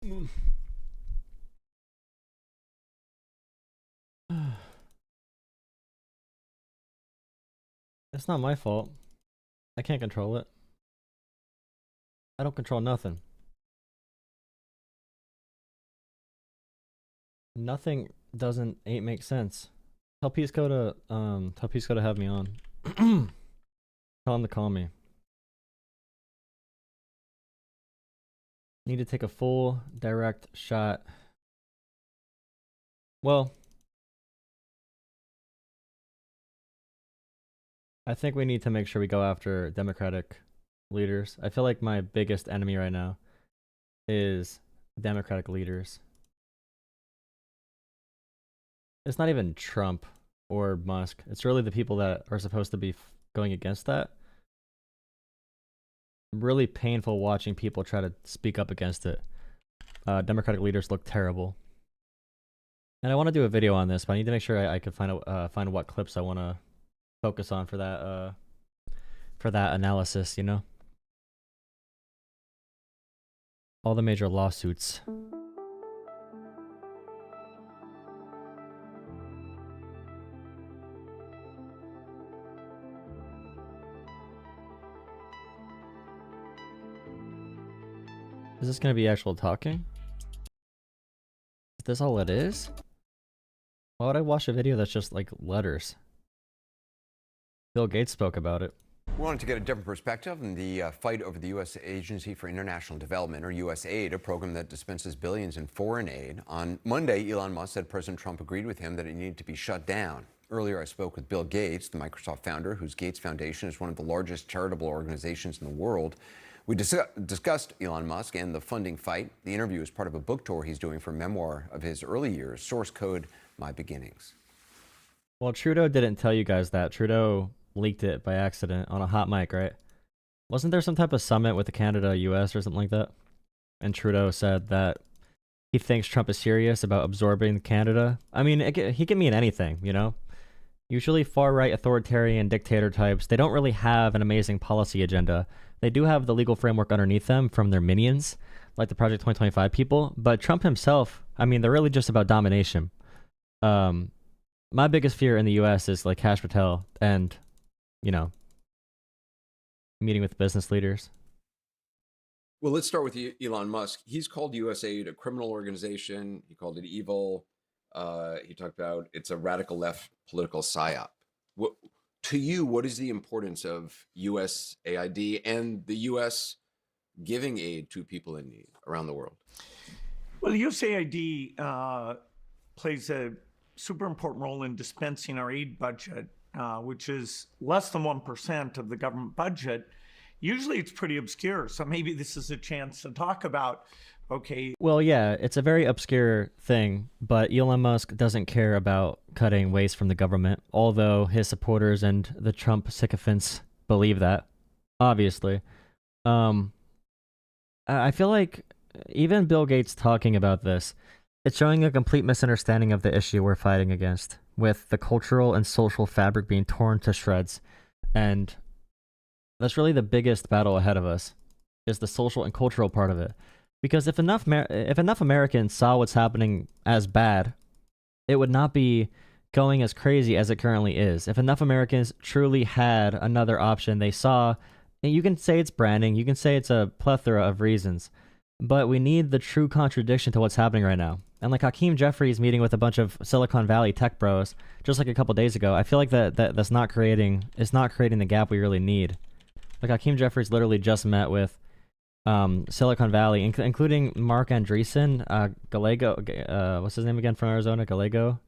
It's not my fault. I can't control it. I don't control nothing. Nothing ain't make sense. Tell Pisco to have me on. Tell him to call me. Need to take a full direct shot. Well, I think we need to make sure we go after Democratic leaders. I feel like my biggest enemy right now is Democratic leaders. It's not even Trump or Musk. It's really the people that are supposed to be going against that. Really painful watching people try to speak up against it. Democratic leaders look terrible. And I want to do a video on this, but I need to make sure I can find what clips I want to focus on for that analysis, you know? All the major lawsuits. Is this gonna be actual talking? Is this all it is? Why would I watch a video that's just like letters? Bill Gates spoke about it. We wanted to get a different perspective on the fight over the U.S. Agency for International Development, or USAID, a program that dispenses billions in foreign aid. On Monday, Elon Musk said President Trump agreed with him that it needed to be shut down. Earlier, I spoke with Bill Gates, the Microsoft founder, whose Gates Foundation is one of the largest charitable organizations in the world. We discussed Elon Musk and the funding fight. The interview is part of a book tour he's doing for a memoir of his early years, Source Code, My Beginnings. Well, Trudeau didn't tell you guys that. Trudeau leaked it by accident on a hot mic, right? Wasn't there some type of summit with the Canada-US or something like that? And Trudeau said that he thinks Trump is serious about absorbing Canada. I mean, he can mean anything, you know? Usually far-right authoritarian dictator types, they don't really have an amazing policy agenda. They do have the legal framework underneath them from their minions, like the Project 2025 people. But Trump himself, I mean, they're really just about domination. My biggest fear in the U.S. is like Kash Patel and, you know, meeting with business leaders. Well, let's start with Elon Musk. He's called USAID a criminal organization. He called it evil. He talked about it's a radical left political psyop. To you, what is the importance of USAID and the U.S. giving aid to people in need around the world? Well, USAID plays a super important role in dispensing our aid budget, which is less than 1% of the government budget. Usually it's pretty obscure, so maybe this is a chance to talk about, okay. Well, yeah, it's a very obscure thing, but Elon Musk doesn't care about cutting waste from the government, although his supporters and the Trump sycophants believe that, obviously. I feel like even Bill Gates talking about this, it's showing a complete misunderstanding of the issue we're fighting against, with the cultural and social fabric being torn to shreds. And that's really the biggest battle ahead of us, is the social and cultural part of it. Because if enough Americans saw what's happening as bad, it would not be going as crazy as it currently is. If enough Americans truly had another option they saw, and you can say it's branding, you can say it's a plethora of reasons, but we need the true contradiction to what's happening right now. And like Hakeem Jeffries meeting with a bunch of Silicon Valley tech bros just like a couple days ago, I feel like that's not creating the gap we really need. Like Hakeem Jeffries literally just met with Silicon Valley, including Mark Andreessen, Gallego, what's his name again from Arizona? Gallego?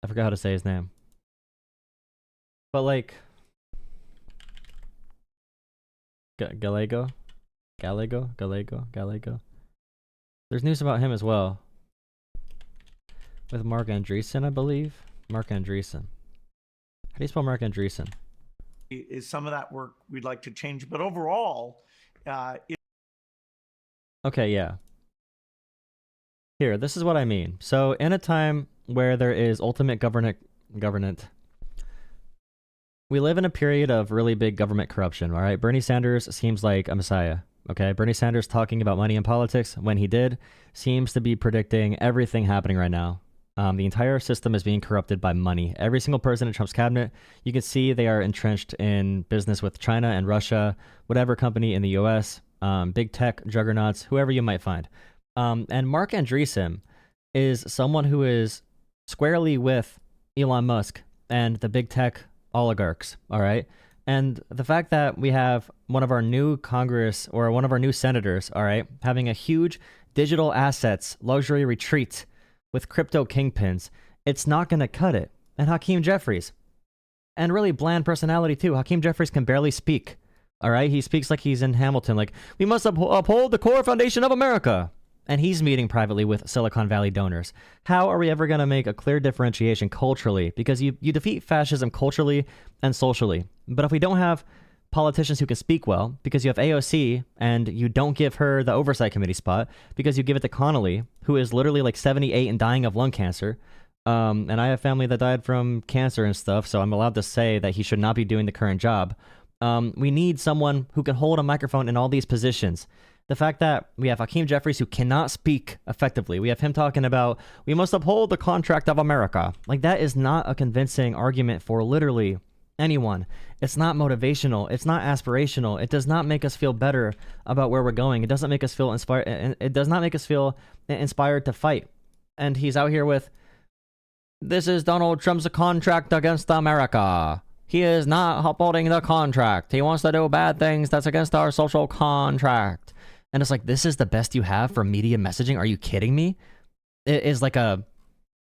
I forgot how to say his name. But like, Gallego? There's news about him as well. With Mark Andreessen, I believe. Mark Andreessen. How do you spell Mark Andreessen? Is some of that work we'd like to change, but overall, okay, yeah. Here, this is what I mean. So, in a time where there is ultimate government, we live in a period of really big government corruption, all right? Bernie Sanders seems like a messiah. Okay, Bernie Sanders talking about money in politics when he did seems to be predicting everything happening right now. The entire system is being corrupted by money. Every single person in Trump's cabinet, you can see they are entrenched in business with China and Russia, whatever company in the U.S., big tech juggernauts, whoever you might find. And Mark Andreessen is someone who is squarely with Elon Musk and the big tech oligarchs, all right? And the fact that we have one of our new Congress or one of our new senators, all right, having a huge digital assets luxury retreat with crypto kingpins, it's not going to cut it. And Hakeem Jeffries, and really bland personality too. Hakeem Jeffries can barely speak, all right? He speaks like he's in Hamilton, like, we must uphold the core foundation of America. And he's meeting privately with Silicon Valley donors. How are we ever going to make a clear differentiation culturally? Because you defeat fascism culturally and socially. But if we don't have politicians who can speak well, because you have AOC and you don't give her the oversight committee spot, because you give it to Connolly, who is literally like 78 and dying of lung cancer. And I have family that died from cancer and stuff, so I'm allowed to say that he should not be doing the current job. We need someone who can hold a microphone in all these positions. The fact that we have Hakeem Jeffries who cannot speak effectively. We have him talking about, we must uphold the contract of America. Like, that is not a convincing argument for literally anyone. It's not motivational. It's not aspirational. It does not make us feel better about where we're going. It doesn't make us feel inspired. It does not make us feel inspired to fight. And he's out here with, this is Donald Trump's contract against America. He is not upholding the contract. He wants to do bad things. That's against our social contract. And it's like, this is the best you have for media messaging? Are you kidding me? It is like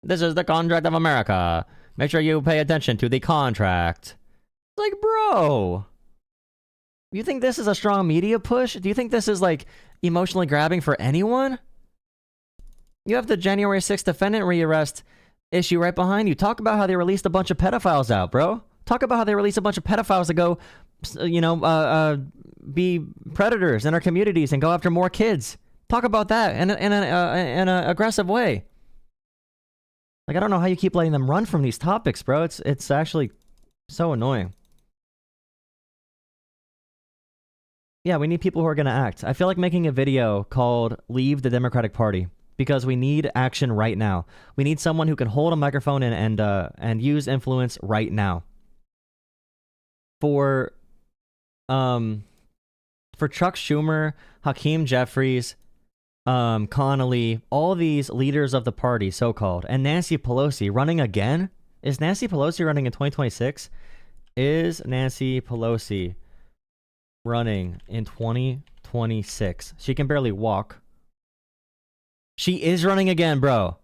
this is the contract of America. Make sure you pay attention to the contract. Like, bro, you think this is a strong media push? Do you think this is like emotionally grabbing for anyone? You have the January 6th defendant rearrest issue right behind you. Talk about how they released a bunch of pedophiles out, bro. Talk about how they released a bunch of pedophiles to go, be predators in our communities and go after more kids. Talk about that in an aggressive way. Like, I don't know how you keep letting them run from these topics, bro. It's actually so annoying. Yeah, we need people who are going to act. I feel like making a video called Leave the Democratic Party because we need action right now. We need someone who can hold a microphone and use influence right now. For Chuck Schumer, Hakeem Jeffries, Connolly, all these leaders of the party, so-called, and Nancy Pelosi running again? Is Nancy Pelosi running in 2026? Is Nancy Pelosi running in 2026? She can barely walk. She is running again, bro.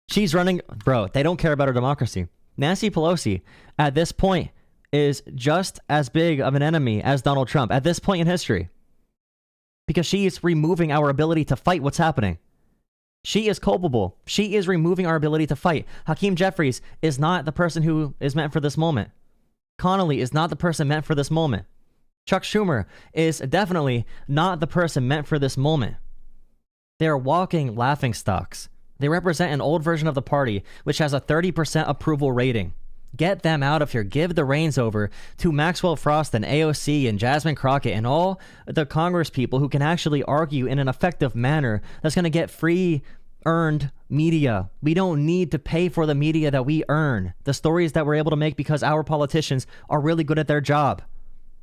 She's running. Bro, they don't care about our democracy. Nancy Pelosi, at this point, is just as big of an enemy as Donald Trump at this point in history. Because she is removing our ability to fight what's happening. She is culpable. She is removing our ability to fight. Hakeem Jeffries is not the person who is meant for this moment. Connolly is not the person meant for this moment. Chuck Schumer is definitely not the person meant for this moment. They are walking laughingstocks. They represent an old version of the party, which has a 30% approval rating. Get them out of here. Give the reins over to Maxwell Frost and AOC and Jasmine Crockett and all the Congress people who can actually argue in an effective manner that's going to get free earned media. We don't need to pay for the media that we earn. The stories that we're able to make because our politicians are really good at their job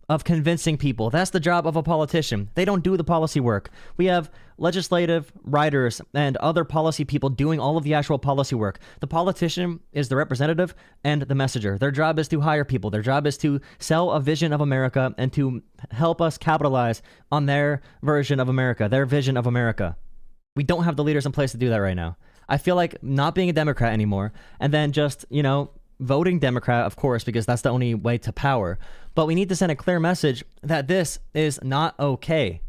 of convincing people. That's the job of a politician. They don't do the policy work. We have legislative writers and other policy people doing all of the actual policy work. The politician is the representative and the messenger. Their job is to hire people. Their job is to sell a vision of America and to help us capitalize on their version of America, their vision of America. We don't have the leaders in place to do that right now. I feel like not being a Democrat anymore and then just, voting Democrat, of course, because that's the only way to power. But we need to send a clear message that this is not okay.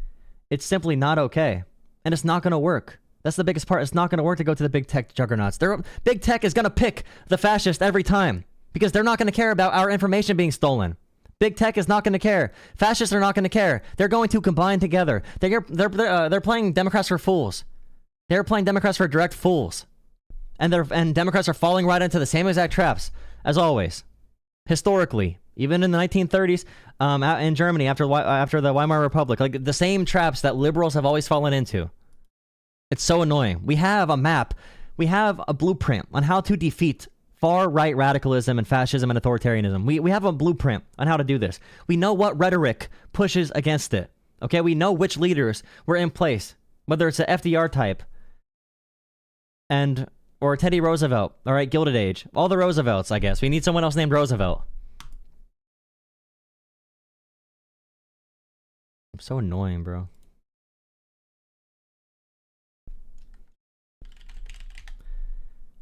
It's simply not okay. And it's not going to work. That's the biggest part. It's not going to work to go to the big tech juggernauts. Big tech is going to pick the fascist every time because they're not going to care about our information being stolen. Big tech is not going to care. Fascists are not going to care. They're going to combine together. They're playing Democrats for fools. They're playing Democrats for direct fools. And Democrats are falling right into the same exact traps as always. Historically, Even in the 1930s, out in Germany after the Weimar Republic, like the same traps that liberals have always fallen into. It's so annoying. We have a map. We have a blueprint on how to defeat far-right radicalism and fascism and authoritarianism. We have a blueprint on how to do this. We know what rhetoric pushes against it. Okay, we know which leaders were in place, whether it's the FDR type or Teddy Roosevelt. All right, Gilded Age. All the Roosevelts, I guess. We need someone else named Roosevelt. I'm so annoying, bro.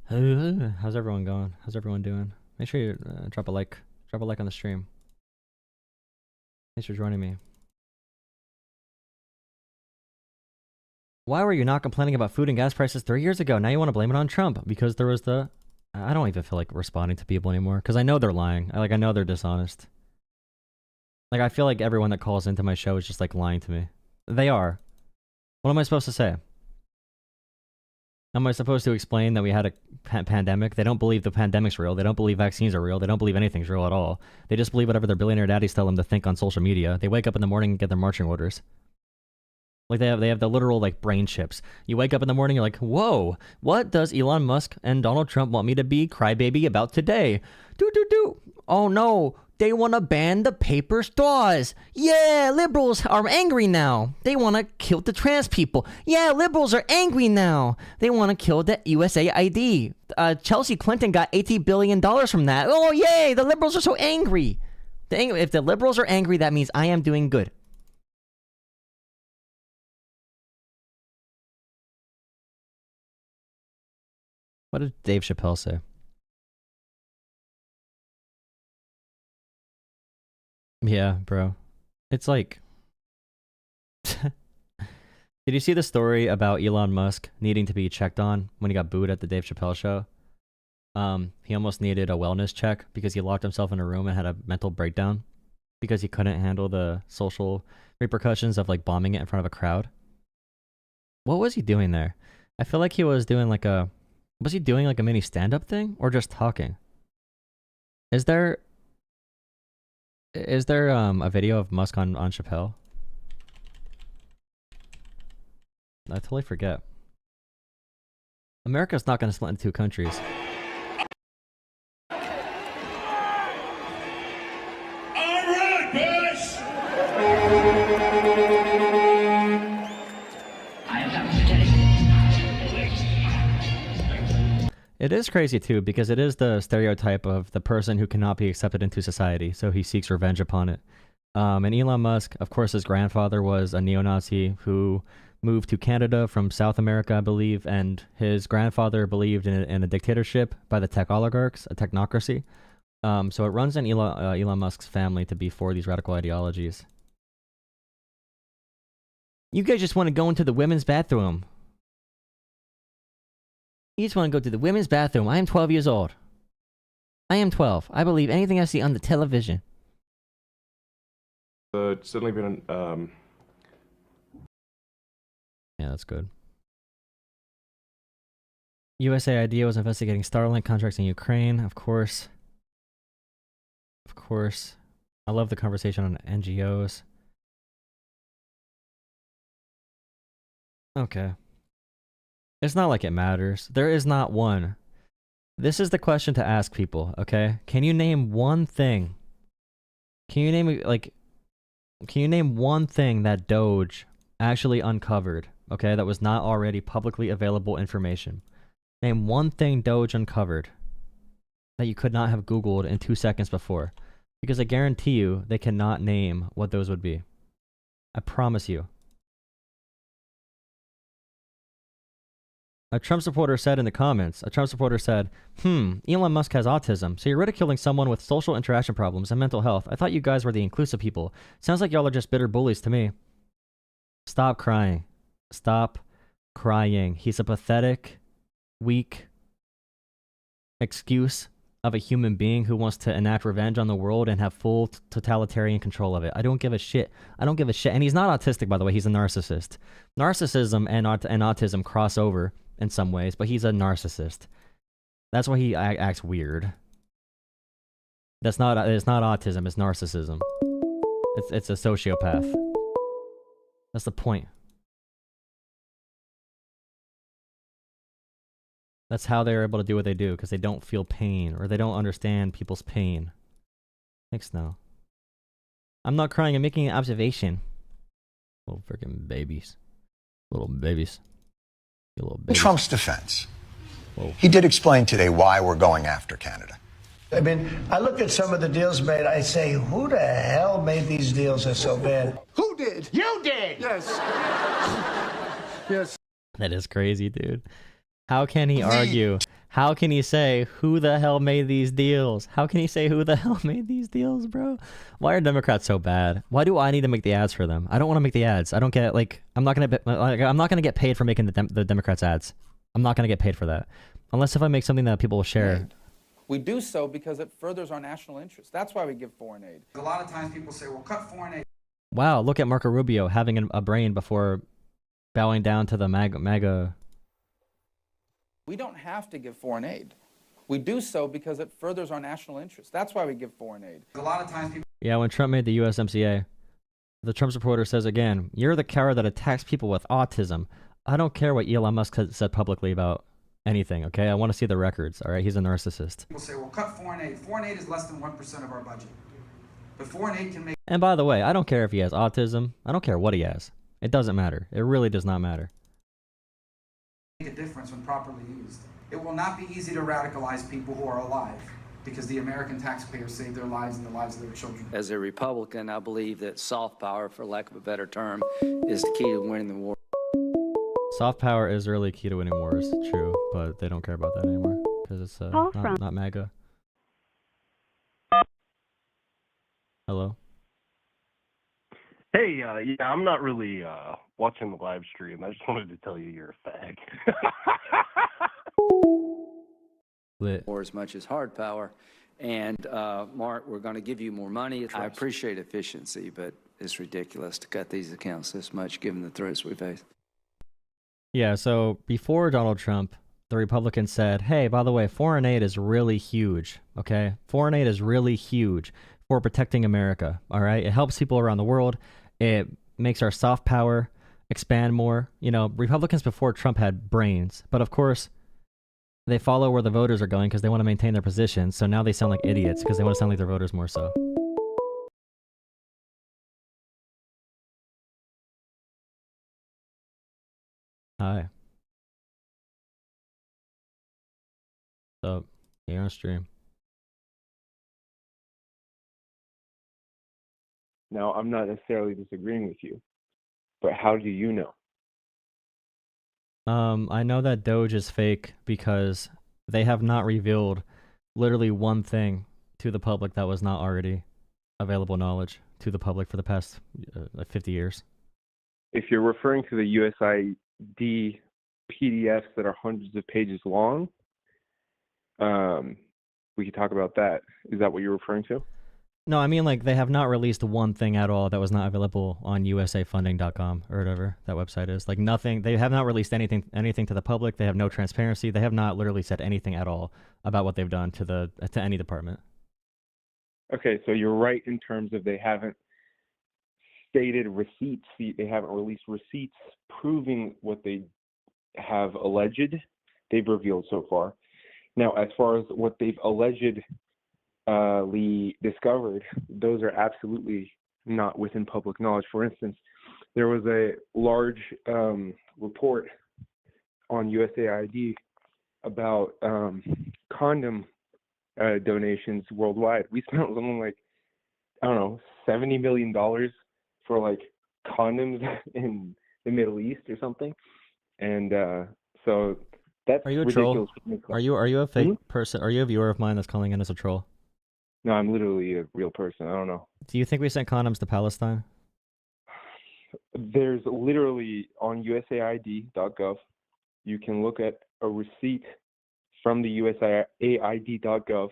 How's everyone going? How's everyone doing? Make sure you drop a like on the stream. Thanks for joining me. Why were you not complaining about food and gas prices 3 years ago? Now you want to blame it on Trump because there was the... I don't even feel like responding to people anymore because I know they're lying. I know they're dishonest. Like, I feel like everyone that calls into my show is just like lying to me. They are. What am I supposed to say? Am I supposed to explain that we had a pandemic? They don't believe the pandemic's real. They don't believe vaccines are real. They don't believe anything's real at all. They just believe whatever their billionaire daddies tell them to think on social media. They wake up in the morning and get their marching orders. Like they have the literal like brain chips. You wake up in the morning, you're like, whoa, what does Elon Musk and Donald Trump want me to be crybaby about today? Oh no, they want to ban the paper straws. Yeah, liberals are angry now. They want to kill the trans people. Yeah, liberals are angry now. They want to kill the USAID. Chelsea Clinton got $80 billion from that. Oh yay, the liberals are so angry. If the liberals are angry, that means I am doing good. What did Dave Chappelle say? Yeah, bro. It's like... Did you see the story about Elon Musk needing to be checked on when he got booed at the Dave Chappelle show? He almost needed a wellness check because he locked himself in a room and had a mental breakdown because he couldn't handle the social repercussions of like bombing it in front of a crowd. What was he doing there? I feel like he was doing like a... Was he doing like a mini stand-up thing or just talking? Is there a video of Musk on Chappelle? I totally forget. America's not going to split into two countries. All right, boys. It is crazy too because it is the stereotype of the person who cannot be accepted into society, so he seeks revenge upon it. And Elon Musk, of course, his grandfather was a neo-Nazi who moved to Canada from South America, I believe, and his grandfather believed in a dictatorship by the tech oligarchs, a technocracy. So it runs in Elon Musk's family to be for these radical ideologies. You guys just want to go into the women's bathroom. You just want to go to the women's bathroom. I am 12 years old. I am 12. I believe anything I see on the television. It's certainly been Yeah, that's good. USAID was investigating Starlink contracts in Ukraine, of course. Of course. I love the conversation on NGOs. Okay. It's not like it matters. There is not one. This is the question to ask people, okay? Can you name one thing? Can you name one thing that DOGE actually uncovered, okay, that was not already publicly available information? Name one thing DOGE uncovered that you could not have Googled in 2 seconds before. Because I guarantee you, they cannot name what those would be. I promise you. A Trump supporter said in the comments, Elon Musk has autism, so you're ridiculing someone with social interaction problems and mental health. I thought you guys were the inclusive people. Sounds like y'all are just bitter bullies to me. Stop crying. Stop crying. He's a pathetic, weak excuse of a human being who wants to enact revenge on the world and have full totalitarian control of it. I don't give a shit. I don't give a shit. And he's not autistic, by the way. He's a narcissist. Narcissism and autism cross over in some ways, but he's a narcissist. That's why he acts weird. It's not autism. It's narcissism. It's a sociopath. That's the point. That's how they're able to do what they do, because they don't feel pain or they don't understand people's pain. Thanks, no. I'm not crying. I'm making an observation. Little freaking babies. Little babies. You little babies. Trump's defense. Whoa. He did explain today why we're going after Canada. I mean, I look at some of the deals made, I say, who the hell made these deals are so bad? Who did? You did! Yes. Yes. That is crazy, dude. How can he argue? How can he say, who the hell made these deals? How can he say, who the hell made these deals, bro? Why are Democrats so bad? Why do I need to make the ads for them? I don't want to make the ads. I don't get, like, I'm not gonna get paid for making the Democrats ads. I'm not gonna get paid for that. Unless if I make something that people will share. We do so because it furthers our national interest. That's why we give foreign aid. A lot of times people say, well, cut foreign aid. Wow, look at Marco Rubio having a brain before bowing down to the MAGA. We don't have to give foreign aid. We do so because it furthers our national interest. That's why we give foreign aid. A lot of times people... Yeah, when Trump made the USMCA, the Trump supporter says again, you're the coward that attacks people with autism. I don't care what Elon Musk has said publicly about anything, okay? I want to see the records, all right? He's a narcissist. People say, well, cut foreign aid. Foreign aid is less than 1% of our budget. But foreign aid can make... And by the way, I don't care if he has autism. I don't care what he has. It doesn't matter. It really does not matter. ...a difference when properly used. It will not be easy to radicalize people who are alive because the American taxpayers saved their lives and the lives of their children. As a Republican, I believe that soft power, for lack of a better term, is the key to winning the war. Soft power is really key to winning wars, true, but they don't care about that anymore because it's not MAGA. Hello? Hey, yeah, I'm not really watching the live stream. I just wanted to tell you you're a fag. Lit. Or as much as hard power. And, Mark, we're going to give you more money. I appreciate efficiency, but it's ridiculous to cut these accounts this much given the threats we face. Yeah, so before Donald Trump, the Republicans said, hey, by the way, foreign aid is really huge, okay? Foreign aid is really huge for protecting America, all right? It helps people around the world. It makes our soft power expand more. You know, Republicans before Trump had brains, but of course, they follow where the voters are going because they want to maintain their position, so now they sound like idiots because they want to sound like their voters more so. Hi. What's up? You're on stream. Now, I'm not necessarily disagreeing with you, but how do you know? I know that DOGE is fake because they have not revealed literally one thing to the public that was not already available knowledge to the public for the past 50 years. If you're referring to the USAID PDFs that are hundreds of pages long, we could talk about that. Is that what you're referring to? No, I mean, like, they have not released one thing at all that was not available on usafunding.com or whatever that website is. Like, nothing. They have not released anything to the public. They have no transparency. They have not literally said anything at all about what they've done to any department. Okay, so you're right in terms of they haven't stated receipts. They haven't released receipts proving what they have alleged they've revealed so far. Now, as far as what they've allegedly discovered, those are absolutely not within public knowledge. For instance, there was a large report on USAID about condom donations worldwide. We spent something like, I don't know, $70 million for like condoms in the Middle East or something. And so that's ridiculous. Are you a fake person? Are you a viewer of mine that's calling in as a troll? No, I'm literally a real person. I don't know. Do you think we sent condoms to Palestine? There's literally on USAID.gov, you can look at a receipt from the USAID.gov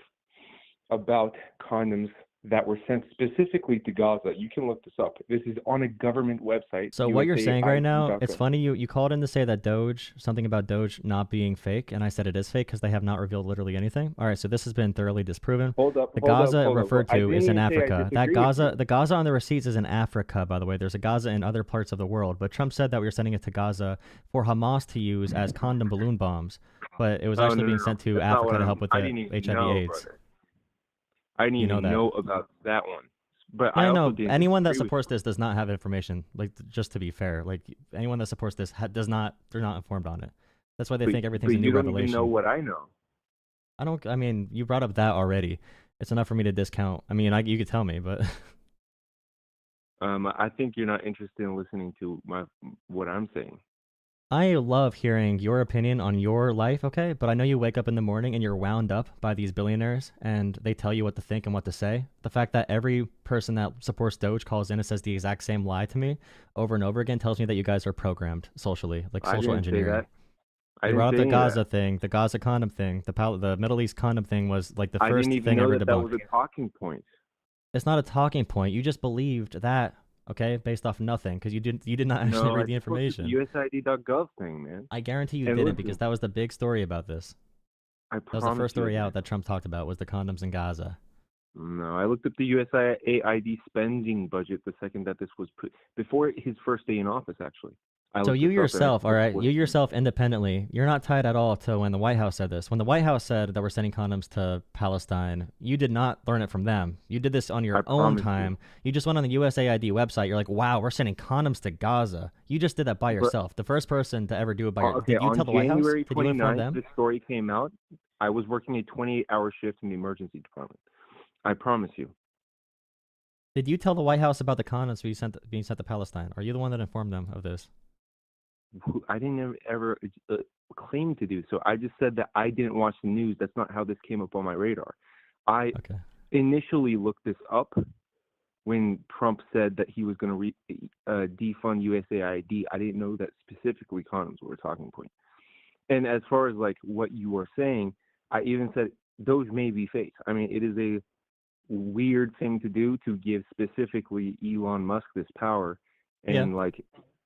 about condoms that were sent specifically to Gaza. You can look this up. This is on a government website. So what you're saying right now, it's USAID.gov. funny, you called in to say that DOGE, something about DOGE not being fake, and I said it is fake because they have not revealed literally anything. All right, so this has been thoroughly disproven. Hold up. The hold up, Gaza hold up. referred I to didn't is in even say I Africa. That disagree with Gaza, you. the Gaza on the receipts is in Africa, by the way. There's a Gaza in other parts of the world, but Trump said that we were sending it to Gaza for Hamas to use as condom balloon bombs, but it was actually being sent to That's not Africa what to help with I the didn't even HIV/AIDS. brother. I didn't even know about that one. But I I also know didn't anyone that disagree with supports this does not have information. Like, just to be fair, like anyone that supports this does not. They're not informed on it. That's why they think everything's a new you don't revelation. even know what I know. I mean, you brought up that already. It's enough for me to discount. I mean, you could tell me, but I think you're not interested in listening to what I'm saying. I love hearing your opinion on your life, okay? But I know you wake up in the morning and you're wound up by these billionaires and they tell you what to think and what to say. The fact that every person that supports Doge calls in and says the exact same lie to me over and over again tells me that you guys are programmed socially, like social engineering. You brought up the Gaza thing, the Gaza condom thing, the Middle East condom thing was like the first I didn't even thing know ever that debunked. was a talking point. It's not a talking point. You just believed that, okay, based off nothing, because you did not actually read the information. The USAID.gov thing, man. I guarantee you And didn't, listen, because that was the big story about this. That was the first story out that Trump talked about was the condoms in Gaza. No, I looked up the USAID spending budget the second that this was put, before his first day in office, actually. So you yourself, all right, you yourself independently, you're not tied at all to when the White House said this. When the White House said that we're sending condoms to Palestine, you did not learn it from them. You did this on your own time. You just went on the USAID website. You're like, wow, we're sending condoms to Gaza. You just did that by yourself. The first person to ever do it by yourself. Did you tell the White House? January Did you inform 29th, them? this story came out. I was working a 28-hour shift in the emergency department. I promise you. Did you tell the White House about the condoms being sent to Palestine? Are you the one that informed them of this? I didn't ever claim to do so. I just said that I didn't watch the news. That's not how this came up on my radar. I initially looked this up when Trump said that he was going to defund USAID. I didn't know that specifically condoms were a talking point. And as far as like what you were saying, I even said those may be fake. I mean, it is a weird thing to do to give specifically Elon Musk this power, and like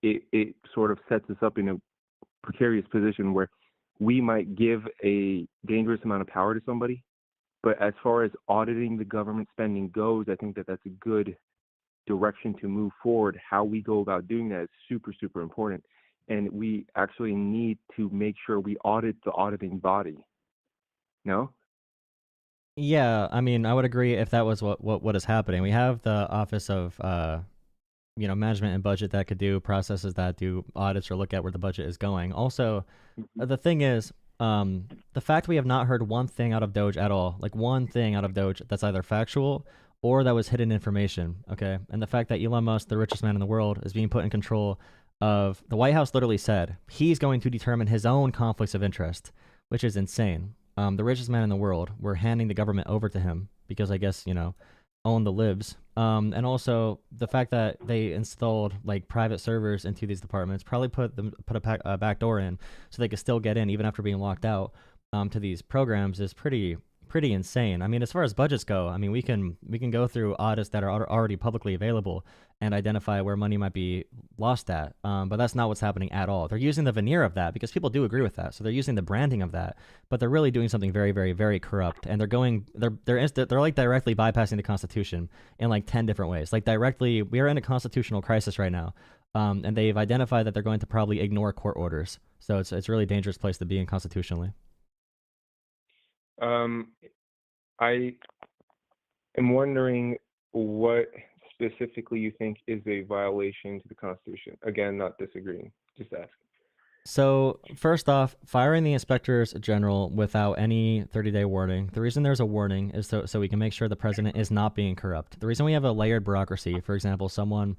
it sort of sets us up in a precarious position where we might give a dangerous amount of power to somebody. But as far as auditing the government spending goes, I think that that's a good direction to move forward. How we go about doing that is super, super important. And we actually need to make sure we audit the auditing body. No? Yeah, I mean, I would agree if that was what is happening. We have the Office of Management and Budget that could do processes that do audits or look at where the budget is going. Also, the thing is, the fact we have not heard one thing out of Doge at all, like one thing out of Doge that's either factual or that was hidden information, okay? And the fact that Elon Musk, the richest man in the world, is being put in control of, the White House literally said he's going to determine his own conflicts of interest, which is insane. The richest man in the world, we're handing the government over to him because I guess, own the libs. And also the fact that they installed like private servers into these departments probably put a back door in so they could still get in even after being locked out to these programs is pretty insane. I mean, as far as budgets go, I mean, we can go through audits that are already publicly available and identify where money might be lost at. But that's not what's happening at all. They're using the veneer of that because people do agree with that. So they're using the branding of that, but they're really doing something very, very, very corrupt. And they're like directly bypassing the Constitution in like 10 different ways. Like directly, we are in a constitutional crisis right now. And they've identified that they're going to probably ignore court orders. So it's a really dangerous place to be in constitutionally. I am wondering what specifically you think is a violation to the Constitution. Again, not disagreeing, just asking. So first off, firing the inspectors general without any 30-day warning. The reason there's a warning is so we can make sure the president is not being corrupt. The reason we have a layered bureaucracy, for example, someone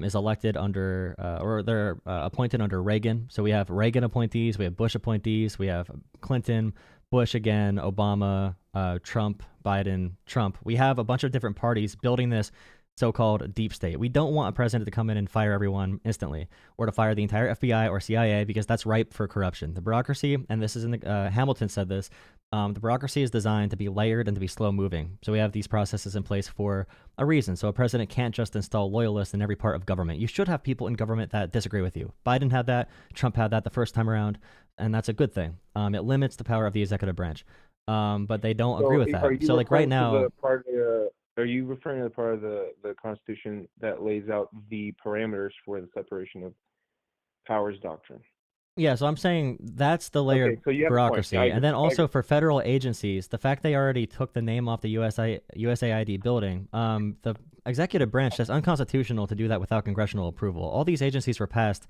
is elected under or they're appointed under Reagan. So we have Reagan appointees, we have Bush appointees, we have Clinton, Bush again, Obama, Trump, Biden, Trump. We have a bunch of different parties building this so-called deep state. We don't want a president to come in and fire everyone instantly, or to fire the entire FBI or CIA, because that's ripe for corruption. The bureaucracy, and this is in the Hamilton said this, the bureaucracy is designed to be layered and to be slow-moving. So we have these processes in place for a reason. So a president can't just install loyalists in every part of government. You should have people in government that disagree with you. Biden had that. Trump had that the first time around, and that's a good thing. It limits the power of the executive branch. But they don't agree with that. So like right now, are you referring to the part of the Constitution that lays out the parameters for the separation of powers doctrine? yeah, so I'm saying that's the layer of bureaucracy. And then also for federal agencies, the fact they already took the name off the USAID building, the executive branch, that's unconstitutional to do that without congressional approval. All these agencies were passed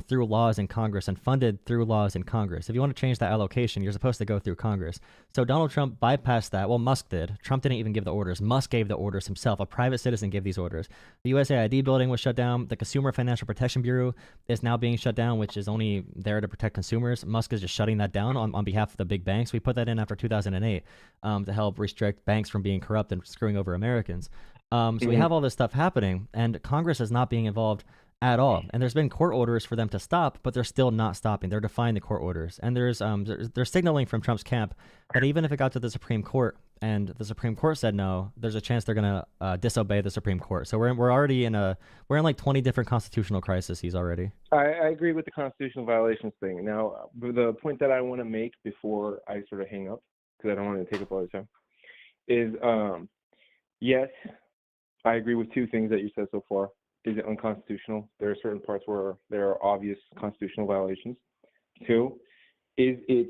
through laws in Congress and funded through laws in Congress. If you want to change that allocation, you're supposed to go through Congress. So Donald Trump bypassed that. Well, Musk did. Trump didn't even give the orders. Musk gave the orders himself. A private citizen gave these orders. The USAID building was shut down. The Consumer Financial Protection Bureau is now being shut down, which is only there to protect consumers. Musk is just shutting that down on behalf of the big banks. We put that in after 2008 to help restrict banks from being corrupt and screwing over Americans. So we have all this stuff happening, and Congress is not being involved at all. And there's been court orders for them to stop, but they're still not stopping. They're defying the court orders. And there's they're signaling from Trump's camp that even if it got to the Supreme Court and the Supreme Court said no, there's a chance they're gonna disobey the Supreme Court. So we're already in like 20 different constitutional crises already. I agree with the constitutional violations thing. Now, the point that I want to make before I sort of hang up, because I don't want to take up all the time, is yes, I agree with two things that you said so far. Is it unconstitutional? There are certain parts where there are obvious constitutional violations. Two, is it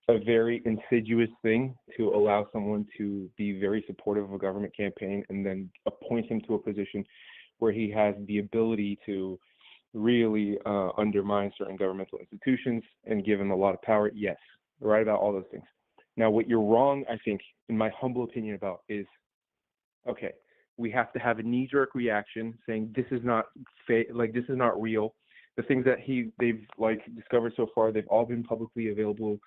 a very insidious thing to allow someone to be very supportive of a government campaign and then appoint him to a position where he has the ability to really undermine certain governmental institutions and give him a lot of power? Yes, right about all those things. Now, what you're wrong, I think, in my humble opinion about is, okay, we have to have a knee-jerk reaction saying this is not this is not real. The things that they've discovered so far, they've all been publicly available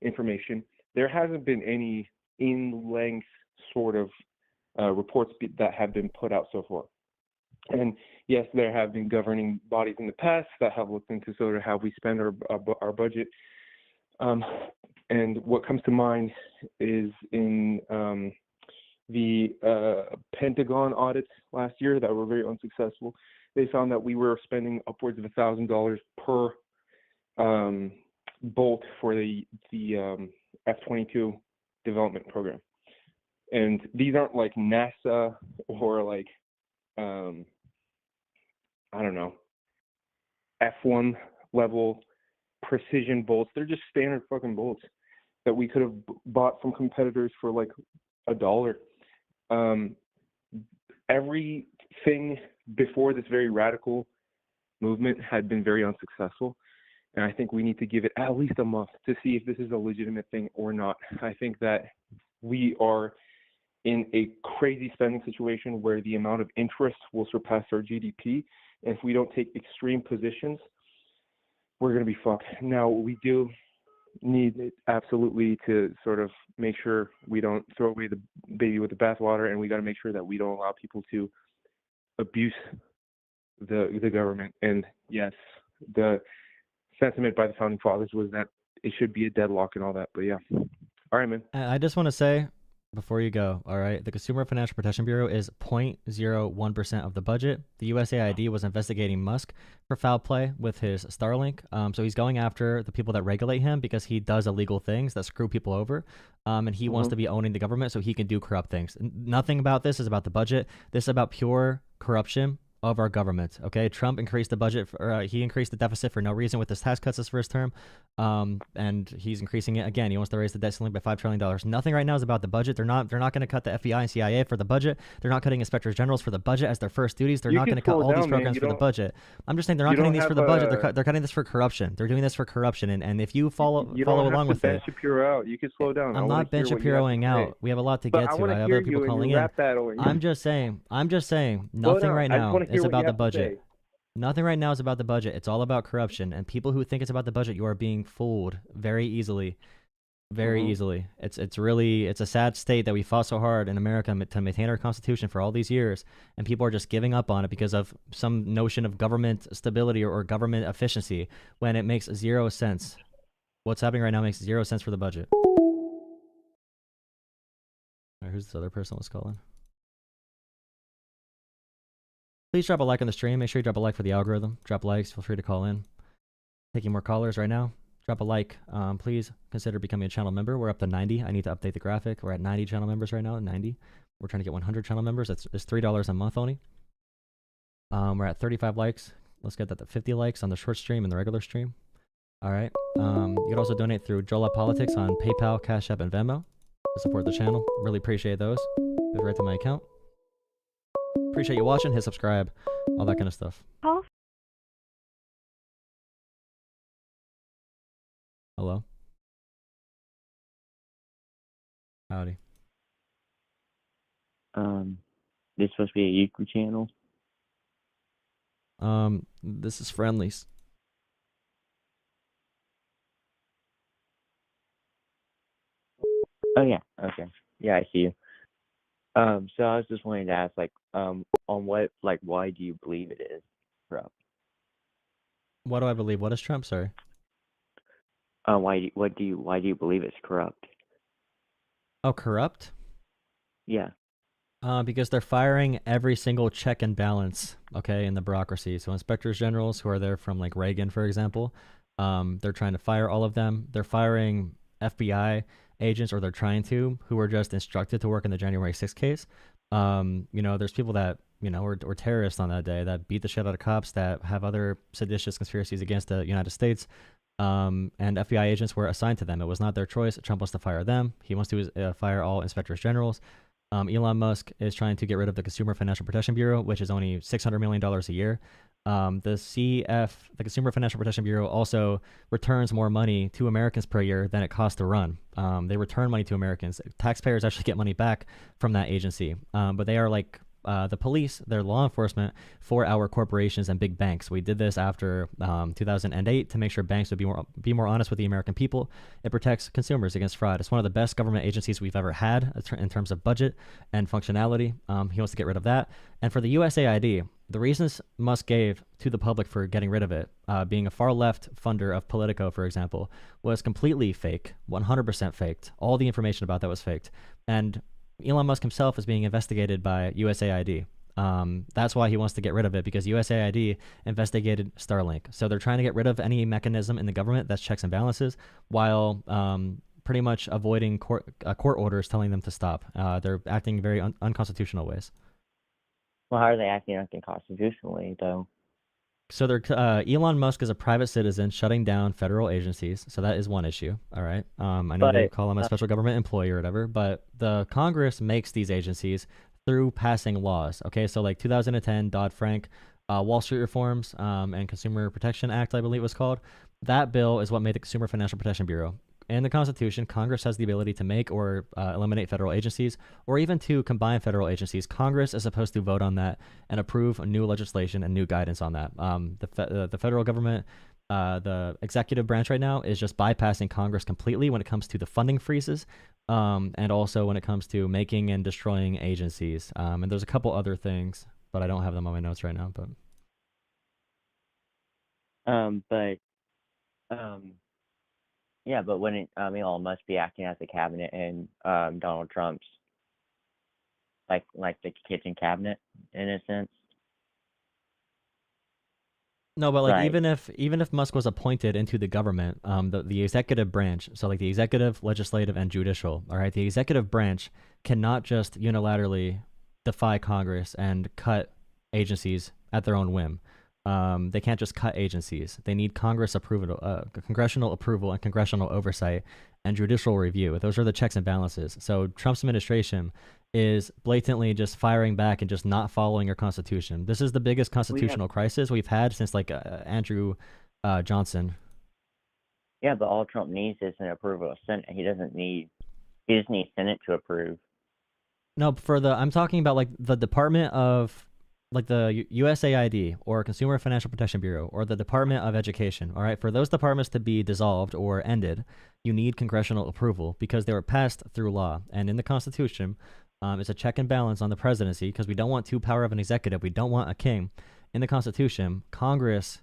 information. There hasn't been any in-length sort of reports that have been put out so far. And yes, there have been governing bodies in the past that have looked into sort of how we spend our budget. And what comes to mind is in the Pentagon audits last year that were very unsuccessful. They found that we were spending upwards of $1,000 per bolt for the F-22 development program. And these aren't like NASA or like, I don't know, F1 level precision bolts. They're just standard fucking bolts that we could have bought from competitors for like $1. Everything before this very radical movement had been very unsuccessful, and I think we need to give it at least a month to see if this is a legitimate thing or not. I think that we are in a crazy spending situation where the amount of interest will surpass our GDP, and if we don't take extreme positions, we're going to be fucked. Now, we do need absolutely to sort of make sure we don't throw away the baby with the bathwater, and we got to make sure that we don't allow people to abuse the government. And yes, the sentiment by the founding fathers was that it should be a deadlock and all that. But yeah, all right, man. I just want to say before you go, all right, the Consumer Financial Protection Bureau is 0.01% of the budget. The USAID was investigating Musk for foul play with his Starlink. So he's going after the people that regulate him because he does illegal things that screw people over. And he wants to be owning the government so he can do corrupt things. Nothing about this is about the budget. This is about pure corruption of our government. Okay, Trump increased the budget. He increased the deficit for no reason with his tax cuts his first term, and he's increasing it again. He wants to raise the debt ceiling by $5 trillion. Nothing right now is about the budget. They're not going to cut the FBI and CIA for the budget. They're not cutting inspectors generals for the budget as their first duties. They're not going to cut all these programs for the budget. I'm just saying they're not cutting these for the budget. They're cutting this for corruption. They're doing this for corruption. And if you follow along with it, Shapiro out. You can slow down. I'm not Ben Shapiroing out. We have a lot to get to. I have other people calling in. I'm just saying. Nothing right now is about the budget. Nothing right now is about the budget. It's all about corruption. And people who think it's about the budget, you are being fooled very easily. very easily. It's a sad state that we fought so hard in America to maintain our Constitution for all these years, and people are just giving up on it because of some notion of government stability or government efficiency when it makes 0 sense. What's happening right now makes 0 sense for the budget. All right, who's this other person that's calling? Please drop a like on the stream. Make sure you drop a like for the algorithm. Drop likes. Feel free to call in. Taking more callers right now. Drop a like. Please consider becoming a channel member. We're up to 90. I need to update the graphic. We're at 90 channel members right now. 90. We're trying to get 100 channel members. It's $3 a month only. We're at 35 likes. Let's get that to 50 likes on the short stream and the regular stream. All right. You can also donate through Jolah Politics on PayPal, Cash App, and Venmo to support the channel. Really appreciate those. Goes right to my account. Appreciate you watching. Hit subscribe. All that kind of stuff. Hello. Howdy. This supposed to be a YouTube channel? This is Friendlies. Oh yeah, okay. Yeah, I see you. So I was just wanting to ask, like, on what, like, why do you believe it is corrupt? What do I believe? What is Trump? Sorry. Why do you believe it's corrupt? Oh, corrupt? Yeah. Because they're firing every single check and balance, okay, in the bureaucracy. So inspectors generals who are there from like Reagan, for example, they're trying to fire all of them. They're firing FBI agents, or they're trying to, who were just instructed to work in the January 6th case. There's people that, were terrorists on that day that beat the shit out of cops, that have other seditious conspiracies against the United States. And FBI agents were assigned to them. It was not their choice. Trump wants to fire them. He wants to fire all inspectors generals. Elon Musk is trying to get rid of the Consumer Financial Protection Bureau, which is only $600 million a year. The Consumer Financial Protection Bureau, also returns more money to Americans per year than it costs to run. They return money to Americans. Taxpayers actually get money back from that agency. But they are like the police, they're law enforcement for our corporations and big banks. We did this after 2008 to make sure banks would be more honest with the American people. It protects consumers against fraud. It's one of the best government agencies we've ever had in terms of budget and functionality. He wants to get rid of that. And for the USAID, the reasons Musk gave to the public for getting rid of it, being a far left funder of Politico, for example, was completely fake, 100% faked. All the information about that was faked. And Elon Musk himself is being investigated by USAID. That's why he wants to get rid of it, because USAID investigated Starlink. So they're trying to get rid of any mechanism in the government that's checks and balances, while pretty much avoiding court orders telling them to stop. They're acting very unconstitutional ways. Well, how are they acting unconstitutionally, though? So Elon Musk is a private citizen shutting down federal agencies. So that is one issue. All right. I know they call him a special government employee or whatever, but the Congress makes these agencies through passing laws. Okay. So like 2010 Dodd-Frank, Wall Street Reforms, and Consumer Protection Act, I believe it was called. That bill is what made the Consumer Financial Protection Bureau. In the Constitution, Congress has the ability to make or eliminate federal agencies, or even to combine federal agencies. Congress is supposed to vote on that and approve new legislation and new guidance on that. The federal government, the executive branch right now, is just bypassing Congress completely when it comes to the funding freezes, and also when it comes to making and destroying agencies. And there's a couple other things, but I don't have them on my notes right now. Yeah, but wouldn't Elon Musk be acting as a cabinet in Donald Trump's, like the kitchen cabinet in a sense? No, but like Right. even if Musk was appointed into the government, the executive branch, so like the executive, legislative, and judicial, all right, the executive branch cannot just unilaterally defy Congress and cut agencies at their own whim. They can't just cut agencies. They need Congress approval, congressional approval, and congressional oversight and judicial review. Those are the checks and balances. So Trump's administration is blatantly just firing back and just not following our Constitution. This is the biggest constitutional crisis we've had since like Andrew Johnson. Yeah, but all Trump needs is an approval of Senate. He just needs Senate to approve. No, I'm talking about like the Department of like the USAID or Consumer Financial Protection Bureau or the Department of Education, all right, for those departments to be dissolved or ended, you need congressional approval because they were passed through law. And in the Constitution, it's a check and balance on the presidency because we don't want too power of an executive. We don't want a king. In the Constitution, Congress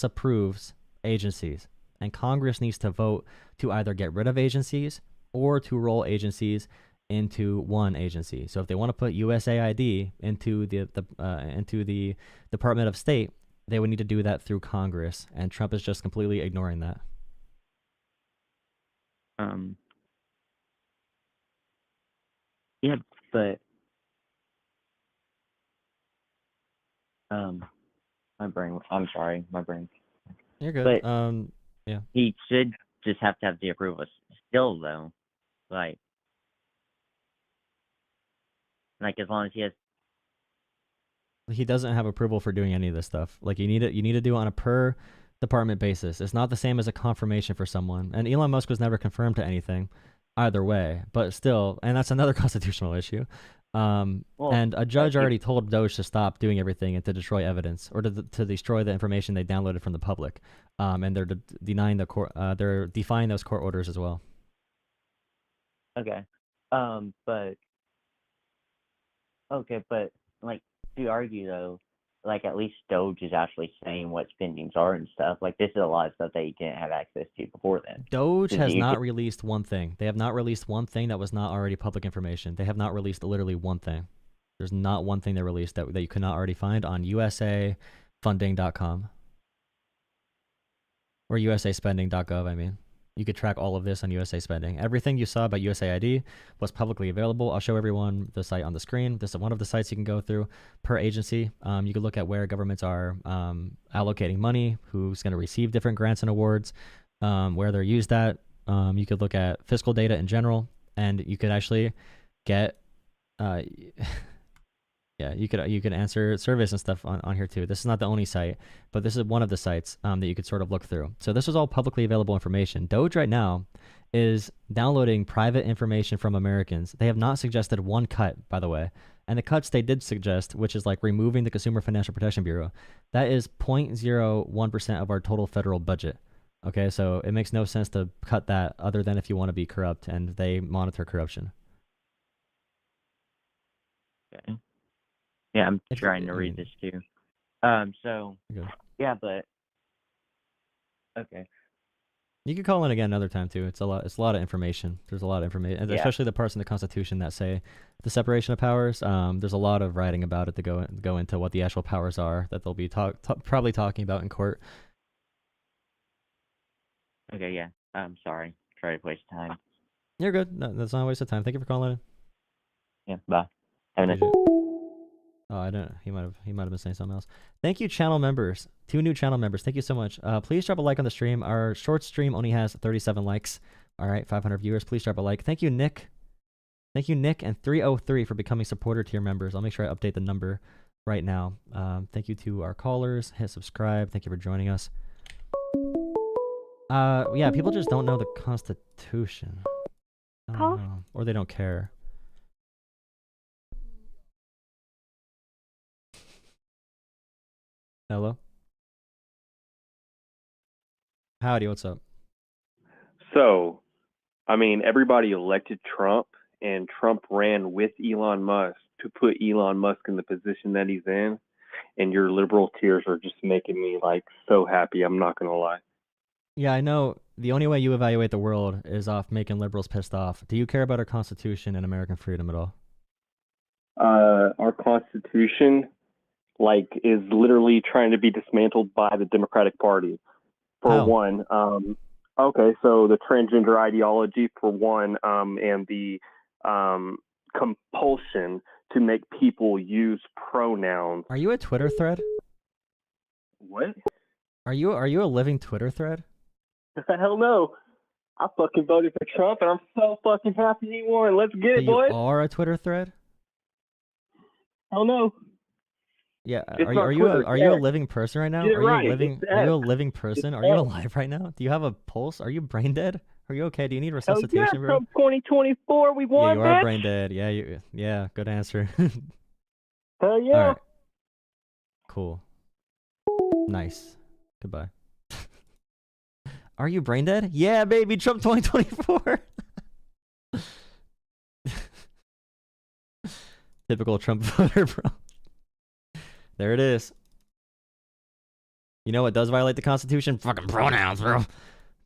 approves agencies, and Congress needs to vote to either get rid of agencies or to roll agencies into one agency. So if they want to put USAID into the Department of State, they would need to do that through Congress, and Trump is just completely ignoring that. Yeah, but my brain. I'm sorry, my brain. You're good. But yeah, he should just have to have the approval. Still, though, like as long as he has. He doesn't have approval for doing any of this stuff. Like you need to do it on a per department basis. It's not the same as a confirmation for someone. And Elon Musk was never confirmed to anything either way, but still, and that's another constitutional issue. And a judge already told DOGE to stop doing everything and to destroy evidence or to destroy the information they downloaded from the public. And they're denying the court. They're defying those court orders as well. Okay. But like to argue though, like at least DOGE is actually saying what spendings are and stuff. Like this is a lot of stuff that you didn't have access to before then. DOGE has not released one thing. They have not released one thing that was not already public information. They have not released literally one thing. There's not one thing they released that you could not already find on usafunding.com or usaspending.gov, I mean. You could track all of this on USA Spending. Everything you saw about USAID was publicly available. I'll show everyone the site on the screen. This is one of the sites you can go through per agency. You can look at where governments are allocating money, who's going to receive different grants and awards, where they're used at. You could look at fiscal data in general, and you could actually get yeah, you could answer surveys and stuff on here too. This is not the only site, but this is one of the sites that you could sort of look through. So this is all publicly available information. DOGE right now is downloading private information from Americans. They have not suggested one cut, by the way. And the cuts they did suggest, which is like removing the Consumer Financial Protection Bureau, that is 0.01% of our total federal budget. Okay, so it makes no sense to cut that other than if you want to be corrupt and they monitor corruption. Okay. Yeah, I'm trying to read this too. So yeah, but okay. You could call in again another time too. It's a lot of information. There's a lot of information, and especially the parts in the Constitution that say the separation of powers. There's a lot of writing about it to go into what the actual powers are that they'll be probably talking about in court. Okay, yeah. I'm sorry. Try to waste time. You're good. No, that's not a waste of time. Thank you for calling in. Yeah, bye. Have a nice. Oh, I don't. He might have been saying something else. Thank you, channel members. 2 new channel members. Thank you so much. Please drop a like on the stream. Our short stream only has 37 likes. All right, 500 viewers. Please drop a like. Thank you, Nick. Thank you, Nick and 303 for becoming supporter tier members. I'll make sure I update the number right now. Thank you to our callers. Hit subscribe. Thank you for joining us. Yeah, people just don't know the Constitution. I don't know. Or they don't care. Hello? Howdy, what's up? So, I mean, everybody elected Trump, and Trump ran with Elon Musk to put Elon Musk in the position that he's in, and your liberal tears are just making me, like, so happy, I'm not going to lie. Yeah, I know. The only way you evaluate the world is off making liberals pissed off. Do you care about our Constitution and American freedom at all? Our Constitution... is literally trying to be dismantled by the Democratic Party, for one. Okay, so the transgender ideology, for one, and the compulsion to make people use pronouns. Are you a Twitter thread? What? Are you a living Twitter thread? Hell no. I fucking voted for Trump, and I'm so fucking happy he won. Let's get it, boys. You are a Twitter thread? Hell no. Yeah, are you a living person right now? Are you a living person? Are you alive right now? Do you have a pulse? Are you brain dead? Are you okay? Do you need resuscitation, bro? From 2024, we won. Yeah, you are brain dead. Yeah, good answer. Hell yeah. All right. Cool. Nice. Goodbye. Are you brain dead? Yeah, baby, Trump 2024. Typical Trump voter, bro. There it is. You know what does violate the Constitution? Fucking pronouns, bro.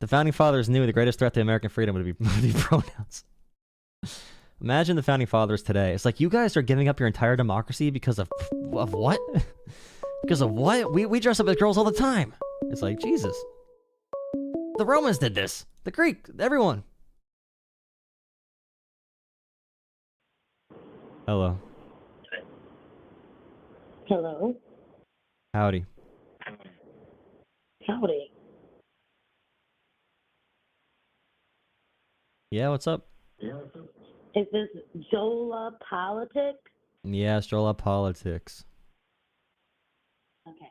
The founding fathers knew the greatest threat to American freedom would be pronouns. Imagine the founding fathers today. It's like, you guys are giving up your entire democracy because of what? Because of what? We dress up as girls all the time. It's like, Jesus. The Romans did this. The Greek, everyone. Hello. Hello. Howdy. Howdy. Yeah, what's up? Is this Jolah politics? Yeah, it's Jolah politics. Okay,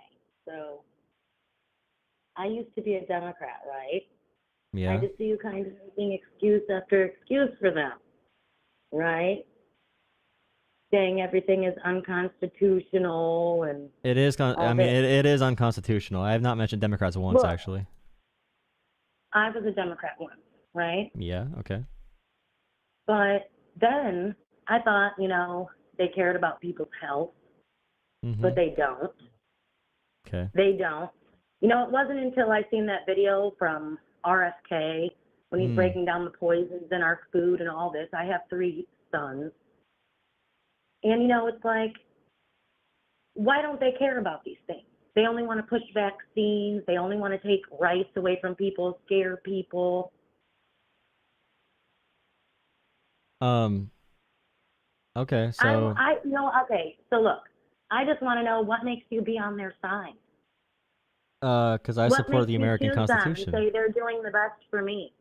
so I used to be a Democrat, right? Yeah. I just see you kind of making excuse after excuse for them, right? Saying everything is unconstitutional and It is. It is unconstitutional. I have not mentioned Democrats once, Look, actually. I was a Democrat once, right? Yeah. Okay. But then I thought, they cared about people's health, but they don't. Okay. They don't. It wasn't until I seen that video from RFK when he's breaking down the poisons in our food and all this. I have 3 sons. And, it's like, why don't they care about these things? They only want to push vaccines. They only want to take rights away from people, scare people. Okay, so... Okay, so look, I just want to know what makes you be on their side. Because I support the American Constitution. Say they're doing the best for me.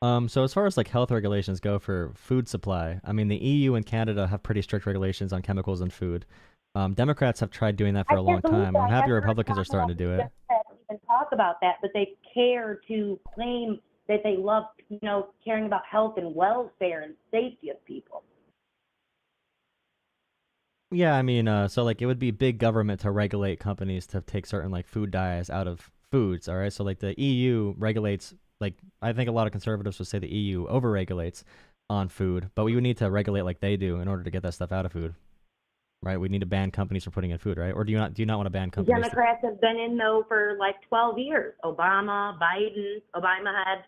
So as far as like health regulations go for food supply, I mean the EU and Canada have pretty strict regulations on chemicals in food. Democrats have tried doing that for a long time. I'm happy Republicans are starting to do it. Even talk about that, but they care to claim that they love, caring about health and welfare and safety of people. Yeah, I mean, so like it would be big government to regulate companies to take certain like food dyes out of foods. All right, so like the EU regulates. Like, I think a lot of conservatives would say the EU overregulates on food, but we would need to regulate like they do in order to get that stuff out of food, right? We need to ban companies from putting in food, right? Or do you not want to ban companies? Democrats have been in though for like 12 years. Obama, Biden. Obama had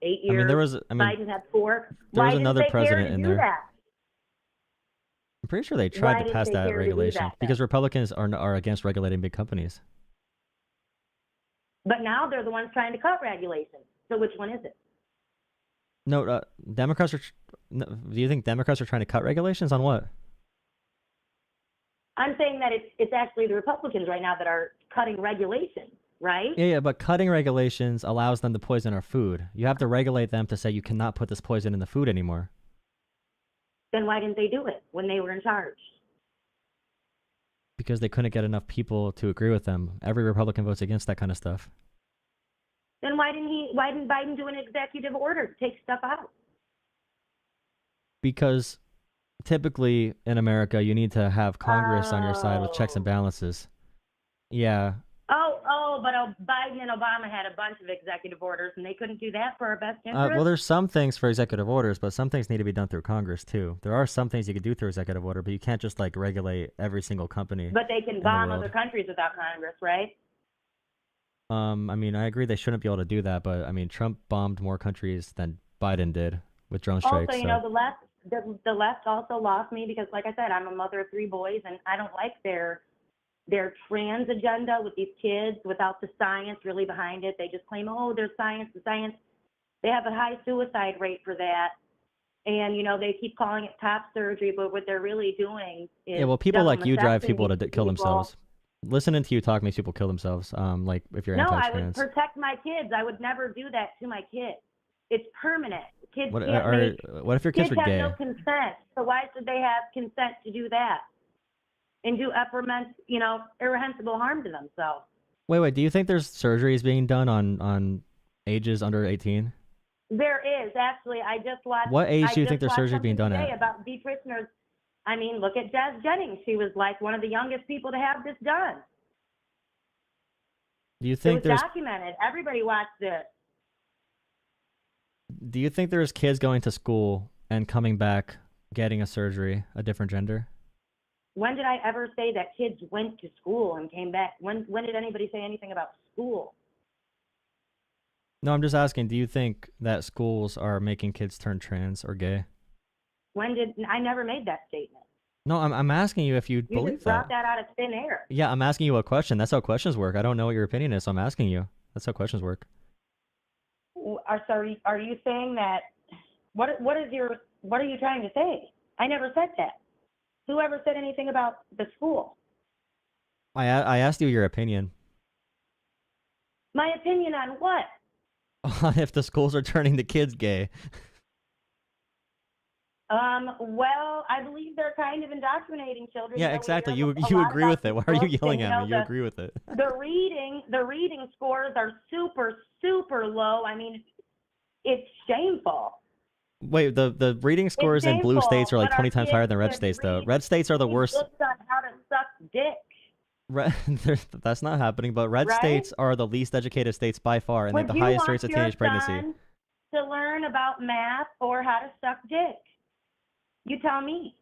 8 years? Biden had 4. There was another president in there. I'm pretty sure they tried to pass that regulation because Republicans are against regulating big companies. But now they're the ones trying to cut regulations. So which one is it? No, Democrats are. No, do you think Democrats are trying to cut regulations on what? I'm saying that it's actually the Republicans right now that are cutting regulations, right? Yeah, but cutting regulations allows them to poison our food. You have to regulate them to say you cannot put this poison in the food anymore. Then why didn't they do it when they were in charge? Because they couldn't get enough people to agree with them. Every Republican votes against that kind of stuff. Then why didn't Biden do an executive order to take stuff out? Because typically in America, you need to have Congress on your side with checks and balances. Yeah. But Biden and Obama had a bunch of executive orders, and they couldn't do that for our best interest? Well, there's some things for executive orders, but some things need to be done through Congress, too. There are some things you could do through executive order, but you can't just, like, regulate every single company. But they can bomb other countries without Congress, right? I mean, I agree they shouldn't be able to do that, but, I mean, Trump bombed more countries than Biden did with drone strikes. Also, the left also lost me because, like I said, I'm a mother of 3 boys, and I don't like their trans agenda with these kids without the science really behind it. They just claim, there's science, the science. They have a high suicide rate for that. And, they keep calling it top surgery, but what they're really doing is... Yeah, well, people like you drive people to kill themselves. Listening to you talk makes people kill themselves, like, if you're anti-trans. No, I would protect my kids. I would never do that to my kids. It's permanent. Kids what if your kids were gay? Kids have no consent. So why should they have consent to do that? And do irrepressible harm to themselves. Wait, do you think there's surgeries being done on ages under 18? There is, actually. I just watched... What age do you think there's surgery being done at? About the prisoners I mean, look at Jazz Jennings. She was like one of the youngest people to have this done. Do you think it was documented? Everybody watched it. Do you think there's kids going to school and coming back getting a surgery, a different gender? When did I ever say that kids went to school and came back? When did anybody say anything about school? No, I'm just asking, do you think that schools are making kids turn trans or gay? I never made that statement. No, I'm asking you if you believe that. You just brought that out of thin air. Yeah, I'm asking you a question. That's how questions work. I don't know what your opinion is, so I'm asking you. That's how questions work. Sorry, are you saying that? What are you trying to say? I never said that. Whoever said anything about the school? I asked you your opinion. My opinion on what? If the schools are turning the kids gay. Well, I believe they're kind of indoctrinating children. Yeah, exactly. You agree with it. Why are you yelling at me? You agree with it. The reading scores are super low. I mean, it's shameful. Wait, the reading scores in blue states are like 20 times higher than red states, though. Red states are the worst. Books on how to suck dick. That's not happening, but red states are the least educated states by far, and they have the highest rates of teenage pregnancy. To learn about math or how to suck dick, you tell me.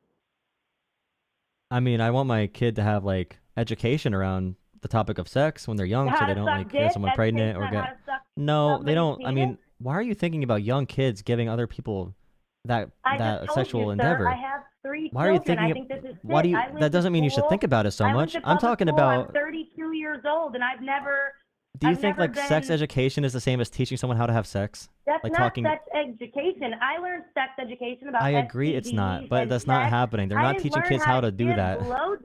I mean, I want my kid to have like education around the topic of sex when they're young, so they don't like get someone pregnant or get. No, they don't. I mean, why are you thinking about young kids giving other people that sexual endeavor? I have 3 why are you children. thinking? I think this is why do you? That doesn't mean you should think about it so much. I'm talking about. I'm 32 years old, and I've never. Do you think like sex education is the same as teaching someone how to have sex? That's like not talking... sex education. I learned sex education about. I agree, it's not, but that's not happening. They're not teaching kids how to do that. Blowjob.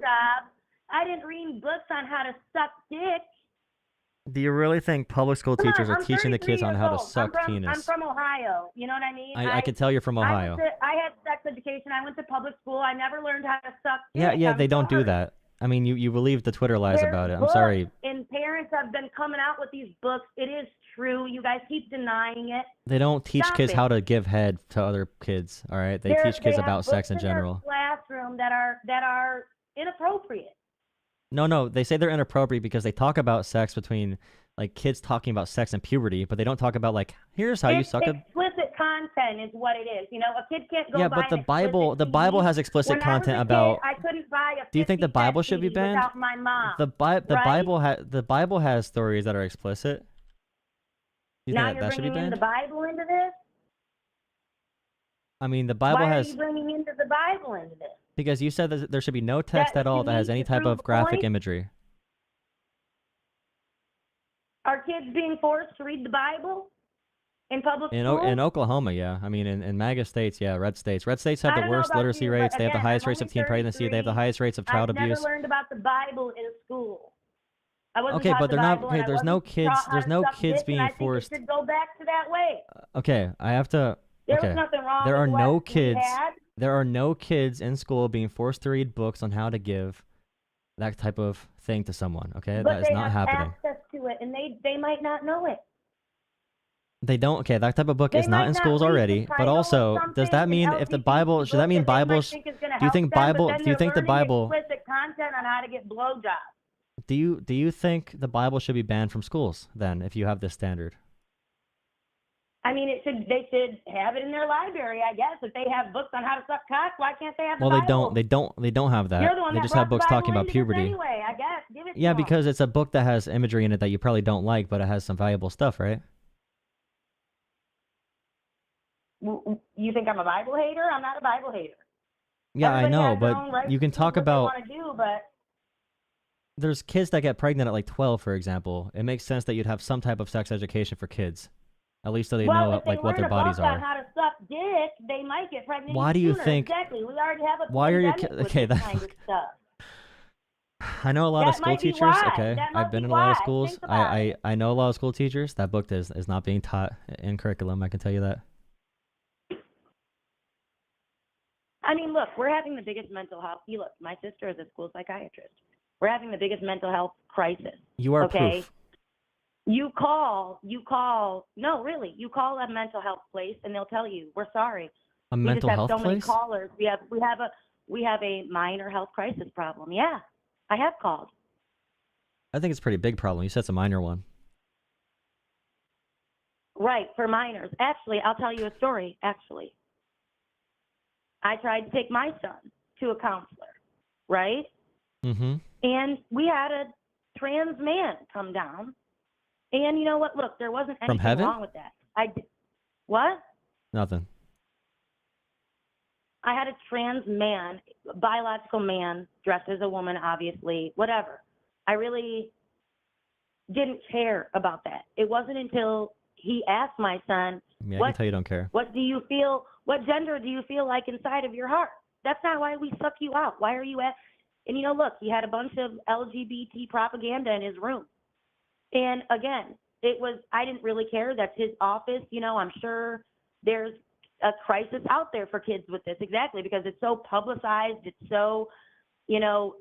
I didn't read books on how to suck dick. Do you really think public school teachers are teaching the kids on how to suck penis? I'm from Ohio. You know what I mean? I can tell you're from Ohio. I had sex education. I went to public school. I never learned how to suck dick. Yeah, they don't do that. I mean, you believe the Twitter lies about it. I'm sorry. And parents have been coming out with these books. It is true. You guys keep denying it. They don't teach kids how to give head to other kids. All right, they teach kids about sex in general. Classroom that are inappropriate. No, they say they're inappropriate because they talk about sex between like kids talking about sex and puberty, but they don't talk about like here's how you suck a. Explicit content is what it is. You know, a kid can't go. Yeah, but the Bible has explicit content about. I couldn't buy a. Do you think the Bible should be banned? Without my mom. The Bible has stories that are explicit. Do you now think you're that should be bringing banned? the Bible into this. I mean, the Bible has. Why are you bringing into the Bible into this? Because you said that there should be no text at all that has any type of graphic imagery. Are kids being forced to read the Bible in public schools? In Oklahoma, yeah. I mean, in MAGA states, yeah, red states. Red states have the worst literacy rates. They have the highest rates of teen pregnancy. They have the highest rates of child abuse. I've never learned about the Bible in school. I wasn't okay, taught but they're the not. Bible, Okay, and there's no kids. There's no kids being and I think forced. it should go back to that way. Okay, I have to. There okay, was nothing wrong there are with no what we kids. had. There are no kids in school being forced to read books on how to give that type of thing to someone. Okay, But that is they not have happening. access to it, and they might not know it. They don't. Okay, that type of book They is not might in not schools read the already. But title also, of does that something, mean an if the LGBT Bible? Should that book mean that they might Bibles? think is gonna Do you help think them, but Bible? then Do you they're think the learning Bible? Explicit content on how to get blowjobs. Do you think the Bible should be banned from schools then? If you have this standard. I mean, they should have it in their library, I guess. If they have books on how to suck cock, why can't they have the Well, Bible? they don't have that. You're the one They that just have brought books the talking Bible about into this puberty. Anyway, I guess. Give it to Yeah, them. because it's a book that has imagery in it that you probably don't like, but it has some valuable stuff, right? You think I'm a Bible hater? I'm not a Bible hater. Yeah, I Everybody know, has their own but rights you can to do talk what they about. wanna do, but There's kids that get pregnant at like 12, for example. It makes sense that you'd have some type of sex education for kids, at least so they know if they like what learn their bodies a book on are. how to suck dick, they might get pregnant. Why even do you sooner. think- Exactly. We already have a Why are your pandemic ki- with okay, this that- kind of stuff. I know a lot of That school might be teachers. why. Okay, That must I've been be in a lot of why. schools. Think about it. I know a lot of school teachers. That book is not being taught in curriculum. I can tell you that. I mean, look, we're having the biggest mental health. Look, my sister is a school psychiatrist. We're having the biggest mental health crisis. You are okay? proof. You call. No, really, you call a mental health place and they'll tell you, "We're sorry. A We mental just have health so many place? callers. We have we have a minor health crisis problem. Yeah, I have called. I think it's a pretty big problem. You said it's a minor one. Right, for minors. Actually, I'll tell you a story, actually. I tried to take my son to a counselor, right? Mm-hmm. And we had a trans man come down. And you know what? Look, there wasn't From anything heaven? wrong with that. What? Nothing. I had a trans man, biological man, dressed as a woman, obviously, whatever. I really didn't care about that. It wasn't until he asked my son, I can tell you don't care. what gender do you feel like inside of your heart? That's not why we suck you out. Why are you at? And look, he had a bunch of LGBT propaganda in his room. And again, I didn't really care. That's his office. I'm sure there's a crisis out there for kids with this. Exactly. Because it's so publicized. It's so,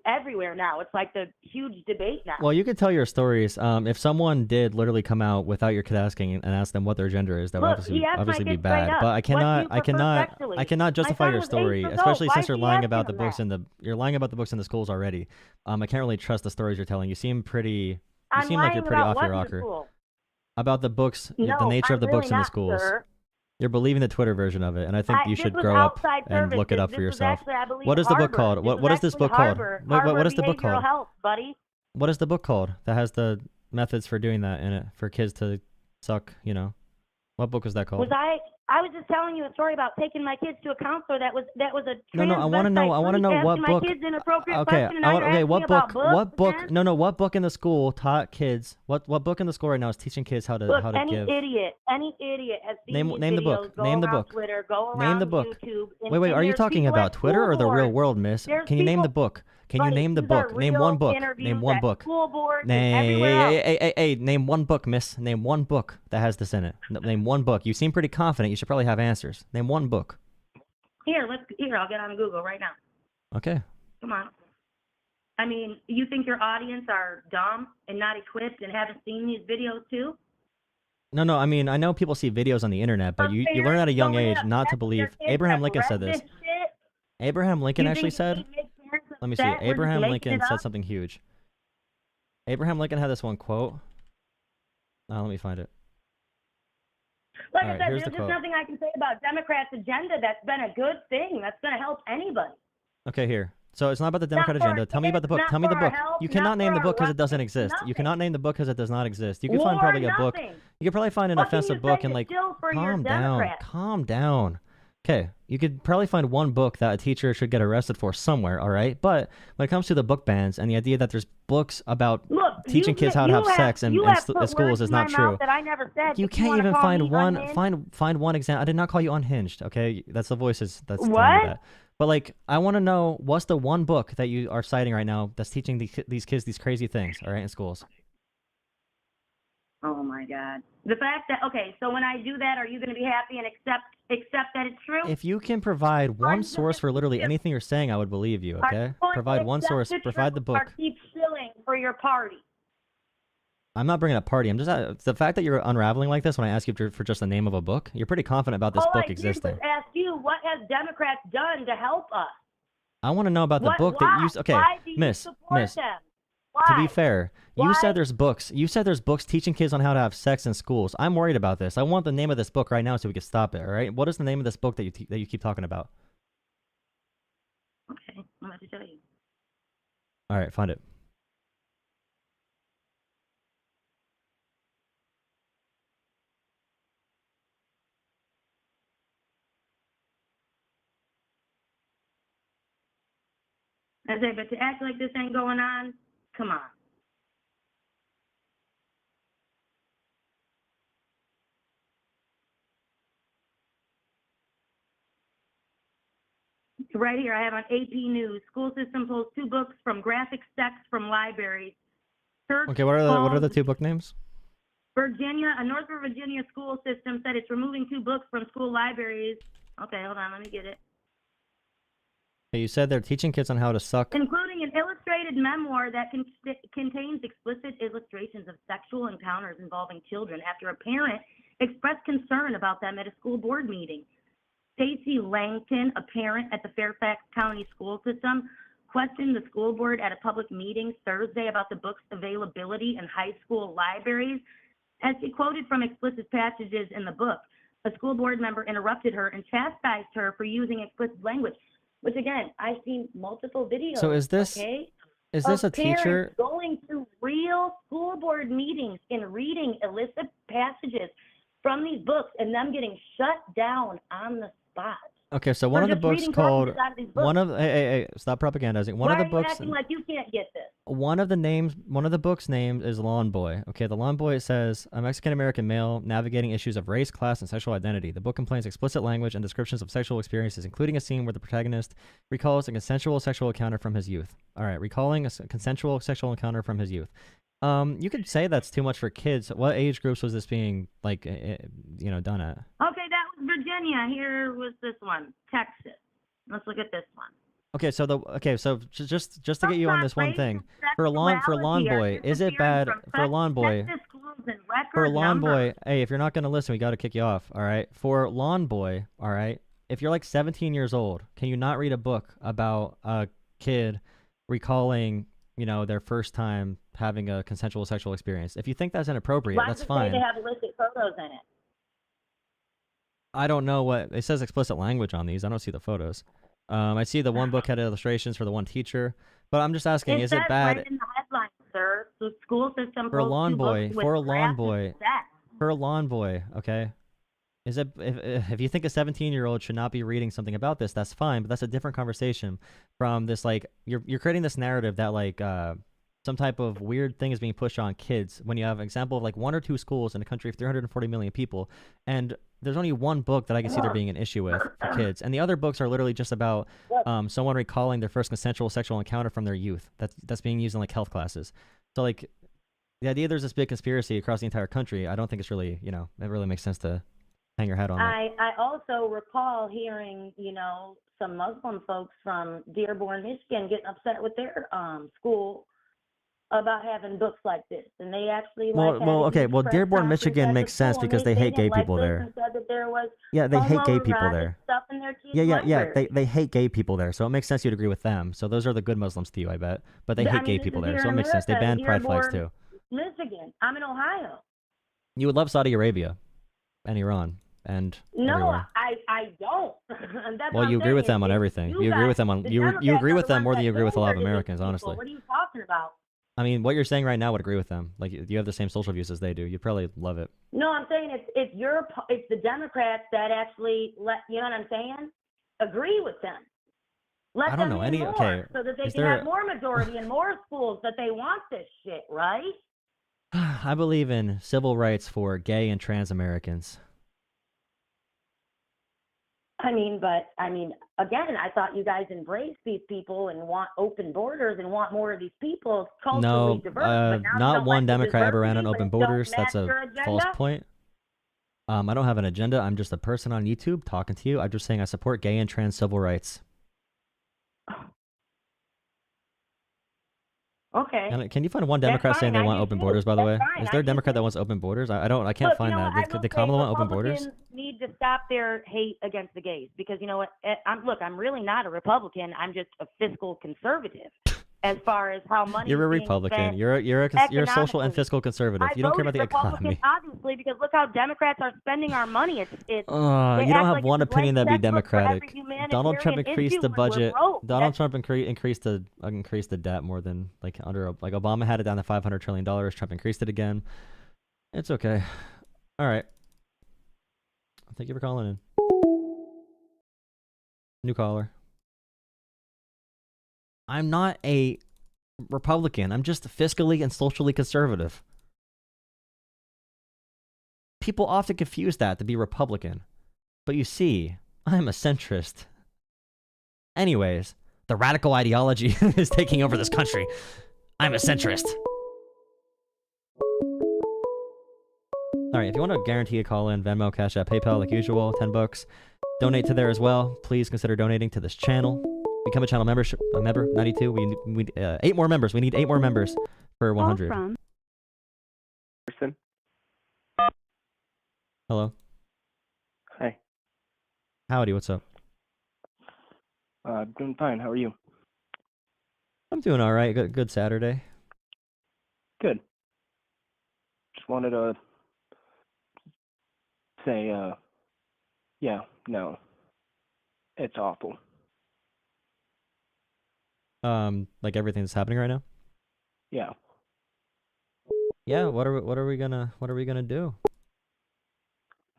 everywhere now. It's like the huge debate now. Well, you could tell your stories. If someone did literally come out without your kid asking and ask them what their gender is, that would obviously be bad. But I cannot justify your story, especially since you're lying about the books you're lying about the books in the schools already. I can't really trust the stories you're telling. You seem like you're pretty off your rocker about the books, the nature of the books in the schools. Sir. You're believing the Twitter version of it, and I think you should grow up and look it up for yourself. What is the book called? What is this book called? What is the book called? Health, buddy. What is the book called that has the methods for doing that in it for kids to suck? What book was that called? I was just telling you a story about taking my kids to a counselor that was a No, I want to know what book. What book? No, what book in the school taught kids? What book in the school right now is teaching kids how to give? Any idiot has seen name the book. Name the book. Twitter, go around name the book. YouTube, Wait, are you talking about Twitter or the real world, miss? Can you name the book? Can you name the book? Name one book. Name one book. Name one book, miss. Name one book that has this in it. Name one book. You seem pretty confident. You should probably have answers. Name one book. Here, I'll get on Google right now. Okay. Come on. I mean, you think your audience are dumb and not equipped and haven't seen these videos too? No, I mean, I know people see videos on the internet, but you learn at a young age not to believe. Abraham Lincoln said this. Abraham Lincoln actually said... Let me see. Abraham Lincoln said something huge. Abraham Lincoln had this one quote. Let me find it. Like I said, there's just nothing I can say about Democrats' agenda that's been a good thing. That's going to help anybody. Okay, here. So it's not about the Democrat agenda. Tell me about the book. Tell me the book. You cannot name the book because it doesn't exist. You cannot name the book because it does not exist. You can find probably a book. You could probably find an offensive book and calm down. Calm down. Okay, you could probably find one book that a teacher should get arrested for somewhere, all right? But when it comes to the book bans and the idea that there's books about teaching kids how to have sex in schools is not true. You can't even find one example. I did not call you unhinged, okay? That's the voices that's telling me that. But I want to know what's the one book that you are citing right now that's teaching these kids these crazy things, all right, in schools? Oh my God. The fact that, so when I do that, are you going to be happy and accept that it's true? If you can provide one source for literally anything you're saying, I would believe you, okay? Provide one source, provide the book. Or keep shilling for your party. I'm not bringing up party. I'm just, the fact that you're unraveling like this when I ask you for just the name of a book, you're pretty confident about this book existing. I asked you, what has Democrats done to help us? I want to know about the book that you, Why do you miss. Them? Why? To be fair, you said there's books. You said there's books teaching kids on how to have sex in schools. I'm worried about this. I want the name of this book right now so we can stop it, all right? What is the name of this book that you keep talking about? Okay, I'm about to tell you. All right, find it. I say, but to act like this ain't going on, come on. Right here, I have on AP News. School system pulls 2 books from graphic sex from libraries. Okay, what are the 2 book names? Virginia, a Northern Virginia school system said it's removing 2 books from school libraries. Okay, hold on, let me get it. Okay, you said they're teaching kids on how to suck. Including an illustrated memoir that contains explicit illustrations of sexual encounters involving children after a parent expressed concern about them at a school board meeting. Stacy Langton, a parent at the Fairfax County School System, questioned the school board at a public meeting Thursday about the book's availability in high school libraries. As she quoted from explicit passages in the book, a school board member interrupted her and chastised her for using explicit language, which again, I've seen multiple videos. So is this a teacher going to real school board meetings and reading illicit passages from these books and them getting shut down on the spot? Okay, so one of the books called hey, stop propagandizing. One of the books. Why are you acting like you can't get this? One of the book's names is Lawn Boy. Okay, the Lawn Boy says a Mexican-American male navigating issues of race, class, and sexual identity. The book contains explicit language and descriptions of sexual experiences, including a scene where the protagonist recalls a consensual sexual encounter from his youth. All right, recalling a consensual sexual encounter from his youth. You could say that's too much for kids. What age groups was this being done at? Okay, that was Virginia. Here was this one, Texas. Let's look at this one. Okay, so just to get you on this one thing, for Lawn Boy, is it bad for Lawn Boy? For Lawn Boy, hey, if you're not gonna listen, we got to kick you off. All right, for Lawn Boy, all right. If you're like 17 years old, can you not read a book about a kid recalling, their first time having a consensual sexual experience? If you think that's inappropriate, that's fine. Why does it say they have illicit photos in it? I don't know what it says. Explicit language on these. I don't see the photos. I see the one book had illustrations for the one teacher, but I'm just asking: is it bad? Right in the headline, sir. The school system for Lawn Boy, okay. Is it if you think a 17-year-old should not be reading something about this, that's fine, but that's a different conversation from this. Like you're creating this narrative that some type of weird thing is being pushed on kids when you have an example of like 1 or 2 schools in a country of 340 million people, and there's only one book that I can see there being an issue with for kids, and the other books are literally just about someone recalling their first consensual sexual encounter from their youth. That's being used in like health classes. So like the idea there's this big conspiracy across the entire country, I don't think it's really it really makes sense to hang your hat on that. I also recall hearing some Muslim folks from Dearborn, Michigan, getting upset with their school about having books like this, and they actually Dearborn, Michigan makes sense because they hate gay people there. Yeah, they hate gay people there. They hate gay people there, so it makes sense you'd agree with them. So those are the good Muslims to you, I bet. But they hate gay people there, so it makes sense. They ban pride flags too. Michigan, I'm in Ohio. You would love Saudi Arabia and Iran and everywhere. I don't. Well, you agree with them on everything. You agree with them on you agree with them more than you agree with a lot of Americans, honestly. What are you talking about? I mean, what you're saying right now would agree with them. Like, you have the same social views as they do. You'd probably love it. No, I'm saying it's the Democrats that actually you know what I'm saying? Agree with them. I don't know any. Okay, so that they can have more majority in more schools that they want this shit, right? I believe in civil rights for gay and trans Americans. Again, I thought you guys embrace these people and want open borders and want more of these people culturally diverse. Not one Democrat ever ran on open borders. That's a false point. I don't have an agenda. I'm just a person on YouTube talking to you. I'm just saying I support gay and trans civil rights. Okay. And can you find one Democrat saying they want open borders, by the way? Is there a Democrat that wants open borders? I can't find that. Did Kamala want open borders? Need to stop their hate against the gays because you know what? I'm really not a Republican. I'm just a fiscal conservative. As far as how money you're a Republican. You're a social and fiscal conservative. You don't care about the economy. Obviously, because look how Democrats are spending our money. You don't have one opinion that'd be Democratic. Donald Trump increased the budget. Donald Trump increased the debt more than Obama had it down to $500 trillion. Trump increased it again. It's okay. All right. Thank you for calling in. New caller. I'm not a Republican. I'm just fiscally and socially conservative. People often confuse that to be Republican. But you see, I'm a centrist. Anyways, the radical ideology is taking over this country. I'm a centrist. Alright, if you want to guarantee a call in, Venmo, Cash App, PayPal, like usual, $10. Donate to there as well. Please consider donating to this channel. Become a channel member, 92. We need 8 more members. We need 8 more members for 100. Person. Hello. Hi. Howdy, what's up? Doing fine. How are you? I'm doing all right. Good Saturday. Good. Just wanted to say, yeah, no, it's awful. Like everything that's happening right now. Yeah. Yeah. What are we gonna do?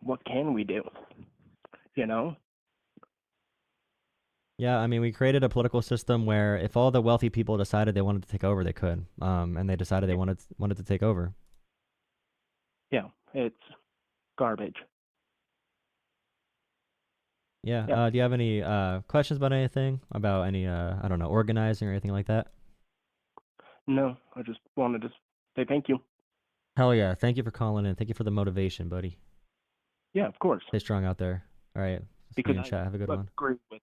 What can we do? You know? Yeah, I mean, we created a political system where if all the wealthy people decided they wanted to take over, they could. And they decided they wanted to take over. Yeah, it's garbage. Yeah. Yeah. Do you have any questions about anything? About any I don't know, organizing or anything like that? No, I just wanted to say thank you. Hell yeah! Thank you for calling in. Thank you for the motivation, buddy. Yeah, of course. Stay strong out there. All right. Because Chat. Have a good one. agree with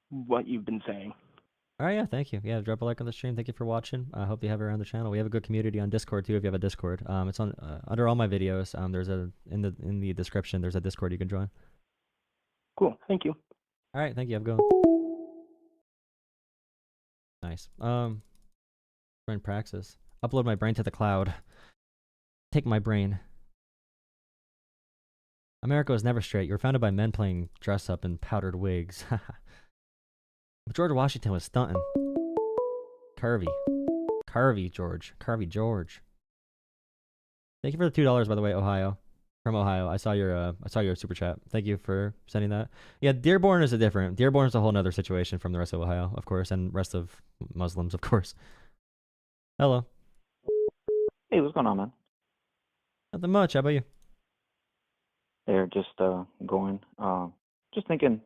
what you've been saying. All right, yeah, thank you. Yeah, drop a like on the stream. Thank you for watching. I hope you have it around the channel. We have a good community on Discord too. If you have a Discord, it's on under all my videos. There's in the description. There's a Discord you can join. Cool. Thank you. All right, thank you. Have a good one. Nice. Brain praxis. Upload my brain to the cloud. Take my brain. America was never straight. You were founded by men playing dress up in powdered wigs. But George Washington was stunting. Curvy George. Thank you for the $2, by the way, Ohio. From Ohio. I saw your super chat. Thank you for sending that. Yeah, Dearborn is a whole nother situation from the rest of Ohio, of course, and rest of Muslims, of course. Hello. Hey, what's going on, man? Nothing much. How about you? They're just going. Just thinking.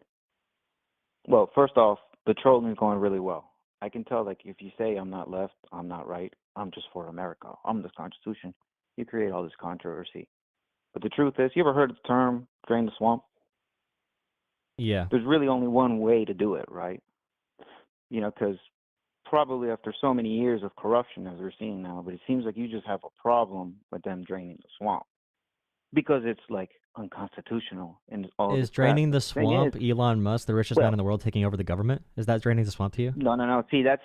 Well, first off, the trolling is going really well. I can tell, like, if you say I'm not left, I'm not right, I'm just for America, I'm the Constitution, you create all this controversy. But the truth is, you ever heard of the term drain the swamp? Yeah. There's really only one way to do it, right? You know, because probably after so many years of corruption, as we're seeing now, but it seems like you just have a problem with them draining the swamp. Because it's, like, unconstitutional and all Is this draining crap. the swamp Elon Musk, the richest man in the world, taking over the government? Is that draining the swamp to you? No. See, this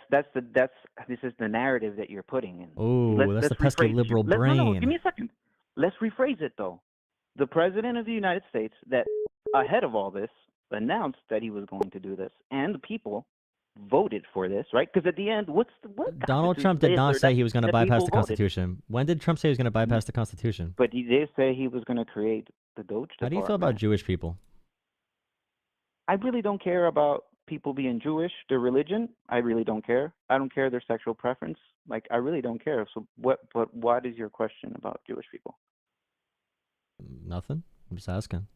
is the narrative that you're putting in. Oh, that's the pesky liberal brain. No, give me a second. Let's rephrase it though. The president of the United States, that ahead of all this, announced that he was going to do this, and the people voted for this, right? Because at the end, what Donald Trump did not say he was going to bypass the people voted? Constitution. When did Trump say he was going to bypass the Constitution? But he did say he was going to create the DOGE How do you feel about Jewish people? I really don't care about people being Jewish, their religion. I really don't care. I don't care their sexual preference. Like, I really don't care. So what is your question about Jewish people? Nothing. I'm just asking.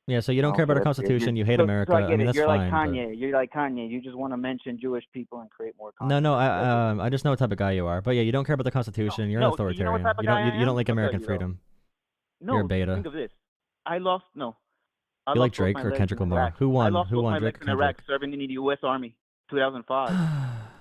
Yeah, so you don't care about our Constitution. You hate so, America. So I get mean, that's You're fine. like Kanye. You're like Kanye. You just want to mention Jewish people and create more content. No, I just know what type of guy you are. But yeah, you don't care about the Constitution. You're an authoritarian. You know what type of guy you don't like I'll tell American you, freedom. No, You're a beta. think of this. I lost You like Drake or Kendrick Lamar? Who won? Who won? Drake or in Iraq Kendrick? serving in the U.S. Army, 2005.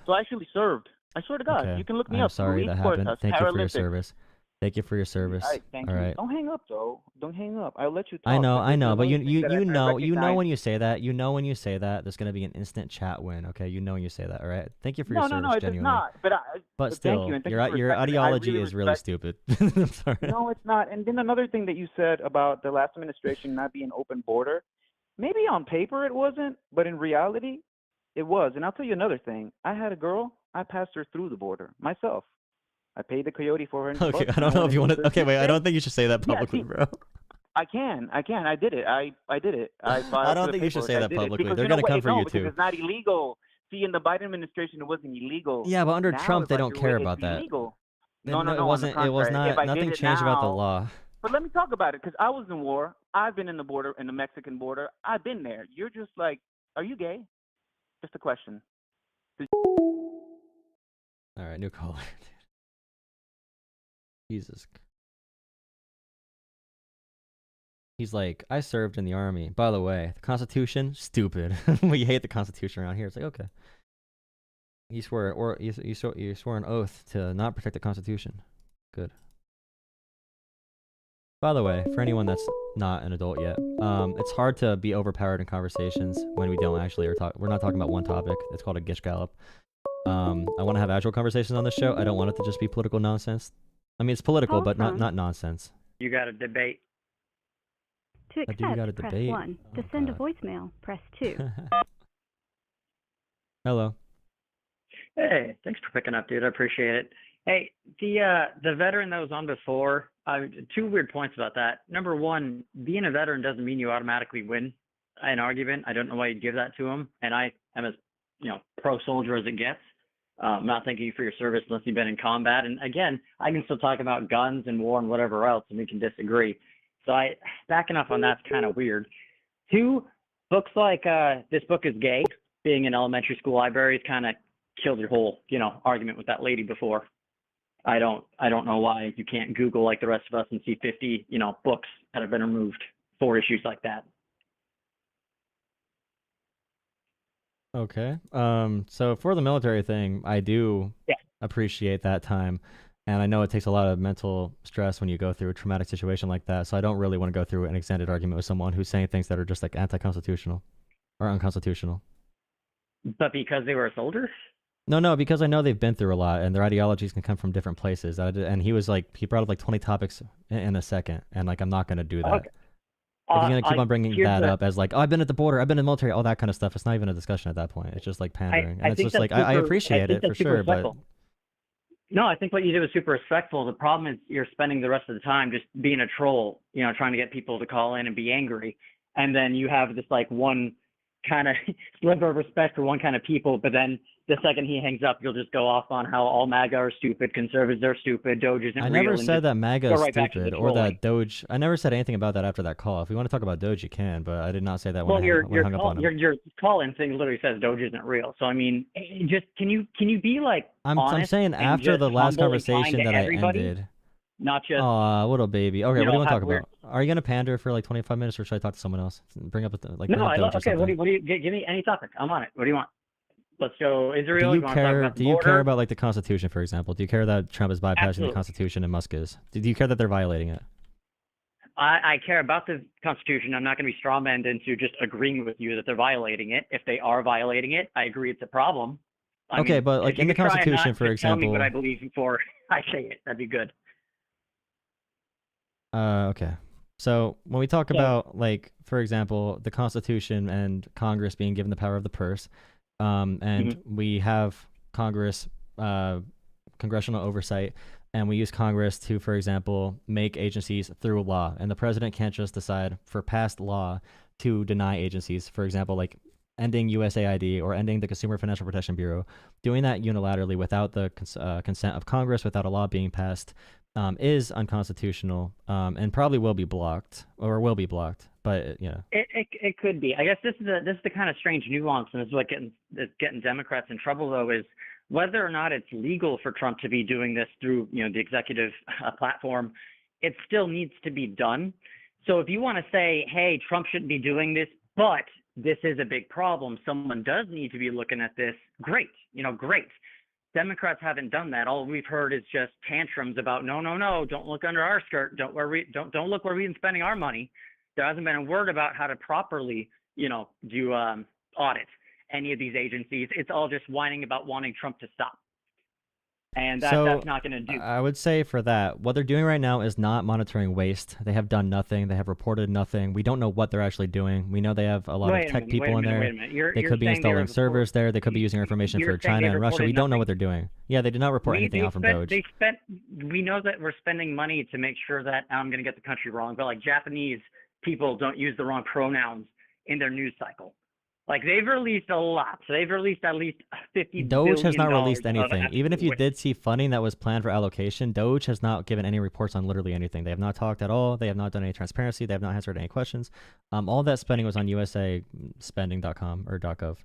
So I actually served. I swear to God, Okay. you can look me I'm up. sorry that happened. Thank you for your service. Thank you for your service. Thank All you. right. Don't hang up, though. Don't hang up. I'll let you talk. I know, but you know when you say that, there's gonna be an instant chat win. Okay, you know when you say that. All right. Thank you for your service, no, it does genuinely. not. But Still, thank you, and thank your you for your respecting it. I ideology really is really respect- stupid. I'm sorry. No, it's not. And then another thing that you said about the last administration not being open border, maybe on paper it wasn't, but in reality, it was. And I'll tell you another thing. I had a girl. I passed her through the border myself. I paid the coyote for her. Okay, I don't know if you want to. Okay, wait. I don't think you should say that publicly, bro. I can. I did it. I did it. I filed I don't for the think you should paperwork. say I that did it. publicly. Because They're you know gonna what? come for No, you because too. it's not illegal. See, in the Biden administration, it wasn't illegal. Yeah, but under Now, Trump, if they I don't do care it, about it's that. illegal. No, No, it on wasn't. the It was contrary. If not. I Nothing did it changed about the now- law. But let me talk about it, because I was in war. I've been in the border, in the Mexican border. I've been there. You're just like, are you gay? Just a question. All right, new caller. Jesus. He's like, I served in the army. By the way, the Constitution, stupid. We hate the Constitution around here. It's like, okay. You swore an oath to not protect the Constitution. Good. By the way, for anyone that's not an adult yet, it's hard to be overpowered in conversations when we don't actually we're not talking about one topic. It's called a Gish Gallop. I want to have actual conversations on this show. I don't want it to just be political nonsense. I mean, it's political, but not nonsense. You got a debate. To accept, press debate? 1. To send a voicemail, press 2. Hello. Hey, thanks for picking up, dude. I appreciate it. Hey, the veteran that was on before, two weird points about that. Number one, being a veteran doesn't mean you automatically win an argument. I don't know why you'd give that to him. And I am as pro-soldier as it gets. I'm not thanking you for your service unless you've been in combat. And again, I can still talk about guns and war and whatever else, and we can disagree. So backing up on that's kind of weird. Two, books like This Book is Gay, being in elementary school libraries, kind of killed your whole, argument with that lady before. I don't know why you can't Google like the rest of us and see 50, books that have been removed for issues like that. Okay. So for the military thing, I do appreciate that time. And I know it takes a lot of mental stress when you go through a traumatic situation like that. So I don't really want to go through an extended argument with someone who's saying things that are just like anti-constitutional or unconstitutional. But because they were a soldier? No, because I know they've been through a lot and their ideologies can come from different places. And he brought up like 20 topics in a second. And like, I'm not going to do that. Okay. If you're going to keep on bringing that up as like, oh, I've been at the border, I've been in the military, all that kind of stuff. It's not even a discussion at that point. It's just like pandering. And it's just like, I appreciate it for sure, but... No, I think what you did was super respectful. The problem is you're spending the rest of the time just being a troll, trying to get people to call in and be angry. And then you have this like one kind of sliver of respect for one kind of people, but then the second he hangs up, you'll just go off on how all MAGA are stupid, conservatives are stupid, DOGE isn't real. I never said that MAGA is stupid or that DOGE. I never said anything about that after that call. If you want to talk about DOGE, you can, but I did not say that when I hung up on him. Your call-in thing literally says DOGE isn't real. So I mean, just can you be like I'm saying after the last conversation that I ended. Not just. Oh, little baby. Okay, what do you want to talk about? Are you gonna pander for like 25 minutes, or should I talk to someone else? Bring up okay. What do you give me any topic? I'm on it. What do you want? Let's go Israel. Do you care about like the Constitution, for example? Do you care that Trump is bypassing the Constitution and Musk is? Do you care that they're violating it? I care about the Constitution. I'm not going to be strawmanned into just agreeing with you that they're violating it. If they are violating it, I agree it's a problem. But like in the Constitution, for example. Tell me what I believe before I say it. That'd be good. Okay. So when we talk about, like, for example, the Constitution and Congress being given the power of the purse, and we have Congress, congressional oversight, and we use Congress to, for example, make agencies through law, and the president can't just decide for passed law to deny agencies, for example, like ending USAID or ending the Consumer Financial Protection Bureau. Doing that unilaterally without the consent of Congress, without a law being passed, is unconstitutional, and probably will be blocked. But it could be. I guess this is the kind of strange nuance, and this is what getting Democrats in trouble, though, is whether or not it's legal for Trump to be doing this through the executive platform. It still needs to be done. So if you want to say, hey, Trump shouldn't be doing this, but this is a big problem, someone does need to be looking at this, great. Great. Democrats haven't done that. All we've heard is just tantrums about no, don't look under our skirt. Don't look where we've been spending our money. There hasn't been a word about how to properly, do audit any of these agencies. It's all just whining about wanting Trump to stop. And that's not going to do. I would say for that, what they're doing right now is not monitoring waste. They have done nothing. They have reported nothing. We don't know what they're actually doing. We know they have a lot of tech people in there. They could be installing servers there. They could be using information for China and Russia. We don't know what they're doing. Yeah, they did not report anything out from DOGE. We know that we're spending money to make sure that, I'm going to get the country wrong, but like Japanese people don't use the wrong pronouns in their news cycle. Like, they've released a lot. So they've released at least $50 billion. DOGE has not released anything. Even if you did see funding that was planned for allocation, DOGE has not given any reports on literally anything. They have not talked at all. They have not done any transparency. They have not answered any questions. All that spending was on USAspending.com or .gov.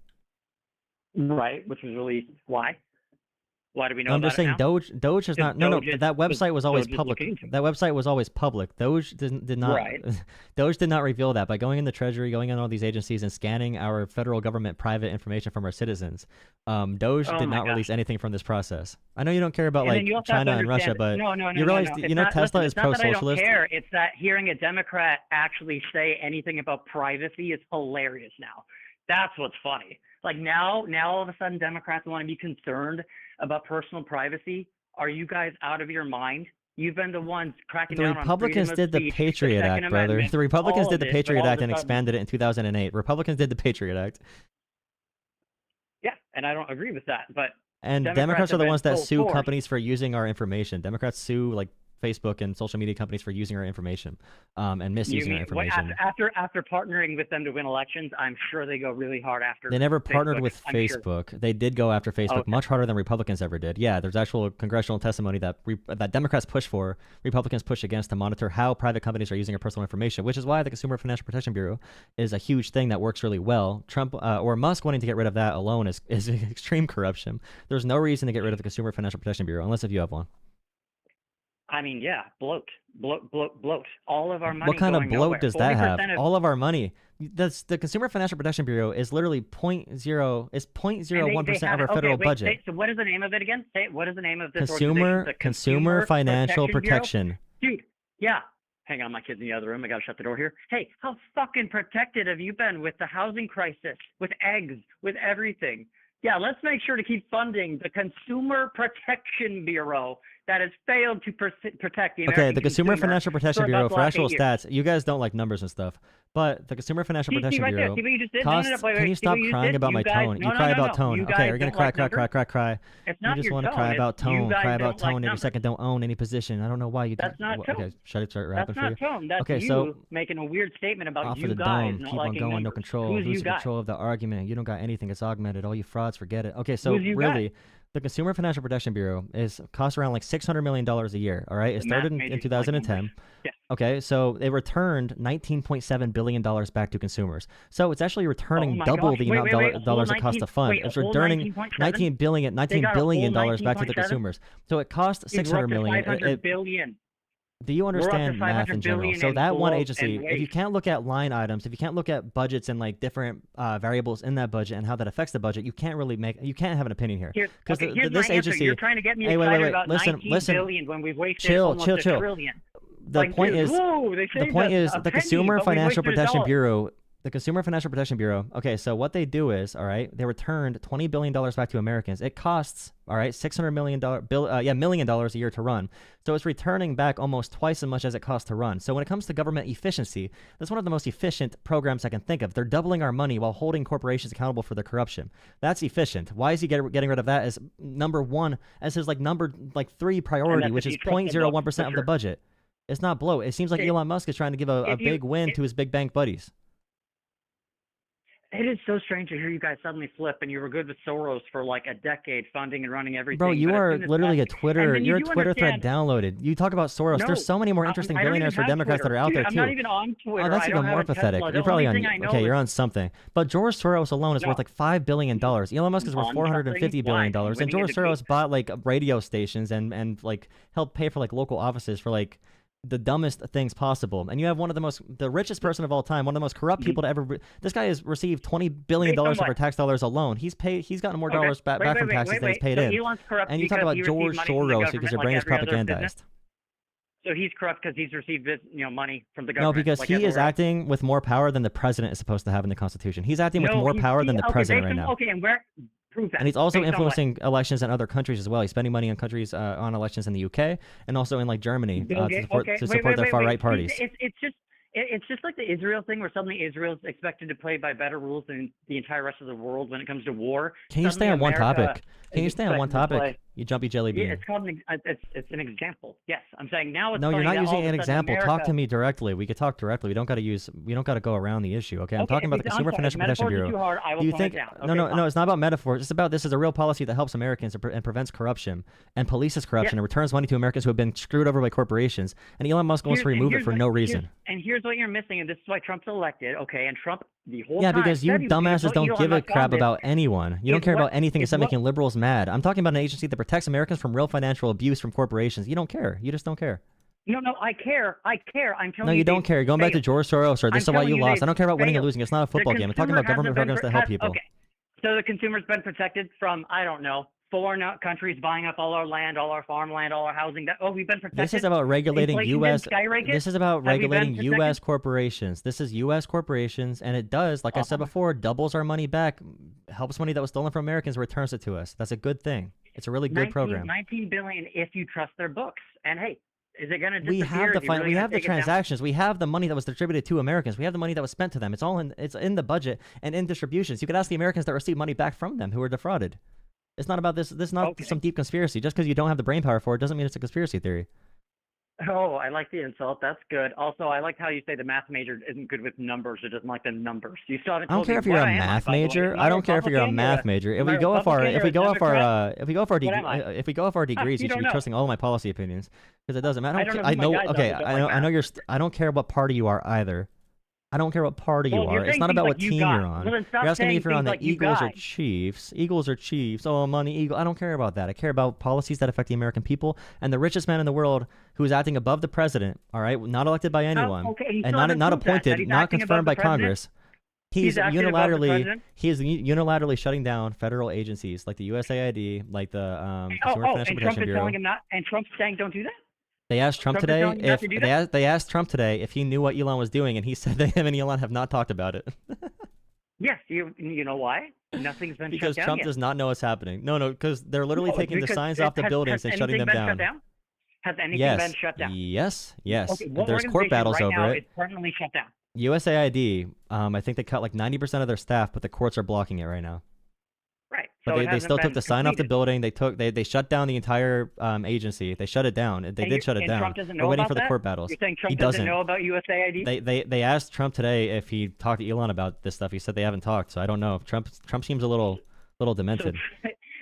Right, which was released. Why? Why do we know I'm about just saying it now? Doge is not. No. That website was always Doge is public. looking into it. That website was always public. Doge did not. Right. Doge did not reveal that by going in the Treasury, going in all these agencies, and scanning our federal government private information from our citizens. Doge did not release anything from this process. I know you don't care about And then like you also have to China and Russia, understand- but no, you realize no. you It's know not- Tesla listen, is it's not that I don't pro-socialist. care. It's that hearing a Democrat actually say anything about privacy is hilarious now. That's what's funny. Like now all of a sudden Democrats want to be concerned about personal privacy. Are you guys out of your mind? You've been the ones cracking The down on Republicans freedom of did the speech, Patriot Second Act, brother. Amendment, The Republicans all did of the it, but Patriot all of Act a and sudden- expanded it in 2008. Republicans did the Patriot Act. Yeah, and I don't agree with that, but And Democrats are have the been ones that full sue force. companies for using our information. Democrats sue like Facebook and social media companies for using our information and You misusing our mean, what, information. after partnering with them to win elections, I'm sure they go really hard after. They never partnered Facebook, with I'm sure. Facebook. They did go after Facebook Okay. much harder than Republicans ever did. Yeah, there's actual congressional testimony that that Democrats push for, Republicans push against to monitor how private companies are using our personal information, which is why the Consumer Financial Protection Bureau is a huge thing that works really well. Trump or Musk wanting to get rid of that alone is extreme corruption. There's no reason to get rid of the Consumer Financial Protection Bureau unless if you have one. I mean, yeah, bloat. All of our money. What kind of going bloat nowhere. does that have? 40% of- All of our money. The Consumer Financial Protection Bureau is literally 0.01% of our federal budget. So what is the name of it again? Say what is the name of this Consumer organization? The Consumer Financial Bureau? Protection. Dude, yeah. Hang on, my kid's in the other room. I gotta shut the door here. Hey, how fucking protected have you been with the housing crisis, with eggs, with everything? Yeah, let's make sure to keep funding the Consumer Protection Bureau that has failed to protect the American Okay, the Consumer consumer Financial Protection for about Bureau, the for last actual 8 years. stats, you guys don't like numbers and stuff, but the Consumer Financial See Protection right there. Bureau See what you just did? costs. No, wait, Can you see stop what you crying did? about my You guys- tone? no, You cry no, about no. tone. You Okay, guys you're gonna don't cry. like numbers. It's not You just your want to tone, cry it's about you tone. guys Cry about don't like tone every numbers. second. Don't own any position. I don't know why you. That's not tone. Okay, shut it. Start rapping That's for you. not tone. That's Okay, you so making a weird statement about off you of the guys dome, not keep on liking going. No numbers. control. Who's you Losing guys? control of the argument. You don't got anything. It's augmented. All you frauds, forget it. Okay, so Who's you really. guys? The Consumer Financial Protection Bureau costs around like $600 million a year. All right, it started in 2010. Yeah. Okay, so it returned $19.7 billion back to consumers. So it's actually returning my double gosh. the Wait, amount wait, of dollars it costs to fund. wait, a It's whole returning 19.7? $19 got a billion whole back to the 19.7? consumers. So it cost Dude, we're up $600 to million. 500 billion. Do you We're up to understand math 500 in general? billion So in that one bloat agency, and if you waste. can't look at line items, if you can't look at budgets and like different variables in that budget and how that affects the budget, you can't have an opinion here. Here's Because my this answer. agency, You're trying to get me hey, excited wait, about listen, 19 listen. billion when we've wasted Chill. almost a trillion. The Like, point dude, is, whoa, they the saved point us is a the penny, Consumer but we Financial wasted Protection $1. Bureau. The Consumer Financial Protection Bureau. Okay, so what they do is, all right, they returned $20 billion back to Americans. It costs, all right, $600 million a year to run. So it's returning back almost twice as much as it costs to run. So when it comes to government efficiency, that's one of the most efficient programs I can think of. They're doubling our money while holding corporations accountable for their corruption. That's efficient. Why is he getting rid of that as number one, as his number 3 priority, which is 0.01% of the budget? It's not bloat. It seems like Elon Musk is trying to give a big win to his big bank buddies. It is so strange to hear you guys suddenly flip, and you were good with Soros for like a decade, funding and running everything. Bro, you but as are soon as literally that- a Twitter. and then You're a do Twitter thread understand- downloaded. You talk about Soros. No, There's so many more interesting I don't billionaires even for have Democrats that Twitter. are out there Dude, too. I'm not even on Twitter. Oh, that's I even don't more have a pathetic. Tesla. You're The probably only on. thing I know Okay, you're is- on something. But George Soros alone is No. worth like $5 billion. Elon Musk is worth On $450 something? billion, Why? and When George you get Soros bought like radio stations and like helped pay for like local offices for like the dumbest things possible. And you have the richest person of all time, one of the most corrupt people to ever. This guy has received $20 billion Based on of our what? tax dollars alone. He's gotten more dollars back Wait, from wait, taxes wait, than he's wait. paid So in. Elon's corrupt And you talk because about he received George money from the Soros because your government brain like is every other business? propagandized. So he's corrupt because he's received this, money from the No, government. because like he is everywhere else. acting with more power than the president is supposed to have in the Constitution. He's acting with No, more he's- power than the okay, president based right on- now. Okay, and where? Prove that. And he's also Based on what? influencing elections in other countries as well. He's spending money on countries on elections in the UK and also in like Germany Bill to Gates- support, okay, to wait, support wait, their wait, far wait. right parties. It's just like the Israel thing, where suddenly Israel's expected to play by better rules than the entire rest of the world when it comes to war. Can you stay Suddenly on one America topic? Can you is stay on one expected to topic? play- You jumpy jelly bean. Yeah, it's called it's an example. Yes, I'm saying now it's No, you're funny not that all using of an a sudden example. Talk America- to me directly. We could talk directly. We don't got to go around the issue. Okay, I'm Okay, talking about the I'm Consumer sorry, Financial metaphors Protection are Bureau. too hard. I will Do you tone think? it down. No, Okay, no, it's not about metaphors. It's about this is a real policy that helps Americans and prevents corruption and polices corruption and returns money to Americans who have been screwed over by corporations. And Elon Musk wants to remove it for no reason. And here's what you're missing, and this is why Trump's elected, okay? And Trump, the whole Yeah, time, because you said he was gonna dumbasses put don't Elon give a Musk on crap this. about anyone. You don't Is care what- about anything is except what- making liberals mad. I'm talking about an agency that protects Americans from real financial abuse from corporations. You don't care. You just don't care. No, I care. I'm telling you. No, you don't care. You're going back to George Soros, or this is why you lost. I don't care about winning or failed. losing. It's not a football game. I'm talking about government programs to help people. Okay, so the consumer's been protected from, I don't know, foreign countries buying up all our land, all our farmland, all our housing. We've been protected. This is about regulating Inflation U.S. didn't skyrocket? This is about Have we been regulating protected? U.S. corporations. This is U.S. corporations, and it does, like I said before, doubles our money back, helps money that was stolen from Americans, returns it to us. That's a good thing. It's a really good program. 19 billion if you trust their books. And hey, is it going to We disappear? have the we have the transactions. We have the money that was distributed to Americans. We have the money that was spent to them. It's all it's in the budget and in distributions. You could ask the Americans that received money back from them who were defrauded. It's not about this. This is not some deep conspiracy. Just because you don't have the brain power for it doesn't mean it's a conspiracy theory. Oh, I like the insult. That's good. Also, I like how you say the math major isn't good with numbers. It doesn't like the numbers. You still haven't I don't told care me if you're what a I am, math by the way. major. Am I I don't care if you're a Republican or math major. If am we I go off our Republican if or we go off our Democrat? if we go off our What am I? if we go off our degrees, you you should don't be know. trusting all my policy opinions because it doesn't matter. I don't know I who my know. guys are Okay, who don't I like know. I know math. you're. I don't care what party you are either. I don't care what party you Well, you're are. It's saying not things about like what you team got. you're on. Well, then stop You're asking me saying if you're on things the like you Eagles or guys. Chiefs. Eagles or Chiefs. Oh, money, Eagle. I don't care about that. I care about policies that affect the American people and the richest man in the world who is acting above the president. All right, not elected by anyone, okay, he and still hasn't not proved that appointed, he's not acting above confirmed the by president? Congress. He's acting above the president? He is unilaterally shutting down federal agencies like the USAID, like the Consumer Financial and Trump Protection is Bureau. telling him not, and Trump's saying don't do that? They asked Trump Trump is today telling you not if to do that? they asked Trump today if he knew what Elon was doing, and he said that him and Elon have not talked about it. Yes, you know why? Nothing's been Because shut down Trump yet. does not know what's happening. No, because they're literally No, taking the because signs off the buildings and shutting anything them been shut down. Has anything Yes, been shut down? yes. Okay, what There's court organization battles right over now it. is permanently shut down? USAID, I think they cut like 90% of their staff, but the courts are blocking it right now. Right. But So it they hasn't still took been the sign off the completed. building. They shut down the entire agency. They shut it down. They And did shut it and down. Trump doesn't We're know waiting about for the that? court battles. You're saying Trump He doesn't doesn't. know about USAID? They asked Trump today if he talked to Elon about this stuff. He said they haven't talked, so I don't know. Trump seems a little demented.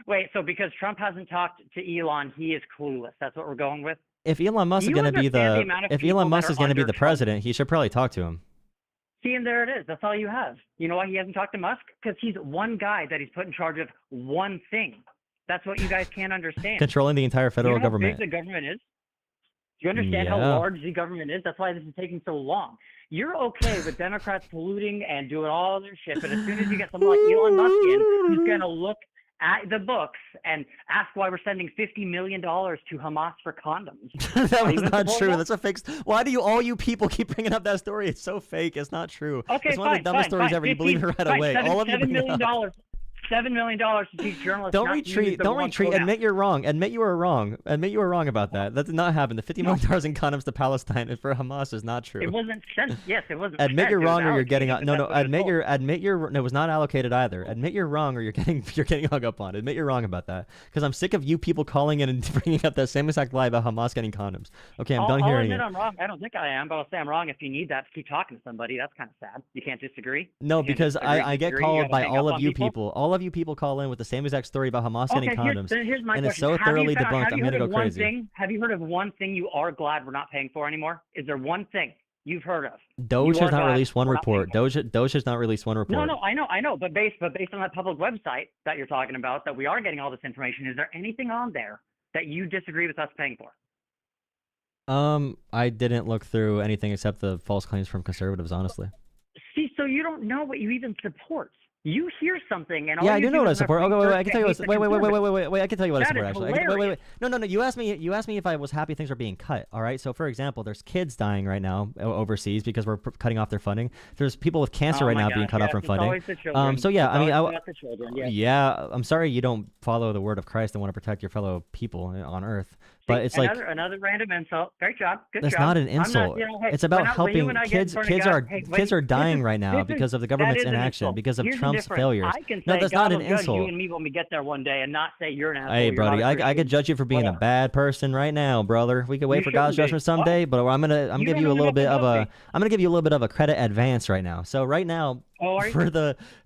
Wait, so because Trump hasn't talked to Elon, he is clueless. That's what we're going with? If Elon Musk Do is you going to be understand the amount of if people Elon that Musk are is going to be under the president, he should probably talk to him. See, and there it is. That's all you have. You know why he hasn't talked to Musk? Because he's one guy that he's put in charge of one thing. That's what you guys can't understand. Controlling the entire federal you know government. How big the government is? Do you understand how Yeah. large the government is? That's why this is taking so long. You're okay with Democrats polluting and doing all their shit, but as soon as you get someone like Elon Musk in, who's going to look at the books and ask why we're sending $50 million to Hamas for condoms. That Are you was gonna not support true. that? That's a fake. Why do all you people keep bringing up that story? It's so fake. It's not true. Okay, it's one of the dumbest stories ever. You believe it right away. All of you $7 bring it million. up. $7 million to teach journalists. Don't not to use retreat. the Don't wrong retreat. pronoun. Admit you're wrong. Admit you were wrong. Admit you were wrong about that. That did not happen. The $50 million in condoms to Palestine and for Hamas is not true. It wasn't sent. Yes, it wasn't. Admit sent. you're It was wrong or you're getting allocated, no but no. that's what it was Admit you're no. It was not allocated either. Admit you're wrong or you're getting hung up on. Admit you're wrong about that because I'm sick of you people calling in and bringing up that same exact lie about Hamas getting condoms. Okay, I'm done I'll hearing admit it. I'm wrong. I don't think I am, but I'll say I'm wrong if you need that to keep talking to somebody. That's kind of sad. You can't disagree. No, You can't because disagree, I get disagree. You called gotta by hang all up of on you people. All of you people call in with the same exact story about Hamas getting condoms, Here's my and it's question. so thoroughly have debunked. I'm you gonna heard go of one crazy. thing? Have you heard of one thing you are glad we're not paying for anymore? Is there one thing you've heard of? DOGE You has are not glad released one we're not paying report. for? DOGE has not released one report. No, I know, but based on that public website that you're talking about, that we are getting all this information, is there anything on there that you disagree with us paying for? I didn't look through anything except the false claims from conservatives, honestly. See, so you don't know what you even support. You hear something, and all Yeah, I you do know what I is enough support. Okay, wait, research I can tell you and what. hate the conservatives. Wait. I can tell you what I That support is actually. Wait. hilarious. No. You asked me if I was happy things are being cut. All right. So for example, there's kids dying right now overseas because we're cutting off their funding. There's people with cancer Oh right my now gosh, being cut off yes, from it's funding. always the children. So yeah, It's I mean, always about the children, yes. yeah. I'm sorry you don't follow the word of Christ and want to protect your fellow people on Earth. But it's like another random insult. Great job. Good that's job. not an I'm not, insult. hey, It's about when you helping and I get kids. in front of Kids God, are hey, kids are dying right now this is- because of the that government's is an inaction, insult. because of Here's the Trump's difference. failures. I can No, say that's God not an will judge insult. you and me when we get there one day, and not say you're an asshole. Hey, you're buddy, not a I could judge you for being a bad person right now, brother. We could wait You for God's shouldn't be. judgment someday, but I'm gonna You give don't you a even little have to bit of know a me. I'm gonna give you a little bit of a credit advance right now. So right now, Oh, are you?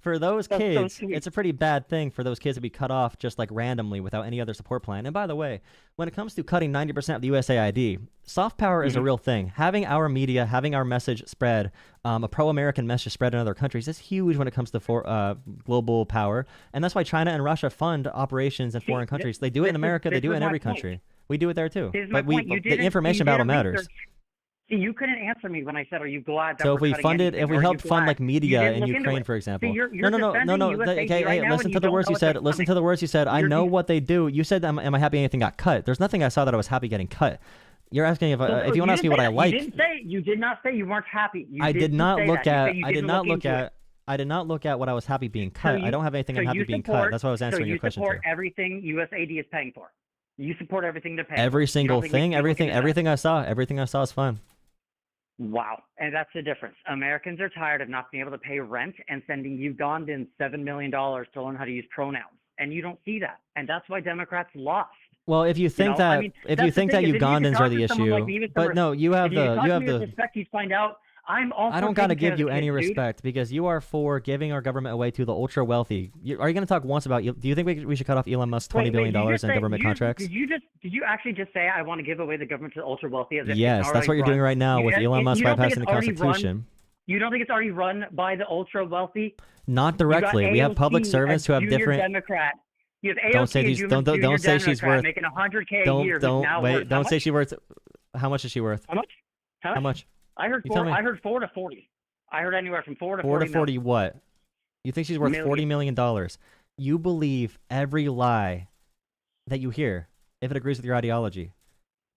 For those That's so kids, sweet. it's a pretty bad thing for those kids to be cut off just like randomly without any other support plan. And by the way, when it comes to cutting 90% of the USAID, soft power is a real thing. Having our media, having our message spread, a pro-American message spread in other countries is huge when it comes to global power. And that's why China and Russia fund operations in foreign countries. They do it in America. They do it in every country. We do it there too. But the information battle matters. See, you couldn't answer me when I said, "Are you glad that?" So we're cutting anything? if we Are you helped fund glad? like You media didn't in look into Ukraine, it. for example. See, you're No. defending Okay, USAID right hey, now, listen and to the you words don't you know said. what's Listen to coming. the words you said. I know what they do. You said, am I happy anything got cut? There's nothing I saw that I was happy getting cut. You're asking if you want to ask me what I like. You did not say you weren't happy. I did not look at what I was happy being cut. I don't have anything I'm happy being cut. That's why I was answering your question. So you support everything USAID is paying for. You support everything they're paying. Every for. single thing, everything I saw is fine. Wow, and that's the difference. Americans are tired of not being able to pay rent and sending Ugandans $7 million to learn how to use pronouns, and you don't see that, and that's why Democrats lost. Well, if you think that Ugandans are the issue, but no, you have the respect. You find out I'm all. I don't got to give you any respect because you are for giving our government away to the ultra wealthy. Are you going to talk once about? Do you think we should cut off Elon Musk's $20 billion in government contracts? Did you actually just say I want to give away the government to the ultra wealthy? As if yes, that's what you're doing right now with Elon Musk bypassing the Constitution. You don't think it's already run by the ultra wealthy? Not directly. We have public servants who have different. Democrat. You have AOC, don't say these. Don't say she's worth. Making $100K a year. Don't say she's worth. How much is she worth? How much? How much? I heard 4 to 40. I heard anywhere from 4 to 40. 4 to 40 million. what? You think she's worth $40 million? You believe every lie that you hear if it agrees with your ideology.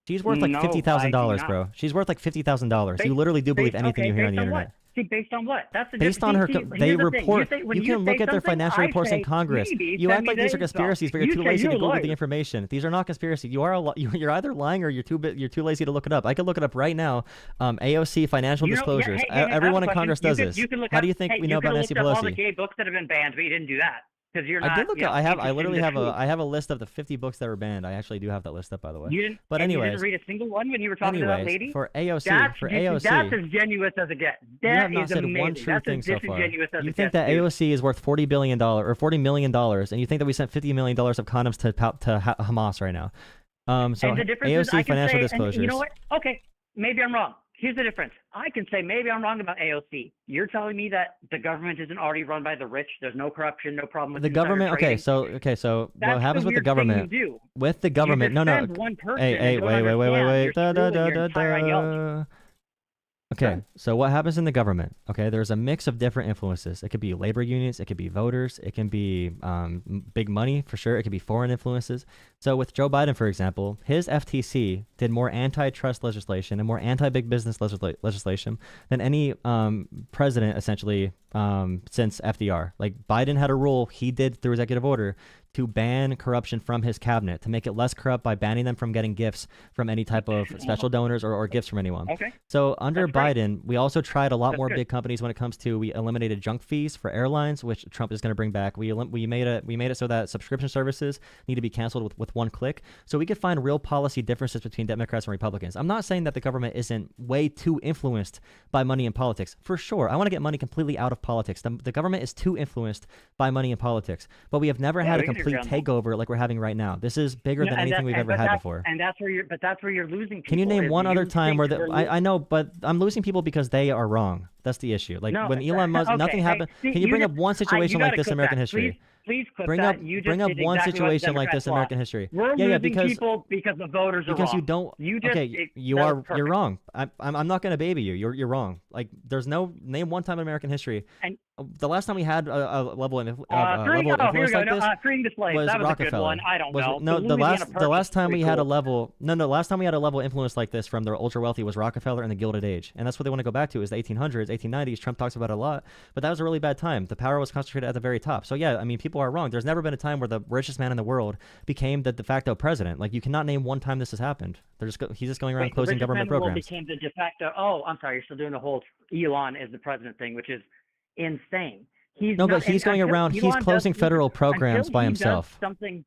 She's worth like $50,000, bro. She's worth like $50,000. You literally do believe anything you hear on the internet. See, based on what? That's the based on her. They report. You can look at their financial reports in Congress. You act like these are conspiracies, but you're too lazy to Google the information. These are not conspiracies. You're either lying or you're too lazy to look it up. I could look it up right now. AOC financial disclosures. Everyone in Congress does this. How do you think we know about Nancy Pelosi? All the gay books that have been banned, but you didn't do that. Because you're not. I did look. I literally have a list of the 50 books that were banned. I actually do have that list up, by the way. You didn't. But anyways, you didn't read a single one when you were talking to that lady. For AOC, that's as genuine as it gets. You have not said one true thing so far. You think that AOC is worth $40 billion or $40 million, and you think that we sent $50 million of condoms to Hamas right now. So and the difference AOC is I can financial say, disclosures. You know what? Okay, maybe I'm wrong. Here's the difference. I can say maybe I'm wrong about AOC. You're telling me that the government isn't already run by the rich. There's no corruption, no problem with the government. Okay, so what happens with the government? With the government, no. Hey, wait. Okay, so what happens in the government? Okay, there's a mix of different influences. It could be labor unions, it could be voters, it can be big money for sure, it could be foreign influences. So with Joe Biden, for example, his FTC did more antitrust legislation and more anti-big business legislation than any president essentially since FDR. Like Biden had a rule he did through executive order to ban corruption from his cabinet, to make it less corrupt by banning them from getting gifts from any type of special donors or gifts from anyone. Okay. So under Biden, we also tried a lot more big companies when it comes to, we eliminated junk fees for airlines, which Trump is going to bring back. We made it so that subscription services need to be canceled with one click. So we could find real policy differences between Democrats and Republicans. I'm not saying that the government isn't way too influenced by money and politics. For sure, I want to get money completely out of politics. The government is too influenced by money and politics. But we have never had a complete takeover like we're having right now. This is bigger than anything we've ever had before. And that's where you're losing people. Can you name one other time where I know, but I'm losing people because they are wrong. That's the issue. Like when Elon Musk, nothing happened. Can you bring up one situation like this in American history? Please clip bring that. up You just bring up did one exactly situation like this in American history. We're losing people because the voters are wrong. You don't. You're wrong. I'm not gonna baby you. You're wrong. Like there's name one time in American history. And the last time we had a level of influence like this was that was Rockefeller. A good one. I don't know. No, the last time we had a level. No, last time we had a level of influence like this from the ultra wealthy was Rockefeller and the Gilded Age, and that's what they want to go back to is the 1800s, 1890s. Trump talks about it a lot, but that was a really bad time. The power was concentrated at the very top. So yeah, I mean, people are wrong. There's never been a time where the richest man in the world became the de facto president. Like you cannot name one time this has happened. He's just going around closing government programs. Became the de facto. Oh, I'm sorry. You're still doing the whole Elon is the president thing, which is insane. He's going around. He's closing federal programs by himself. Something.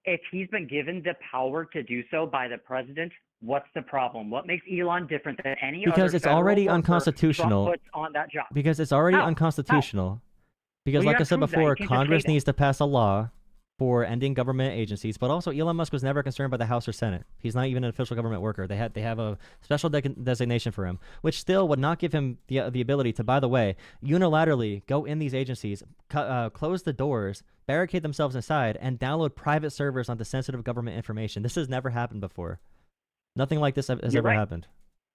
If he's been given the power to do so by the president, What's the problem? What makes Elon different than any other Because it's federal already worker unconstitutional. Trump puts on that job? Because it's already How? unconstitutional. Because Well, you like I gotta said prove that. before, You can't just Congress say that. needs to pass a law for ending government agencies. But also, Elon Musk was never concerned by the House or Senate. He's not even an official government worker. They have a special designation for him, which still would not give him the ability to, by the way, unilaterally go in these agencies, close the doors, barricade themselves inside, and download private servers onto sensitive government information. This has never happened before. Nothing like this has ever happened.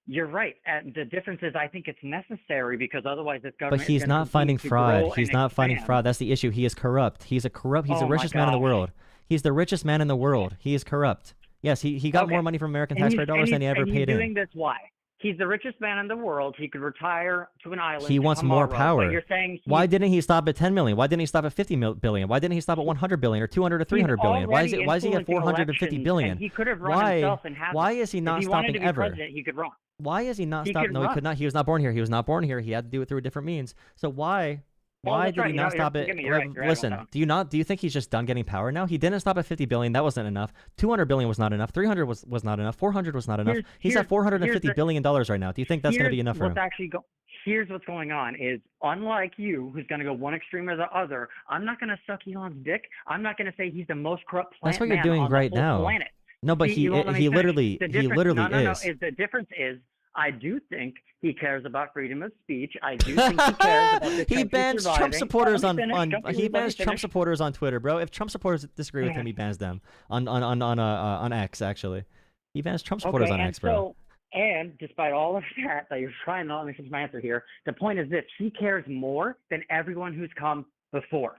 You're right. And the difference is I think it's necessary because otherwise this government But he's is gonna not finding continue to grow fraud. He's and not finding expand. fraud. That's the issue. He is corrupt. He's the Oh my richest man in the gosh. world. He's the richest man in the world. He is corrupt. Yes, he got more money from American taxpayer dollars than he ever paid doing in. this why? He's the richest man in the world. He could retire to an island. He wants more tomorrow, power. But you're saying Why didn't he stop at 10 million? Why didn't he stop at 50 billion? Why didn't he stop at 100 billion or 200 or 300 billion? Why is he at 450 billion? And he could have run himself and had. Why is he not if he wanted stopping to be ever? president, he could run. Why is he not He stopping? could No, he run. could not. He was not born here. He was not born here. He had to do it through different means. So why that's did right. he You not know, stop it? forgive me, you're right. You're right Listen, about do you think he's just done getting power now? He didn't stop at 50 billion. That wasn't enough. 200 billion was not enough. 300 was not enough. 400 was not enough. He's at 450 billion dollars right now. Do you think that's going to be enough for him? Here's what's going on is, unlike you, who's going to go one extreme or the other, I'm not going to suck Elon's dick. I'm not going to say he's the most corrupt That's what man you're doing on right the whole now. planet. No, but See, Elon, let me finish. literally The he difference- literally no, is. The difference is, I do think he cares about freedom of speech. I do think he cares about the He country bans Trump surviving. supporters Let me on finish. Don't he let me bans Trump finish. supporters on Twitter, bro. If Trump supporters disagree with him, he bans them on X. Actually, he bans Trump supporters on and X, bro. And despite all of that you're trying not to let me finish my answer here, the point is this: he cares more than everyone who's come before.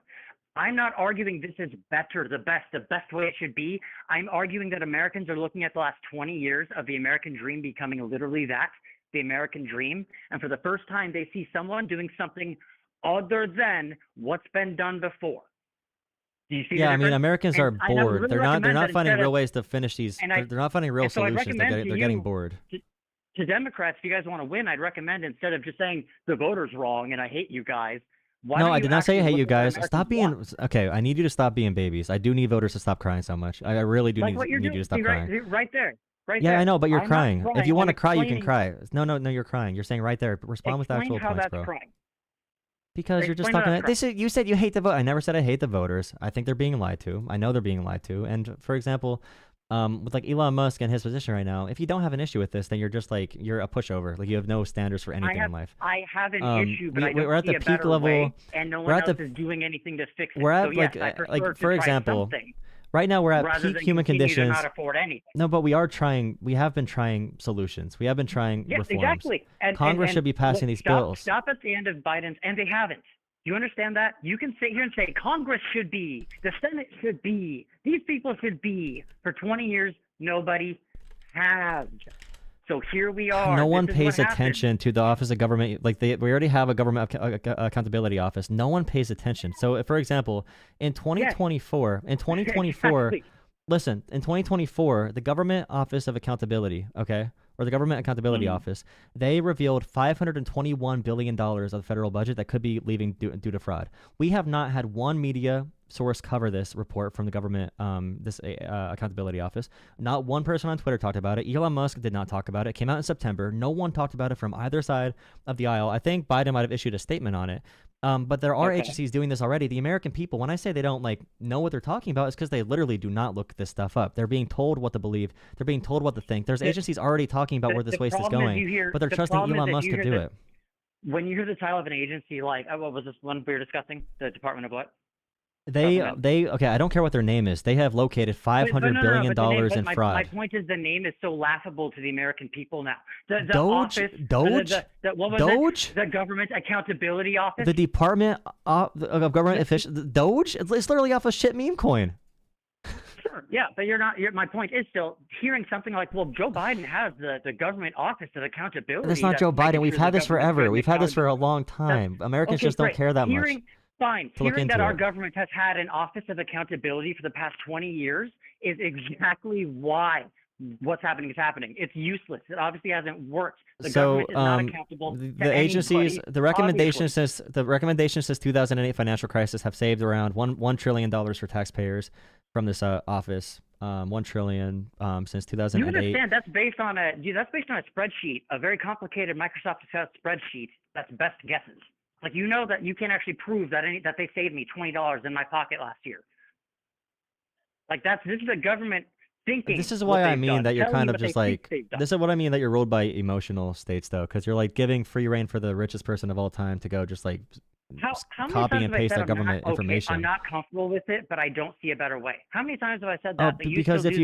I'm not arguing this is better, the best way it should be. I'm arguing that Americans are looking at the last 20 years of the American dream becoming literally that, the American dream. And for the first time, they see someone doing something other than what's been done before. Do you see the Yeah, I mean, difference? Americans are And I would bored. Really they're recommend not that finding instead real of- ways to finish these. and They're not finding real and so I'd solutions. recommend to They're getting you- bored. To Democrats, if you guys want to win, I'd recommend instead of just saying the voter's wrong and I hate you guys. Why No, don't I you did not say I actually hate you look at what guys. Americans Stop being want? okay. I need you to stop being babies. I do need voters to stop crying so much. I really do Like need what you're you doing. to stop See, crying. right there. Right Yeah, there. I know, but you're I'm not crying. If you want to I'm cry, you can explaining- cry. No, you're crying. You're saying right there. Respond with Explain actual how points, that's bro. crying. Because you're just Explain how talking. that's You said you hate the vote. I never said I hate the voters. I think they're being lied to. I know they're being lied to. And for example, with like Elon Musk and his position right now, if you don't have an issue with this, then you're just like you're a pushover. Like you have no standards for anything in life. I have an issue, but we- I don't we're at see the a peak better level- way, and no we're one at else the- is doing anything to fix it. We're at so yes, I like prefer for to example, try something, right now we're at rather peak than human continue to conditions. not afford anything. No, but we are trying. We have been trying solutions. We have been trying Yes, reforms. exactly. And Congress and should be passing these bills. Stop at the end of Biden's, and they haven't. Do you understand that? You can sit here and say Congress should be, the Senate should be, these people should be. For 20 years, nobody has. So here we are. No one This is what pays happened. attention to the Office of Government. Like we already have a government accountability office. No one pays attention. So, for example, in 2024, Exactly. listen, in 2024, the Government Office of Accountability, okay, or the Government Accountability Office, they revealed $521 billion of the federal budget that could be leaving due to fraud. We have not had one media source cover this report from the government, this accountability office. Not one person on Twitter talked about it. Elon Musk did not talk about it. It came out in September. No one talked about it from either side of the aisle. I think Biden might have issued a statement on it. But there are agencies doing this already. The American people, when I say they don't like know what they're talking about, it's because they literally do not look this stuff up. They're being told what to believe. They're being told what to think. There's agencies already talking about where this waste is going, but they're trusting Elon Musk to do it. When you hear the title of an agency like, what was this one we were discussing? The Department of what? They okay. I don't care what their name is. They have located $500 billion in fraud. My point is the name is so laughable to the American people now. The DOGE? office, DOGE? what was DOGE? it? The Government Accountability Office. The Department of Government Efficiency. DOGE? It's literally off a shit meme coin. Sure, yeah, but my point is still hearing something like, well, Joe Biden has the Government Office of Accountability. That's not Joe Biden. We've had this forever. We've had this for a long time. Americans Okay, just don't great. care that much. Fine. To look Hearing that into our it. government has had an Office of Accountability for the past 20 years is exactly why what's happening is happening. It's useless. It obviously hasn't worked. The government is not accountable to the agencies, anybody, the recommendations obviously. since 2008 financial crisis have saved around $1 trillion for taxpayers from this office. 1 trillion since You 2008. understand that's based on a spreadsheet, a very complicated Microsoft Excel spreadsheet. That's best guesses. Like you know that you can't actually prove that they saved me $20 in my pocket last year. Like this is the government thinking. This is why I mean that you're kind of just like, this is what I mean that you're ruled by emotional states though, because you're like giving free reign for the richest person of all time to go just like How many copy times and have I paste said that government I'm information. not comfortable with it, but I don't see a better way. How many times have I said that? Because if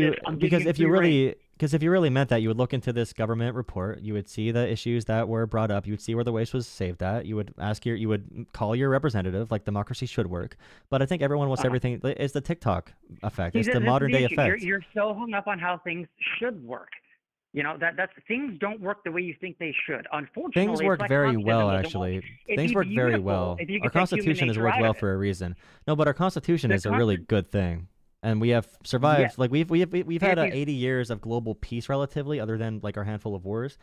you really meant that, you would look into this government report. You would see the issues that were brought up. You would see where the waste was saved at. You would call your representative, like democracy should work. But I think everyone wants everything. It's the TikTok effect. It's the modern day effect. You're so hung up on how things should work. You know that's things don't work the way you think they should. Unfortunately, things work like very well. communism doesn't Actually, work. things work very well. Our Constitution has worked well for a reason. No, but our Constitution is a really good thing, and we have survived. Yes. Like we've had 80 years of global peace, relatively, other than like our handful of wars.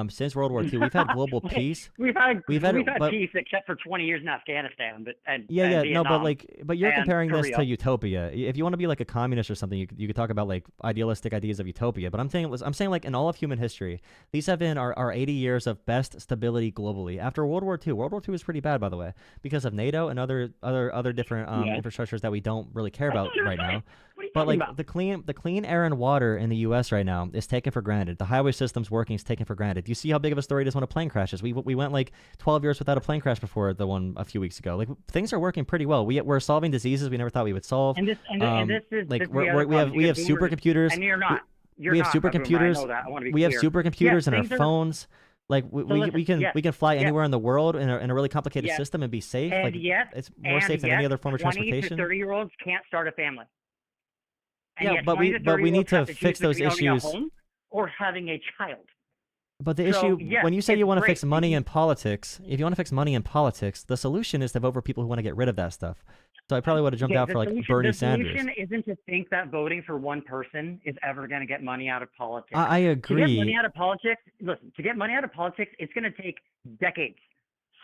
Since World War II, we've had global peace. We've had but, peace except for 20 years in Afghanistan, and no, Vietnam but you're comparing this Korea. to utopia. If you want to be like a communist or something, you could talk about like idealistic ideas of utopia. But I'm saying like in all of human history, these have been our 80 years of best stability globally. After World War II, World War II was pretty bad, by the way, because of NATO and other different infrastructures that we don't really care about right now. But like the clean air and water in the U.S. right now is taken for granted. The highway system's working is taken for granted. You see how big of a story it is when a plane crashes. We went like 12 years without a plane crash before the one a few weeks ago. Like things are working pretty well. We're solving diseases we never thought we would solve. And this is like we have supercomputers. And you're not. We have supercomputers. We have supercomputers in our phones. Like we can fly anywhere in the world in a really complicated system and be safe. And like it's more safe than any other form of transportation. 20 to 30-year-olds can't start a family. Yeah, but we need to fix those issues. Or having a child. But the issue, when you say you want to fix money in politics, if you want to fix money in politics, the solution is to vote for people who want to get rid of that stuff. So I probably would have jumped out for like Bernie Sanders. The solution isn't to think that voting for one person is ever going to get money out of politics. I agree. To get money out of politics, it's going to take decades,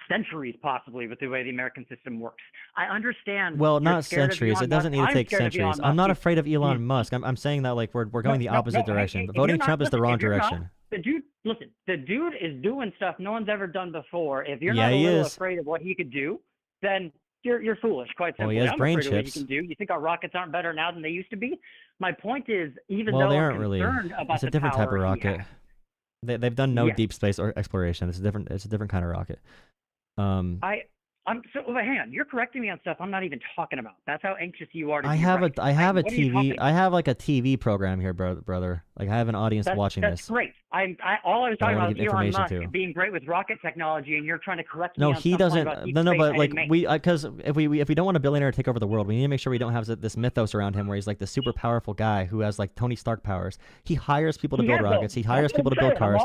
centuries possibly, with the way the American system works. I understand. Well, not centuries. It doesn't need to take centuries. I'm not afraid of Elon Musk. I'm saying that like we're going the opposite direction. Voting Trump is the wrong direction. The dude is doing stuff no one's ever done before. If you're not a little afraid of what he could do, then you're foolish, quite simply. Well, he has I'm brain afraid of what chips. he can do. You think our rockets aren't better now than they used to be? My point is, even well, though they I'm aren't really. concerned about It's a different type of rocket. They've done no deep space or exploration. It's a different kind of rocket. I'm so hang on. You're correcting me on stuff I'm not even talking about. That's how anxious you are to I be have right. a TV. Talking I have like a TV program here, brother. Like I have an audience watching that's this. Great. All I was talking about is Elon Musk to. being great with rocket technology, and you're trying to correct me. No, on he stuff doesn't. about deep No, space but I like didn't make. because if we don't want a billionaire to take over the world, we need to make sure we don't have this mythos around him where he's like the super powerful guy who has like Tony Stark powers. He hires people to build rockets. He hires people to build cars.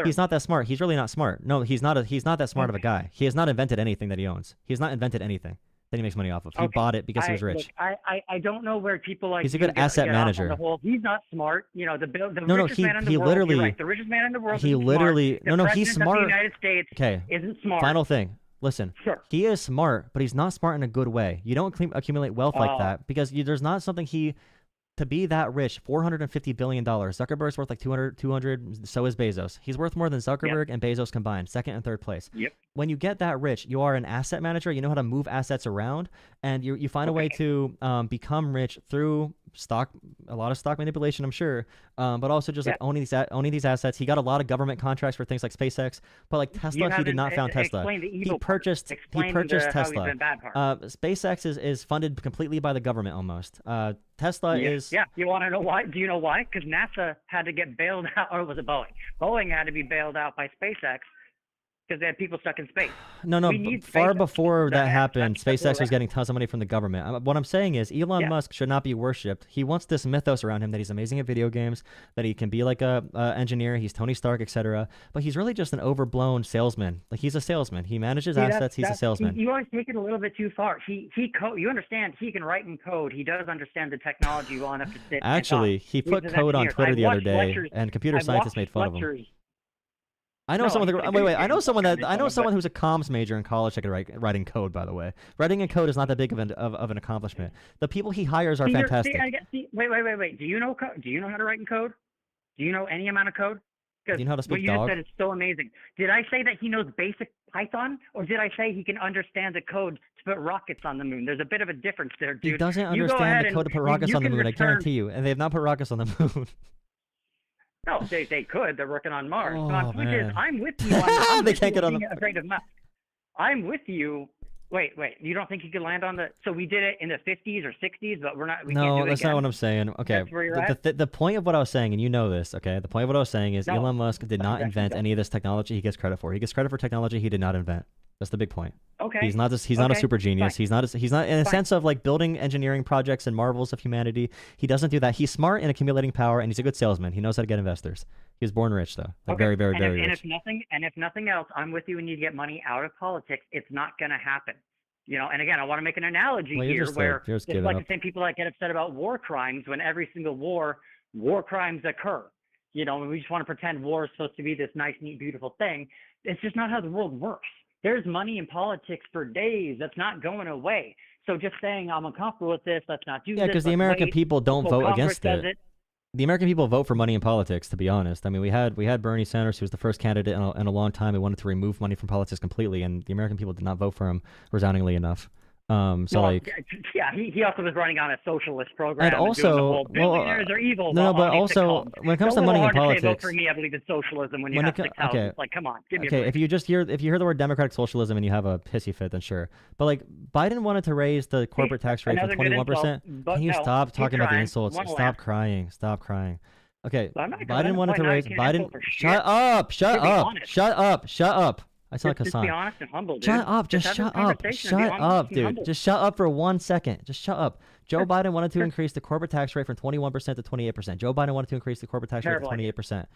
He's not that smart. He's really not smart. No, he's not that smart of a guy. He has not invented anything that he owns. He has not invented anything that he makes money off of. He bought it because he was rich. Look, I don't know where people like. He's a good asset manager. The whole, he's not smart. You know, the no, richest man in the world. Literally, You're right, the richest man in the world. He literally, smart. He's smart. The United States isn't smart. Final thing. Listen, he is smart, but he's not smart in a good way. You don't accumulate wealth like that because there's not something to be that rich. $450 billion. Zuckerberg's worth like 200. So is Bezos. He's worth more than Zuckerberg and Bezos combined, second and third place. Yep. When you get that rich, you are an asset manager. You know how to move assets around, and you find a way to become rich through a lot of stock manipulation, I'm sure, but also just like owning these assets. He got a lot of government contracts for things like SpaceX, but like Tesla, he did not found Tesla. He purchased Tesla. SpaceX is funded completely by the government almost. Tesla is. Yeah, you want to know why? Do you know why? Because NASA had to get bailed out, or was it Boeing? Boeing had to be bailed out by SpaceX because they had people stuck in space. No, far before that happened, SpaceX was getting tons of money from the government. What I'm saying is Elon Musk should not be worshipped. He wants this mythos around him that he's amazing at video games, that he can be like a engineer, he's Tony Stark, etc. But he's really just an overblown salesman. Like he's a salesman. He manages assets. He's a salesman. You always take it a little bit too far. You understand he can write and code. He does understand the technology well enough to sit. Actually, he put code on Twitter the other day, and computer scientists made fun of him. I know No, someone. he That, could wait, be wait. I know getting someone that. I know but- someone who's a comms major in college that could writing code. By the way, writing in code is not that big of an accomplishment. The people he hires are See, fantastic. Wait. Do you know how to write in code? Do you know any amount of code? Because Do you know how to what speak you dog? just said is so amazing. Did I say that he knows basic Python, or did I say he can understand the code to put rockets on the moon? There's a bit of a difference there, dude. He doesn't You go understand ahead the code to and put rockets you on the can moon. I return- guarantee you, and they have not put rockets on the moon. No, they could. They're working on Mars. Oh, My point is, man. I'm with you. I'm They with can't you get on being the- afraid of math. I'm with you. Wait. You don't think he could land on the? So we did it in the 50s or 60s, but we're not. We can't No, do it that's again. not what I'm saying. Okay, That's where you're the point of what I was saying, and you know this, okay? The point of what I was saying is No. Elon Musk did not That's invent okay. any of this technology he gets credit for. He gets credit for technology he did not invent. That's the big point. Okay. He's not he's not a Okay, super genius. fine. He's not in a Fine. sense of like building engineering projects and marvels of humanity. He doesn't do that. He's smart in accumulating power, and he's a good salesman. He knows how to get investors. He was born rich though, like Okay. very, very, and very if, rich. and if nothing else, I'm with you when you get money out of politics. It's not going to happen. And again, I want to make an analogy Well, you're here just where you're just it's giving like up. the same people that get upset about war crimes when every single war crimes occur. And we just want to pretend war is supposed to be this nice, neat, beautiful thing. It's just not how the world works. There's money in politics for days. That's not going away. So just saying I'm uncomfortable with this, let's not do this. Yeah, because the let's American wait people don't until vote Congress against does it. The American people vote for money in politics, to be honest. I mean, we had Bernie Sanders, who was the first candidate in a long time who wanted to remove money from politics completely, and the American people did not vote for him resoundingly enough. He also was running on a socialist program. And doing the also, whole billionaires are evil. no, all but these also sitcoms. when it comes It's a to money little in hard to say, vote politics, for me, I believe in socialism when you when have it co- 6 houses. okay. Like, come on, give me a Okay, break. if you hear the word democratic socialism and you have a pissy fit, then sure. But like Biden wanted to raise the corporate tax rate from Another good 21%. insult, but Can you no, stop keep talking about the trying. insults? Wanna Stop laugh. crying. Stop crying. Okay, I'm not Biden gonna wanted to point out raise you can't insult Biden. for shit. Shut up! Shut Just be up! honest. Shut up! Shut up! I sound like Just be Hassan. honest and humble, dude. Shut up! Just have shut a up! conversation and be Shut honest up, and dude! humble. Just shut up for 1 second. Just shut up. Joe Biden wanted to increase the corporate tax rate from 21% to 28%. Joe Biden wanted to increase the corporate tax rate to Terrible idea. 28%.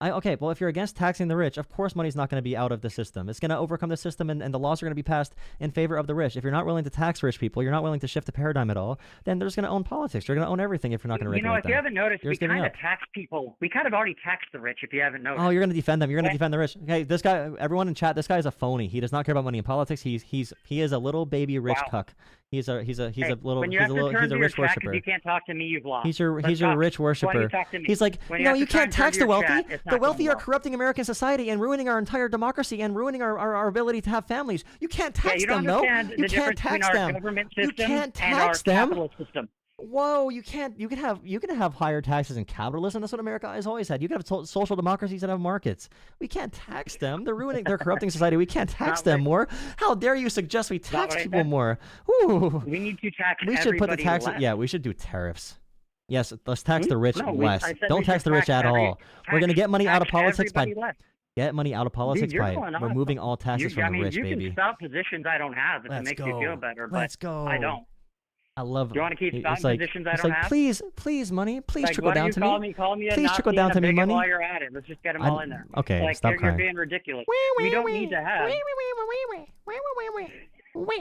Okay, well, if you're against taxing the rich, of course money's not going to be out of the system. It's going to overcome the system, and the laws are going to be passed in favor of the rich. If you're not willing to tax rich people, you're not willing to shift the paradigm at all, then they're just going to own politics. You're going to own everything if you're not going to regulate If them. you haven't noticed, You're we just giving kind of up. tax people. We kind of already taxed the rich, if you haven't noticed. Oh, you're going to defend them. You're going to Okay. defend the rich. Okay, this guy, everyone in chat, this guy is a phony. He does not care about money in politics. He is a little baby rich Wow. cuck. He's a Hey, little when you he's have a to little turn he's to a your rich chat 'cause worshiper. you can't talk to me, you've lost. He's your Let's talk. rich Why don't worshiper. you talk to me? He's like, When you no, have you to try can't and turn tax to the your wealthy. chat, it's The not wealthy going are well. corrupting American society and ruining our entire democracy and ruining our ability to have families. You can't Yeah, tax you don't them, though. understand You the can't difference between tax our them. government You system can't and our tax them. capitalist system. Whoa, you can't. You can have higher taxes in capitalism. That's what America has always had. You can have social democracies that have markets. We can't tax them. They're corrupting society. We can't tax them more. How dare you suggest we tax what I people said. more? Ooh. We need to tax We should put the everybody tax. less. Yeah, we should do tariffs. Yes, let's tax the rich No, less. I said Don't we tax should the rich tax at every- all. We're gonna get money out of tax politics by everybody less. get money out of politics You're by going on. removing all taxes from the rich, you baby. can spout positions I don't have if Let's it makes go. you feel better, but Let's go. I don't. I love. You wanna keep it's spouting like, positions I it's don't like, have? please, money, please Like, trickle why don't down you to call me. Call me a Please Nazi trickle and down a to me, bigot money. while you're at it. Let's just get them all in there. Okay, like, stop you're crying. being ridiculous. We don't need to have.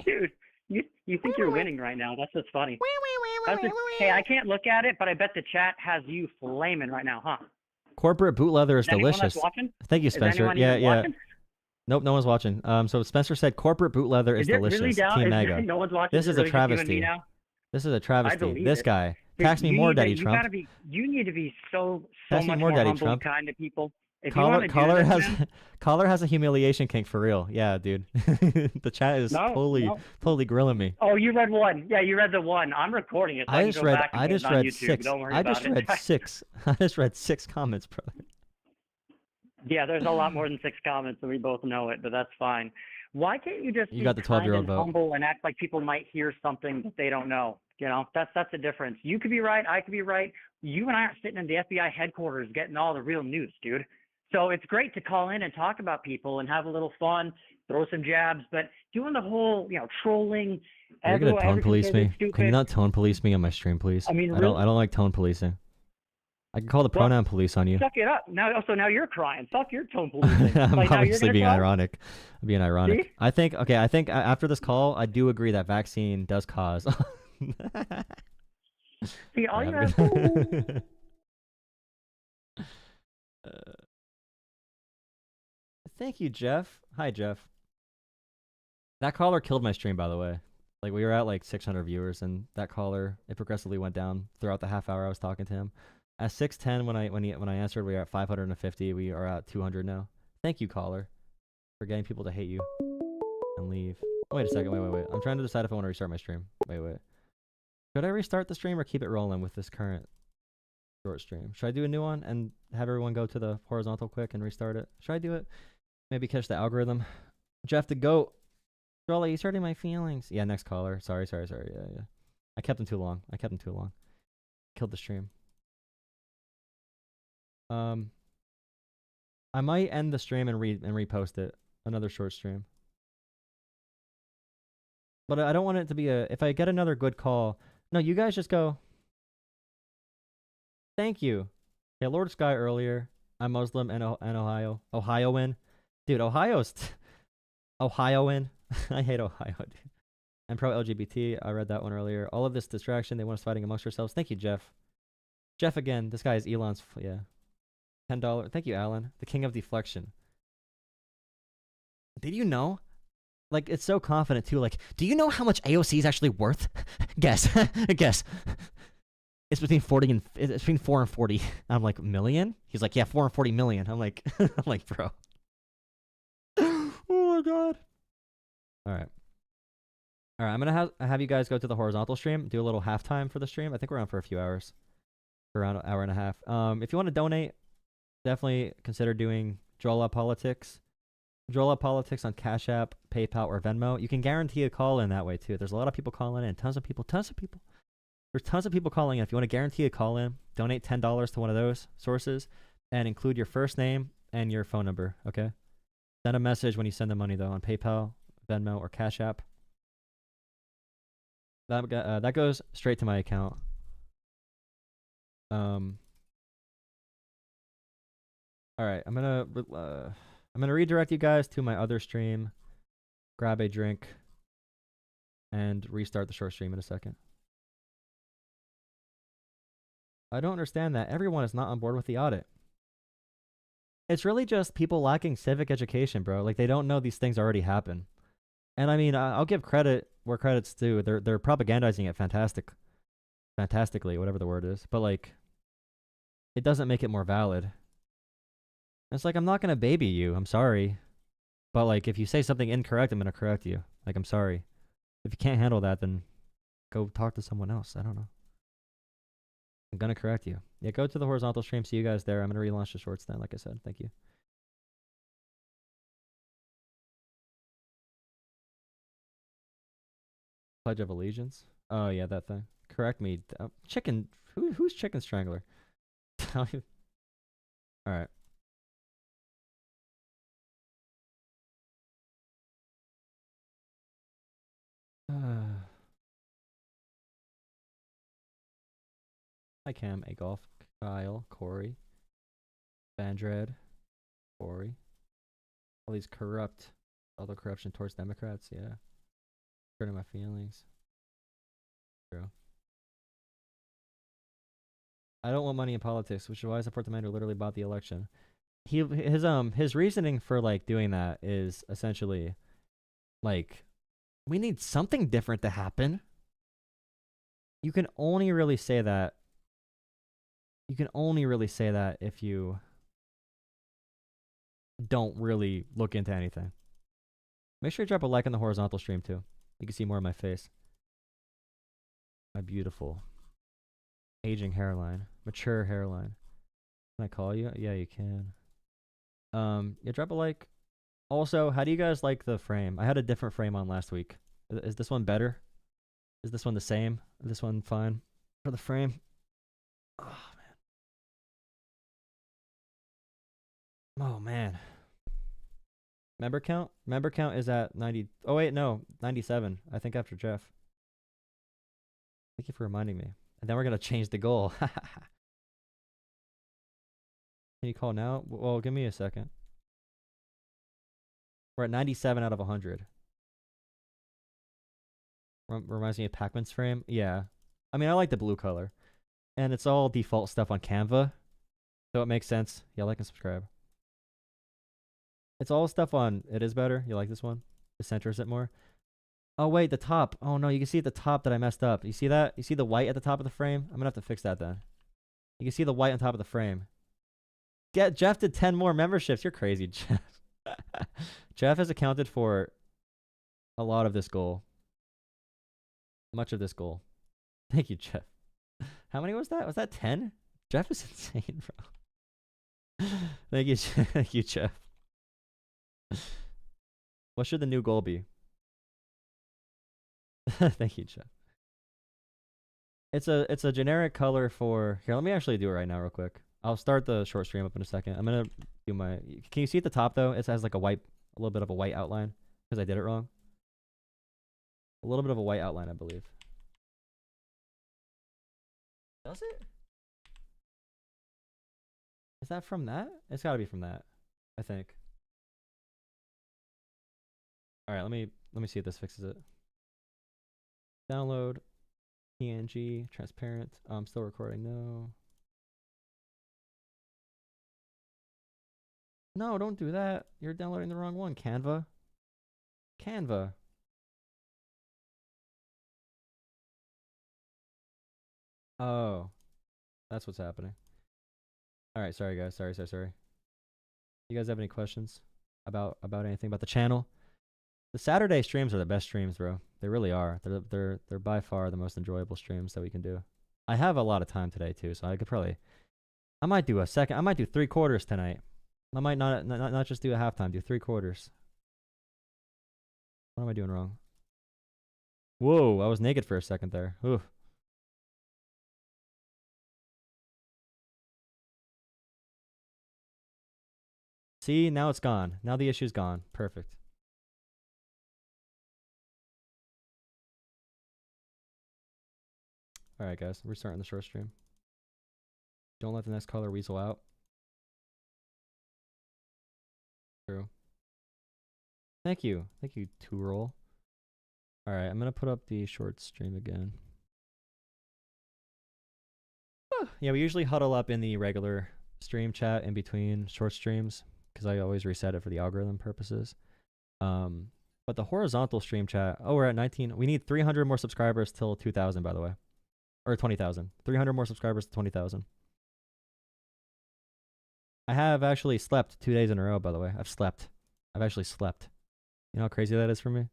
Dude, you think you're winning right now. That's just funny. Hey, I can't look at it, but I bet the chat has you flaming right now, huh? Corporate boot leather is anyone that's delicious. watching? Thank you, Is Spencer. anyone Yeah, even yeah. watching? Nope, no one's watching. So Spencer said corporate boot leather is Is it delicious. really down? Team Is MAGA. no one's watching? This is a really just you and me travesty. now? This is a travesty. believe This it. guy. Dude, Tax me you more, need to- Daddy you Trump. gotta be. You need to be so Tax me much more, more Daddy humble Trump. and kind to people. If you want to Caller do this, has man, Caller has a humiliation kink for real. Yeah, dude. The chat is No, totally grilling me. Oh, you read one. Yeah, you read the one. I'm recording it. So I I can just go read back and I put just it on read YouTube. 6. Don't worry I about just it. read 6. I just read 6 comments, brother. Yeah, there's a lot more than 6 comments, and we both know it, but that's fine. Why can't you just You be got the kind 12-year-old and vote. humble and act like people might hear something that they don't know? You know, that's the difference. You could be right. I could be right. You and I aren't sitting in the FBI headquarters getting all the real news, dude. So it's great to call in and talk about people and have a little fun, throw some jabs, but doing the whole, trolling. Are you gonna tone everything police says me? it's stupid. Can you not tone police me on my stream, please? I mean, I don't like tone policing. I can call the Well, pronoun police on you. Suck it up. Now you're crying. Fuck your tone policing. I'm Like, now you're obviously gonna being cry? ironic. I'm being ironic. See? I think after this call, I do agree that vaccine does cause. See, all you Yeah, have Thank you, Jeff. Hi, Jeff. That caller killed my stream, by the way. Like, we were at like 600 viewers, and that caller, it progressively went down throughout the half hour I was talking to him. At 6:10, when I answered, we were at 550. We are at 200 now. Thank you, caller, for getting people to hate you and leave. Wait a second. Wait. I'm trying to decide if I want to restart my stream. Wait. Should I restart the stream or keep it rolling with this current short stream? Should I do a new one and have everyone go to the horizontal quick and restart it? Should I do it? Maybe catch the algorithm. Jeff the goat. Jolah, he's hurting my feelings. Yeah, next caller. Sorry. Yeah. I kept him too long. Killed the stream. I might end the stream and repost it. Another short stream. But I don't want it to be if I get another good call. No, you guys just go. Thank you. Okay, Lord Sky earlier. I'm Muslim and Ohio. Ohioan. Dude, Ohio's Ohioan. I hate Ohio, dude. I'm pro-LGBT. I read that one earlier. All of this distraction. They want us fighting amongst ourselves. Thank you, Jeff. Jeff again. This guy is Elon's. Yeah. $10. Thank you, Alan. The king of deflection. Did you know? Like, it's so confident, too. Like, do you know how much AOC is actually worth? Guess. Guess. It's between 4 and 40. I'm like, million? He's like, yeah, 4 and 40 million. I'm like, bro. Oh my god. All right. I'm gonna have you guys go to the horizontal stream, do a little halftime for the stream. I think we're on for a few hours, for around an hour and a half. If you want to donate, definitely consider doing Jolah Politics. Jolah Politics on Cash App, PayPal, or Venmo. You can guarantee a call in that way too. There's a lot of people calling in. Tons of people. There's tons of people calling in. If you want to guarantee a call in, donate $10 to one of those sources and include your first name and your phone number, okay? Send a message when you send the money, though, on PayPal, Venmo, or Cash App. That goes straight to my account. All right, I'm gonna redirect you guys to my other stream, grab a drink, and restart the short stream in a second. I don't understand that. Everyone is not on board with the audit. It's really just people lacking civic education, bro. Like, they don't know these things already happen. And I mean, I'll give credit where credit's due. They're propagandizing it fantastically, whatever the word is. But like, it doesn't make it more valid. It's like, I'm not gonna baby you. I'm sorry. But like, if you say something incorrect, I'm gonna correct you. Like, I'm sorry. If you can't handle that, then go talk to someone else. I don't know. I'm gonna correct you. Yeah, go to the horizontal stream. See you guys there. I'm gonna relaunch the shorts then, like I said. Thank you. Pledge of Allegiance. Oh yeah, that thing. Correct me. Chicken. Who's Chicken Strangler? All right. Hi Cam, a golf, Kyle, Corey, Bandred, Corey. All these all the corruption towards Democrats, yeah. Hurting my feelings. True. I don't want money in politics, which is why I support the man who literally bought the election. His reasoning for like doing that is essentially like, we need something different to happen. You can only really say that. You can only really say that if you don't really look into anything. Make sure you drop a like on the horizontal stream too. You can see more of my face. My beautiful aging hairline, mature hairline. Can I call you? Yeah, you can. Yeah, drop a like. Also, how do you guys like the frame? I had a different frame on last week. Is this one better? Is this one the same? Is this one fine for the frame? Oh man. Oh man. Member count? Member count is at 90. Oh wait, no, 97. I think after Jeff. Thank you for reminding me. And then we're gonna change the goal. Can you call now? Well, give me a second. We're at 97 out of 100. Reminds me of Pakman's frame. Yeah. I mean, I like the blue color. And it's all default stuff on Canva. So it makes sense. Yeah, like and subscribe. It's all stuff on It Is Better. You like this one? It centers it more. Oh, wait, the top. Oh, no, you can see at the top that I messed up. You see that? You see the white at the top of the frame? I'm going to have to fix that then. You can see the white on top of the frame. Jeff did 10 more memberships. You're crazy, Jeff. Jeff has accounted for a lot of this goal. Much of this goal. Thank you, Jeff. How many was that? Was that 10? Jeff is insane, bro. Thank you, thank you, Jeff. What should the new goal be? Thank you, Jeff. It's a generic color for here. Let me actually do it right now, real quick. I'll start the short stream up in a second. I'm gonna do my. Can you see at the top though? It has like a little bit of a white outline because I did it wrong. A little bit of a white outline, I believe. Does it? Is that from that? It's got to be from that, I think. All right, let me see if this fixes it. Download PNG transparent. I'm still recording. No, don't do that. You're downloading the wrong one. Canva. Oh, that's what's happening. All right, sorry guys. Sorry. You guys have any questions about anything about the channel? The Saturday streams are the best streams, bro. They really are. They're by far the most enjoyable streams that we can do. I have a lot of time today too, so I might do 3/4 tonight. I might not just do a halftime, do 3/4. What am I doing wrong? Whoa, I was naked for a second there. Oof. See, now it's gone. Now the issue's gone. Perfect. All right, guys, we're starting the short stream. Don't let the next caller weasel out. True. Thank you, Two-Roll. All right, I'm gonna put up the short stream again. Yeah, we usually huddle up in the regular stream chat in between short streams because I always reset it for the algorithm purposes. But the horizontal stream chat, we're at 19. We need 300 more subscribers till 2,000, by the way. Or 20,000. 300 more subscribers to 20,000. I have actually slept 2 days in a row, by the way. I've actually slept. You know how crazy that is for me?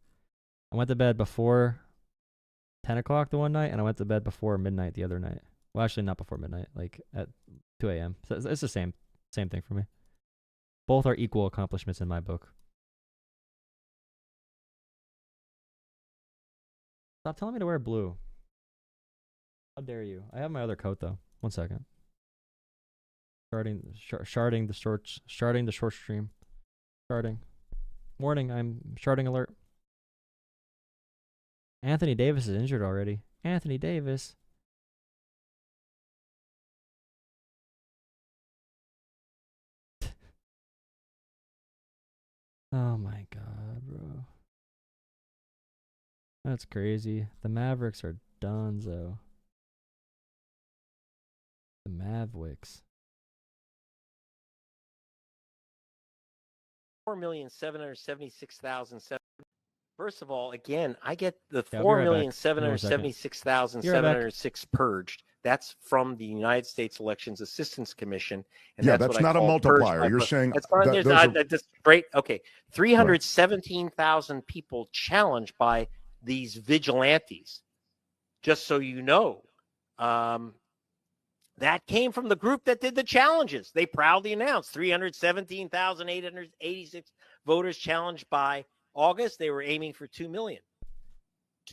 I went to bed before 10 o'clock the one night, and I went to bed before midnight the other night. Well, actually, not before midnight, like at 2 a.m. So it's the same thing for me. Both are equal accomplishments in my book. Stop telling me to wear blue. How dare you? I have my other coat though. 1 second. Sharding the short stream. Sharding. Warning, I'm sharding alert. Anthony Davis is injured already. Anthony Davis. Oh my god, bro. That's crazy. The Mavericks are donezo. The Mavwicks. 4,776,000. First of all, again, I get the 4,776,706 purged. That's from the United States Elections Assistance Commission. And yeah, that's what not a multiplier. You're saying that's great. Okay, 317,000 people challenged by these vigilantes. Just so you know, that came from the group that did the challenges. They proudly announced 317,886 voters challenged by August. They were aiming for 2 million.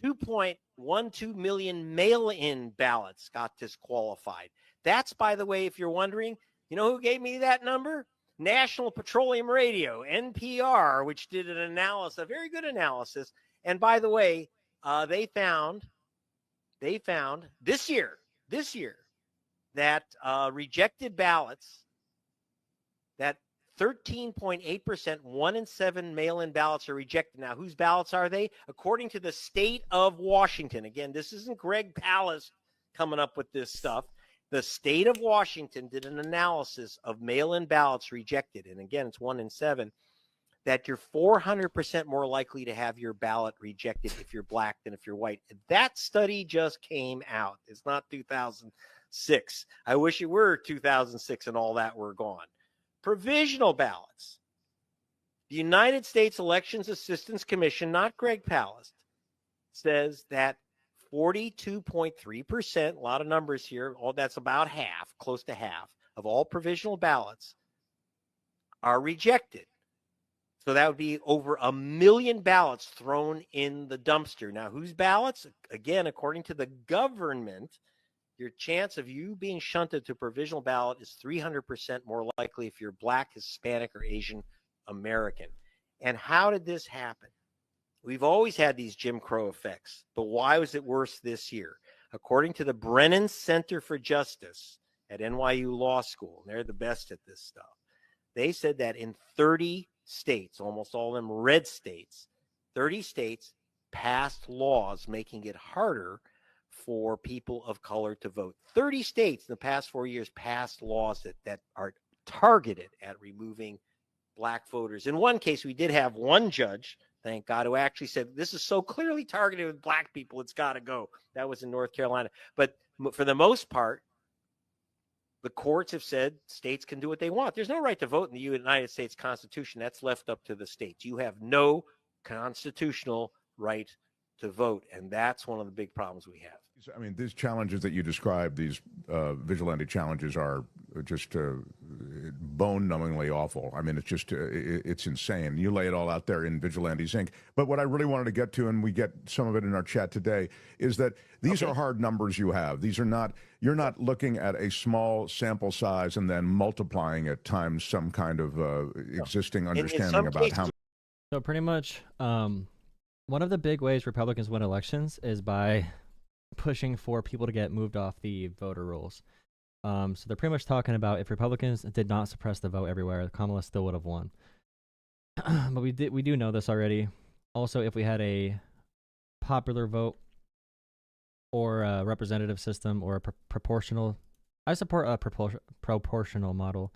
2.12 million mail-in ballots got disqualified. That's, by the way, if you're wondering, you know who gave me that number? National Petroleum Radio, NPR, which did an analysis, a very good analysis. And by the way, they found this year that rejected ballots, that 13.8%, 1 in 7 mail-in ballots are rejected. Now, whose ballots are they? According to the state of Washington. Again, this isn't Greg Palast coming up with this stuff. The state of Washington did an analysis of mail-in ballots rejected. And again, it's 1 in 7. that you're 400% more likely to have your ballot rejected if you're black than if you're white. That study just came out. It's not 2006. I wish it were 2006 and all that were gone. Provisional ballots. The United States Elections Assistance Commission, not Greg Palast, says that 42.3%, a lot of numbers here, that's about half, close to half, of all provisional ballots are rejected. So that would be over 1 million ballots thrown in the dumpster. Now, whose ballots? Again, according to the government, your chance of you being shunted to provisional ballot is 300% more likely if you're black, Hispanic, or Asian American. And how did this happen? We've always had these Jim Crow effects, but why was it worse this year? According to the Brennan Center for Justice at NYU Law School, and they're the best at this stuff, they said that in 30 states, almost all of them red states, 30 states passed laws making it harder for people of color to vote. 30 states in the past 4 years passed laws that are targeted at removing black voters. In one case, we did have one judge, thank God, who actually said, this is so clearly targeted with black people, it's got to go. That was in North Carolina. But for the most part, the courts have said states can do what they want. There's no right to vote in the United States Constitution. That's left up to the states. You have no constitutional right to vote, and that's one of the big problems we have. I mean, these challenges that you described, these vigilante challenges, are just bone-numbingly awful. I mean, it's just, it's insane. You lay it all out there in Vigilantes Inc. But what I really wanted to get to, and we get some of it in our chat today, is that these are hard numbers you have. These are not, you're not looking at a small sample size and then multiplying it times some kind of existing understanding about how. So pretty much, one of the big ways Republicans win elections is by pushing for people to get moved off the voter rolls. So they're pretty much talking about if Republicans did not suppress the vote everywhere, Kamala still would have won. But we do know this already. Also, if we had a popular vote or a representative system or a proportional, I support a proportional model,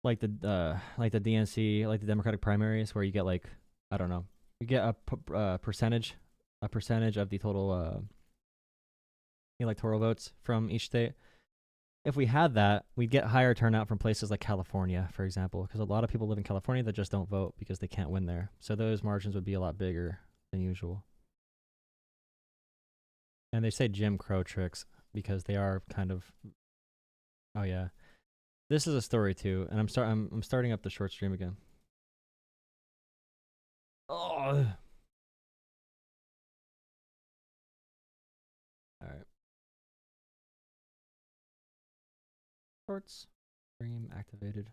like the DNC, like the Democratic primaries, where you get like, I don't know, you get a percentage of the total electoral votes from each state. If we had that, we'd get higher turnout from places like California, for example, because a lot of people live in California that just don't vote because they can't win there. So those margins would be a lot bigger than usual. And they say Jim Crow tricks because they are kind of. Oh yeah, this is a story too, and I'm starting up the short stream again. Oh. All right. Short stream activated.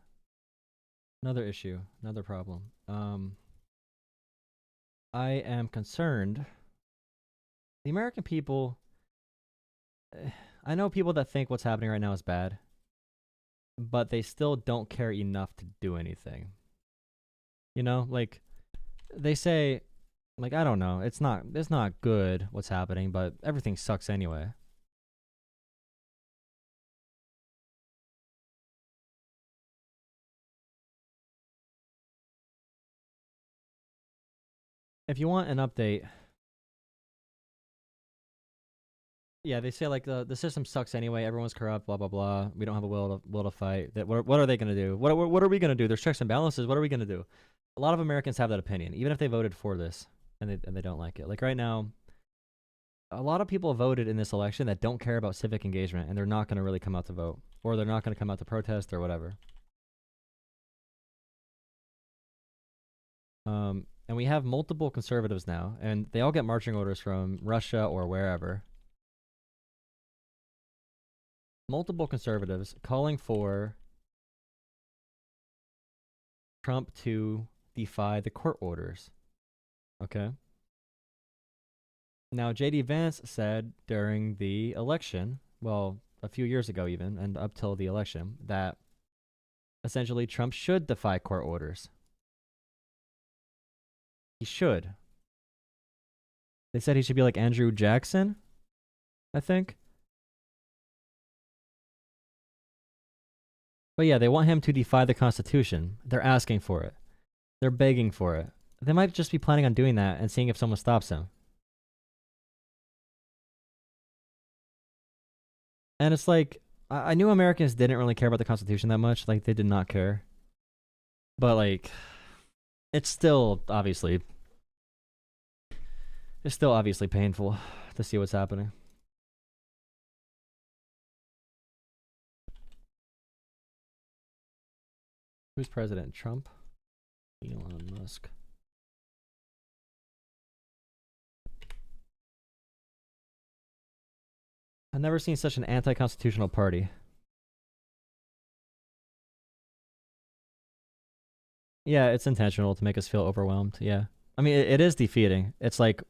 Another issue, another problem. I am concerned. The American people, I know people that think what's happening right now is bad, but they still don't care enough to do anything. You know, like they say, like, I don't know, it's not good what's happening, but everything sucks anyway. If you want an update, yeah, they say like the system sucks anyway. Everyone's corrupt. Blah blah blah. We don't have a will to fight. That what are they gonna do? What are we gonna do? There's checks and balances. What are we gonna do? A lot of Americans have that opinion, even if they voted for this and they don't like it. Like right now, a lot of people voted in this election that don't care about civic engagement, and they're not gonna really come out to vote, or they're not gonna come out to protest or whatever. And we have multiple conservatives now, and they all get marching orders from Russia or wherever. Multiple conservatives calling for Trump to defy the court orders. Okay? Now, J.D. Vance said during the election, well, a few years ago even, and up till the election, that essentially Trump should defy court orders. He should. They said he should be like Andrew Jackson, I think. But yeah, they want him to defy the Constitution. They're asking for it. They're begging for it. They might just be planning on doing that and seeing if someone stops him. And it's like, I knew Americans didn't really care about the Constitution that much. Like, they did not care. But, like, it's still obviously painful to see what's happening. Who's president? Trump? Elon Musk. I've never seen such an anti-constitutional party. Yeah, it's intentional to make us feel overwhelmed. Yeah. I mean, it is defeating. It's like,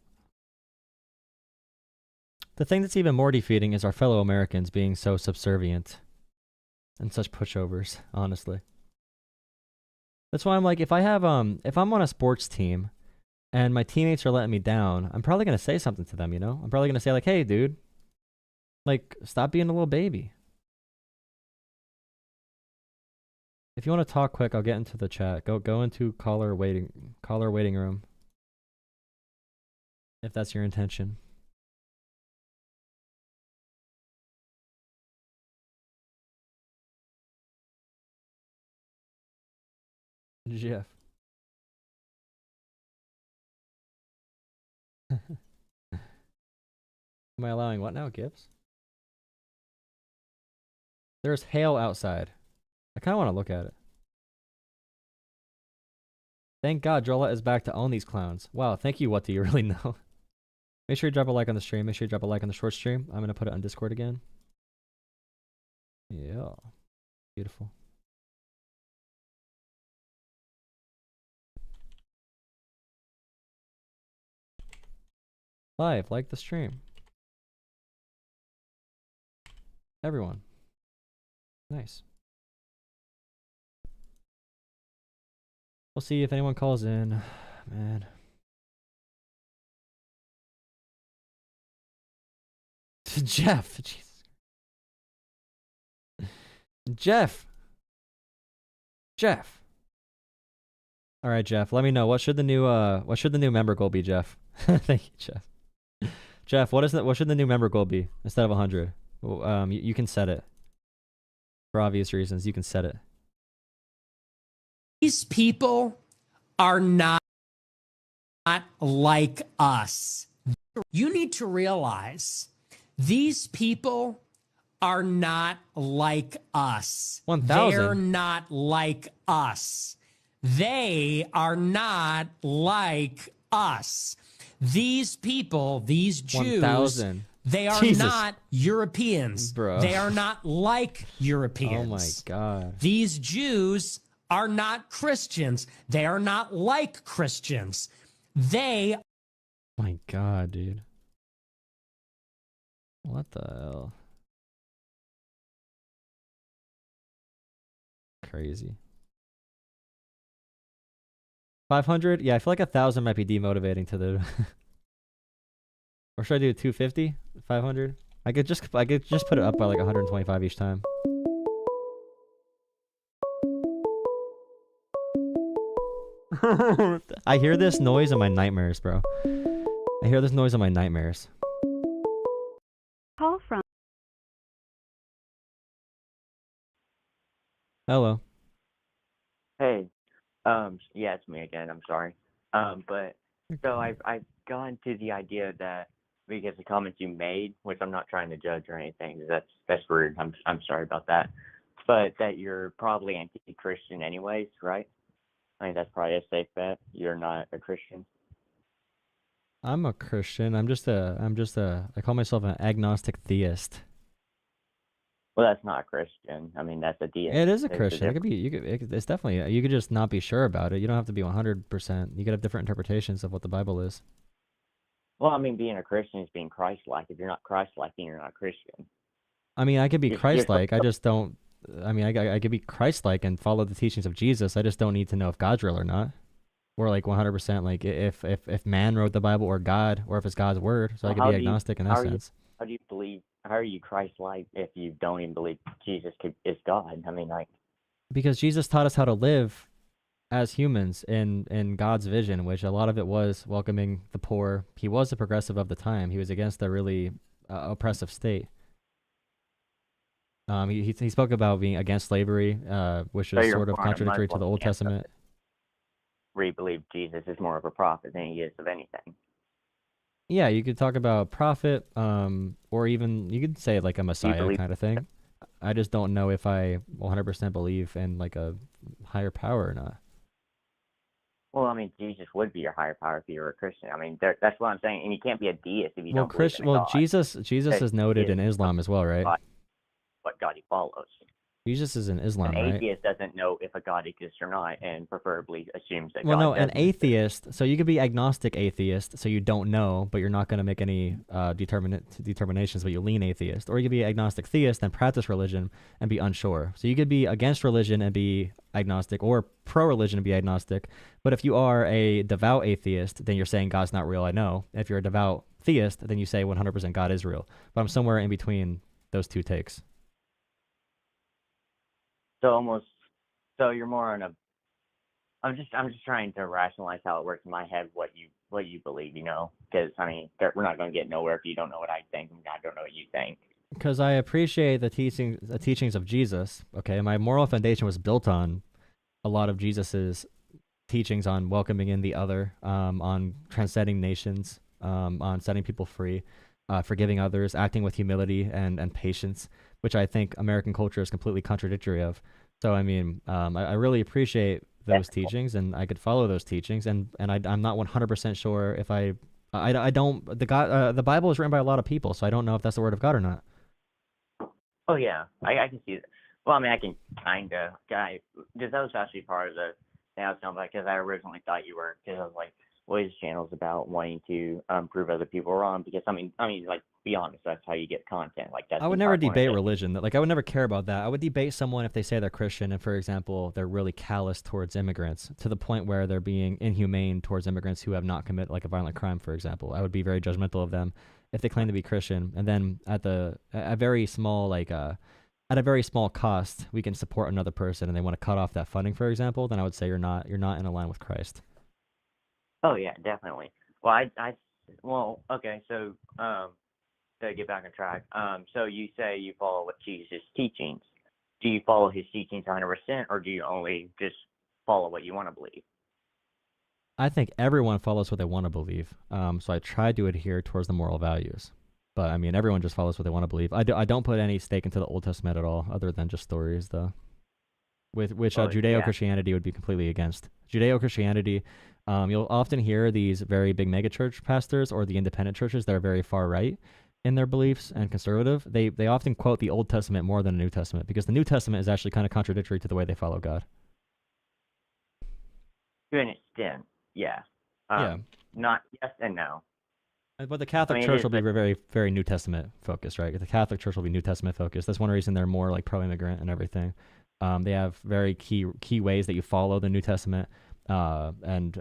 the thing that's even more defeating is our fellow Americans being so subservient and such pushovers, honestly. That's why I'm like, if I'm on a sports team and my teammates are letting me down, I'm probably going to say something to them, you know? I'm probably going to say like, hey, dude, like, stop being a little baby. If you want to talk quick, I'll get into the chat. Go into caller waiting room. If that's your intention. Jeff. Am I allowing what now, Gibbs? There's hail outside. I kind of want to look at it. Thank God Jolah is back to own these clowns. Wow, thank you. What do you really know? Make sure you drop a like on the stream. Make sure you drop a like on the short stream. I'm going to put it on Discord again. Yeah. Beautiful. Live, like the stream. Everyone. Nice. We'll see if anyone calls in. Man. Jeff. Jesus. Jeff. All right, Jeff. Let me know. What should the new member goal be, Jeff? Thank you, Jeff. Jeff, what should the new member goal be instead of 100? You can set it. For obvious reasons, you can set it. These people are not like us. You need to realize these people are not like us. 1,000. They're not like us. They are not like us. These people, these Jews, 1,000. they are Jesus. not Europeans. Bro. They are not like Europeans. Oh my God. These Jews are not Christians. They are not like Christians. They. My God, dude. What the hell? Crazy. 500? Yeah, I feel like 1,000 might be demotivating to the. Or should I do 250? 500? I could just put it up by like 125 each time. I hear this noise in my nightmares, bro. I hear this noise in my nightmares. Call from. Hello. Hey, yeah, it's me again. I'm sorry. But so I've gone to the idea that because the comments you made, which I'm not trying to judge or anything, that's rude. I'm sorry about that. But that you're probably anti-Christian anyways, right? I mean, that's probably a safe bet. You're not a Christian. I'm a Christian. I call myself an agnostic theist. Well, that's not a Christian. I mean, that's a deist. It is a There's Christian. difference. It's definitely, you could just not be sure about it. You don't have to be 100%. You could have different interpretations of what the Bible is. Well, I mean, being a Christian is being Christ-like. If you're not Christ-like, then you're not a Christian. I mean, I could be You're- Christ-like. I just don't. I mean, I could be Christ-like and follow the teachings of Jesus. I just don't need to know if God's real or not, or like 100%. Like if man wrote the Bible or God, or if it's God's word. So I Well, could how be do you- agnostic in how that are you- sense. How do you believe? How are you Christ-like if you don't even believe Jesus is God? I mean, like, Because Jesus taught us how to live as humans in God's vision, which a lot of it was welcoming the poor. He was a progressive of the time. He was against a really oppressive state. He spoke about being against slavery, which is sort of contradictory to the Old Testament. We believe Jesus is more of a prophet than he is of anything. Yeah, you could talk about prophet, or even you could say like a Messiah kind of thing. I just don't know if I 100% believe in like a higher power or not. Well, I mean, Jesus would be your higher power if you were a Christian. I mean, that's what I'm saying. And you can't be a deist if you don't believe in a God. Jesus is noted in Islam as well, right? What God he follows. Jesus is in Islam, An right? atheist doesn't know if a God exists or not, and preferably assumes that Well, God no, an doesn't. atheist. So you could be agnostic atheist, so you don't know, but you're not going to make any determinations, but you lean atheist. Or you could be agnostic theist and practice religion and be unsure. So you could be against religion and be agnostic, or pro-religion and be agnostic. But if you are a devout atheist, then you're saying God's not real, I know. If you're a devout theist, then you say 100% God is real. But I'm somewhere in between those two takes. So you're more on a. I'm just trying to rationalize how it works in my head, what you believe, because I mean we're not going to get nowhere if you don't know what I think and I don't know what you think. Because I appreciate the teachings of Jesus. Okay, my moral foundation was built on a lot of Jesus's teachings on welcoming in the other, on transcending nations, on setting people free, forgiving others, acting with humility and patience, which I think American culture is completely contradictory of. So, I mean, I really appreciate those teachings, and I could follow those teachings, and I'm not 100% sure if I don't, the Bible is written by a lot of people, so I don't know if that's the word of God or not. Oh, yeah, I can see that. Well, I mean, I can because that was actually part of the thing I was talking about, because I originally thought you were, because I was like, well, his channel's about wanting to prove other people wrong, because I mean, like, be honest, that's how you get content. Like that. I would never debate religion. Like, I would never care about that. I would debate someone if they say they're Christian and, for example, they're really callous towards immigrants to the point where they're being inhumane towards immigrants who have not committed like a violent crime, for example. I would be very judgmental of them if they claim to be Christian, and then at a very small cost, we can support another person, and they want to cut off that funding, for example. Then I would say you're not in line with Christ. Oh yeah, definitely. Well, okay, so to get back on track, so you say you follow what Jesus' teachings. Do you follow his teachings 100%, or do you only just follow what you want to believe? I think everyone follows what they want to believe. So I try to adhere towards the moral values. But I mean, everyone just follows what they want to believe. I don't put any stake into the Old Testament at all, other than just stories, though. Which Judeo-Christianity would be completely against. Judeo-Christianity, you'll often hear these very big megachurch pastors or the independent churches that are very far right in their beliefs and conservative. They often quote the Old Testament more than the New Testament, because the New Testament is actually kind of contradictory to the way they follow God. To an extent, yeah. Not yes and no. But the Catholic Church will be very, very New Testament focused, right? The Catholic Church will be New Testament focused. That's one reason they're more like pro-immigrant and everything. They have very key ways that you follow the New Testament, and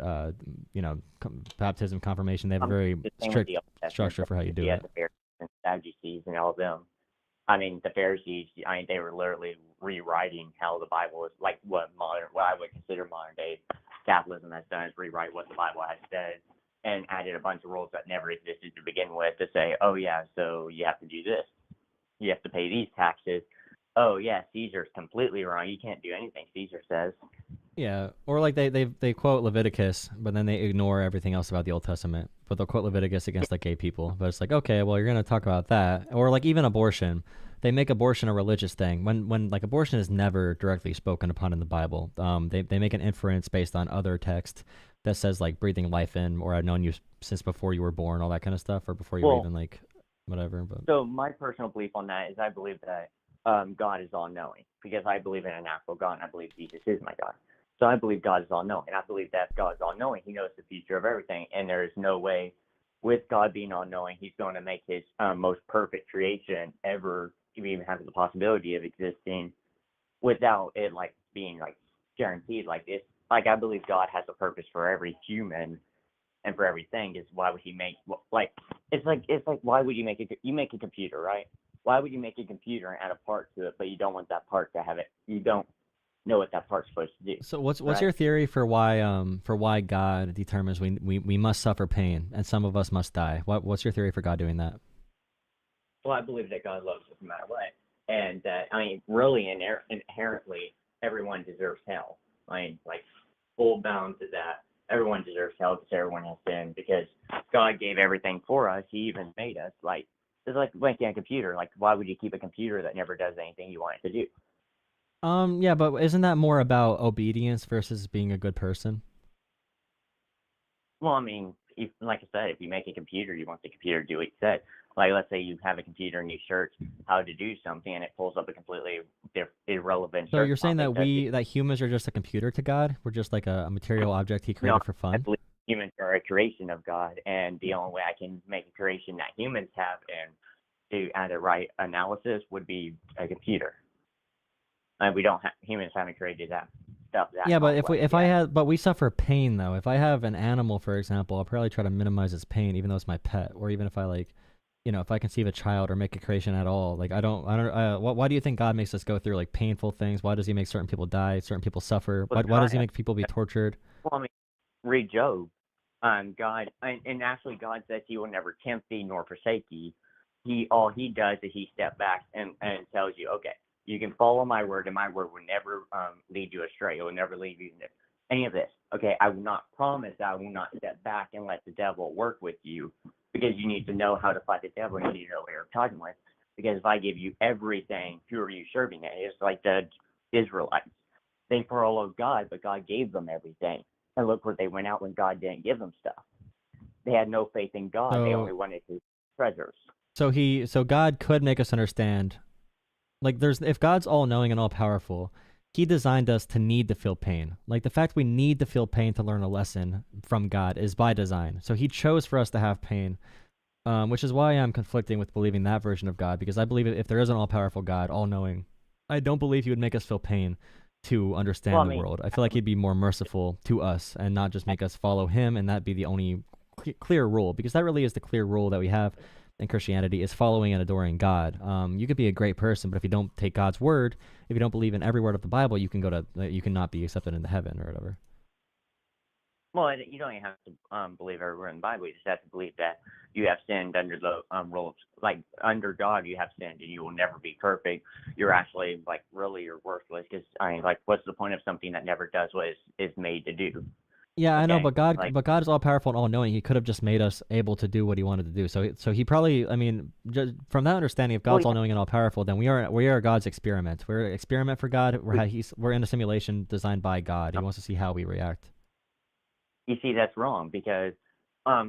baptism, confirmation. They have a very strict structure for how you do it. The Pharisees and Sadducees and all of them. I mean, the Pharisees. I mean, they were literally rewriting how the Bible is, like what I would consider modern day Catholicism has done, is rewrite what the Bible has said, and added a bunch of rules that never existed to begin with, to say, oh yeah, so you have to do this, you have to pay these taxes. Oh yeah, Caesar's completely wrong. You can't do anything Caesar says. Yeah, or like they quote Leviticus, but then they ignore everything else about the Old Testament. But they'll quote Leviticus against like gay people. But it's like, okay, well, you're gonna talk about that, or like even abortion. They make abortion a religious thing when like abortion is never directly spoken upon in the Bible. They make an inference based on other text that says like breathing life in, or I've known you since before you were born, all that kind of stuff, or before you were even like whatever. But so my personal belief on that is I believe that God is all-knowing, because I believe in a natural God, and I believe Jesus is my God. So I believe God is all-knowing, and I believe that if God is all-knowing, he knows the future of everything, and there is no way, with God being all-knowing, he's going to make his most perfect creation ever even have the possibility of existing without it like being like guaranteed like this. Like, I believe God has a purpose for every human and for everything. Is why would he make, like, it's like why would you make a computer, right? Why would you make a computer and add a part to it, but you don't want that part to have it? You don't know what that part's supposed to do. So what's right? your theory for why God determines we must suffer pain and some of us must die? What's your theory for God doing that? Well, I believe that God loves us no matter what, and that really inherently, everyone deserves hell. Like full bound to that, everyone deserves hell because everyone has sinned. Because God gave everything for us. He even made us. Like it's like making a computer. Like why would you keep a computer that never does anything you want it to do? Yeah, but isn't that more about obedience versus being a good person? Well, like I said, if you make a computer, you want the computer to do what you said. Like, let's say you have a computer and you search how to do something, and it pulls up a completely irrelevant. So you're saying that that humans are just a computer to God? We're just like a material object He created for fun? I believe humans are a creation of God, and the only way I can make a creation that humans have and to add a right analysis would be a computer. And humans haven't created that stuff. Yeah, but but we suffer pain though. If I have an animal, for example, I'll probably try to minimize its pain, even though it's my pet, or even if I if I conceive a child or make a creation at all. Like why do you think God makes us go through like painful things? Why does He make certain people die, certain people suffer? Why does He make people be tortured? Well, read Job. God, and actually God says He will never tempt thee nor forsake thee. All He does is He steps back and tells you, okay, you can follow my word, and my word will never lead you astray. It will never lead you into any of this. Okay, I will not promise I will not step back and let the devil work with you, because you need to know how to fight the devil, and you need to know what you're talking with. Because if I give you everything, who are you serving it? It's like the Israelites. They followed God, but God gave them everything. And look where they went out when God didn't give them stuff. They had no faith in God. They only wanted His treasures. So God could make us understand. Like if God's all knowing and all powerful, He designed us to need to feel pain. Like the fact we need to feel pain to learn a lesson from God is by design. So He chose for us to have pain, which is why I'm conflicting with believing that version of God, because I believe if there is an all powerful God, all knowing, I don't believe He would make us feel pain to understand the world. I feel like He'd be more merciful to us and not just make us follow Him, and that be the only clear rule, because that really is the clear rule that we have in Christianity, is following and adoring God. You could be a great person, but if you don't take God's word, if you don't believe in every word of the Bible, you cannot be accepted into heaven or whatever. Well, you don't even have to believe every word in the Bible. You just have to believe that you have sinned under the rules. Like under God, you have sinned, and you will never be perfect. You're actually you're worthless. Because what's the point of something that never does what is made to do? Yeah, I know, but God is all powerful and all knowing. He could have just made us able to do what He wanted to do. So He probably, just from that understanding, if God's all knowing and all powerful, then we are God's experiment. We're an experiment for God. We're in a simulation designed by God. He wants to see how we react. You see, that's wrong, because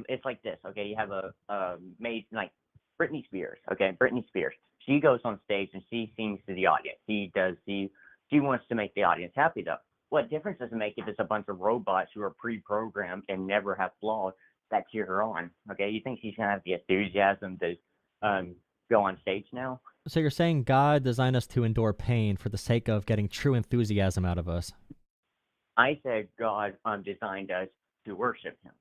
it's like this. Okay, you have a maid like Britney Spears. Okay, Britney Spears. She goes on stage and she sings to the audience. She wants to make the audience happy though. What difference does it make if it's a bunch of robots who are pre-programmed and never have flaws that cheer her on? Okay, you think she's gonna have the enthusiasm to go on stage now? So you're saying God designed us to endure pain for the sake of getting true enthusiasm out of us? I said God designed us to worship Him.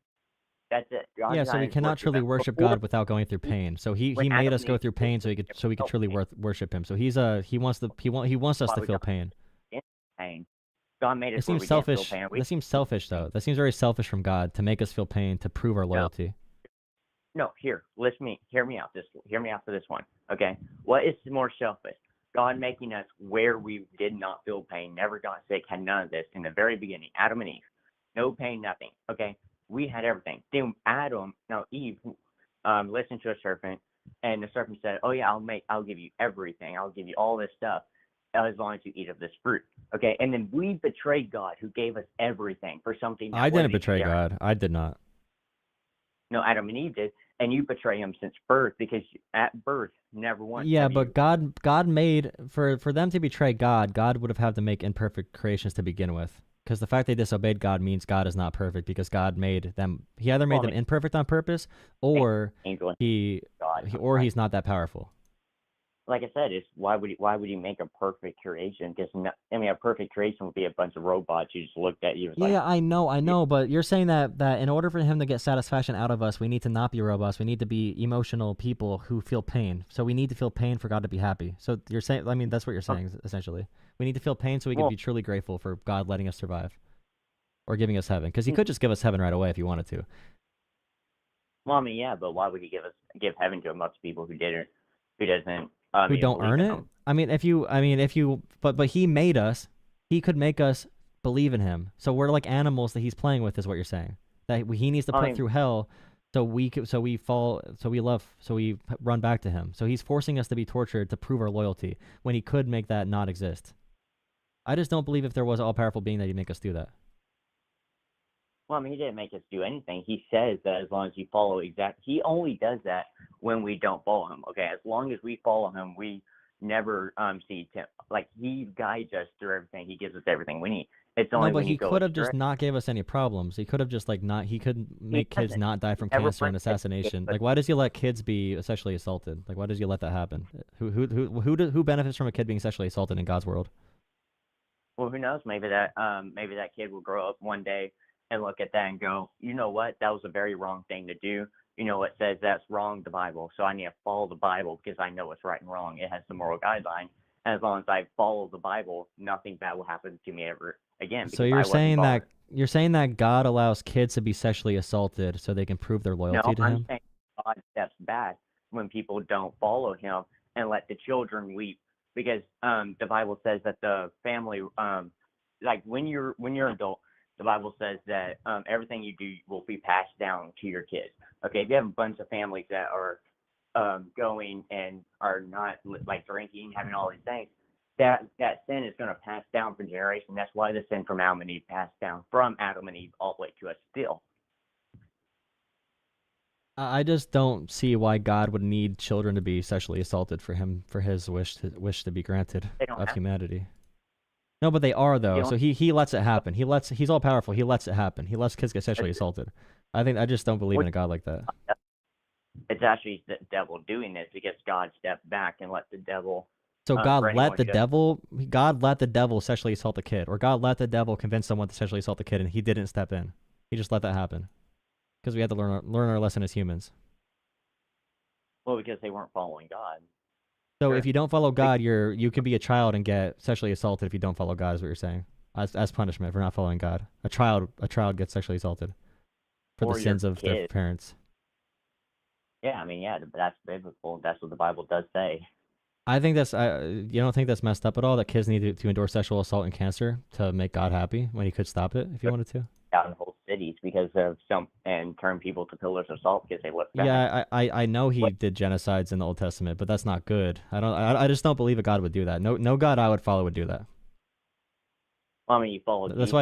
That's it. God so we cannot truly worship God without going through pain. So He made us go through pain so we could truly worship Him. So He wants us to feel pain. Pain. God made us. It seems selfish. That seems selfish, though. That seems very selfish from God to make us feel pain to prove our loyalty. No, hear me out. Hear me out for this one. Okay, what is more selfish? God making us where we did not feel pain, never got sick, had none of this in the very beginning. Adam and Eve, no pain, nothing. Okay, we had everything. Then Eve, listened to a serpent, and the serpent said, "Oh yeah, I'll give you everything. I'll give you all this stuff, as long as you eat of this fruit." Okay, and then we betrayed God, who gave us everything, for something that I didn't betray God. I did not. No, Adam and Eve did, and you betray Him since birth, because at birth, never once. Yeah, but God made for them to betray God. God would have had to make imperfect creations to begin with, because the fact they disobeyed God means God is not perfect, because God made them. He either made them imperfect on purpose, or He's not that powerful. like I said, it's why would you make a perfect creation? Because a perfect creation would be a bunch of robots you just looked at you. Yeah, I know, but you're saying that in order for him to get satisfaction out of us, we need to not be robots. We need to be emotional people who feel pain. So we need to feel pain for God to be happy. So you're saying, I mean, that's what you're saying essentially. We need to feel pain so we can be truly grateful for God letting us survive, or giving us heaven. Because He could just give us heaven right away if He wanted to. Well, I mean, yeah, but why would He give heaven to a bunch of people who don't earn it? But He made us. He could make us believe in Him. So we're like animals that He's playing with, is what you're saying. That He needs to put through hell, so we run back to Him. So He's forcing us to be tortured to prove our loyalty when He could make that not exist. I just don't believe if there was an all-powerful being that He'd make us do that. Well, I mean, He didn't make us do anything. He says that as long as you follow He only does that when we don't follow Him. Okay, as long as we follow Him, we never see Him. Like, He guides us through everything. He gives us everything we need. It's only but when He could have just not gave us any problems. He could have just He could make kids not die from cancer and assassination. Like, why does He let kids be sexually assaulted? Like, why does He let that happen? Who benefits from a kid being sexually assaulted in God's world? Well, who knows? Maybe that kid will grow up one day and look at that and go, you know what? That was a very wrong thing to do. You know what says that's wrong? The Bible. So I need to follow the Bible because I know what's right and wrong. It has the moral guideline. And as long as I follow the Bible, nothing bad will happen to me ever again. So you're saying that God allows kids to be sexually assaulted so they can prove their loyalty to Him? I'm saying God steps back when people don't follow Him and let the children weep, because the Bible says that the family, like when you're an adult, the Bible says that everything you do will be passed down to your kids. Okay, if you have a bunch of families that are going and are not like drinking, having all these things, that sin is going to pass down for generations. That's why the sin from Adam and Eve passed down from Adam and Eve all the way to us still. I just don't see why God would need children to be sexually assaulted for His wish to be granted of humanity. No, but they are though. So he lets it happen. He's all powerful. He lets it happen. He lets kids get sexually assaulted. I just don't believe in a God like that. It's actually the devil doing this because God stepped back and let the devil. So God let the devil sexually assault the kid, or God let the devil convince someone to sexually assault the kid, and He didn't step in. He just let that happen because we had to learn our lesson as humans. Well, because they weren't following God. So if you don't follow God, you can be a child and get sexually assaulted if you don't follow God, is what you're saying, as punishment for not following God. A child gets sexually assaulted for the sins of their parents. Yeah, I mean, yeah, that's biblical. That's what the Bible does say. I think you don't think that's messed up at all, that kids need to endure sexual assault and cancer to make God happy when He could stop it if He wanted to? Out in whole cities because of and turn people to pillars of salt because they look bad. Yeah, I know He did genocides in the Old Testament, but that's not good. I just don't believe a God would do that. No God I would follow would do that. Well, I mean, you follow. That's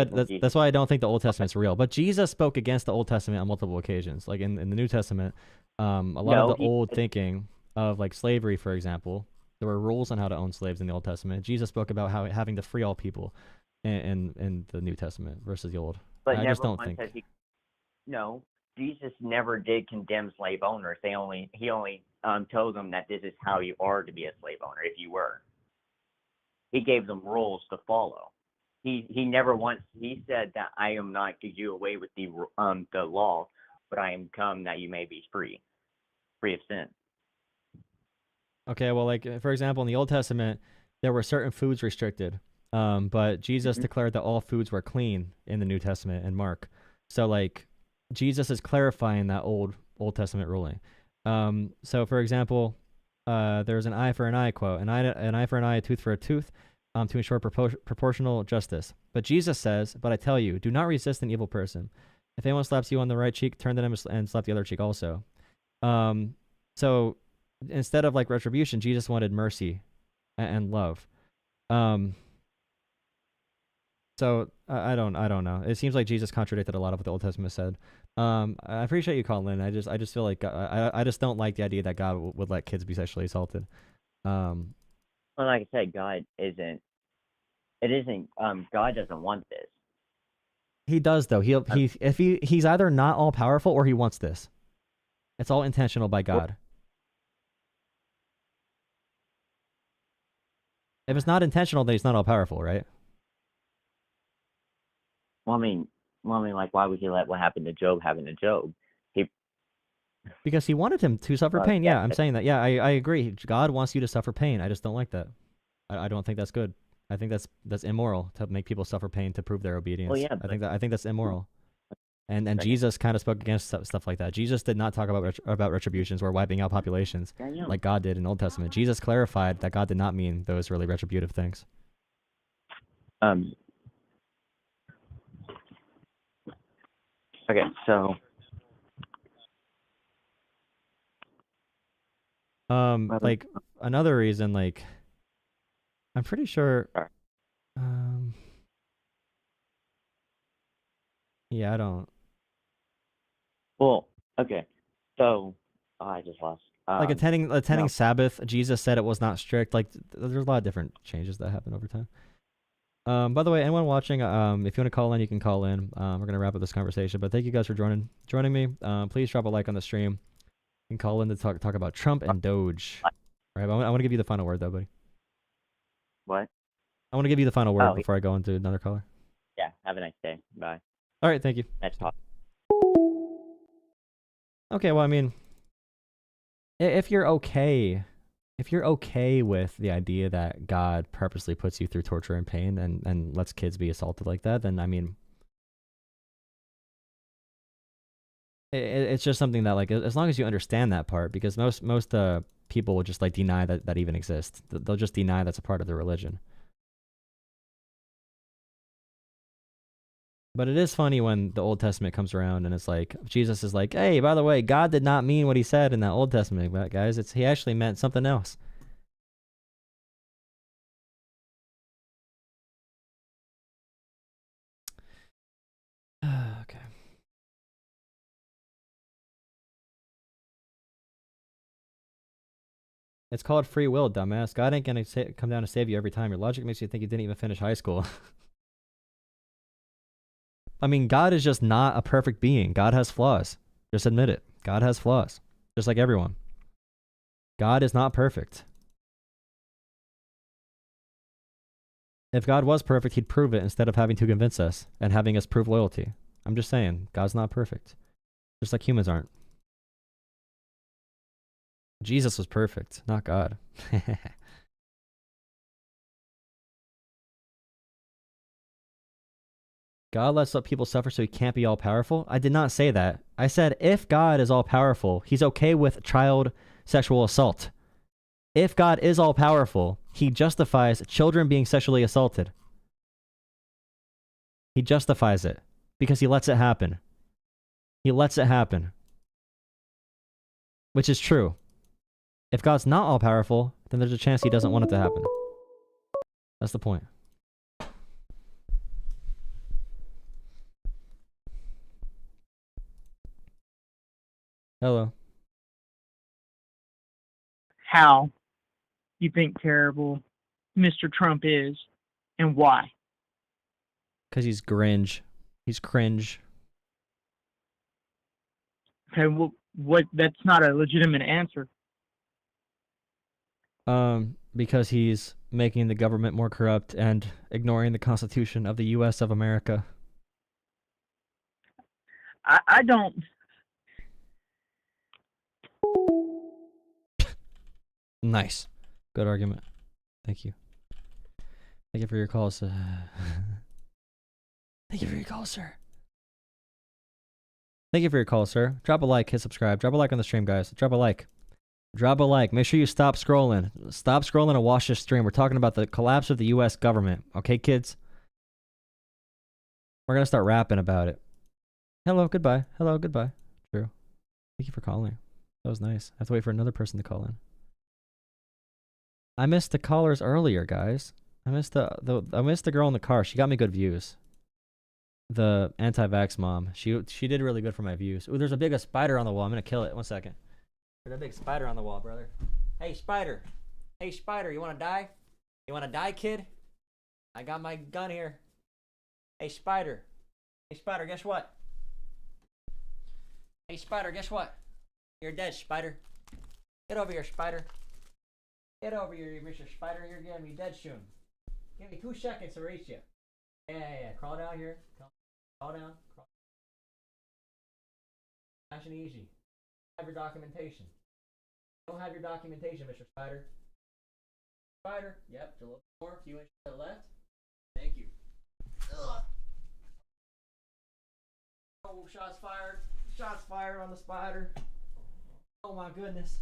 why I don't think the Old Testament's real. But Jesus spoke against the Old Testament on multiple occasions. Like in the New Testament, a lot of the old thinking of like slavery, for example, there were rules on how to own slaves in the Old Testament. Jesus spoke about having to free all people in the New Testament versus the Old. But I just don't think. No, Jesus never did condemn slave owners. He only told them that this is how you are to be a slave owner if you were. He gave them rules to follow. He never once said that I am not to do away with the law, but I am come that you may be free of sin. Okay, well, like for example, in the Old Testament, there were certain foods restricted. But Jesus declared that all foods were clean in the New Testament in Mark. So like Jesus is clarifying that Old Testament ruling. So for example, there's an eye for an eye quote, an eye for an eye, a tooth for a tooth, to ensure proportional justice. But Jesus says, "But I tell you, do not resist an evil person. If anyone slaps you on the right cheek, turn to them and slap the other cheek also." So instead of like retribution, Jesus wanted mercy and love. So I don't know. It seems like Jesus contradicted a lot of what the Old Testament said. I appreciate you calling in. I just feel like I just don't like the idea that God would let kids be sexually assaulted. Well, like I said, God doesn't want this. He does though. He's either not all powerful or He wants this. It's all intentional by God. If it's not intentional, then he's not all powerful, right? Well, I mean, like, why would he let what happened to Job happen to Job? Because he wanted him to suffer pain. Yeah, I'm saying that. Yeah, I agree. God wants you to suffer pain. I just don't like that. I don't think that's good. I think that's immoral to make people suffer pain to prove their obedience. Well, yeah, I think that's immoral. And Jesus kind of spoke against stuff like that. Jesus did not talk about retributions or wiping out populations like God did in the Old Testament. Jesus clarified that God did not mean those really retributive things. Okay, so like another reason, like I'm pretty sure yeah, I don't. Well, okay. So I just lost. Like attending Sabbath, Jesus said it was not strict. Like there's a lot of different changes that happen over time. By the way, anyone watching, if you want to call in, you can call in. We're gonna wrap up this conversation, but thank you guys for joining me. Please drop a like on the stream. You can call in to talk about Trump and DOGE. All right, I want to give you the final word though, buddy. What? I want to give you the final word before I go into another caller. Yeah. Have a nice day. Bye. All right, thank you. Nice talk. Okay, well, I mean, if you're okay with the idea that God purposely puts you through torture and pain and lets kids be assaulted like that, then I mean, it's just something that, like, as long as you understand that part, because most people will just like deny that even exists. They'll just deny that's a part of their religion. But it is funny when the Old Testament comes around and it's like, Jesus is like, hey, by the way, God did not mean what he said in that Old Testament, guys. He actually meant something else. Okay. It's called free will, dumbass. God ain't gonna come down to save you every time. Your logic makes you think you didn't even finish high school. I mean, God is just not a perfect being. God has flaws. Just admit it. God has flaws. Just like everyone. God is not perfect. If God was perfect, he'd prove it instead of having to convince us and having us prove loyalty. I'm just saying, God's not perfect. Just like humans aren't. Jesus was perfect, not God. God lets people suffer so he can't be all-powerful? I did not say that. I said if God is all-powerful, he's okay with child sexual assault. If God is all-powerful, he justifies children being sexually assaulted. He justifies it because he lets it happen. He lets it happen. Which is true. If God's not all-powerful, then there's a chance he doesn't want it to happen. That's the point. Hello. How you think terrible Mr. Trump is and why? Because he's cringe. He's cringe. Okay, well, that's not a legitimate answer. Because he's making the government more corrupt and ignoring the Constitution of the U.S. of America. I don't. Nice. Good argument. Thank you. Thank you for your call, sir. Thank you for your call, sir. Thank you for your call, sir. Drop a like, hit subscribe. Drop a like on the stream, guys. Drop a like. Drop a like. Make sure you stop scrolling. Stop scrolling and watch this stream. We're talking about the collapse of the U.S. government. Okay, kids? We're going to start rapping about it. Hello, goodbye. Hello, goodbye. True. Thank you for calling. That was nice. I have to wait for another person to call in. I missed the callers earlier, guys. I missed the girl in the car. She got me good views. The anti-vax mom. She did really good for my views. Ooh, there's a big spider on the wall. I'm gonna kill it. 1 second. There's a big spider on the wall, brother. Hey, spider. Hey, spider. You wanna die? You wanna die, kid? I got my gun here. Hey, spider. Hey, spider. Guess what? Hey, spider. Guess what? You're dead, spider. Get over here, spider. Get over here, Mr. Spider. You're getting me dead soon. Give me 2 seconds to reach you. Yeah. Crawl down here. Crawl down. Nice and easy. Have your documentation. Don't have your documentation, Mr. Spider. Spider. Yep. A little more. A few inches to the left. Thank you. Ugh. Oh, shots fired. Shots fired on the spider. Oh my goodness.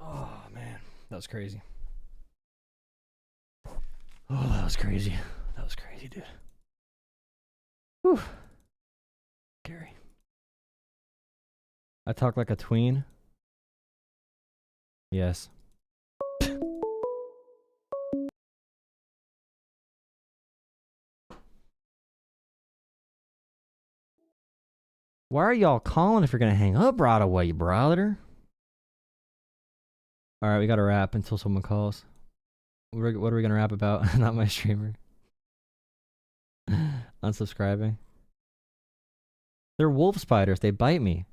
Oh man, that was crazy. Oh, that was crazy. That was crazy, dude. Whew. Scary. I talk like a tween. Yes. Why are y'all calling if you're gonna hang up right away, brother? Alright, we gotta rap until someone calls. What are we gonna rap about? Not my streamer. Unsubscribing. They're wolf spiders, they bite me.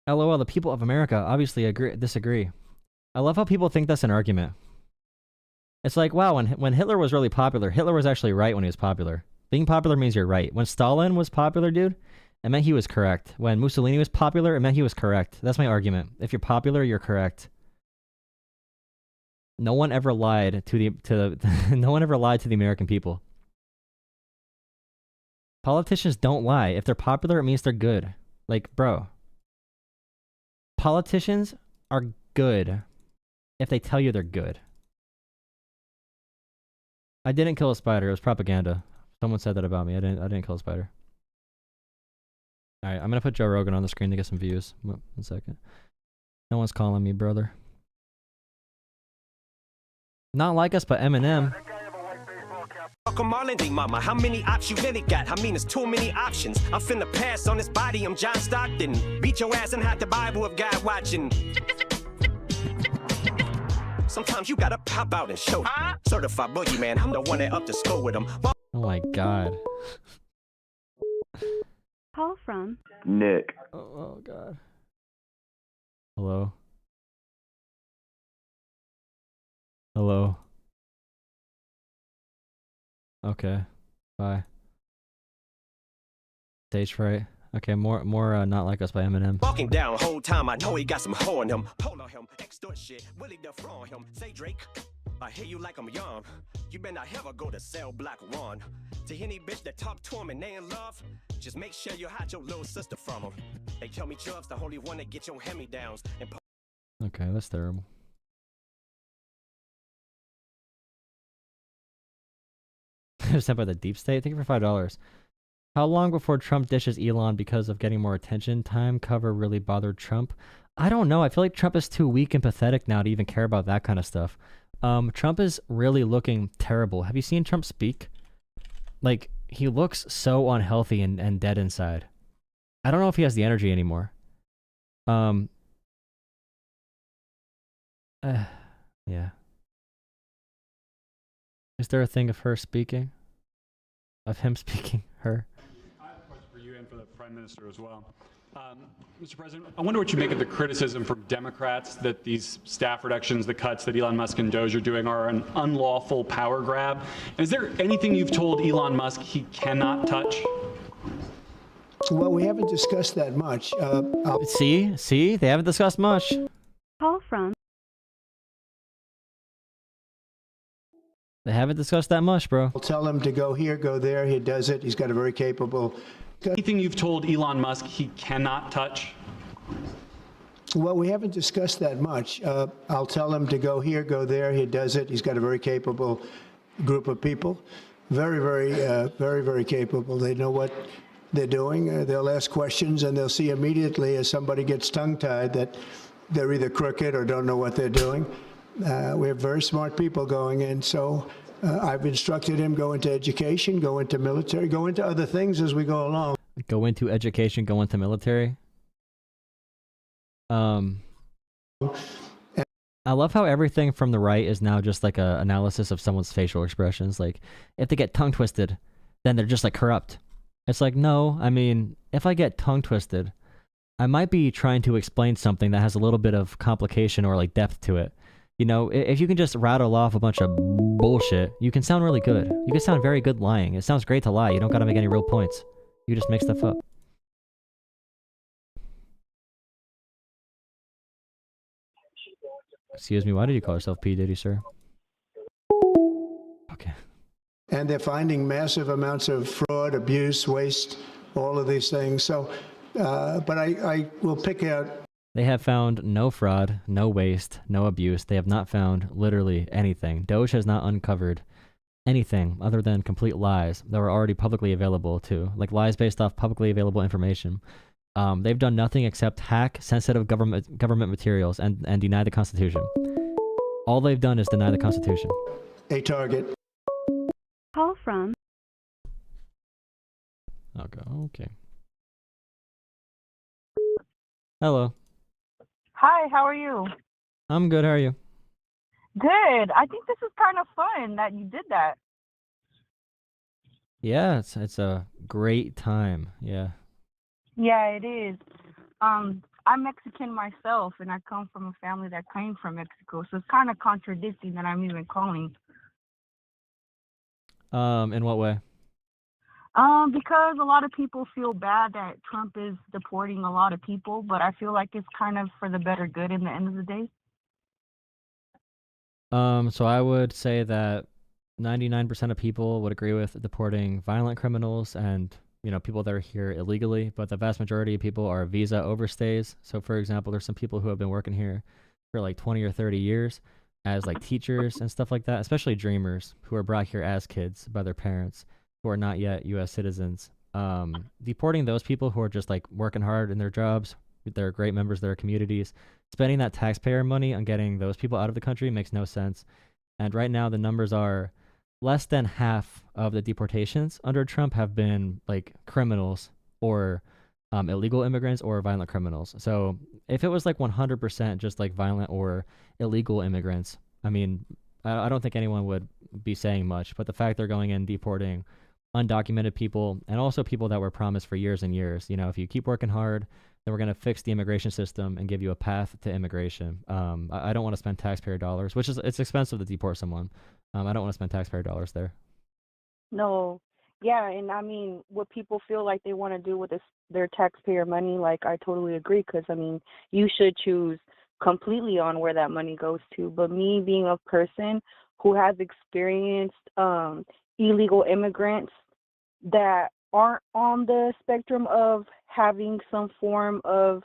LOL, the people of America obviously disagree. I love how people think that's an argument. It's like, wow, when Hitler was really popular, Hitler was actually right when he was popular. Being popular means you're right. When Stalin was popular, dude, it meant he was correct. When Mussolini was popular, it meant he was correct. That's my argument. If you're popular, you're correct. No one ever lied to the no one ever lied to the American people. Politicians don't lie. If they're popular, it means they're good. Like, bro. Politicians are good if they tell you they're good. I didn't kill a spider. It was propaganda. Someone said that about me. I didn't kill a spider. All right, I'm gonna put Joe Rogan on the screen to get some views. 1 second. No one's calling me, brother. Not like us, but Eminem. Welcome Marlin, mama. How many options you really got? I mean, there's too many options. I'm finna pass on this body. I'm John Stockton. Beat your ass and hide the Bible of God watching. Sometimes you gotta pop out and show. Certified boogeyman. I'm the one that up to score with him. Oh my god. Call from Nick. Oh god. Hello. Hello. Okay. Bye. Stage fright. Okay, more Not Like Us by Eminem. Walking down whole time, I know he got some hoe in him. Hold on him, extort shit, Willie defraud him. Say Drake, I hear you like I'm young. You better not ever go to cell block 1. To any bitch that talk to him and they in love, just make sure you hide your little sister from him. They tell me Chubb's the only one that get your hand-me-downs. Okay, that's terrible. Sent by the deep state. Thank you for $5. How long before Trump dishes Elon because of getting more attention? Time cover really bothered Trump? I don't know. I feel like Trump is too weak and pathetic now to even care about that kind of stuff. Trump is really looking terrible. Have you seen Trump speak? Like, he looks so unhealthy and dead inside. I don't know if he has the energy anymore. Yeah. Is there a thing of her speaking? Of him speaking? Her? I have a question for you and for the Prime Minister as well. Mr. President, I wonder what you make of the criticism from Democrats that these staff reductions, the cuts that Elon Musk and DOGE are doing are an unlawful power grab. Is there anything you've told Elon Musk he cannot touch? Well, we haven't discussed that much. See? They haven't discussed much. Call from They haven't discussed that much, bro. I'll tell him to go here, go there. He does it. He's got a very capable... Anything you've told Elon Musk he cannot touch? Well, we haven't discussed that much. I'll tell him to go here, go there. He does it. He's got a very capable group of people. Very, very capable. They know what they're doing. They'll ask questions, and they'll see immediately as somebody gets tongue-tied that they're either crooked or don't know what they're doing. We have very smart people going in, so I've instructed him go into education, go into military, go into other things as we go along. Go into education, go into military. I love how everything from the right is now just like a analysis of someone's facial expressions. Like, if they get tongue twisted, then they're just like corrupt. It's like, no, I mean, if I get tongue twisted, I might be trying to explain something that has a little bit of complication or like depth to it. You know, if you can just rattle off a bunch of bullshit, you can sound really good. You can sound very good lying. It sounds great to lie. You don't got to make any real points. You just make stuff up. Excuse me, why did you call yourself P. Diddy, sir? Okay. And they're finding massive amounts of fraud, abuse, waste, all of these things. So, but I will pick out. They have found no fraud, no waste, no abuse. They have not found literally anything. DOGE has not uncovered anything other than complete lies that were already publicly available too, like lies based off publicly available information. They've done nothing except hack sensitive government materials and deny the Constitution. All they've done is deny the Constitution. A target. Call from. Okay. Hello. Hi, how are you? I'm good. How are you? Good. I think this is kind of fun that you did that. Yeah, it's a great time. Yeah. Yeah, it is. I'm Mexican myself, and I come from a family that came from Mexico, so it's kind of contradicting that I'm even calling. In what way? Because a lot of people feel bad that Trump is deporting a lot of people, but I feel like it's kind of for the better good in the end of the day. So I would say that 99% of people would agree with deporting violent criminals and, you know, people that are here illegally, but the vast majority of people are visa overstays. So for example, there's some people who have been working here for like 20 or 30 years as like teachers and stuff like that, especially dreamers who are brought here as kids by their parents who are not yet U.S. citizens. Deporting those people who are just like working hard in their jobs, they're great members of their communities, spending that taxpayer money on getting those people out of the country makes no sense. And right now the numbers are less than half of the deportations under Trump have been like criminals or illegal immigrants or violent criminals. So if it was like 100% just like violent or illegal immigrants, I mean, I don't think anyone would be saying much, but the fact they're going in deporting undocumented people and also people that were promised for years and years, you know, if you keep working hard, then we're going to fix the immigration system and give you a path to immigration. I don't want to spend taxpayer dollars, which is, it's expensive to deport someone. I don't want to spend taxpayer dollars there. No. Yeah, and I mean, what people feel like they want to do with their taxpayer money, like I totally agree, because I mean, you should choose completely on where that money goes to. But me being a person who has experienced illegal immigrants that aren't on the spectrum of having some form of,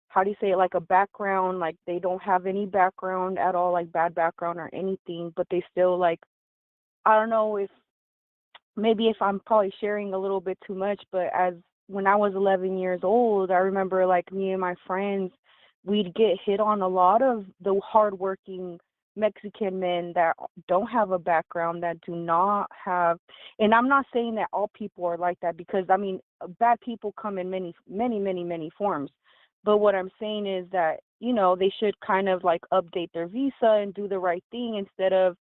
how do you say it, like a background, like they don't have any background at all, like bad background or anything, but they still like, I don't know if I'm probably sharing a little bit too much, but when I was 11 years old, I remember like me and my friends, we'd get hit on a lot of the hardworking Mexican men that don't have a background, that do not have, and I'm not saying that all people are like that, because I mean, bad people come in many forms. But what I'm saying is that, you know, they should kind of like update their visa and do the right thing instead of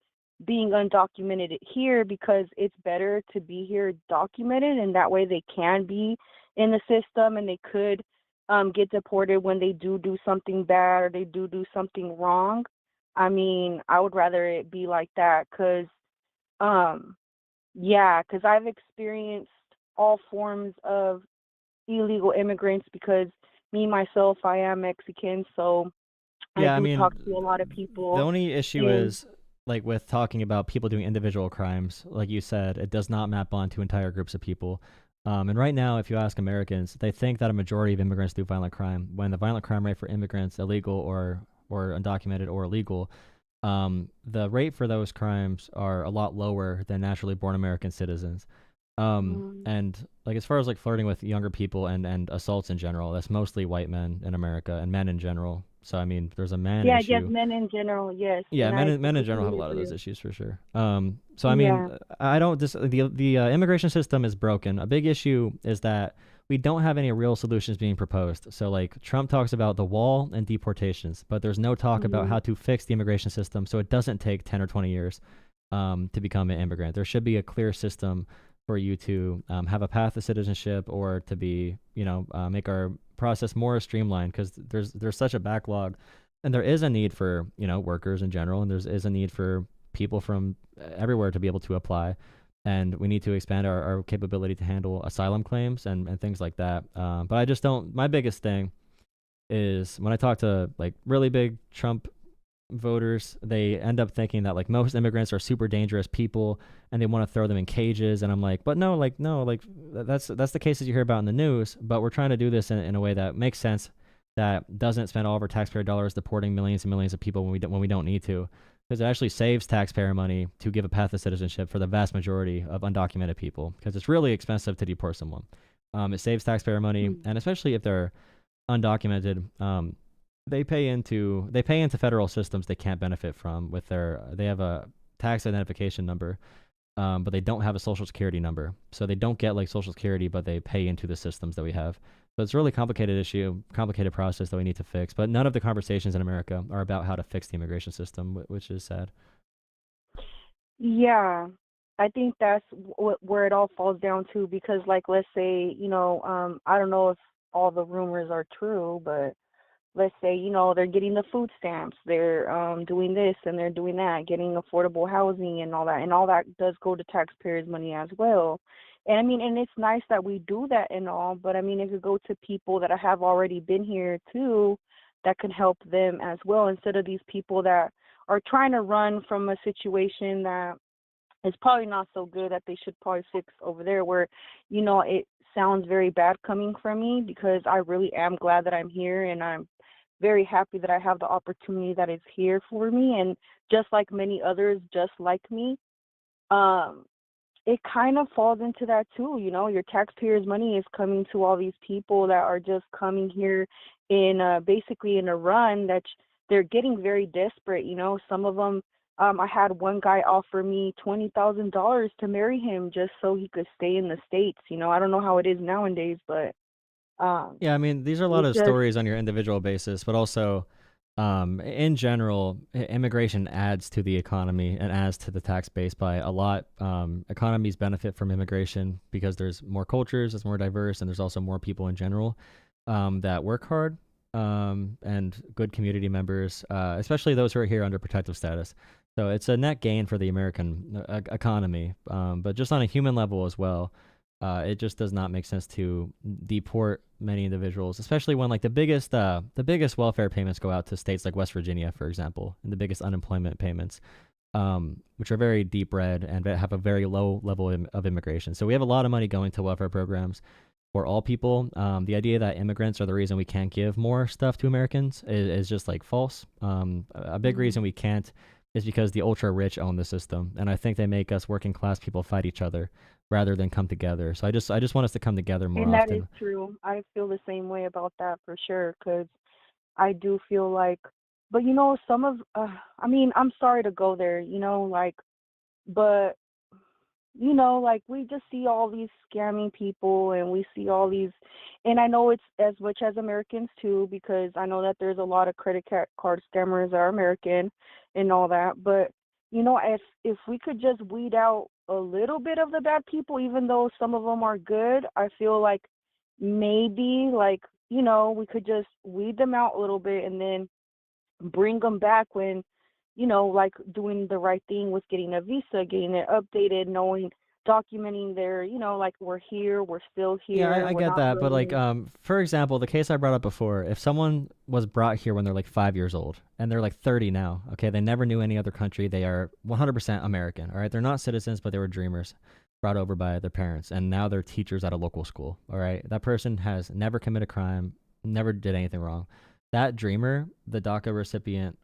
being undocumented here, because it's better to be here documented, and that way they can be in the system and they could get deported when they do something bad or they do something wrong. I mean, I would rather it be like that, because I've experienced all forms of illegal immigrants, because me myself, I am Mexican, so I do talk to a lot of people. The only issue is, like, with talking about people doing individual crimes, like you said, it does not map onto entire groups of people. And right now, if you ask Americans, they think that a majority of immigrants do violent crime, when the violent crime rate for immigrants, illegal or undocumented or illegal, the rate for those crimes are a lot lower than naturally born American citizens. And like, as far as like flirting with younger people and assaults in general, that's mostly white men in America and men in general. So I mean, there's a man issue. Yes, men in general, yes. Yeah, men in general have a lot of those issues for sure. So I mean, I don't the immigration system is broken. A big issue is that we don't have any real solutions being proposed. So like Trump talks about the wall and deportations, but there's no talk about how to fix the immigration system so it doesn't take 10 or 20 years to become an immigrant. There should be a clear system for you to have a path to citizenship or to be, make our process more streamlined, because there's such a backlog, and there is a need for, workers in general, and there is a need for people from everywhere to be able to apply. And we need to expand our capability to handle asylum claims and things like that. But I just don't, my biggest thing is when I talk to like really big Trump voters, they end up thinking that like most immigrants are super dangerous people and they want to throw them in cages. And I'm like, but no, that's the cases you hear about in the news, but we're trying to do this in a way that makes sense, that doesn't spend all of our taxpayer dollars deporting millions and millions of people when we don't need to. Because it actually saves taxpayer money to give a path to citizenship for the vast majority of undocumented people, because it's really expensive to deport someone. It saves taxpayer money, and especially if they're undocumented, they pay into federal systems they can't benefit from with they have a tax identification number, but they don't have a social security number. So they don't get like social security, but they pay into the systems that we have. So it's a really complicated issue, complicated process that we need to fix. But none of the conversations in America are about how to fix the immigration system, which is sad. Yeah, I think that's where it all falls down to, because like, let's say, I don't know if all the rumors are true, but let's say, they're getting the food stamps, they're doing this and they're doing that, getting affordable housing and all that does go to taxpayers' money as well. And I mean, and it's nice that we do that and all, but I mean, it could go to people that have already been here too, that can help them as well, instead of these people that are trying to run from a situation that is probably not so good, that they should probably fix over there, where, it sounds very bad coming from me, because I really am glad that I'm here, and I'm very happy that I have the opportunity that is here for me. And just like many others just like me, it kind of falls into that too. Your taxpayers' money is coming to all these people that are just coming here in basically in a run that they're getting very desperate. Some of them, I had one guy offer me $20,000 to marry him just so he could stay in the States. I don't know how it is nowadays, but yeah, I mean, these are a lot of stories on your individual basis, but also in general, immigration adds to the economy and adds to the tax base by a lot. Economies benefit from immigration because there's more cultures, it's more diverse, and there's also more people in general that work hard and good community members, especially those who are here under protective status. So it's a net gain for the American economy, but just on a human level as well. It just does not make sense to deport many individuals, especially when like the biggest welfare payments go out to states like West Virginia, for example, and the biggest unemployment payments, which are very deep red and have a very low level of immigration. So we have a lot of money going to welfare programs for all people. The idea that immigrants are the reason we can't give more stuff to Americans is just like false. A big reason we can't is because the ultra rich own the system, and I think they make us working class people fight each other rather than come together. So I just want us to come together more often. And that is true. I feel the same way about that for sure, because I do feel like, but some of, I mean, I'm sorry to go there, but we just see all these scamming people, and we see all these, and I know it's as much as Americans too, because I know that there's a lot of credit card scammers that are American and all that. But if we could just weed out a little bit of the bad people, even though some of them are good, I feel like maybe we could just weed them out a little bit and then bring them back when, doing the right thing with getting a visa, getting it updated, documenting their, we're here, we're still here. Yeah, I get that. But for example, the case I brought up before, if someone was brought here when they're like 5 years old and they're like 30 now, okay, they never knew any other country, they are 100% American, all right? They're not citizens, but they were dreamers brought over by their parents, and now they're teachers at a local school, all right? That person has never committed a crime, never did anything wrong. That dreamer, the DACA recipient,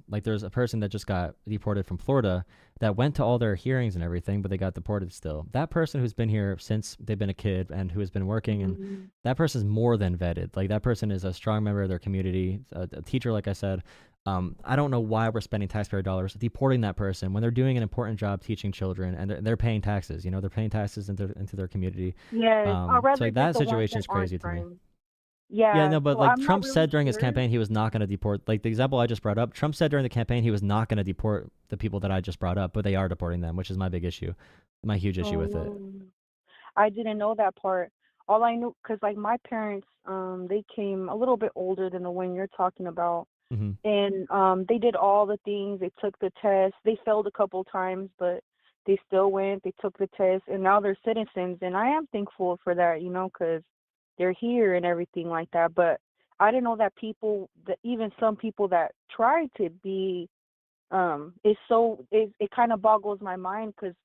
there's a person that just got deported from Florida that went to all their hearings and everything, but they got deported still. That person who's been here since they've been a kid and who has been working, and that person's more than vetted. Like, that person is a strong member of their community, a teacher, like I said, I don't know why we're spending taxpayer dollars deporting that person when they're doing an important job teaching children and they're paying taxes. You know, they're paying taxes into their community. Yes, I'd rather So like, get that the ones situation that is aren't crazy to me. trying. Yeah, Yeah, no, but so like I'm not Trump really said during his sure. campaign, he was not going to deport. Like the example I just brought up, Trump said during the campaign he was not going to deport the people that I just brought up, but they are deporting them, which is my big issue, my huge issue with it. I didn't know that part. All I knew, because like my parents, they came a little bit older than the one you're talking about, Mm-hmm. and they did all the things. They took the test. They failed a couple times, but they still went. They took the test, and now they're citizens. And I am thankful for that, you know, because they're here and everything like that. But I didn't know that people, that even some people that try to be, it kind of boggles my mind because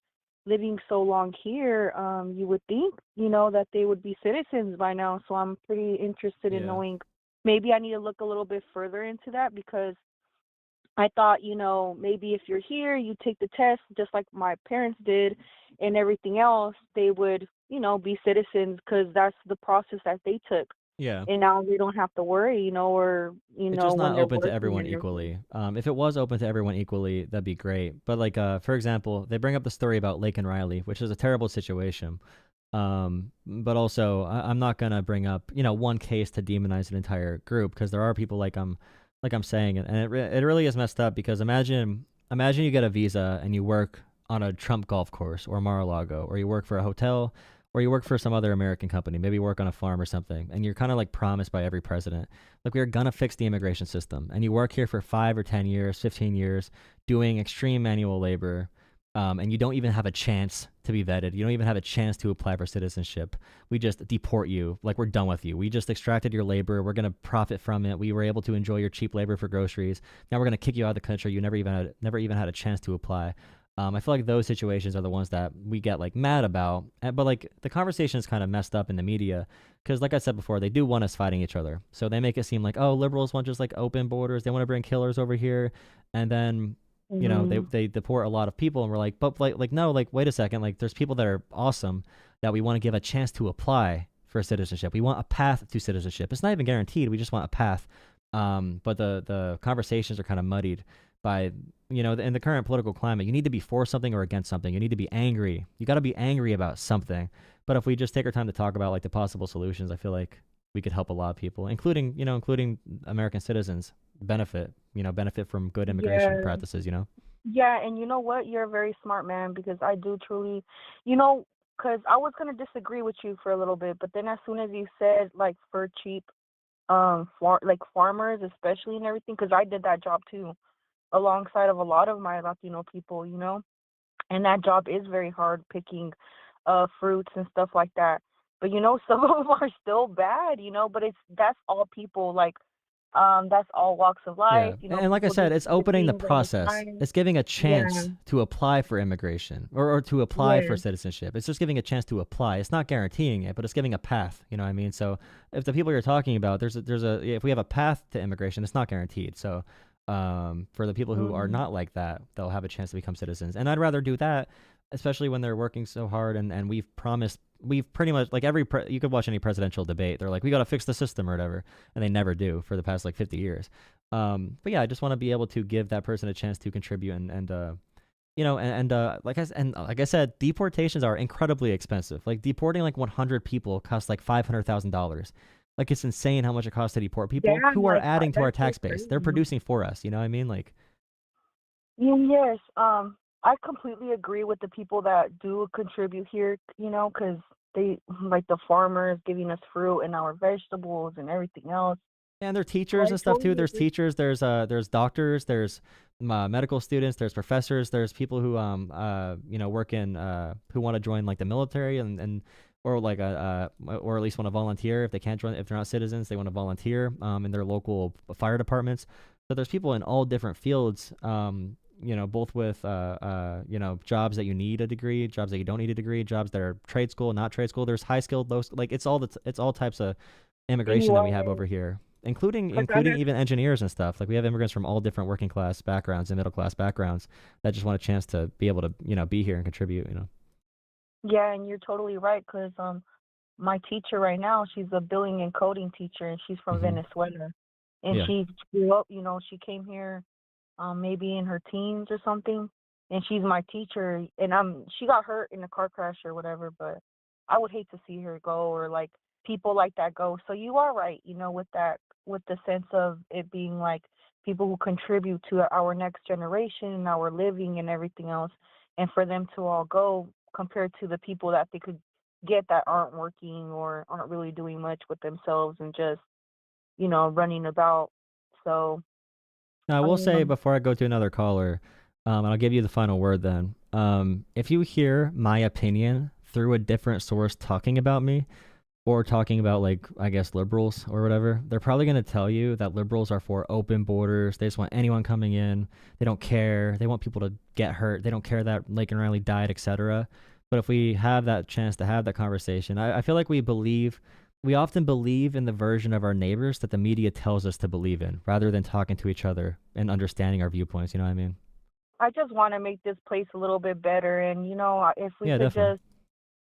living so long here, you would think, you know, that they would be citizens by now. So I'm pretty interested in Yeah. knowing. Maybe I need to look a little bit further into that because I thought, you know, maybe if you're here, you take the test just like my parents did and everything else, they would, you know, be citizens because that's the process that they took. Yeah. And now they don't have to worry, you know, or, you It's know, just when not they're open to working everyone and everything. equally. If it was open to everyone equally, that'd be great. But like, for example, they bring up the story about Lake and Riley, which is a terrible situation. But also, I'm not gonna bring up, you know, one case to demonize an entire group because there are people like I'm saying, and it really is messed up because imagine you get a visa and you work on a Trump golf course or Mar-a-Lago, or you work for a hotel, or you work for some other American company, maybe you work on a farm or something, and you're kind of like promised by every president, like we're gonna fix the immigration system, and you work here for 5 or 10 years, 15 years, doing extreme manual labor. And you don't even have a chance to be vetted. You don't even have a chance to apply for citizenship. We just deport you. Like, we're done with you. We just extracted your labor. We're going to profit from it. We were able to enjoy your cheap labor for groceries. Now we're going to kick you out of the country. You never even had a chance to apply. I feel like those situations are the ones that we get like mad about. But like the conversation is kind of messed up in the media because, like I said before, they do want us fighting each other. So they make it seem like, oh, liberals want just like open borders. They want to bring killers over here. And then you know, they deport a lot of people, and we're like, but like no, like wait a second, like there's people that are awesome that we want to give a chance to apply for citizenship. We want a path to citizenship. It's not even guaranteed. We just want a path. But the conversations are kind of muddied by, you know, in the current political climate. You need to be for something or against something. You need to be angry. You got to be angry about something. But if we just take our time to talk about like the possible solutions, I feel like we could help a lot of people, including American citizens benefit from good immigration practices, you know? Yeah, and you know what? You're a very smart man because I do truly, you know, because I was going to disagree with you for a little bit, but then as soon as you said, like, for cheap, like farmers especially and everything, because I did that job too, alongside of a lot of my Latino people, you know, and that job is very hard picking fruits and stuff like that. But, you know, some of them are still bad, you know, but that's all people, like, that's all walks of life, you know. And like I people said, do it's stupid opening the things all the process. time. It's giving a chance Yeah. to apply for immigration or to apply Yeah. for citizenship. It's just giving a chance to apply. It's not guaranteeing it, but it's giving a path. You know what I mean? So if the people you're talking about, if we have a path to immigration, it's not guaranteed. So for the people who are not like that, they'll have a chance to become citizens. And I'd rather do that, especially when they're working so hard and we've pretty much, like you could watch any presidential debate. They're like, we got to fix the system or whatever. And they never do for the past like 50 years. But yeah, I just want to be able to give that person a chance to contribute and like I said, deportations are incredibly expensive. Like deporting like 100 people costs like $500,000. Like it's insane how much it costs to deport people who are like, adding to our that's so tax base. They're crazy. producing for us. You know what I mean? Like, Yes, I completely agree with the people that do contribute here, you know, because they, like the farmers giving us fruit and our vegetables and everything else. and they're teachers and stuff too. There's teachers, there's doctors, there's medical students, there's professors, there's people who work in who want to join like the military and or like or at least want to volunteer if they can't join, if they're not citizens, they want to volunteer in their local fire departments. So there's people in all different fields, both with jobs that you need a degree, jobs that you don't need a degree, jobs that are trade school, not trade school. There's high skilled, those, like it's all types of immigration that we have over here, including even engineers and stuff. Like we have immigrants from all different working class backgrounds and middle class backgrounds that just want a chance to be able to be here and contribute. Yeah, and you're totally right because my teacher right now, she's a billing and coding teacher, and she's from Venezuela. and Yeah. she grew up. She came here, maybe in her teens or something, and she's my teacher. And she got hurt in a car crash or whatever, but I would hate to see her go, or like people like that go. So you are right, with that, with the sense of it being like people who contribute to our next generation and our living and everything else, and for them to all go compared to the people that they could get that aren't working or aren't really doing much with themselves and just, running about. So Now, I I will mean, say before I go to another caller, and I'll give you the final word then. If you hear my opinion through a different source talking about me, or talking about, like, I guess, liberals or whatever, they're probably going to tell you that liberals are for open borders. They just want anyone coming in. They don't care. They want people to get hurt. They don't care that Lincoln Riley died, etc. But if we have that chance to have that conversation, I feel like we often believe in the version of our neighbors that the media tells us to believe in, rather than talking to each other and understanding our viewpoints. You know what I mean? I just want to make this place a little bit better. And, if we Yeah, could definitely. just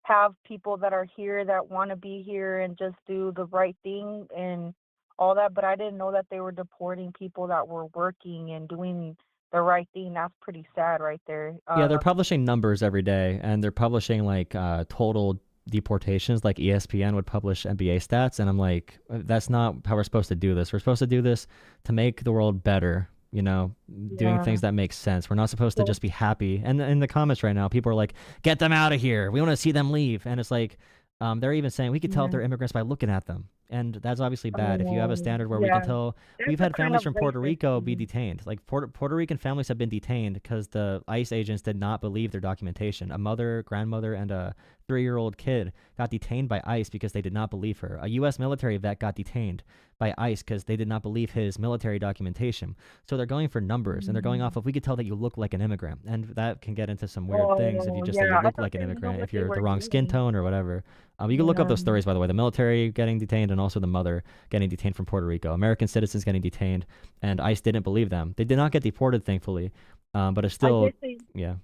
have people that are here that want to be here and just do the right thing and all that. But I didn't know that they were deporting people that were working and doing the right thing. That's pretty sad right there. Yeah, they're publishing numbers every day, and they're publishing like total deportations, like ESPN would publish NBA stats, and I'm like, that's not how we're supposed to do this. We're supposed to do this to make the world better, doing Yeah. things that make sense. We're not supposed to just be happy. And in the comments right now, people are like, get them out of here. We want to see them leave. And it's like, they're even saying we could tell if Yeah. they're immigrants by looking at them. And that's obviously bad. If you have a standard where we Yeah. can tell, That's we've a had kind families of from Puerto racist Rico be thing. detained. Like Puerto Rican families have been detained because the ICE agents did not believe their documentation. A mother, grandmother, and a 3-year-old kid got detained by ICE because they did not believe her. A U.S. military vet got detained by ICE because they did not believe his military documentation. So they're going for numbers, and they're going off of, we could tell that you look like an immigrant. And that can get into some weird things if you just say yeah. you I look thought like they an didn't know immigrant, what if they you're were the wrong skin doing. tone or whatever. You can look up those Yeah. stories, by the way. The military getting detained, and also the mother getting detained from Puerto Rico. American citizens getting detained, and ICE didn't believe them. They did not get deported, thankfully, but it's still, yeah.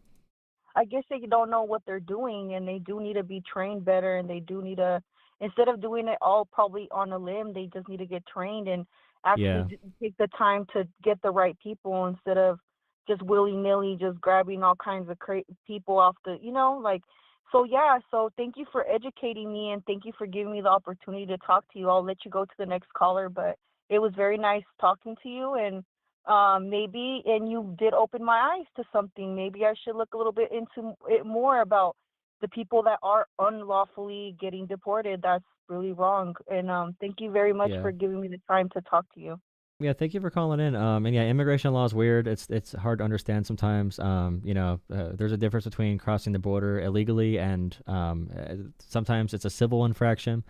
I guess they don't know what they're doing, and they do need to be trained better, and they do need to, instead of doing it all probably on a limb, they just need to get trained and actually Yeah. take the time to get the right people instead of just willy-nilly just grabbing all kinds of people off the, like, so yeah, so thank you for educating me, and thank you for giving me the opportunity to talk to you. I'll let you go to the next caller, but it was very nice talking to you, and maybe, and you did open my eyes to something. Maybe I should look a little bit into it more about the people that are unlawfully getting deported. That's really wrong. And thank you very much Yeah. for giving me the time to talk to you. Yeah, thank you for calling in. And yeah, immigration law is weird. It's hard to understand sometimes. There's a difference between crossing the border illegally and sometimes it's a civil infraction.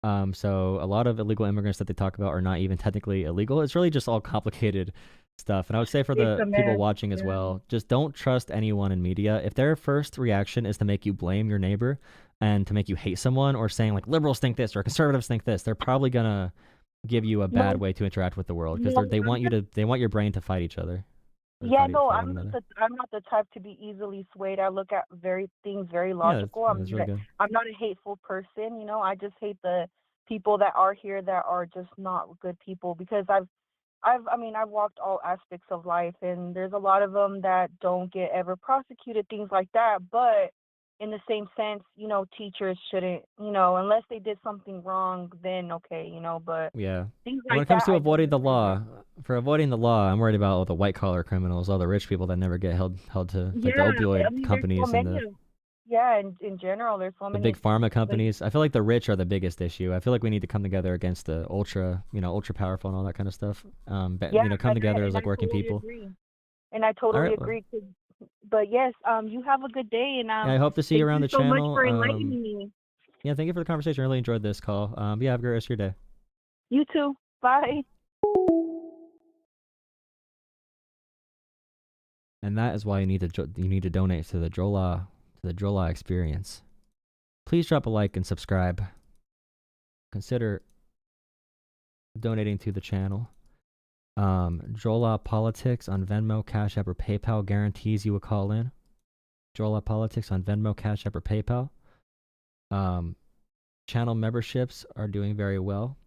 So a lot of illegal immigrants that they talk about are not even technically illegal. It's really just all complicated stuff. And I would say for It's the a people mess, watching as yeah. well, just don't trust anyone in media. If their first reaction is to make you blame your neighbor and to make you hate someone, or saying like liberals think this or conservatives think this, they're probably gonna give you a bad way to interact with the world, because No, they want they want your brain to fight each other. or Yeah, fight no, one I'm another. not the type to be easily swayed. I look at things very Yeah, logical. that's really good. I'm not a hateful person, I just hate the people that are here that are just not good people, because I've walked all aspects of life, and there's a lot of them that don't get ever prosecuted, things like that. But in the same sense, teachers shouldn't, unless they did something wrong, then okay, but Yeah. things When like it comes that, to I avoiding don't the law, for avoiding the law, I'm worried about all the white collar criminals, all the rich people that never get held to, like the Yeah, opioid I mean, there's companies so and many of, yeah, in general, there's so the many big pharma like, companies. I feel like the rich are the biggest issue. I feel like we need to come together against the ultra powerful and all that kind of stuff. yeah, Come together as and I like working totally people. agree. And I All totally right. Well, agree. But yes, you have a good day, and yeah, I hope to see you thank around you the so much channel. for enlightening me. Yeah, thank you for the conversation. I really enjoyed this call. Yeah, have a great rest of your day. You too. Bye. And that is why you need to donate to the Jolah experience. Please drop a like and subscribe. Consider donating to the channel. Jolah Politics on Venmo, Cash App, or PayPal guarantees you a call in. Jolah Politics on Venmo, Cash App, or PayPal. Channel memberships are doing very well.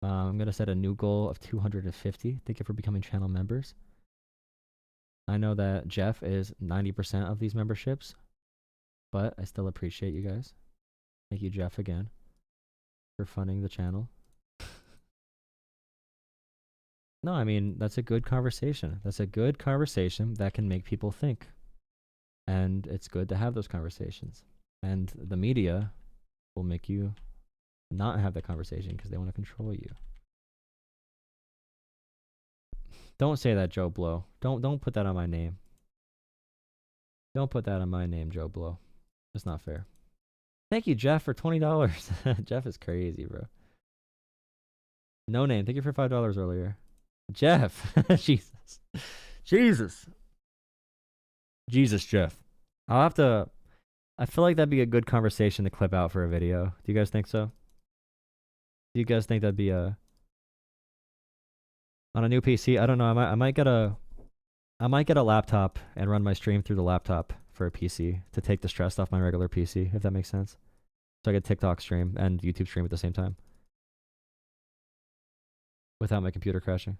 I'm going to set a new goal of 250. Thank you for becoming channel members. I know that Jeff is 90% of these memberships, but I still appreciate you guys. Thank you, Jeff, again, for funding the channel. No, I mean, that's a good conversation. That's a good conversation that can make people think. And it's good to have those conversations. And the media will make you not have that conversation because they want to control you. Don't say that, Joe Blow. Don't put that on my name. Don't put that on my name, Joe Blow. That's not fair. Thank you, Jeff, for $20. Jeff is crazy, bro. No name. Thank you for $5 earlier. Jeff. Jesus. Jesus, Jeff. I feel like that'd be a good conversation to clip out for a video. Do you guys think so? Do you guys think that'd be on a new PC? I don't know. I might get a laptop and run my stream through the laptop for a PC to take the stress off my regular PC, if that makes sense. So I could TikTok stream and YouTube stream at the same time without my computer crashing.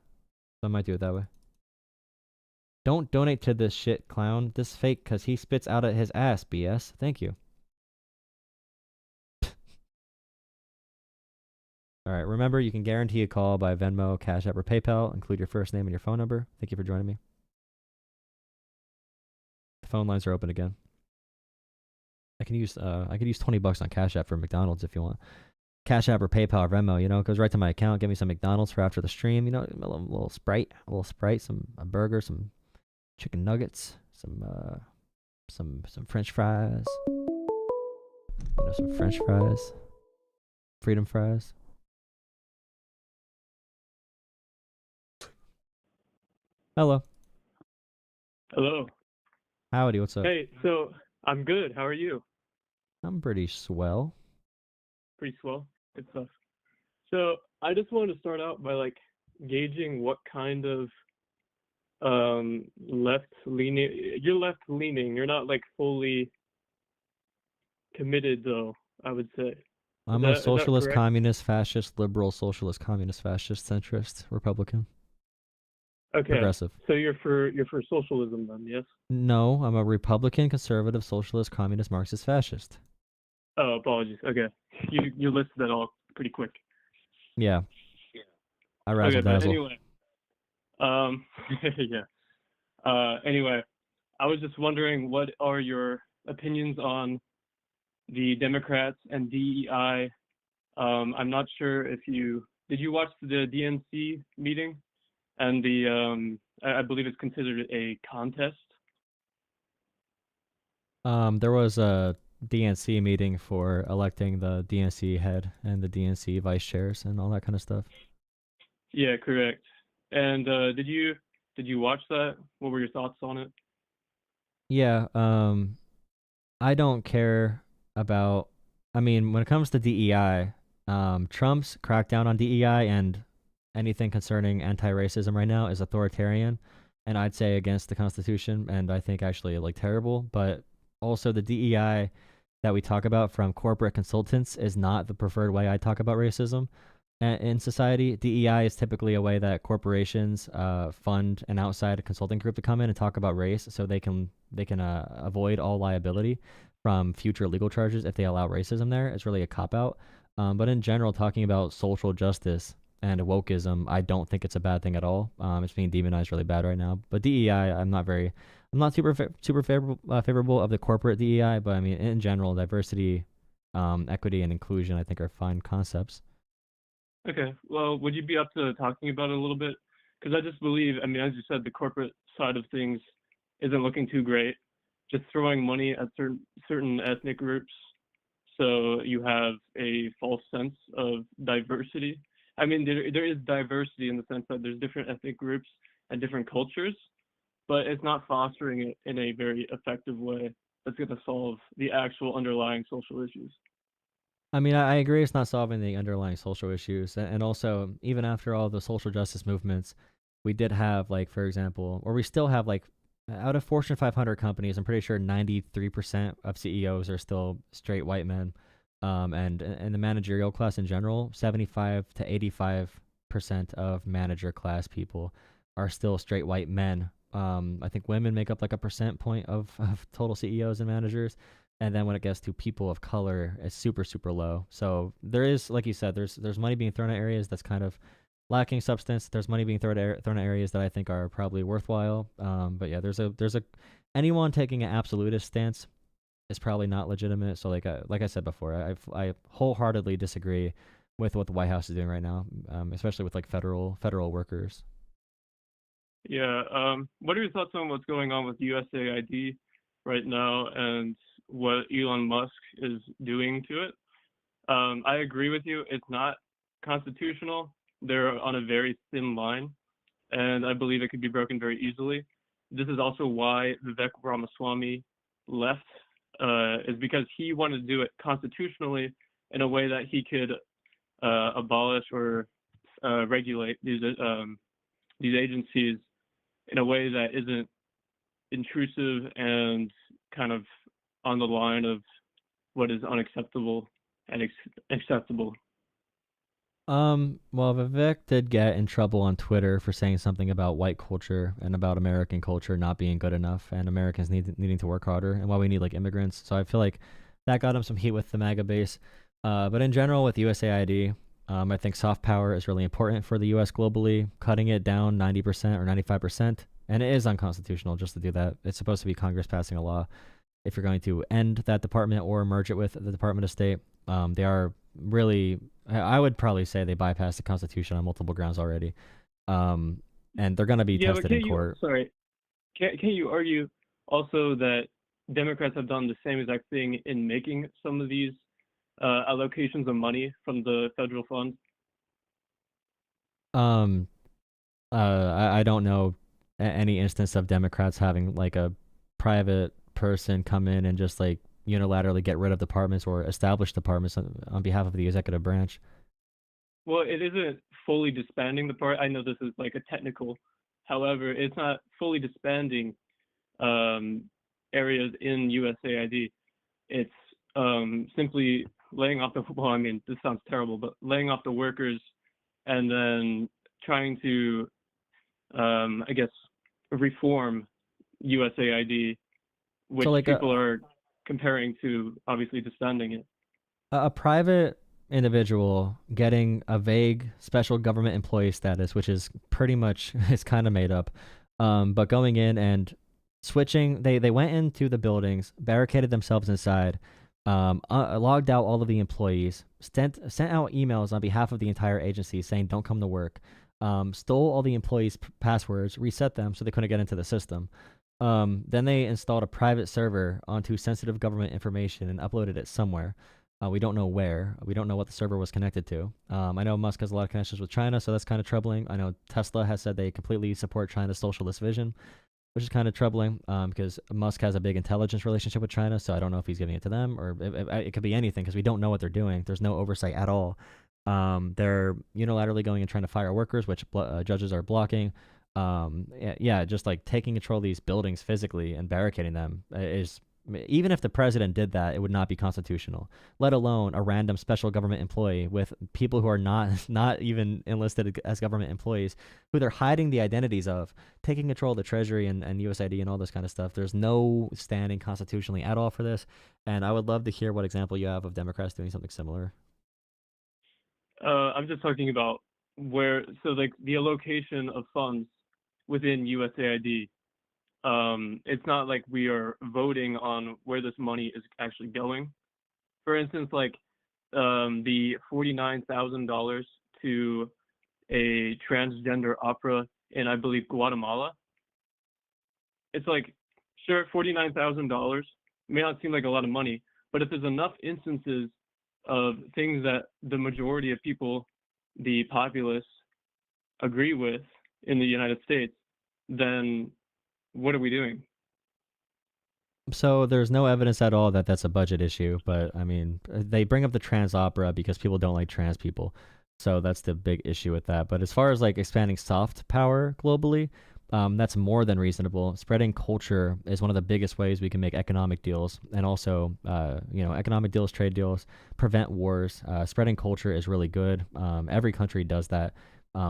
So I might do it that way. Don't donate to this shit clown. This fake, because he spits out at his ass, BS. Thank you. Alright, remember you can guarantee a call by Venmo, Cash App, or PayPal. Include your first name and your phone number. Thank you for joining me. The phone lines are open again. I could use $20 on Cash App for McDonald's if you want. Cash App or PayPal or Venmo, it goes right to my account. Give me some McDonald's for after the stream. A little Sprite, a burger, some chicken nuggets, some French fries. Some French fries, freedom fries. Hello. Hello. Howdy. What's up? Hey, so I'm good. How are you? I'm pretty swell. Pretty swell. Good stuff. So I just wanted to start out by gauging what kind of left leaning. You're left leaning. You're not fully committed though, I would say. I'm a socialist, communist, fascist, liberal, socialist, communist, fascist, centrist, Republican. Okay. Progressive. So you're for socialism then, yes? No, I'm a Republican, conservative, socialist, communist, Marxist, fascist. Oh, apologies. Okay. You listed that all pretty quick. Yeah. I razzle dazzle. Anyway. Yeah. Anyway, I was just wondering, what are your opinions on the Democrats and DEI? I'm not sure if did you watch the DNC meeting? And I believe it's considered a contest. There was a DNC meeting for electing the DNC head and the DNC vice chairs and all that kind of stuff. Yeah, correct. And did you watch that? What were your thoughts on it? Yeah, I don't care about. I mean, when it comes to DEI, Trump's crackdown on DEI and anything concerning anti-racism right now is authoritarian, and I'd say against the Constitution, and I think actually terrible. But also the DEI that we talk about from corporate consultants is not the preferred way I talk about racism in society. DEI is typically a way that corporations fund an outside consulting group to come in and talk about race, so they can avoid all liability from future legal charges if they allow racism there. It's really a cop-out. But in general, talking about social justice and wokeism, I don't think it's a bad thing at all. It's being demonized really bad right now. But DEI, I'm not super favorable of the corporate DEI, but I mean, in general, diversity, equity, and inclusion, I think are fine concepts. Okay. Well, would you be up to talking about it a little bit? Because I just believe, I mean, as you said, the corporate side of things isn't looking too great. Just throwing money at certain ethnic groups, so you have a false sense of diversity. I mean, there is diversity in the sense that there's different ethnic groups and different cultures, but it's not fostering it in a very effective way that's going to solve the actual underlying social issues. I mean, I agree it's not solving the underlying social issues. And also, even after all the social justice movements, we did have, for example, or we still have, out of Fortune 500 companies, I'm pretty sure 93% of CEOs are still straight white men. And in the managerial class in general, 75 to 85% of manager class people are still straight white men. I think women make up like a percent point of total CEOs and managers. And then when it gets to people of color, it's super, super low. So there is, like you said, there's money being thrown at areas that's kind of lacking substance. There's money being thrown at areas that I think are probably worthwhile. But yeah, there's a anyone taking an absolutist stance is probably not legitimate. So like I said before, I wholeheartedly disagree with what the White House is doing right now, especially with like federal workers. Yeah. What are your thoughts on what's going on with USAID right now and what Elon Musk is doing to it? I agree with you. It's not constitutional. They're on a very thin line, and I believe it could be broken very easily. This is also why Vivek Ramaswamy left, is because he wanted to do it constitutionally in a way that he could abolish or regulate these agencies in a way that isn't intrusive and kind of on the line of what is unacceptable and acceptable. Well, Vivek did get in trouble on Twitter for saying something about white culture and about American culture not being good enough and Americans needing to work harder and why we need like immigrants. So I feel like that got him some heat with the MAGA base. But in general with USAID, I think soft power is really important for the U.S. globally. Cutting it down 90% or 95%, and it is unconstitutional just to do that. It's supposed to be Congress passing a law. If you're going to end that department or merge it with the Department of State, they are really, I would probably say they bypassed the Constitution on multiple grounds already. And they're going to be tested in court. Can you argue also that Democrats have done the same exact thing in making some of these allocations of money from the federal funds? I don't know any instance of Democrats having like a private person come in and just like unilaterally get rid of departments or establish departments on behalf of the executive branch. Well, it isn't fully disbanding the part. I know this is like a technical. However, it's not fully disbanding areas in USAID. It's simply laying off the, well, I mean, this sounds terrible, but laying off the workers and then trying to, I guess, reform USAID, which So, like, people are comparing to obviously disbanding it. A private individual getting a vague special government employee status, which is pretty much, it's kind of made up, but going in and switching, they went into the buildings, barricaded themselves inside, logged out all of the employees, sent out emails on behalf of the entire agency saying don't come to work, stole all the employees' passwords, reset them so they couldn't get into the system. Then they installed a private server onto sensitive government information and uploaded it somewhere. We don't know where. We don't know what the server was connected to. I know Musk has a lot of connections with China, so that's kind of troubling. I know Tesla has said they completely support China's socialist vision, which is kind of troubling because Musk has a big intelligence relationship with China, so I don't know if he's giving it to them or it could be anything because we don't know what they're doing. There's no oversight at all. They're unilaterally going and trying to fire workers, which judges are blocking. Just like taking control of these buildings physically and barricading them is, even if the president did that, it would not be constitutional, let alone a random special government employee with people who are not even enlisted as government employees, who they're hiding the identities of, taking control of the Treasury and USAID and all this kind of stuff. There's no standing constitutionally at all for this. And I would love to hear what example you have of Democrats doing something similar. I'm just talking about where, so like the allocation of funds within USAID. It's not like we are voting on where this money is actually going. For instance, like the $49,000 to a transgender opera in, I believe, Guatemala. It's like, sure, $49,000 may not seem like a lot of money, but if there's enough instances of things that the majority of people, the populace, agree with in the United States, then what are we doing? So there's no evidence at all that that's a budget issue, but I mean, they bring up the trans opera because people don't like trans people. So that's the big issue with that. But as far as like expanding soft power globally, that's more than reasonable. Spreading culture is one of the biggest ways we can make economic deals, and also, economic deals, trade deals, prevent wars. Spreading culture is really good. Every country does that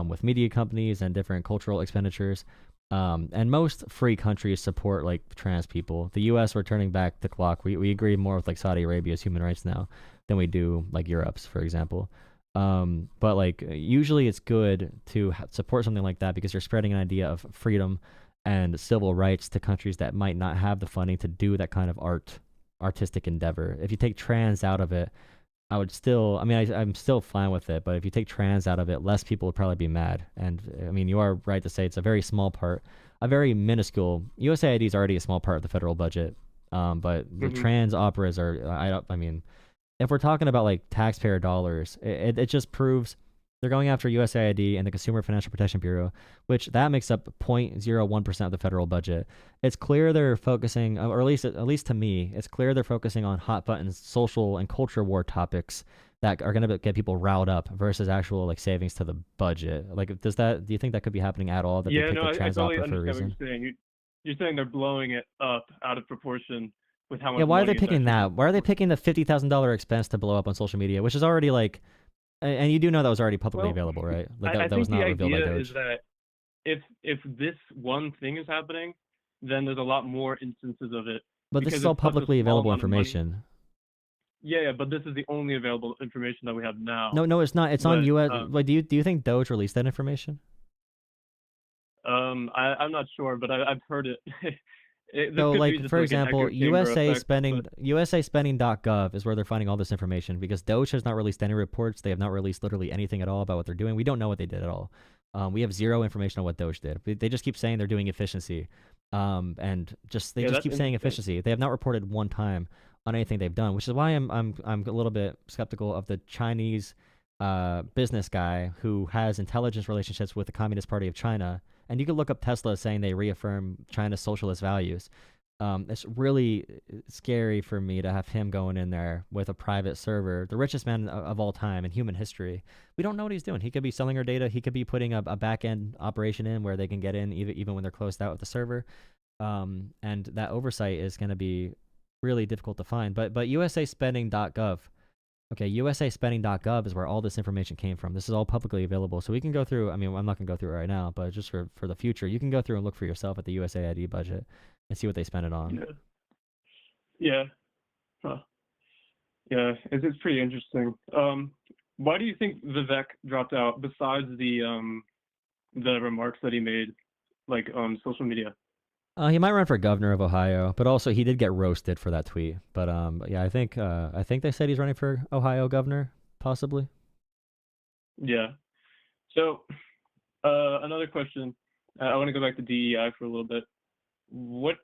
with media companies and different cultural expenditures. And most free countries support like trans people. The U.S. we're turning back the clock. We agree more with like Saudi Arabia's human rights now than we do like Europe's, for example. But like usually it's good to support something like that because you're spreading an idea of freedom and civil rights to countries that might not have the funding to do that kind of artistic endeavor. If you take trans out of it, I would still, I'm still fine with it, but if you take trans out of it, less people would probably be mad. And I mean, you are right to say it's a very small part, a very minuscule. USAID is already a small part of the federal budget, but the trans operas are, if we're talking about like taxpayer dollars, it just proves they're going after USAID and the Consumer Financial Protection Bureau, which that makes up 0.01% of the federal budget. It's clear they're focusing, or at least to me, it's clear they're focusing on hot button social and culture war topics that are going to get people riled up versus actual like savings to the budget. Like, do you think that could be happening at all? That they pick the trans I totally opera for a understand reason? what you're saying. You're saying they're blowing it up out of proportion with how much. Yeah, why are they money picking it's that? Why are they picking the $50,000 expense to blow up on social media, which is already like, and you do know that was already publicly available, right? Like that I was think not the revealed by idea DOGE. is that if this one thing is happening, then there's a lot more instances of it. But this because is all it's such a publicly small available amount of money. information. Yeah, but this is the only available information that we have now. No, it's not. It's on But, US. Like, do you think DOGE released that information? I'm not sure, but I've heard it. This So, could be like, just for an example, echo chamber effect, but- USAspending.gov is where they're finding all this information because DOGE has not released any reports. They have not released literally anything at all about what they're doing. We don't know what they did at all. We have zero information on what DOGE did. They just keep saying they're doing efficiency, and they just that's keep saying interesting. efficiency. They have not reported one time on anything they've done, which is why I'm a little bit skeptical of the Chinese business guy who has intelligence relationships with the Communist Party of China. And you can look up Tesla saying they reaffirm China's socialist values. It's really scary for me to have him going in there with a private server, the richest man of all time in human history. We don't know what he's doing. He could be selling our data. He could be putting a back-end operation in where they can get in even when they're closed out with the server. And that oversight is going to be really difficult to find. But USAspending.gov, okay, USAspending.gov is where all this information came from. This is all publicly available. So we can go through, I'm not going to go through it right now, but just for the future, you can go through and look for yourself at the USAID budget and see what they spend it on. Yeah. Huh. Yeah, it's pretty interesting. Why do you think Vivek dropped out besides the remarks that he made, like on social media? He might run for governor of Ohio, but also he did get roasted for that tweet. But yeah, I think they said he's running for Ohio governor, possibly. Yeah. So, another question. I want to go back to DEI for a little bit. What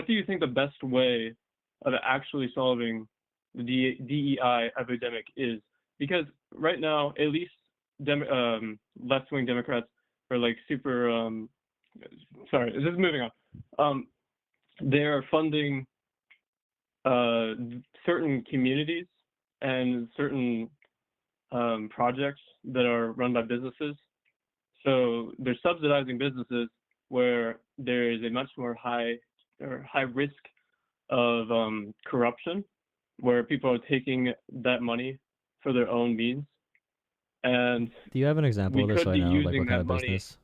do you think the best way of actually solving the DEI epidemic is? Because right now, at least left-wing Democrats are like super. Sorry, this is moving on. They're funding certain communities and certain projects that are run by businesses. So they're subsidizing businesses where there is a much more high risk of corruption, where people are taking that money for their own means. And do you have an example of this right now? Like what kind of business?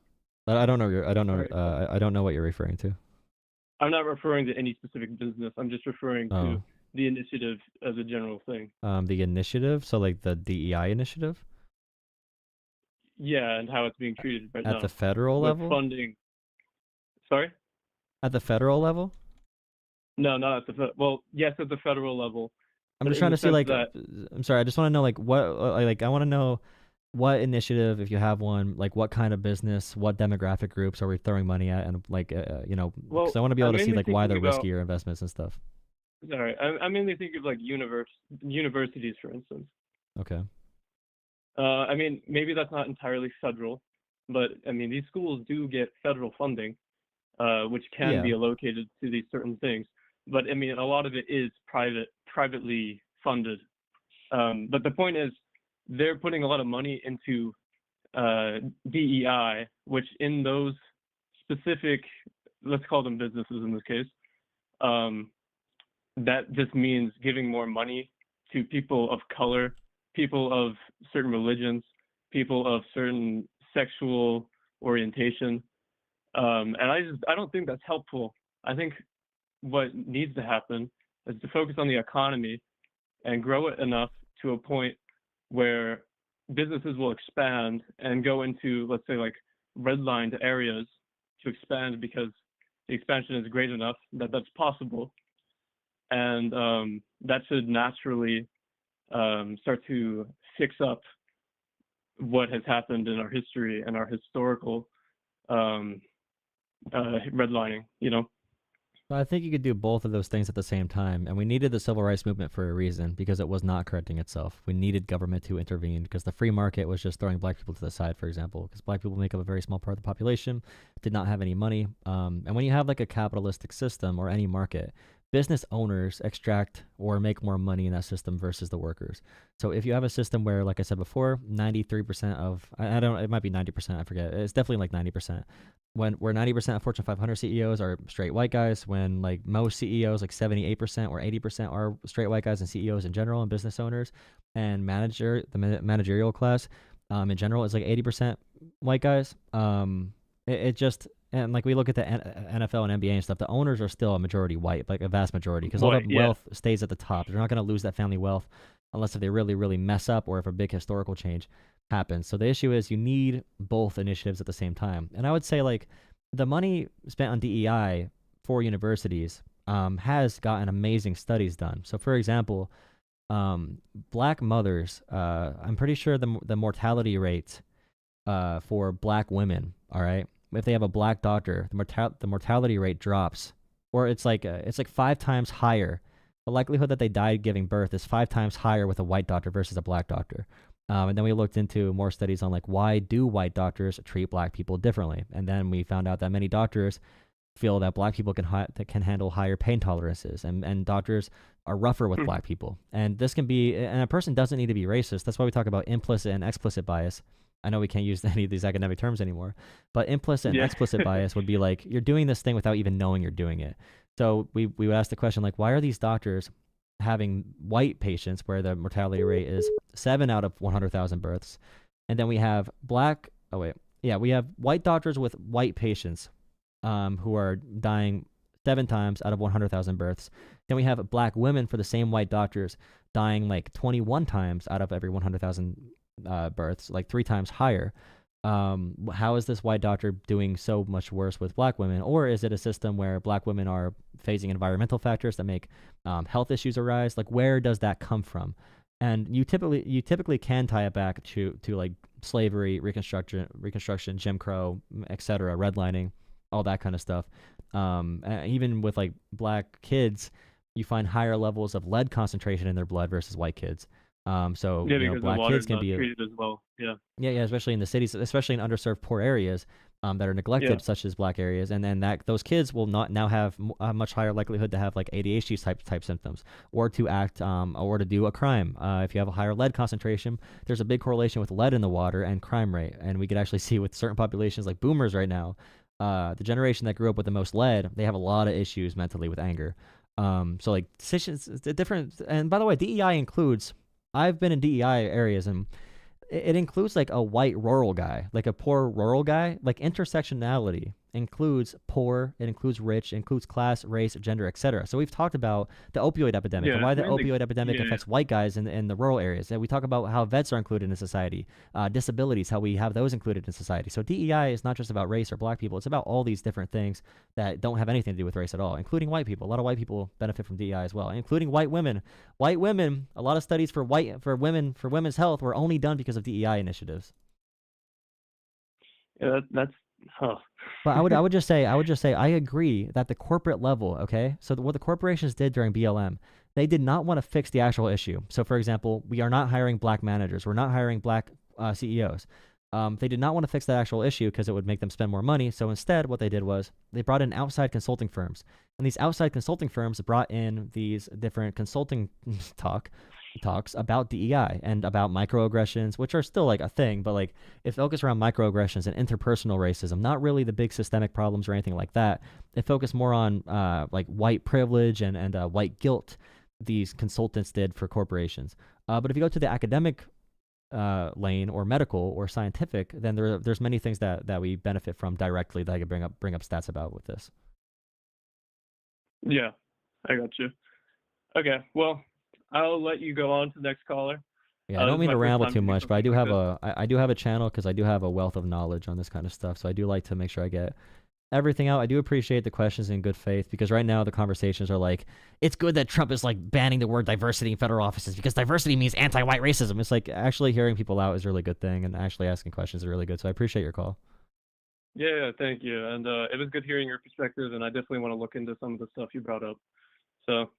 I don't know. I don't know what you're referring to. I'm not referring to any specific business. I'm just referring to the initiative as a general thing. The initiative, so like the DEI initiative. Yeah, and how it's being treated right now. At the federal level? Funding. Sorry? At the federal level? No, not at the well, yes, at the federal level. I'm just trying to see, like, I'm sorry, I just want to know, like, what, like, I want to know what initiative, if you have one, like, what kind of business, what demographic groups are we throwing money at, and, like, you know, because I want to be able to see, like, why they're riskier investments and stuff. Sorry, I mainly think of, like, universities, for instance. Okay. I mean, maybe that's not entirely federal, but, I mean, these schools do get federal funding, which can be allocated to these certain things. But, I mean, a lot of it is privately funded. But the point is, they're putting a lot of money into DEI, which in those specific, let's call them businesses in this case, that just means giving more money to people of color, people of certain religions, people of certain sexual orientation. And I don't think that's helpful. I think what needs to happen is to focus on the economy and grow it enough to a point where businesses will expand and go into, let's say, like redlined areas to expand because the expansion is great enough that that's possible. And that should naturally start to fix up what has happened in our history and our historical redlining, you know? I think you could do both of those things at the same time. And we needed the civil rights movement for a reason, because it was not correcting itself. We needed government to intervene because the free market was just throwing black people to the side, for example, because black people make up a very small part of the population, did not have any money. And when you have like a capitalistic system or any market, business owners extract or make more money in that system versus the workers. So if you have a system where, like I said before, 93% of, it might be 90%, I forget. It's definitely like 90%. Where 90% of Fortune 500 CEOs are straight white guys, when like most CEOs, like 78% or 80% are straight white guys, and CEOs in general and business owners and the managerial class in general is like 80% white guys. It just, and like we look at the NFL and NBA and stuff, the owners are still a majority white, like a vast majority, because all the wealth stays at the top. They're not going to lose that family wealth unless if they really, really mess up or if a big historical change happens. So the issue is you need both initiatives at the same time. And I would say like the money spent on DEI for universities has gotten amazing studies done. So for example, black mothers, I'm pretty sure the mortality rate for black women, all right, if they have a black doctor, the mortality rate drops, or it's like 5 times higher. The likelihood that they died giving birth is 5 times higher with a white doctor versus a black doctor. And then we looked into more studies on like why do white doctors treat black people differently, and then we found out that many doctors feel that black people can handle higher pain tolerances, and doctors are rougher with black people. And this can be, and a person doesn't need to be racist. That's why we talk about implicit and explicit bias. I know we can't use any of these academic terms anymore, but implicit and explicit bias would be like you're doing this thing without even knowing you're doing it. So we would ask the question like, why are these doctors having white patients where the mortality rate is 7 out of 100,000 births, and then we have we have white doctors with white patients who are dying 7 times out of 100,000 births. Then we have black women for the same white doctors dying like 21 times out of every 100,000 births, like 3 times higher. How is this white doctor doing so much worse with black women? Or is it a system where black women are facing environmental factors that make health issues arise? Like, where does that come from? And you typically can tie it back to like slavery, Reconstruction, Jim Crow, etc., redlining, all that kind of stuff. Even with like black kids, you find higher levels of lead concentration in their blood versus white kids. So black kids can be treated as well. Yeah, especially in the cities, especially in underserved poor areas that are neglected, such as black areas, and then those kids will not now have a much higher likelihood to have like ADHD type symptoms, or to act or to do a crime. If you have a higher lead concentration, there's a big correlation with lead in the water and crime rate, and we could actually see with certain populations like boomers right now, the generation that grew up with the most lead, they have a lot of issues mentally with anger. So like decisions, the different, and by the way, DEI includes. I've been in DEI areas, and it includes like a white rural guy, like a poor rural guy. Like intersectionality includes poor, it includes rich, it includes class, race, gender, etc. So we've talked about the opioid epidemic and why the opioid epidemic affects white guys in the rural areas. And we talk about how vets are included in society, disabilities, how we have those included in society. So DEI is not just about race or black people. It's about all these different things that don't have anything to do with race at all, including white people. A lot of white people benefit from DEI as well, including white women. White women, a lot of studies for women's health were only done because of DEI initiatives. Yeah, that's But I would just say I agree that the corporate level, okay? So what the corporations did during BLM, they did not want to fix the actual issue. So for example, we are not hiring black managers. We're not hiring black CEOs. They did not want to fix that actual issue because it would make them spend more money. So instead, what they did was they brought in outside consulting firms. And these outside consulting firms brought in these different consulting talk talks about DEI and about microaggressions, which are still like a thing, but like it focused around microaggressions and interpersonal racism, not really the big systemic problems or anything like that. It focused more on like white privilege and white guilt these consultants did for corporations. But if you go to the academic lane or medical or scientific, then there's many things that we benefit from directly that I could bring up stats about with this. Yeah, I got you. Okay, well, I'll let you go on to the next caller. Yeah, I don't mean to ramble too much, but I do have a channel because I do have a wealth of knowledge on this kind of stuff. So I do like to make sure I get everything out. I do appreciate the questions in good faith because right now the conversations are like, it's good that Trump is like banning the word diversity in federal offices because diversity means anti-white racism. It's like actually hearing people out is a really good thing, and actually asking questions is really good. So I appreciate your call. Yeah, thank you. And it was good hearing your perspective, and I definitely want to look into some of the stuff you brought up. So,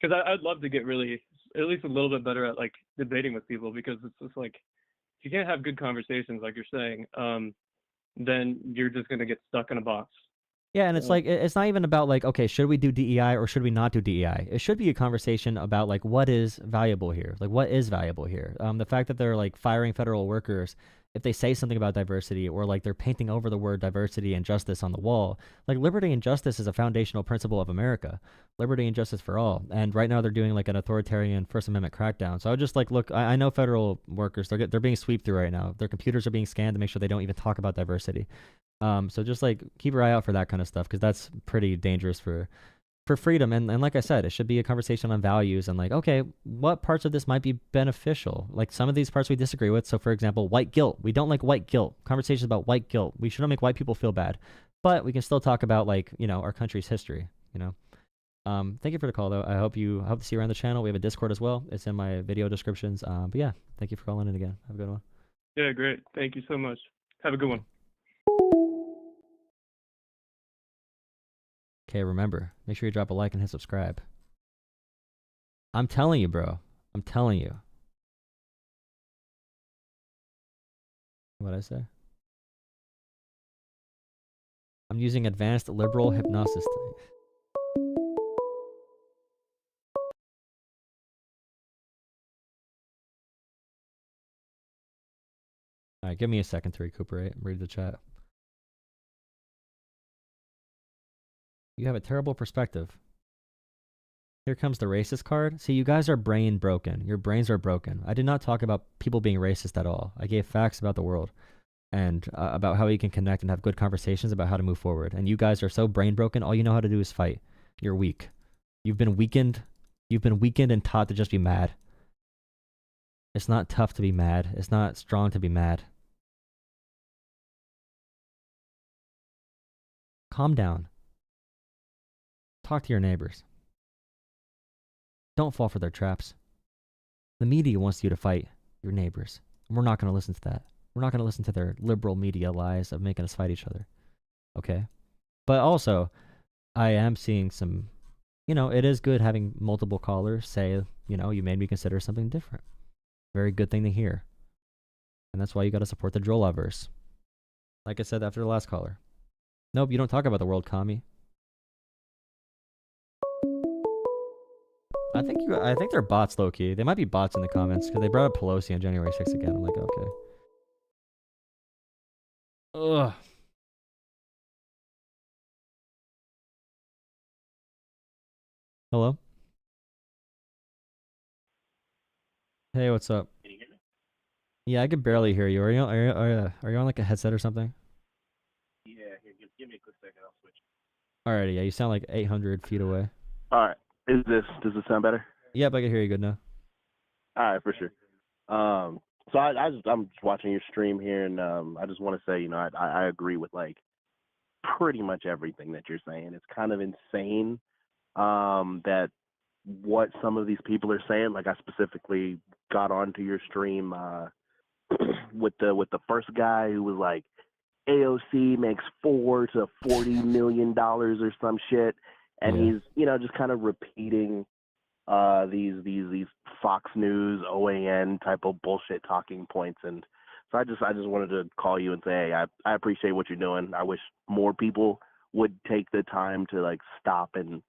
because I'd love to get really, at least a little bit better at like debating with people, because it's just like, if you can't have good conversations, like you're saying, then you're just going to get stuck in a box. Yeah, and it's like, it's not even about like, okay, should we do DEI or should we not do DEI? It should be a conversation about like, what is valuable here? Like, what is valuable here? The fact that they're like firing federal workers if they say something about diversity, or like they're painting over the word diversity and justice on the wall. Like liberty and justice is a foundational principle of America. Liberty and justice for all. And right now they're doing like an authoritarian First Amendment crackdown. So I would just like, look, I know federal workers, they're being swept through right now. Their computers are being scanned to make sure they don't even talk about diversity. So just like keep your eye out for that kind of stuff, because that's pretty dangerous for freedom. And like I said, it should be a conversation on values and like, okay, what parts of this might be beneficial? Like some of these parts we disagree with. So for example, white guilt. We don't like white guilt. Conversations about white guilt. We shouldn't make white people feel bad, but we can still talk about like, you know, our country's history, you know? Thank you for the call though. I hope to see you around the channel. We have a Discord as well. It's in my video descriptions. But yeah, thank you for calling in again. Have a good one. Yeah, great. Thank you so much. Have a good one. Okay, remember, make sure you drop a like and hit subscribe. I'm telling you, bro. I'm telling you. What'd I say? I'm using advanced liberal hypnosis. All right, give me a second to recuperate and read the chat. You have a terrible perspective. Here comes the racist card. See, you guys are brain broken. Your brains are broken. I did not talk about people being racist at all. I gave facts about the world and about how you can connect and have good conversations about how to move forward. And you guys are so brain broken, all you know how to do is fight. You're weak. You've been weakened. You've been weakened and taught to just be mad. It's not tough to be mad. It's not strong to be mad. Calm down. Talk to your neighbors. Don't fall for their traps. The media wants you to fight your neighbors. And we're not going to listen to that. We're not going to listen to their liberal media lies of making us fight each other. Okay? But also, I am seeing some, you know, it is good having multiple callers say, you know, you made me consider something different. Very good thing to hear. And that's why you got to support the Jolah verse. Like I said after the last caller. Nope, you don't talk about the world, commie. I think they're bots, low-key. They might be bots in the comments because they brought up Pelosi on January 6th again. I'm like, okay. Ugh. Hello? Hey, what's up? Can you hear me? Yeah, I could barely hear you. Are you on like a headset or something? Yeah, here, give me a quick second. I'll switch. Alrighty, yeah, you sound like 800 feet away. All right. Does this sound better? Yep, I can hear you good now. All right, for sure. So I'm just watching your stream here, and I just want to say, you know, I agree with like pretty much everything that you're saying. It's kind of insane that what some of these people are saying. Like I specifically got onto your stream with the first guy who was like, AOC makes $4 to $40 million or some shit, and he's, you know, just kind of repeating these Fox News OAN type of bullshit talking points. And so I just wanted to call you and say, hey, I appreciate what you're doing. I wish more people would take the time to like stop and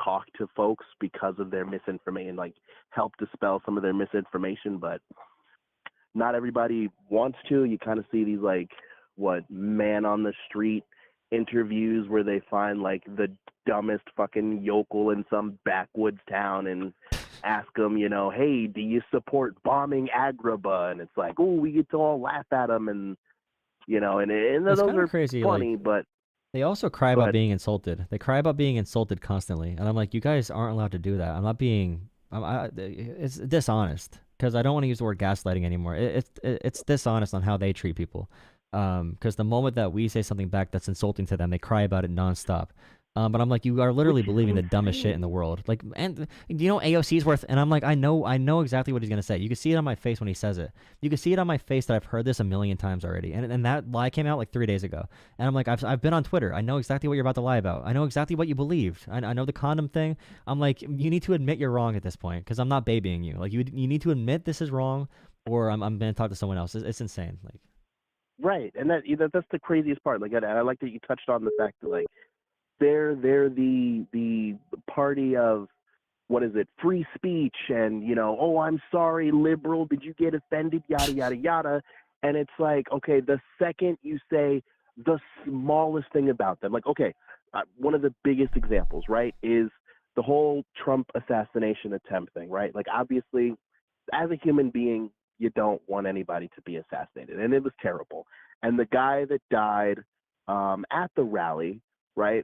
talk to folks because of their misinformation, like help dispel some of their misinformation, but not everybody wants to. You kind of see these like man on the street interviews where they find like the dumbest fucking yokel in some backwoods town and ask them, hey, do you support bombing Agrabah? And it's like, oh, we get to all laugh at them, and and It's those kind of are crazy. funny, Like, but they also cry about being insulted. They cry about being insulted constantly, and I'm like, you guys aren't allowed to do that. I'm not being. It's dishonest because I don't want to use the word gaslighting anymore. It's dishonest on how they treat people. Because the moment that we say something back that's insulting to them, they cry about it nonstop. But I'm like, you are literally believing the dumbest shit in the world. Like, and AOC's worth, and I'm like, I know exactly what he's gonna say. You can see it on my face when he says it. You can see it on my face that I've heard this a million times already. And that lie came out like 3 days ago. And I'm like, I've been on Twitter. I know exactly what you're about to lie about. I know exactly what you believed. I know the condom thing. I'm like, you need to admit you're wrong at this point, because I'm not babying you. Like, you need to admit this is wrong, or I'm gonna talk to someone else. It's insane. Like. Right, and that's the craziest part. Like, I like that you touched on the fact that like they're the party of what is it, free speech, and oh, I'm sorry, liberal, did you get offended, yada yada yada, and it's like, okay, the second you say the smallest thing about them, like, okay, one of the biggest examples, right, is the whole Trump assassination attempt thing, right? Like, obviously, as a human being, you don't want anybody to be assassinated, and it was terrible. And the guy that died at the rally, right,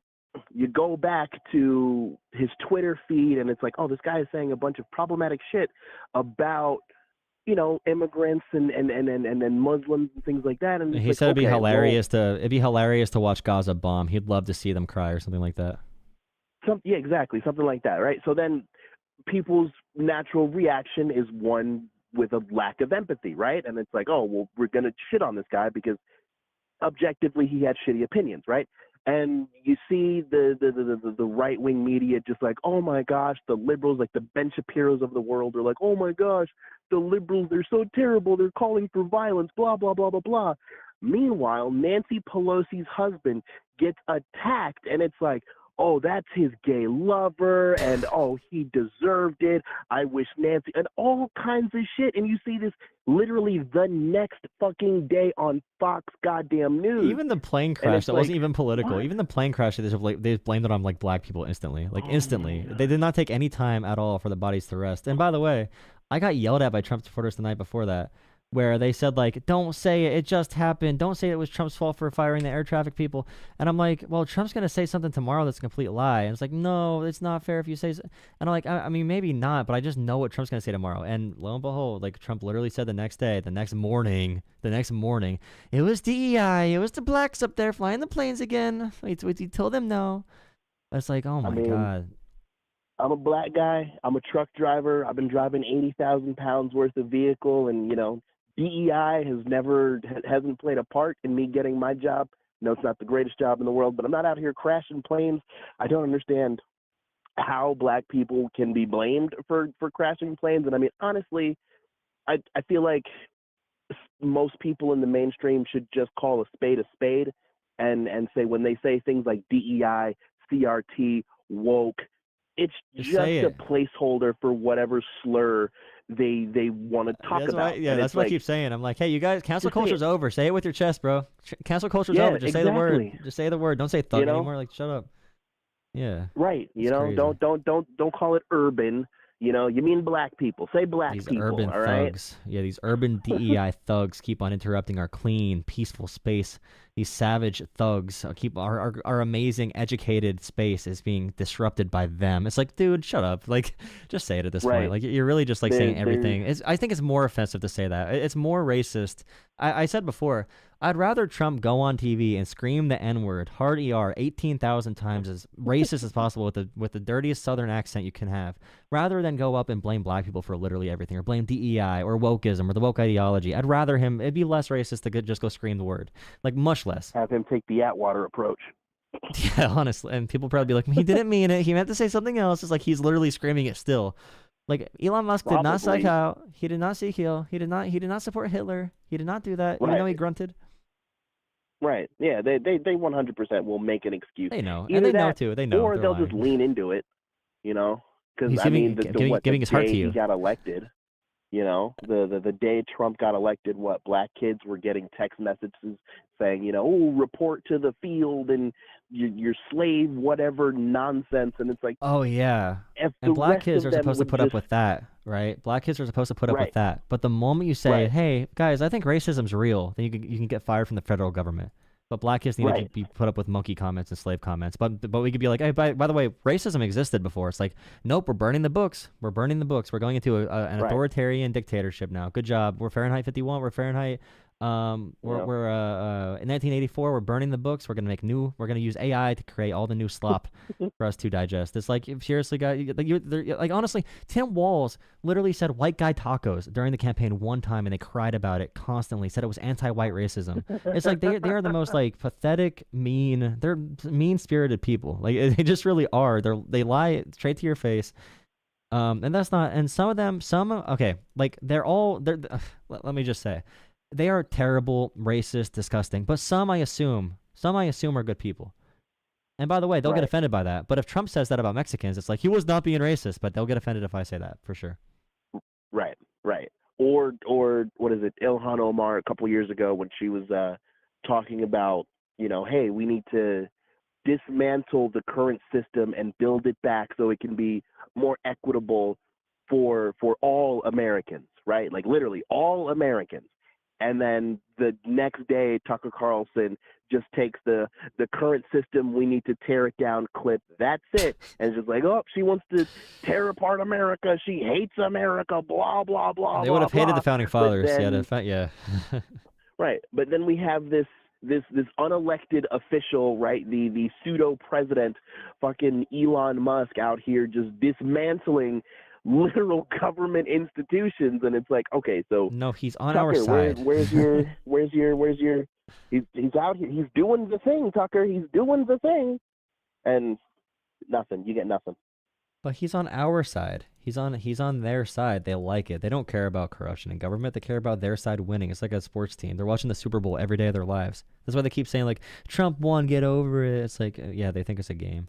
you go back to his Twitter feed, and it's like, oh, this guy is saying a bunch of problematic shit about, immigrants and Muslims and things like that. And He like, said it'd be okay, hilarious to watch Gaza bomb. He'd love to see them cry or something like that. Yeah, exactly, something like that, right? So then people's natural reaction is one with a lack of empathy, right? And it's like, oh, well, we're going to shit on this guy because objectively he had shitty opinions, right? And you see the right-wing media just like, oh my gosh, the liberals, like the Ben Shapiros of the world are like, oh my gosh, the liberals, they're so terrible, they're calling for violence, blah, blah, blah, blah, blah. Meanwhile, Nancy Pelosi's husband gets attacked, and it's like, oh, that's his gay lover, and oh, he deserved it. I wish Nancy, and all kinds of shit. And you see this literally the next fucking day on Fox goddamn News. Even the plane crash, that like, wasn't even political. what? Even the plane crash, they blamed it on like black people instantly. Like instantly. They did not take any time at all for the bodies to rest. And by the way, I got yelled at by Trump supporters the night before that, where they said, like, don't say it just happened. Don't say it was Trump's fault for firing the air traffic people. And I'm like, well, Trump's going to say something tomorrow that's a complete lie. And it's like, no, it's not fair if you say so. And I'm like, I mean, maybe not, but I just know what Trump's going to say tomorrow. And lo and behold, like, Trump literally said the next morning, it was DEI. It was the blacks up there flying the planes again. He told them no. It's like, oh my God. I'm a black guy. I'm a truck driver. I've been driving 80,000 pounds worth of vehicle, and, DEI hasn't played a part in me getting my job. No, it's not the greatest job in the world, but I'm not out here crashing planes. I don't understand how black people can be blamed for crashing planes. And I mean, honestly, I feel like most people in the mainstream should just call a spade and say, when they say things like DEI, CRT, woke, it's just a placeholder for whatever slur they want to talk about. That's what I keep saying. I'm like, hey, you guys, cancel culture's over. Say it with your chest, bro. Cancel culture's over. Just say the word. Just say the word. Don't say thug anymore. Like, shut up. Yeah. Right. Don't call it urban. You mean black people. Say black these people. Urban all right? thugs. Yeah, these urban DEI thugs keep on interrupting our clean, peaceful space. These savage thugs keep our amazing, educated space is being disrupted by them. It's like, dude, shut up. Like, just say it at this point. Like, you're really just like saying everything. I think it's more offensive to say that. It's more racist. I said before, I'd rather Trump go on TV and scream the N-word, hard ER, 18,000 times as racist as possible with the dirtiest Southern accent you can have, rather than go up and blame black people for literally everything, or blame DEI or wokeism or the woke ideology. I'd rather it'd be less racist to just go scream the word. Like, much less. Have him take the Atwater approach. Yeah, honestly. And people probably be like, he didn't mean it. He meant to say something else. It's like he's literally screaming it still. Like, Elon Musk did not psych out. He did not seek heal. He did not support Hitler. He did not do that, even though he grunted. Right. Yeah, they 100% will make an excuse. They know. Either and they know that, too. They know. Or They're they'll lying. just lean into it. you know, because He's I mean, giving his heart to day you. he got elected, you know, the day Trump got elected, black kids were getting text messages saying, you know, oh, report to the field and you're slave, whatever nonsense, and it's like, Oh yeah, if and the black rest kids of are them supposed to would put up just- with that, right? Black kids are supposed to put up Right. with that. But the moment you say, Right. "Hey guys, I think racism's real," then you can get fired from the federal government. But black kids need to Right. be put up with monkey comments and slave comments. But we could be like, hey, by the way, racism existed before. It's like, nope, we're burning the books. We're burning the books. We're going into an Right. authoritarian dictatorship now. Good job. We're Fahrenheit 51. We're Fahrenheit. We're in 1984. We're burning the books. We're gonna use AI to create all the new slop for us to digest. It's like, seriously, guys, like honestly, Tim Walz literally said "white guy tacos" during the campaign one time, and they cried about it constantly. Said it was anti-white racism. It's like they are the most like pathetic, they're mean-spirited people. Like they just really are. They lie straight to your face. And that's not. And some of them, okay, like they're. Let me just say. They are terrible, racist, disgusting. But some I assume are good people. And by the way, they'll get Right. offended by that. But if Trump says that about Mexicans, it's like he was not being racist. But they'll get offended if I say that for sure. Right. Or what is it? Ilhan Omar a couple years ago when she was talking about, you know, hey, we need to dismantle the current system and build it back so it can be more equitable for all Americans, right? Like literally all Americans. And then the next day, Tucker Carlson just takes the current system, we need to tear it down clip. That's it. And it's just like, oh, she wants to tear apart America. She hates America, blah, blah, blah, They would have blah, hated blah. the founding But fathers. then- Yeah. Right. But then we have this unelected official, right? The pseudo president, fucking Elon Musk out here just dismantling literal government institutions, and it's like, okay, so No, he's on Tucker, our side. where's your he's out here, he's doing the thing, Tucker, he's doing the thing, and nothing, you get nothing. But he's on our side. He's on their side. They like it. They don't care about corruption in government. They care about their side winning. It's like a sports team. They're watching the Super Bowl every day of their lives. That's why they keep saying like Trump won, get over it. It's like yeah, they think it's a game.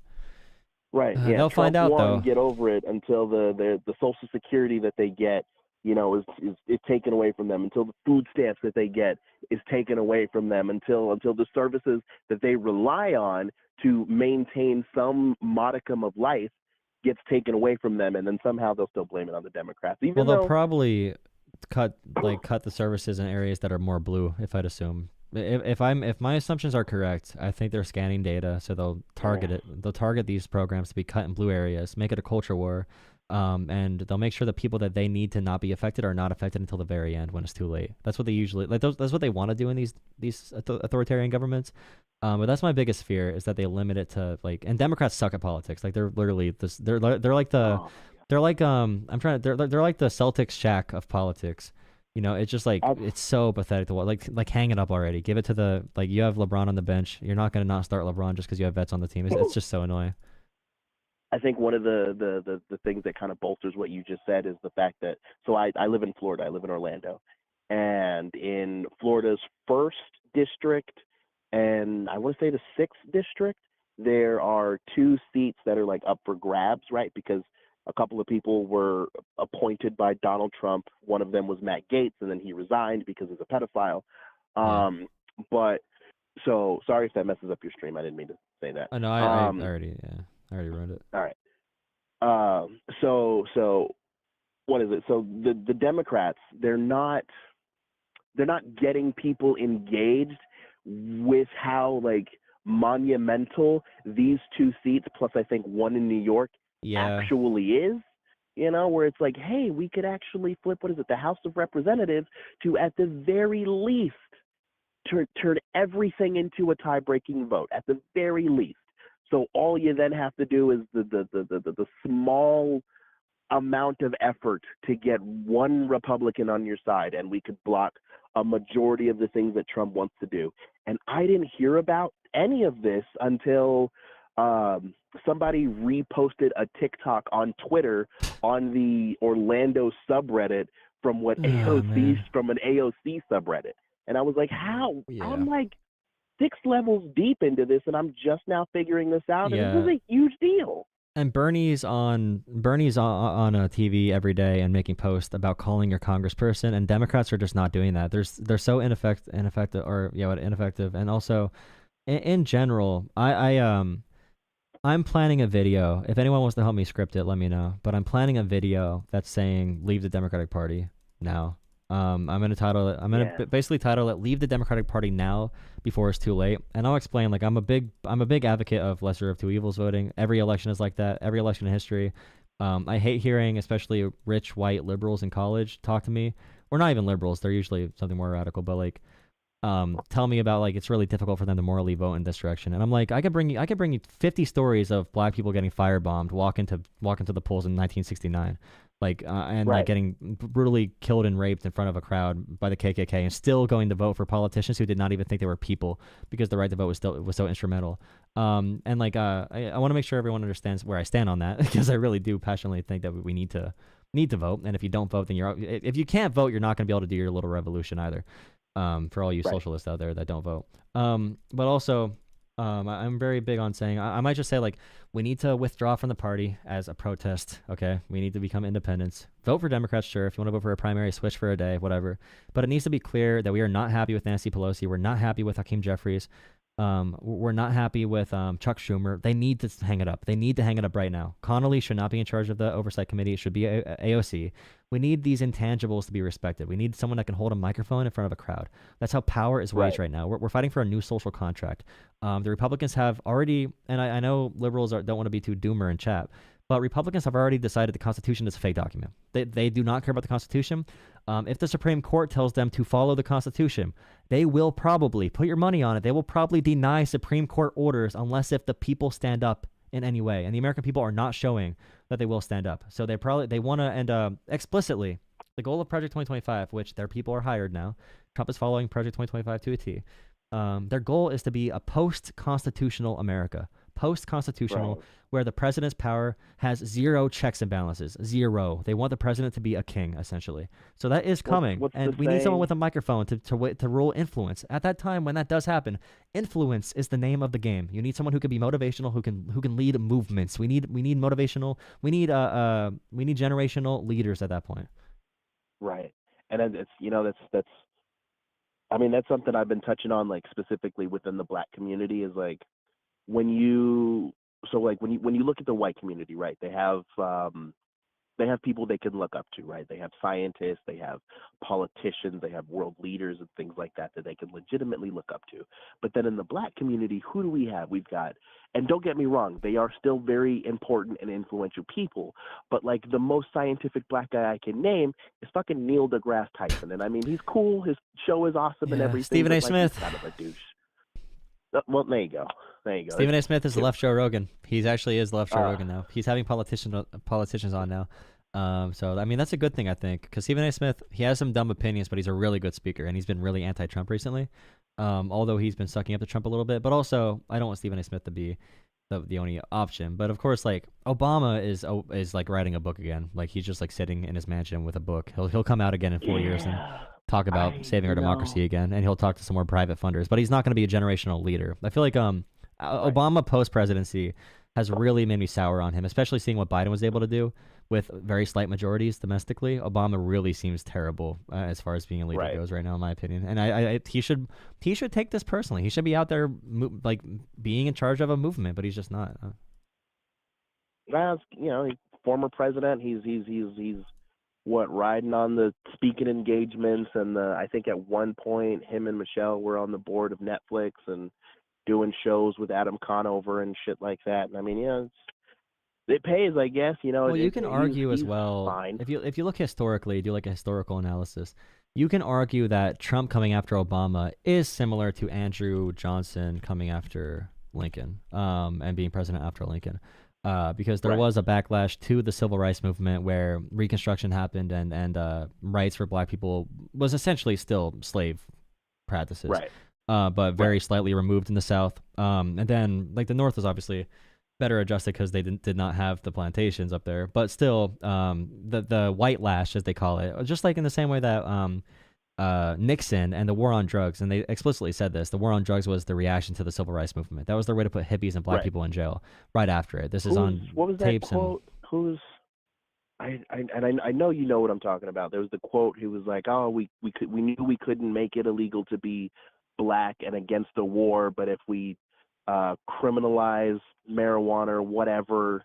Right. Yeah. They'll Trump find out won, though. Get over it until the Social Security that they get, you know, is taken away from them. Until the food stamps that they get is taken away from them. Until the services that they rely on to maintain some modicum of life gets taken away from them, and then somehow they'll still blame it on the Democrats. Even Well, they'll though, probably cut the services in areas that are more blue. If I'd assume, if my assumptions are correct, I think they're scanning data, so they'll target it. They'll target these programs to be cut in blue areas, make it a culture war, and they'll make sure the people that they need to not be affected are not affected until the very end when it's too late. That's what they usually like. That's what they want to do in these authoritarian governments. But that's my biggest fear is that they limit it to like. And Democrats suck at politics. Like they're literally this. They're like the. They're like They're like the Celtics Shaq of politics. You know, it's just like it's so pathetic to watch. Like hang it up already. Give it to the like. You have LeBron on the bench. You're not gonna not start LeBron just because you have vets on the team. It's just so annoying. I think one of the things that kind of bolsters what you just said is the fact that, so I live in Florida. I live in Orlando, and in Florida's 1st district and I want to say the 6th district, there are 2 seats that are like up for grabs, right? Because a couple of people were appointed by Donald Trump. One of them was Matt Gaetz, and then he resigned because he's a pedophile. But so sorry if that messes up your stream. I didn't mean to say that. Oh no, I already ruined it. All right. So what is it? So the Democrats, they're not getting people engaged with how like monumental these 2 seats plus I think one in New York actually is. You know, where it's like, hey, we could actually flip, what is it, the House of Representatives to at the very least turn everything into a tie-breaking vote, at the very least. So all you then have to do is the small amount of effort to get one Republican on your side, and we could block a majority of the things that Trump wants to do. And I didn't hear about any of this until somebody reposted a TikTok on Twitter on the Orlando subreddit from what from an AOC subreddit. And I was like, how? Yeah. I'm like 6 levels deep into this, and I'm just now figuring this out. And this is a huge deal. And Bernie's on a TV every day and making posts about calling your congressperson, and Democrats are just not doing that. They're so ineffective, and also in general, I'm planning a video. If anyone wants to help me script it, let me know. But I'm planning a video that's saying leave the Democratic Party now. I'm gonna title it. Basically title it "Leave the Democratic Party Now Before It's Too Late." And I'll explain. Like I'm a big advocate of lesser of two evils voting. Every election is like that. Every election in history. I hate hearing, especially rich white liberals in college talk to me, or not even liberals. They're usually something more radical, but like tell me about like it's really difficult for them to morally vote in this direction. And I'm like, I could bring you 50 stories of black people getting firebombed, walk into the polls in 1969. Like getting brutally killed and raped in front of a crowd by the KKK, and still going to vote for politicians who did not even think they were people, because the right to vote was so instrumental. I want to make sure everyone understands where I stand on that, because I really do passionately think that we need to vote. And if you don't vote, then if you can't vote, you're not going to be able to do your little revolution either. For all you socialists out there that don't vote. But also, I'm very big on saying, I might just say, like, we need to withdraw from the party as a protest, okay? We need to become independents. Vote for Democrats, sure. If you want to vote for a primary, switch for a day, whatever. But it needs to be clear that we are not happy with Nancy Pelosi. We're not happy with Hakeem Jeffries. We're not happy with Chuck Schumer. They need to hang it up. They need to hang it up right now. Connolly should not be in charge of the oversight committee. It should be AOC. We need these intangibles to be respected. We need someone that can hold a microphone in front of a crowd. That's how power is waged right now. We're fighting for a new social contract. The Republicans have already, and I know liberals don't want to be too doomer in chat, but Republicans have already decided the Constitution is a fake document. They do not care about the Constitution. If the Supreme Court tells them to follow the Constitution, they will probably, put your money on it, they will probably deny Supreme Court orders unless if the people stand up in any way. And the American people are not showing that they will stand up. So they want to, and explicitly, the goal of Project 2025, which their people are hired now, Trump is following Project 2025 to a T. Their goal is to be a post-constitutional America. Post-constitutional, where the president's power has zero checks and balances. Zero. They want the president to be a king, essentially. So that is coming, and we need someone with a microphone to rule influence. At that time, when that does happen, influence is the name of the game. You need someone who can be motivational, who can lead movements. We need motivational. We need generational leaders at that point. Right, and it's that's something I've been touching on, like specifically within the Black community, is like when you look at the white community, right? They have people they can look up to, right? They have scientists, they have politicians, they have world leaders and things like that they can legitimately look up to. But then in the Black community, who do we have? We've got, and don't get me wrong, they are still very important and influential people, but like the most scientific Black guy I can name is fucking Neil deGrasse Tyson. And I mean, he's cool, his show is awesome and everything. Stephen A. Smith. He's kind of a douche. Well, there you go. Stephen A. Smith is the left Joe Rogan. He actually is the left Joe Rogan now. He's having politicians on now. So I mean, that's a good thing, I think, because Stephen A. Smith, he has some dumb opinions, but he's a really good speaker, and he's been really anti-Trump recently. Although he's been sucking up to Trump a little bit, but also I don't want Stephen A. Smith to be the only option. But of course, like Obama is like writing a book again. Like he's just like sitting in his mansion with a book. He'll come out again in 4 years and talk about saving our democracy again, and he'll talk to some more private funders. But he's not going to be a generational leader. I feel like Obama post-presidency has really made me sour on him, especially seeing what Biden was able to do with very slight majorities domestically. Obama really seems terrible as far as being a leader goes right now, in my opinion. And he should take this personally. He should be out there like being in charge of a movement, but he's just not. Well, former president. He's riding on the speaking engagements, and I think at one point him and Michelle were on the board of Netflix and doing shows with Adam Conover and shit like that. And I mean, it pays, I guess. Well, you can argue as well. Fine. If you look historically, do like a historical analysis, you can argue that Trump coming after Obama is similar to Andrew Johnson coming after Lincoln, and being president after Lincoln. Because there was a backlash to the civil rights movement where Reconstruction happened and rights for Black people was essentially still slave practices, but very slightly removed in the South. And then like the North was obviously better adjusted because they did not have the plantations up there, but still the white lash, as they call it, just like in the same way that Nixon and the war on drugs, and they explicitly said this. The war on drugs was the reaction to the civil rights movement. That was their way to put hippies and black people in jail right after it. This is on what was tapes that quote? I know you know what I'm talking about. There was the quote. He was like, "Oh, we knew we couldn't make it illegal to be black and against the war, but if we criminalize marijuana or whatever,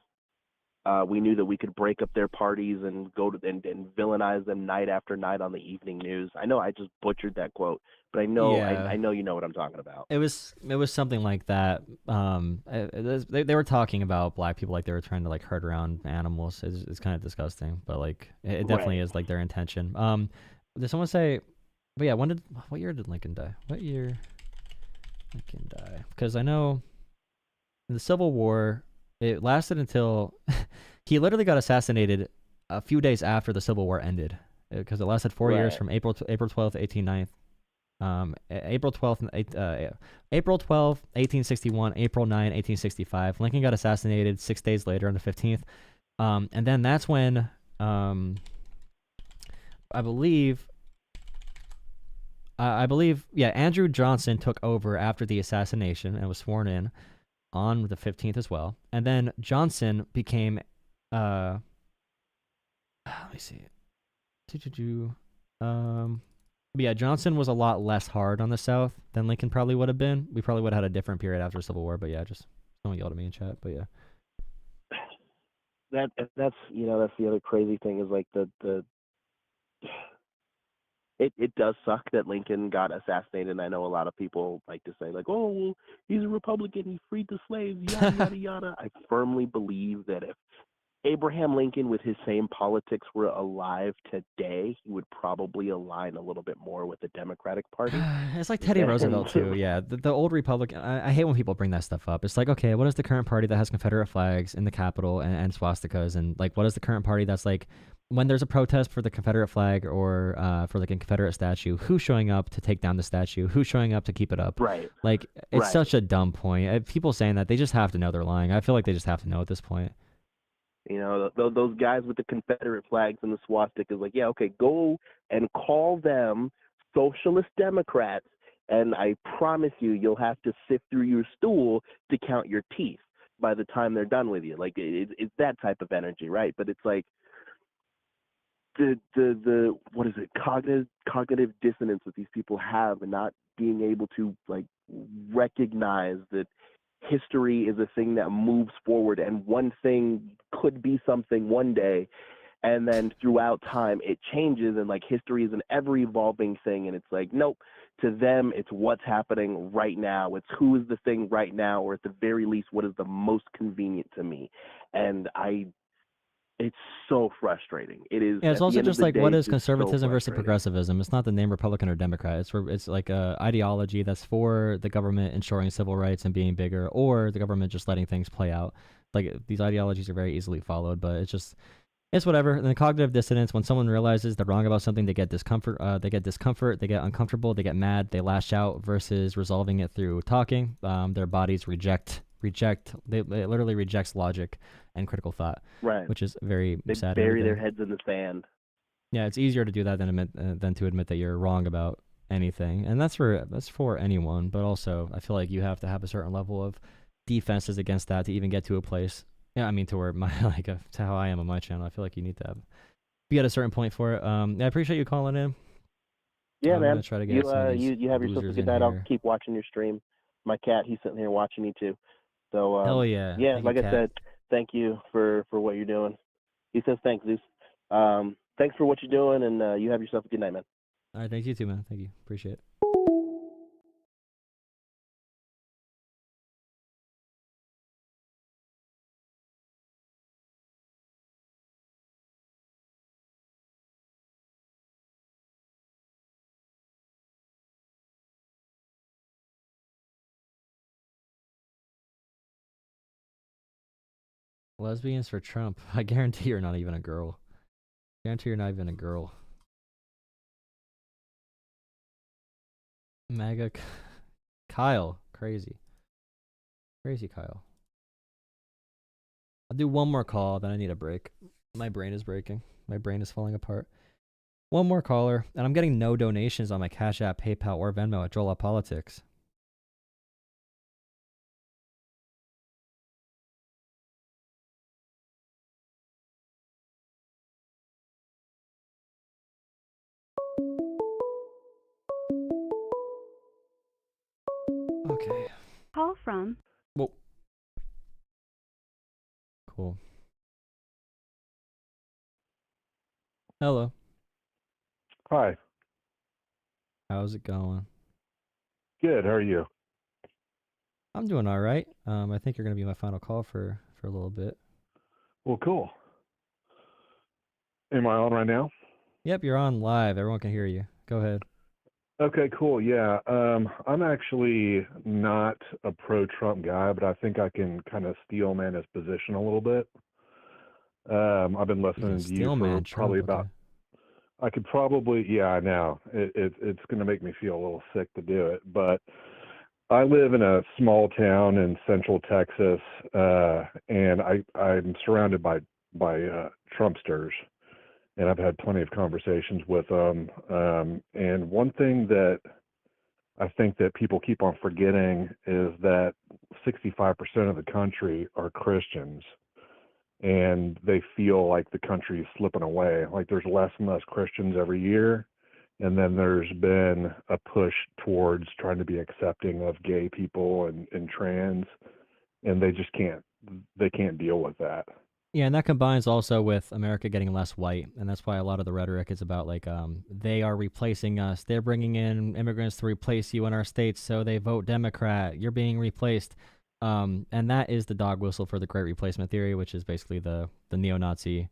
we knew that we could break up their parties and go to and villainize them night after night on the evening news." I know I just butchered that quote, but I know I know you know what I'm talking about. It was something like that. They were talking about black people like they were trying to like herd around animals. It's kind of disgusting, but like it definitely is like their intention. Did someone say? But yeah, what year did Lincoln die? What year Lincoln die? Because I know in the Civil War, it lasted until he literally got assassinated a few days after the Civil War ended, because it lasted 4 years from April 12th, 1809. April 12th, 1861, April 9, 1865. Lincoln got assassinated 6 days later on the 15th. And then that's when I believe, Andrew Johnson took over after the assassination and was sworn in on the 15th as well. And then Johnson became, let me see. Johnson was a lot less hard on the South than Lincoln probably would have been. We probably would have had a different period after the Civil War, but yeah, just don't yell at me in chat, but yeah. That's the other crazy thing is like it does suck that Lincoln got assassinated, and I know a lot of people like to say like, oh, well, he's a Republican, he freed the slaves, yada yada yada. I firmly believe that if Abraham Lincoln with his same politics were alive today, he would probably align a little bit more with the Democratic Party. It's like Teddy Roosevelt too. Yeah, the old Republican. I hate when people bring that stuff up. It's like, okay, what is the current party that has Confederate flags in the Capitol and swastikas, and like, what is the current party that's like, when there's a protest for the Confederate flag or for like a Confederate statue, who's showing up to take down the statue? Who's showing up to keep it up? Right. Like, it's such a dumb point. People saying that, they just have to know they're lying. I feel like they just have to know at this point. You know, those guys with the Confederate flags and the swastika is like, yeah, okay, go and call them socialist Democrats, and I promise you'll have to sift through your stool to count your teeth by the time they're done with you. Like, it's that type of energy, right? But it's like the what is it, cognitive dissonance that these people have, and not being able to like recognize that history is a thing that moves forward, and one thing could be something one day, and then throughout time it changes, and like history is an ever evolving thing, and it's like, nope, to them it's what's happening right now, it's who is the thing right now, or at the very least what is the most convenient to me. And it's so frustrating. It is. Yeah, it's also just like, what is conservatism versus frustrating. progressivism? It's not the name Republican or Democrat. It's like a ideology that's for the government ensuring civil rights and being bigger, or the government just letting things play out. Like, these ideologies are very easily followed, but it's whatever. And the cognitive dissonance, when someone realizes they're wrong about something, they get discomfort, they get uncomfortable, they get mad, they lash out, versus resolving it through talking. Their bodies reject. It literally rejects logic and critical thought, right? Which is very sad. They bury their heads in the sand. Yeah, it's easier to do that than to admit that you're wrong about anything, and that's for anyone. But also, I feel like you have to have a certain level of defenses against that to even get to a place. Yeah, I mean, to where to how I am on my channel, I feel like you need to be at a certain point for it. I appreciate you calling in. Yeah, I'm man. gonna try to get you have yourself a good night. I'll keep watching your stream. My cat, he's sitting here watching me too. So hell yeah. Yeah, Thank like you, I Cat. said, thank you for what you're doing. He says thanks, Zeus. Thanks for what you're doing, and you have yourself a good night, man. All right, thank you too, man. Thank you. Appreciate it. Lesbians for Trump. I guarantee you're not even a girl. MAGA Kyle. Crazy Kyle. I'll do one more call, then I need a break. My brain is breaking. My brain is falling apart. One more caller, and I'm getting no donations on my Cash App, PayPal, or Venmo at Jolah Politics. Okay. Call from. Well. Cool. Hello. Hi. How's it going? Good. How are you? I'm doing all right. I think you're going to be my final call for a little bit. Well, cool. Am I on right now? Yep, you're on live. Everyone can hear you. Go ahead. Okay, cool. Yeah. I'm actually not a pro-Trump guy, but I think I can kind of steelman his position a little bit. I've been listening to you for probably about. I could probably, yeah, I know. It's going to make me feel a little sick to do it, but I live in a small town in central Texas, and I'm surrounded by Trumpsters, and I've had plenty of conversations with them. And one thing that I think that people keep on forgetting is that 65% of the country are Christians, and they feel like the country is slipping away. Like there's less and less Christians every year. And then there's been a push towards trying to be accepting of gay people and trans, and they just can't deal with that. Yeah, and that combines also with America getting less white, and that's why a lot of the rhetoric is about like they are replacing us. They're bringing in immigrants to replace you in our states, so they vote Democrat. You're being replaced. And that is the dog whistle for the Great Replacement theory, which is basically the neo-Nazi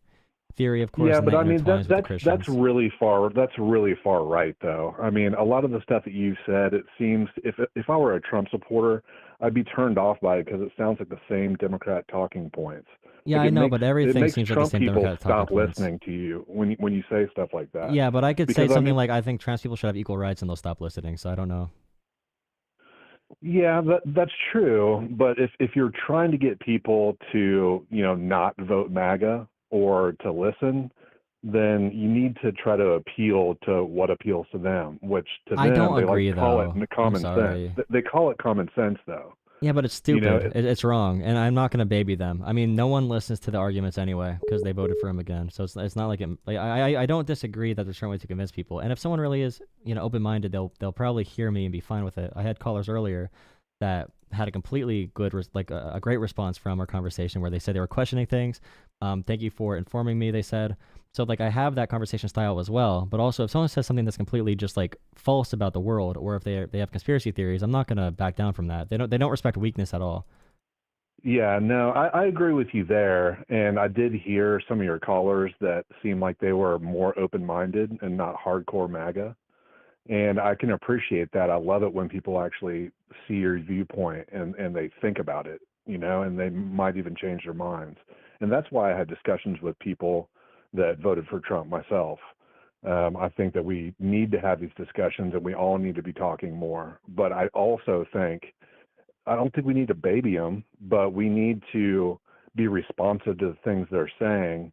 theory, of course. Yeah, but I mean that's really far. That's really far right, though. I mean, a lot of the stuff that you said, it seems if I were a Trump supporter, I'd be turned off by it because it sounds like the same Democrat talking points. Yeah, like I know, but everything seems like the same Democrat talking points. Stop points. listening to you when you say stuff like that. Yeah, but I could say Because, something like, I think trans people should have equal rights, and they'll stop listening. So I don't know. Yeah, that's true. But if you're trying to get people to, not vote MAGA or to listen, then you need to try to appeal to what appeals to them, which to I them don't they agree, like to call though. it common I'm sorry. sense. They call it common sense, though. Yeah, but it's stupid. It's wrong, and I'm not going to baby them. I mean, no one listens to the arguments anyway because they voted for him again. So it's not like I don't disagree that there's certain ways to convince people. And if someone really is open-minded, they'll probably hear me and be fine with it. I had callers earlier that had a completely good a great response from our conversation where they said they were questioning things. Thank you for informing me, they said. So I have that conversation style as well, but also if someone says something that's completely just false about the world, or if they have conspiracy theories, I'm not going to back down from that. They don't respect weakness at all. Yeah, no, I agree with you there. And I did hear some of your callers that seemed like they were more open-minded and not hardcore MAGA. And I can appreciate that. I love it when people actually see your viewpoint and they think about it, and they might even change their minds. And that's why I had discussions with people that voted for Trump myself. I think that we need to have these discussions and we all need to be talking more. But I also think, I don't think we need to baby them, but we need to be responsive to the things they're saying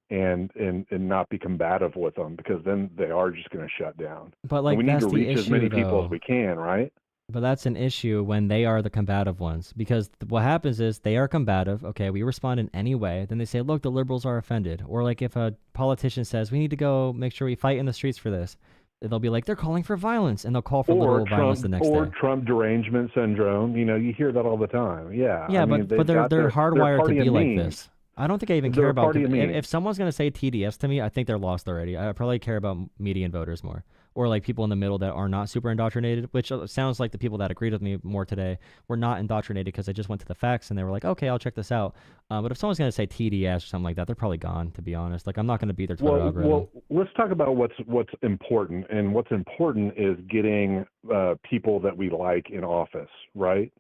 and not be combative with them, because then they are just going to shut down. But and we need that's to the reach issue, as many people though. as we can, right? But that's an issue when they are the combative ones, because what happens is they are combative. Okay, we respond in any way. Then they say, look, the liberals are offended. Or if a politician says, we need to go make sure we fight in the streets for this, they'll be like, they're calling for violence, and they'll call for literal violence the next day. Or Trump derangement syndrome. You hear that all the time. Yeah. Yeah, but they're hardwired to be like this. I don't think I even care about if someone's going to say TDS to me, I think they're lost already. I probably care about median voters more, or people in the middle that are not super indoctrinated, which sounds like the people that agreed with me more today were not indoctrinated because they just went to the facts and they were like, okay, I'll check this out. But if someone's going to say TDS or something like that, they're probably gone, to be honest. I'm not going to beat their Twitter algorithm. Well, let's talk about what's important. And what's important is getting people that we like in office, right?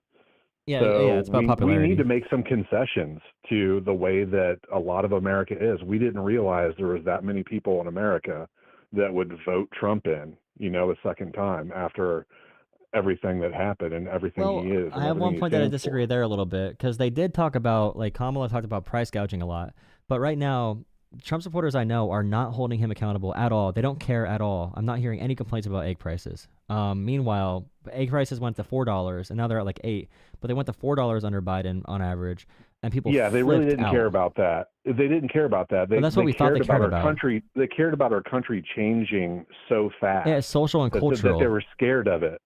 Yeah, so it's about popularity. We need to make some concessions to the way that a lot of America is. We didn't realize there was that many people in America that would vote Trump in, a second time after everything that happened and everything he is. I have one point that I disagree there a little bit, because they did talk about, Kamala talked about price gouging a lot. But right now, Trump supporters I know are not holding him accountable at all. They don't care at all. I'm not hearing any complaints about egg prices. Meanwhile, egg prices went to $4 and now they're at like $8, but they went to $4 under Biden on average, and people they really didn't out. care about that. They didn't care about that. That's what we thought they cared our about. Country. They cared about our country changing so fast. Yeah, it's social and cultural. That they were scared of it.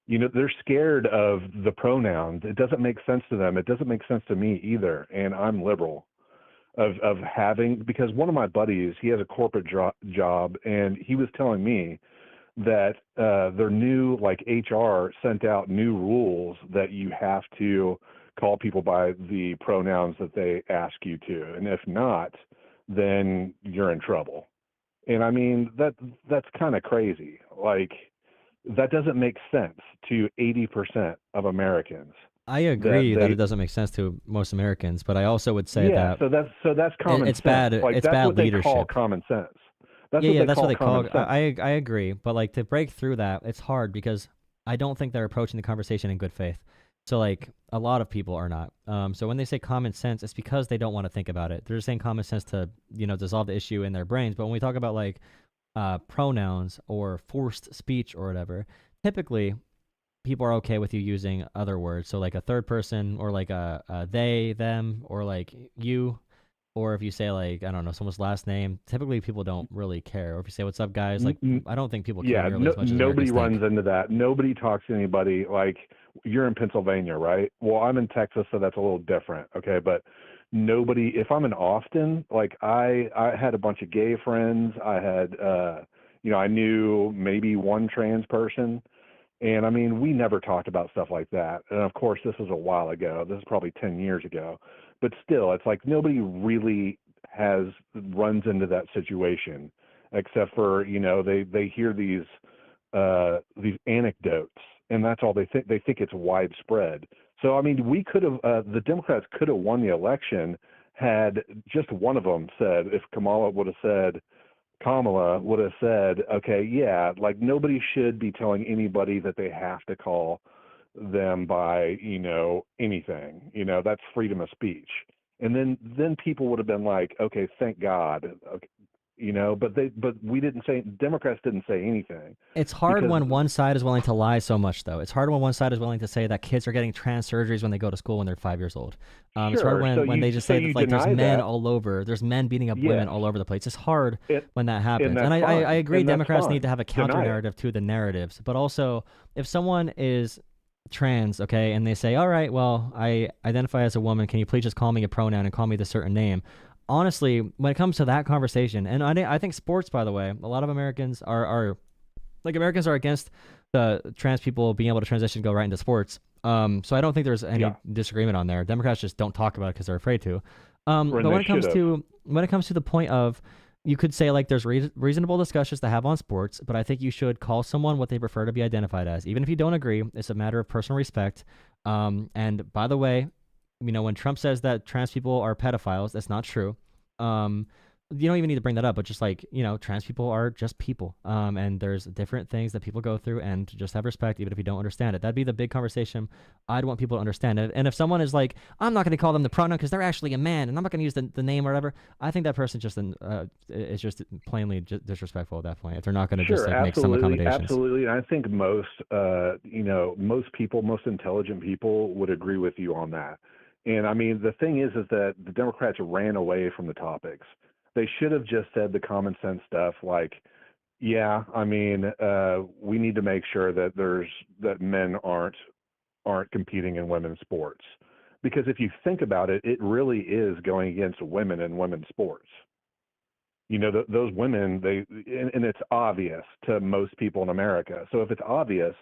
You know, they're scared of the pronouns. It doesn't make sense to them. It doesn't make sense to me either. And I'm liberal of having, because one of my buddies, he has a corporate job, and he was telling me that their new, like, HR sent out new rules that you have to call people by the pronouns that they ask you to. And if not, then you're in trouble. And I mean, that's kind of crazy. Like, that doesn't make sense to 80% of Americans. I agree that it doesn't make sense to most Americans, but I also would say that so that's common sense. It's bad. Like, it's that's bad what leadership. They call common sense. That's That's what they call. common sense. I agree, but like to break through that, it's hard because I don't think they're approaching the conversation in good faith. So like a lot of people are not. So when they say common sense, it's because they don't want to think about it. They're just saying common sense to dissolve the issue in their brains. But when we talk about like pronouns or forced speech or whatever, typically people are okay with you using other words. So like a third person, or like a they, them, or like you, or if you say like, I don't know, someone's last name, typically people don't really care. Or if you say what's up, guys, like I don't think people care nearly as much as nobody Americans runs think. into that. Nobody talks to anybody. Like, you're in Pennsylvania, right? Well, I'm in Texas, so that's a little different. Okay, but nobody. If I'm in Austin, like I had a bunch of gay friends. I had, I knew maybe one trans person. And I mean, we never talked about stuff like that. And of course, this was a while ago. This is probably 10 years ago. But still, it's like nobody really runs into that situation, except for, they hear these anecdotes, and that's all they think. They think it's widespread. So, I mean, we could have, the Democrats could have won the election had just one of them said, if Kamala would have said, okay, yeah, like nobody should be telling anybody that they have to call them by, anything. That's freedom of speech. And then people would have been like, okay, thank God. Okay, but we didn't say, Democrats didn't say anything. It's hard when one side is willing to lie so much, though. It's hard when one side is willing to say that kids are getting trans surgeries when they go to school when they're 5 years old. It's hard when they just say that, like, there's men all over, there's men beating up women all over the place. It's hard when that happens. And I agree, Democrats need to have a counter narrative to the narratives. But also, if someone is trans, okay, and they say, all right, well, I identify as a woman, can you please just call me a pronoun and call me the certain name? Honestly, when it comes to that conversation, and I think sports, by the way, a lot of Americans are against the trans people being able to transition, go right into sports. So I don't think there's any disagreement on there. Democrats just don't talk about it because they're afraid to. But when it comes to the point of, you could say like there's reasonable discussions to have on sports, but I think you should call someone what they prefer to be identified as, even if you don't agree. It's a matter of personal respect. And by the way, when Trump says that trans people are pedophiles, that's not true. You don't even need to bring that up, but just like, trans people are just people. And there's different things that people go through, and just have respect, even if you don't understand it. That'd be the big conversation I'd want people to understand. And if someone is like, I'm not going to call them the pronoun because they're actually a man, and I'm not going to use the name or whatever, I think that person is just plainly disrespectful at that point, if they're not going to just like, make some accommodations. Absolutely. And I think most people, most intelligent people would agree with you on that. And I mean, the thing is that the Democrats ran away from the topics. They should have just said the common sense stuff, like, yeah, I mean, we need to make sure that men aren't competing in women's sports, because if you think about it, it really is going against women in women's sports. Those women, and it's obvious to most people in America. So if it's obvious.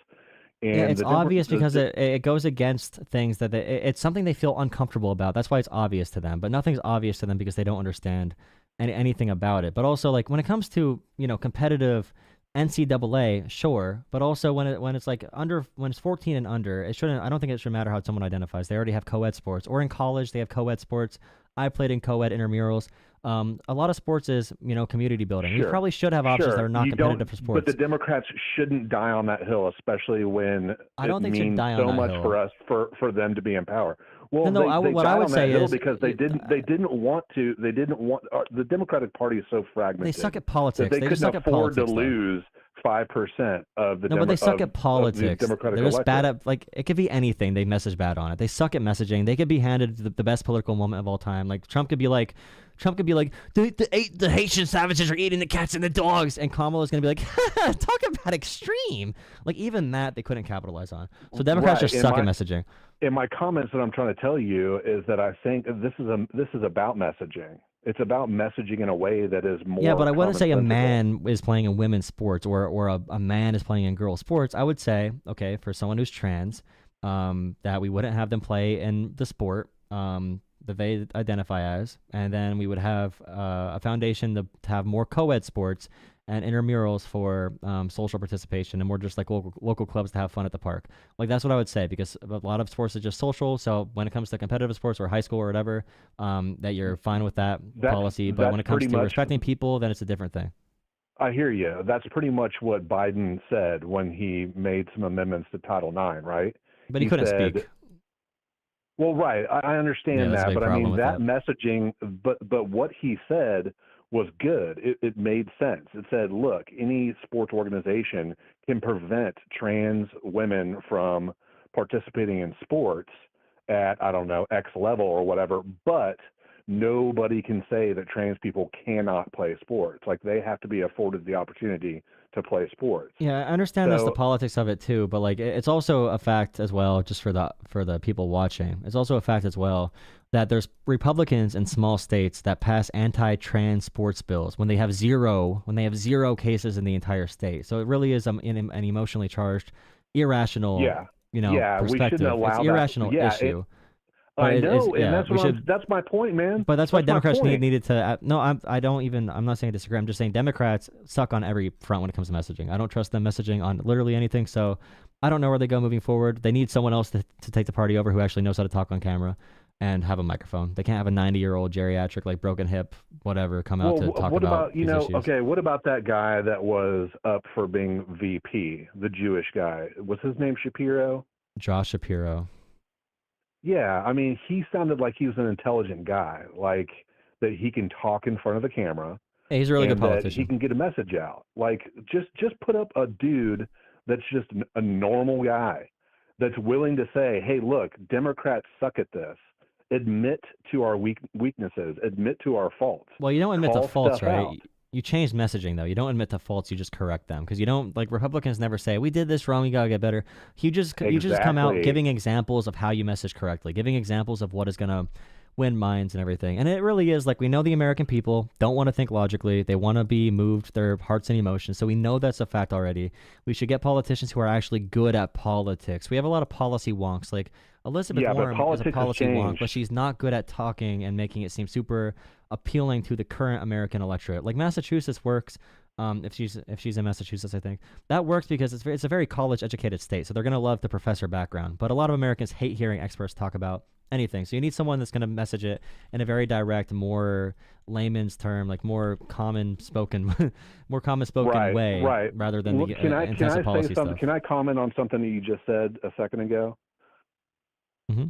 And it's obvious because it goes against things that it's something they feel uncomfortable about. That's why it's obvious to them. But nothing's obvious to them because they don't understand anything about it. But also, like, when it comes to competitive NCAA, sure. But also when it's like when it's 14 and under, I don't think it should matter how someone identifies. They already have co-ed sports, or in college they have co-ed sports. I played in co-ed intramurals. A lot of sports is, community building. Sure. We probably should have options that are not competitive for sports. But the Democrats shouldn't die on that hill, especially when I don't it think means die on so that much hill. for us, for them to be in power. Well, No, they what died I would on say that hill is because they didn't want the Democratic Party is so fragmented. they suck at politics. That they just couldn't suck at afford politics, to though. lose 5% of the No, but they suck of at politics. the Democratic They're just bad electorate. at, like, it could be anything. They message bad on it. They suck at messaging. They could be handed the best political moment of all time. Like Trump could be like, the Haitian savages are eating the cats and the dogs, and Kamala's gonna be like, talk about extreme. Like even that they couldn't capitalize on. So Democrats just suck at messaging. In my comments that I'm trying to tell you is that I think this is about messaging. It's about messaging in a way that is more. Yeah, but I wouldn't say a commonsensical. man is playing in women's sports or a man is playing in girls' sports. I would say, okay, for someone who's trans, that we wouldn't have them play in the sport that they identify as, and then we would have a foundation to have more co-ed sports and intramurals for social participation and more just like local clubs to have fun at the park. Like that's what I would say, because a lot of sports are just social. So when it comes to competitive sports or high school or whatever, that you're fine with that policy. But when it comes to respecting people, then it's a different thing. I hear you. That's pretty much what Biden said when he made some amendments to Title IX, right? But he couldn't said, speak. Well, right. I understand that's a that, big but I problem mean with that messaging. But what he said was good. It made sense. It said, look, any sports organization can prevent trans women from participating in sports at, I don't know, X level or whatever, but nobody can say that trans people cannot play sports. Like they have to be afforded the opportunity to play sports. Yeah, I understand that's the politics of it too, but like it's also a fact as well, just for the people watching. It's also a fact as well that there's Republicans in small states that pass anti-trans sports bills when they have zero cases in the entire state. So it really is an emotionally charged, irrational, we perspective. shouldn't allow it's an irrational issue. I know, and that's my point, man. But that's why Democrats my point. needed to. I'm not saying disagree. I'm just saying Democrats suck on every front when it comes to messaging. I don't trust them messaging on literally anything. So I don't know where they go moving forward. They need someone else to take the party over who actually knows how to talk on camera and have a microphone. They can't have a 90-year-old geriatric, like broken hip, whatever, come out to talk what about these issues. Okay, what about that guy that was up for being VP, the Jewish guy? Was his name Shapiro? Josh Shapiro. Yeah, I mean, he sounded like he was an intelligent guy, like that he can talk in front of the camera. Yeah, he's a really good and that politician. He can get a message out. Like, just put up a dude that's just a normal guy that's willing to say, hey, look, Democrats suck at this. Admit to our weaknesses. Admit to our faults. Well, you don't admit Call to faults, stuff right? out. You change messaging, though. You don't admit to faults. You just correct them, because you don't, like, Republicans never say, we did this wrong, we got to get better. You just come out giving examples of how you message correctly, giving examples of what is going to win minds and everything. And it really is, like, we know the American people don't want to think logically. They want to be moved, their hearts and emotions. So we know that's a fact already. We should get politicians who are actually good at politics. We have a lot of policy wonks. Like, Elizabeth Warren is a policy wonk, but she's not good at talking and making it seem super appealing to the current American electorate. Like Massachusetts works. If she's in Massachusetts, I think that works because it's a very college educated state, so they're gonna love the professor background. But a lot of Americans hate hearing experts talk about anything. So you need someone that's gonna message it in a very direct, more layman's term, like more common spoken way, rather than the intensive policy stuff. Can I comment on something that you just said a second ago? Mm-hmm.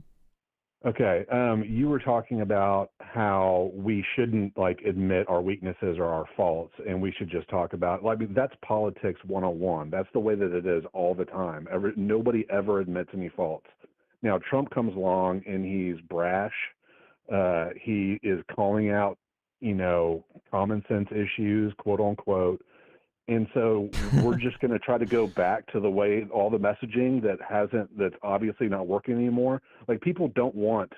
Okay, you were talking about how we shouldn't like admit our weaknesses or our faults, and we should just talk about that's politics 101. That's the way that it is all the time. Nobody ever admits any faults. Now Trump comes along and he's brash. He is calling out, common sense issues, quote unquote. And so we're just going to try to go back to the way all the messaging that's obviously not working anymore. Like people don't want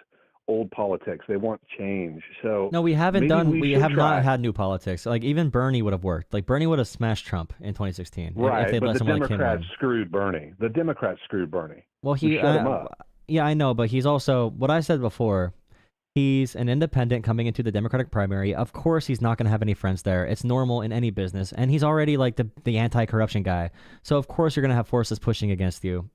old politics; they want change. So no, we have not had new politics. Like even Bernie would have worked. Like Bernie would have smashed Trump in 2016. Right, if they'd but let the someone like him Democrats win. screwed Bernie. The Democrats screwed Bernie. Well, shut him up. Yeah, I know, but he's also what I said before. He's an independent coming into the Democratic primary. Of course, he's not going to have any friends there. It's normal in any business. And he's already like the anti-corruption guy. So, of course, you're going to have forces pushing against you.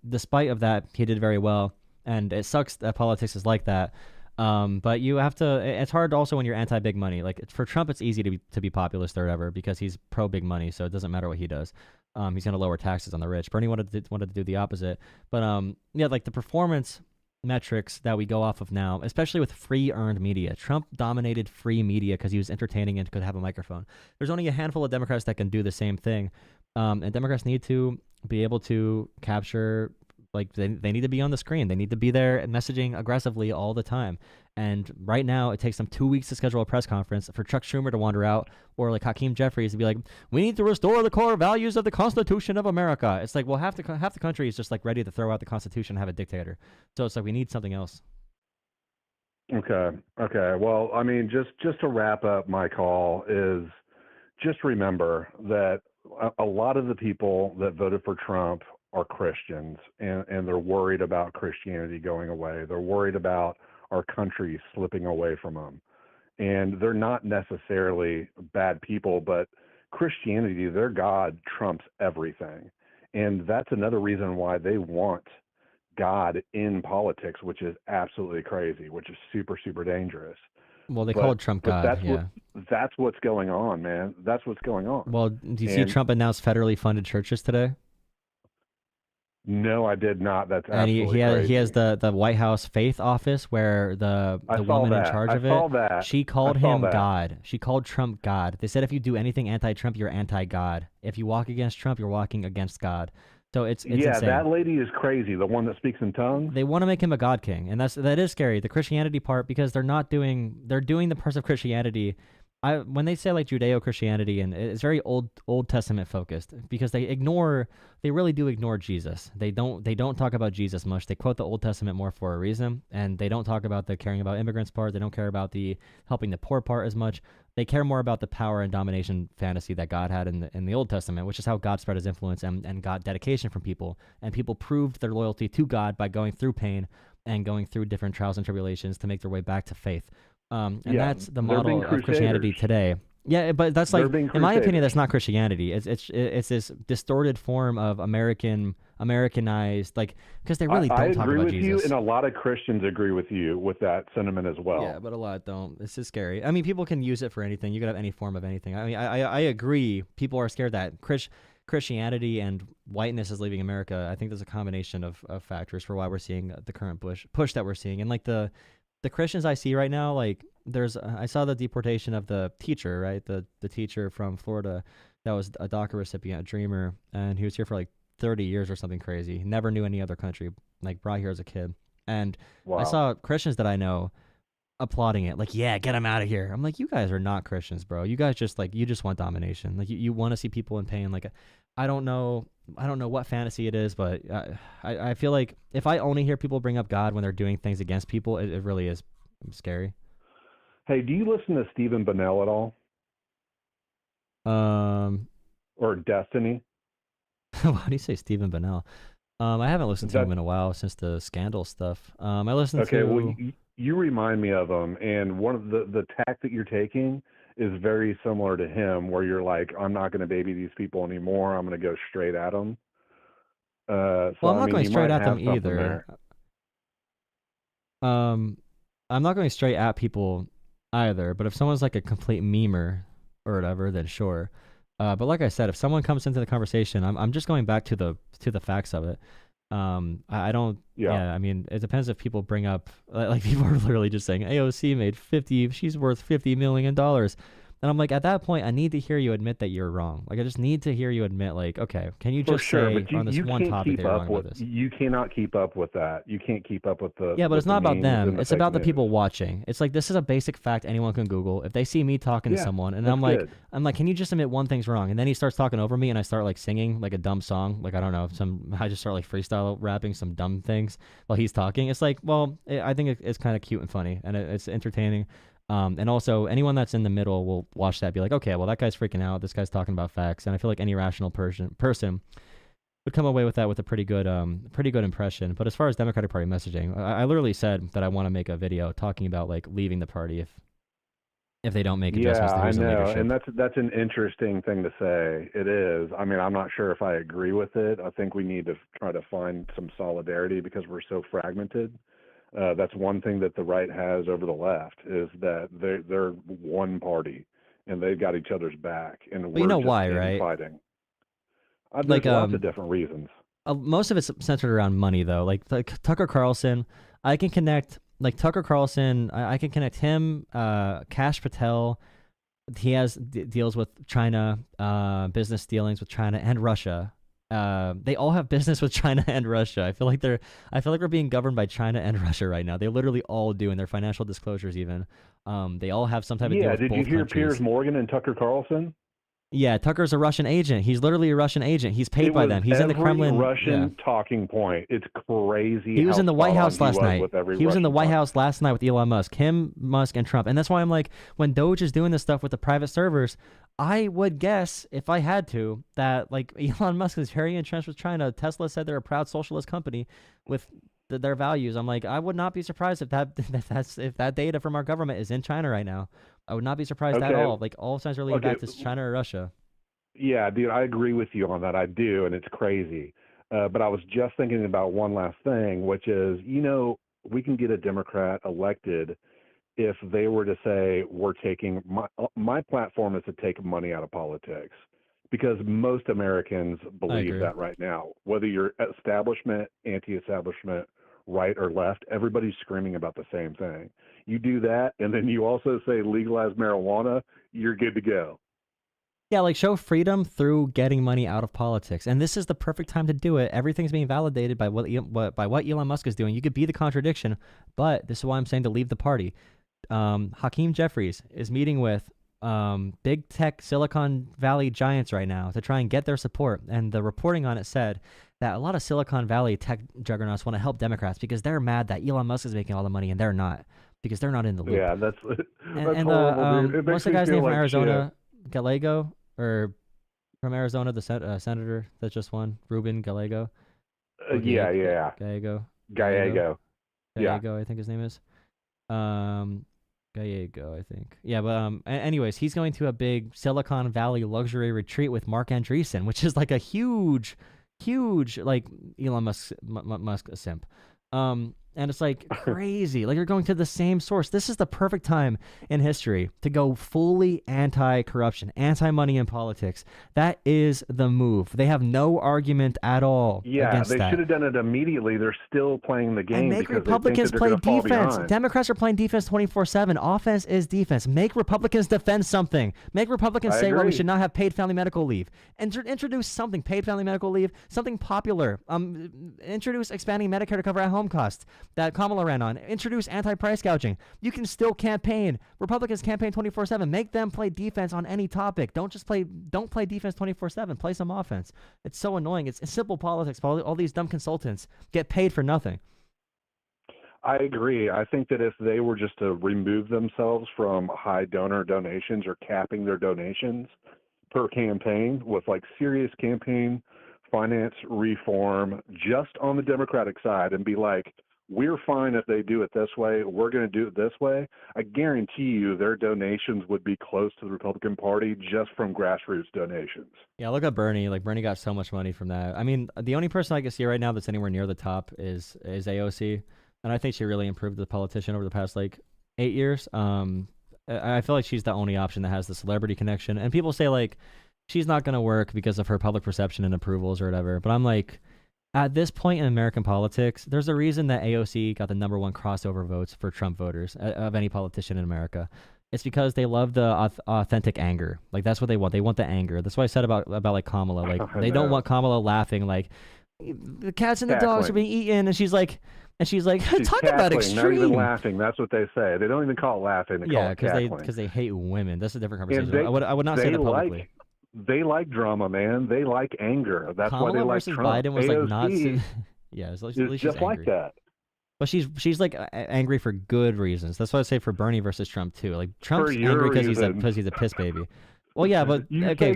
Despite of that, he did very well. And it sucks that politics is like that. But you have to – it's hard also when you're anti-big money. Like for Trump, it's easy to be populist or whatever because he's pro-big money. So it doesn't matter what he does. He's going to lower taxes on the rich. Bernie wanted to do the opposite. But, yeah, like the performance – metrics that we go off of now, especially with free earned media. Trump dominated free media because he was entertaining and could have a microphone. There's only a handful of Democrats that can do the same thing. And Democrats need to be able to capture, like they need to be on the screen. They need to be there messaging aggressively all the time. And right now, it takes them 2 weeks to schedule a press conference for Chuck Schumer to wander out, or like Hakeem Jeffries to be like, "We need to restore the core values of the Constitution of America." It's like, well, half the country is just like ready to throw out the Constitution and have a dictator. So it's like we need something else. Okay. Well, I mean, just to wrap up my call is just remember that a lot of the people that voted for Trump are Christians, and they're worried about Christianity going away. They're worried about our country slipping away from them. And they're not necessarily bad people, but Christianity, their God, trumps everything. And that's another reason why they want God in politics, which is absolutely crazy, which is super, super dangerous. Well, they called Trump God, That's what's going on, man. That's what's going on. Well, do you see Trump announced federally funded churches today? No, I did not. That's and absolutely he has the White House Faith Office where the woman in charge of it, she called him God. She called Trump God. They said if you do anything anti-Trump, you're anti-God. If you walk against Trump, you're walking against God. So it's insane. That lady is crazy. The one that speaks in tongues. They want to make him a God king, and that is scary. The Christianity part, because they're doing the parts of Christianity. When they say like Judeo-Christianity, and it's very Old Testament focused, because they really do ignore Jesus. They don't talk about Jesus much. They quote the Old Testament more for a reason, and they don't talk about the caring about immigrants part. They don't care about the helping the poor part as much. They care more about the power and domination fantasy that God had in the Old Testament, which is how God spread his influence and got dedication from people. And people proved their loyalty to God by going through pain and going through different trials and tribulations to make their way back to faith. That's the model of Christianity today. Yeah, but that's like, in my opinion, that's not Christianity. It's this distorted form of Americanized, like, because they really don't talk about Jesus. I agree with you, and a lot of Christians agree with you with that sentiment as well. Yeah, but a lot don't. This is scary. I mean, people can use it for anything. You could have any form of anything. I mean, I agree. People are scared that Christianity and whiteness is leaving America. I think there's a combination of factors for why we're seeing the current push that we're seeing. And like the Christians I see right now, like I saw the deportation of the teacher, right? The teacher from Florida that was a DACA recipient, a dreamer, and he was here for like 30 years or something crazy. Never knew any other country, like brought here as a kid. And I saw Christians that I know applauding it, like, yeah, get him out of here. I'm like, you guys are not Christians, bro. You guys just want domination. Like you want to see people in pain. Like I don't know what fantasy it is, but I feel like if I only hear people bring up God when they're doing things against people, it really is scary. Hey, do you listen to Stephen Bonnell at all? Or Destiny? Why do you say Stephen Bonnell? I haven't listened to him in a while since the scandal stuff. I listened to... Well, you remind me of him, and one of the tack that you're taking is very similar to him, where you're like, I'm not going to baby these people anymore. I'm going to go straight at them. I'm not going straight at them either. I'm not going straight at people either, but if someone's like a complete memer or whatever, then sure. But like I said, if someone comes into the conversation, I'm just going back to the facts of it. I don't. Yeah. I mean, it depends if people bring up like people are literally just saying AOC made 50. She's worth $50 million. And I'm like, at that point, I need to hear you admit that you're wrong. Like, I just need to hear you admit, like, okay, can you just say on this one topic that you're wrong about this? You cannot keep up with that. You can't keep up with the... Yeah, but it's not about them. It's about the people watching. It's like, this is a basic fact anyone can Google. If they see me talking to someone, and I'm like, can you just admit one thing's wrong? And then he starts talking over me, and I start, like, singing, like, a dumb song. Like, I don't know, I just start, like, freestyle rapping some dumb things while he's talking. It's like, well, I think it's kind of cute and funny, and it's entertaining. And also, anyone that's in the middle will watch that and be like, okay, well, that guy's freaking out. This guy's talking about facts. And I feel like any rational person would come away with that with a pretty good impression. But as far as Democratic Party messaging, I literally said that I want to make a video talking about, like, leaving the party if they don't make adjustments to who's in leadership. And that's an interesting thing to say. It is. I mean, I'm not sure if I agree with it. I think we need to try to find some solidarity because we're so fragmented. That's one thing that the right has over the left is that they're one party and they've got each other's back, and we're just why, right? Fighting. There's lots of different reasons. Most of it's centered around money, though. Like Tucker Carlson, I can connect like Tucker Carlson. I can connect him, Kash Patel. He has deals with China, business dealings with China and Russia. They all have business with China and Russia. I feel like we're being governed by China and Russia right now. They literally all do in their financial disclosures even. They all have some type of deal with did both you hear countries. Piers Morgan and Tucker Carlson? Yeah, Tucker's a Russian agent. He's literally a Russian agent. He's paid by them. He's in the Kremlin. Russian talking point. It's crazy. He was in the White House last night. He was in the White House last night with Elon Musk, him, Musk, and Trump. And that's why I'm like, when DOGE is doing this stuff with the private servers, I would guess, if I had to, that like Elon Musk is very entrenched with China. Tesla said they're a proud socialist company with their values. I'm like, I would not be surprised if that data from our government is in China right now. I would not be surprised at all. Like all signs are leading back to China or Russia. Yeah, dude, I agree with you on that. I do, and it's crazy. But I was just thinking about one last thing, which is, we can get a Democrat elected if they were to say, we're taking my platform is to take money out of politics, because most Americans believe that right now, whether you're establishment, anti-establishment, right or left, everybody's screaming about the same thing. You do that, and then you also say legalize marijuana, you're good to go. Yeah, like show freedom through getting money out of politics, and this is the perfect time to do it. Everything's being validated by what Elon Musk is doing. You could be the contradiction, but this is why I'm saying to leave the party. Hakeem Jeffries is meeting with big tech Silicon Valley giants right now to try and get their support, and the reporting on it said that a lot of Silicon Valley tech juggernauts want to help Democrats because they're mad that Elon Musk is making all the money and they're not, because they're not in the loop. Yeah, that's horrible, dude. What's the guy's name from Arizona? Shit. Gallego, or from Arizona, the senator that just won, Ruben Gallego. Yeah. Gallego. Yeah. I think his name is. Gallego, I think. Yeah, but anyways, he's going to a big Silicon Valley luxury retreat with Mark Andreessen, which is like a huge like Elon Musk simp. And it's like crazy. Like you're going to the same source. This is the perfect time in history to go fully anti-corruption, anti-money in politics. That is the move. They have no argument at all against that. Yeah, they should have done it immediately. They're still playing the game. And make Republicans play defense. Democrats are playing defense 24/7. Offense is defense. Make Republicans defend something. Make Republicans say, well, we should not have paid family medical leave. Introduce something, paid family medical leave, something popular. Introduce expanding Medicare to cover at-home costs that Kamala ran on. Introduce anti-price gouging. You can still campaign. Republicans campaign 24/7. Make them play defense on any topic. Don't play defense 24/7. Play some offense. It's so annoying. It's simple politics. All these dumb consultants get paid for nothing. I agree. I think that if they were just to remove themselves from high donor donations or capping their donations per campaign with like serious campaign finance reform just on the Democratic side and be like, we're fine if they do it this way, we're going to do it this way, I guarantee you their donations would be close to the Republican Party just from grassroots donations. Yeah, look at Bernie. Like Bernie got so much money from that. I mean, the only person I can see right now that's anywhere near the top is AOC, and I think she really improved as a politician over the past like 8 years. I feel like she's the only option that has the celebrity connection, and people say like she's not going to work because of her public perception and approvals or whatever, but I'm like, at this point in American politics, there's a reason that AOC got the #1 crossover votes for Trump voters of any politician in America. It's because they love the authentic anger. Like that's what they want. They want the anger. That's what I said about like Kamala. Like they don't want Kamala laughing like the cats and the dogs are being eaten, and she's like talk about extreme. Not even laughing. That's what they say. They don't even call it laughing. They call it cackling. because they hate women. That's a different conversation. I would not say that publicly. They like drama, man. They like anger. That's Kamala why they like versus Trump. Biden was AOC like not. Yeah, at least she's just like angry. that. But she's like angry for good reasons. That's why I say for Bernie versus Trump too. Like Trump's angry because he's a piss baby. Well, yeah, but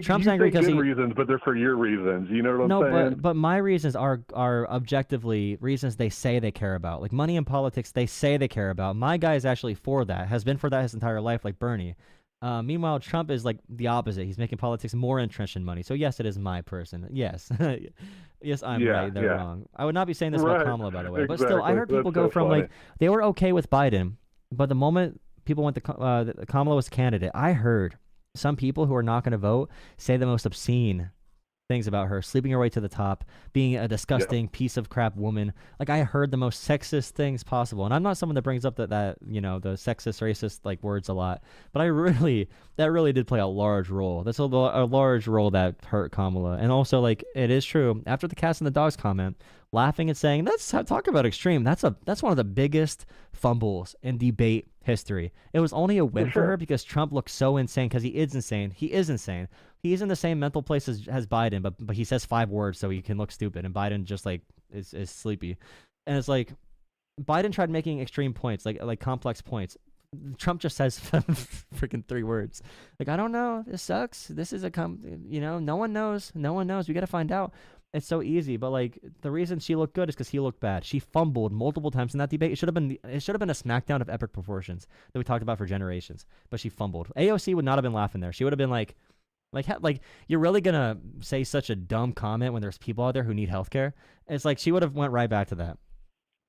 Trump's angry because reasons, but they're for your reasons. You know what I'm saying? but my reasons are objectively reasons they say they care about. Like money in politics, they say they care about. My guy is actually for that. Has been for that his entire life, like Bernie. Meanwhile, Trump is like the opposite. He's making politics more entrenched in money. So yes, it is my person. Yes, yes, I'm right. They're wrong. I would not be saying this about Kamala, by the way. But still, I heard people go from like they were okay with Biden, but the moment people went to Kamala was candidate, I heard some people who are not going to vote say the most obscene things about her, sleeping her way to the top, being a disgusting piece of crap woman. Like, I heard the most sexist things possible, and I'm not someone that brings up that you know, the sexist, racist like words a lot, but that really did play a large role. That's a large role that hurt Kamala. And also, like, it is true, after the cats and the dogs comment, laughing and saying, let's talk about extreme, that's one of the biggest fumbles in debate history. It was only a win for her because Trump looked so insane, because he is insane. He's in the same mental place as Biden, but he says 5 words so he can look stupid, and Biden just like is sleepy. And it's like, Biden tried making extreme points, like complex points. Trump just says freaking 3 words. Like, I don't know, this sucks. This is no one knows. We got to find out. It's so easy, but like, the reason she looked good is because he looked bad. She fumbled multiple times in that debate. It should have been a smackdown of epic proportions that we talked about for generations, but she fumbled. AOC would not have been laughing there. She would have been like, you're really gonna say such a dumb comment when there's people out there who need healthcare? It's like, she would have went right back to that.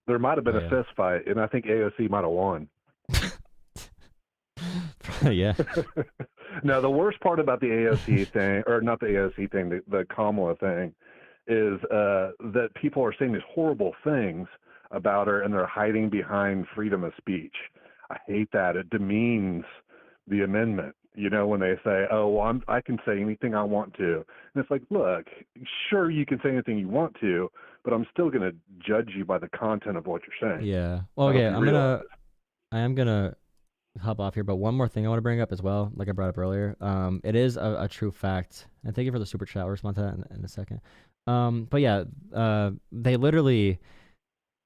There might have been a fist fight, and I think AOC might have won. Yeah. No, the worst part about the AOC thing, or not the AOC thing, the Kamala thing, is that people are saying these horrible things about her, and they're hiding behind freedom of speech. I hate that. It demeans the amendment. You know, when they say, "Oh, well, I can say anything I want to," and it's like, look, sure, you can say anything you want to, but I'm still going to judge you by the content of what you're saying. Yeah. Well, okay. I am gonna hop off here, but one more thing I want to bring up as well, like I brought up earlier. It is a true fact, and thank you for the super chat. I'll respond to that in a second. But yeah,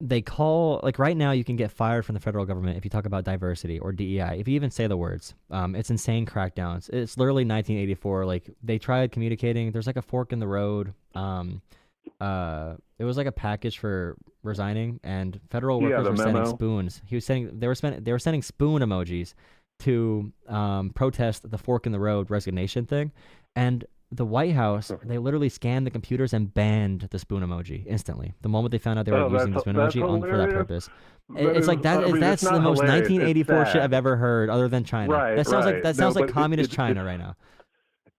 they call, like, right now you can get fired from the federal government if you talk about diversity or DEI, if you even say the words. It's insane crackdowns. It's literally 1984. Like, they tried communicating. There's like a fork in the road. It was like a package for resigning, and federal workers were sending spoons. They were sending spoon emojis to protest the fork in the road resignation thing, and the White House, they literally scanned the computers and banned the spoon emoji instantly. The moment they found out they were using the spoon emoji for that purpose. It's like that. That's the most 1984 shit I've ever heard, other than China. Right, that sounds like communist China right now.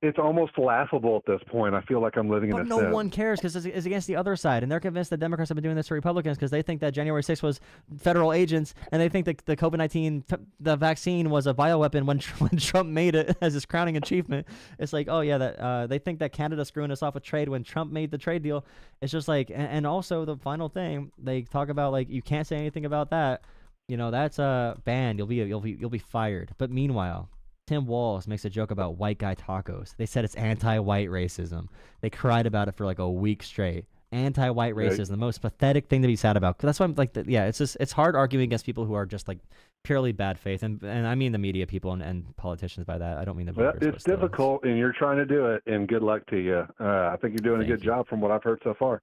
It's almost laughable at this point. I feel like I'm living in a no one cares, because it's against the other side, and they're convinced that Democrats have been doing this to Republicans because they think that January 6th was federal agents, and they think that the COVID-19 the vaccine was a bioweapon when Trump made it as his crowning achievement. It's like, oh yeah, that they think that Canada's screwing us off with trade when Trump made the trade deal. It's just like, and also the final thing they talk about, like, you can't say anything about that. You know, that's banned. You'll be fired. But meanwhile, Tim Walz makes a joke about white guy tacos. They said it's anti-white racism. They cried about it for like a week straight. Anti-white racism, the most pathetic thing to be sad about. That's why I'm like, it's hard arguing against people who are just like purely bad faith, and I mean the media people and politicians by that. I don't mean the voters. It's difficult, and you're trying to do it, and good luck to you. I think you're doing a good job from what I've heard so far.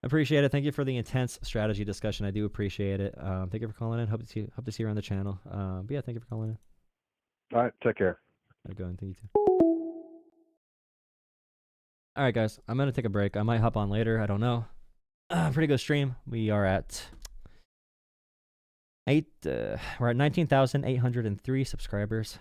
Appreciate it. Thank you for the intense strategy discussion. I do appreciate it. Thank you for calling in. Hope to see you around the channel. But yeah, thank you for calling in. All right, take care. I'll go and thank you too. All right, guys, I'm gonna take a break. I might hop on later. I don't know. Pretty good stream. We are at we're at 19,803 subscribers.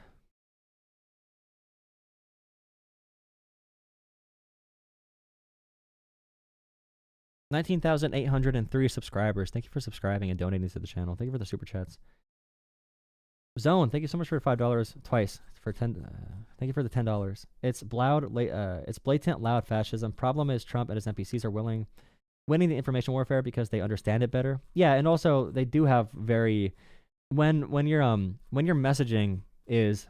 $19,803 subscribers. Thank you for subscribing and donating to the channel. Thank you for the super chats. Zone, thank you so much for $5 twice for 10. Thank you for the $10. It's blatant loud fascism. Problem is Trump and his NPCs are winning the information warfare because they understand it better. Yeah, and also they do have when your messaging is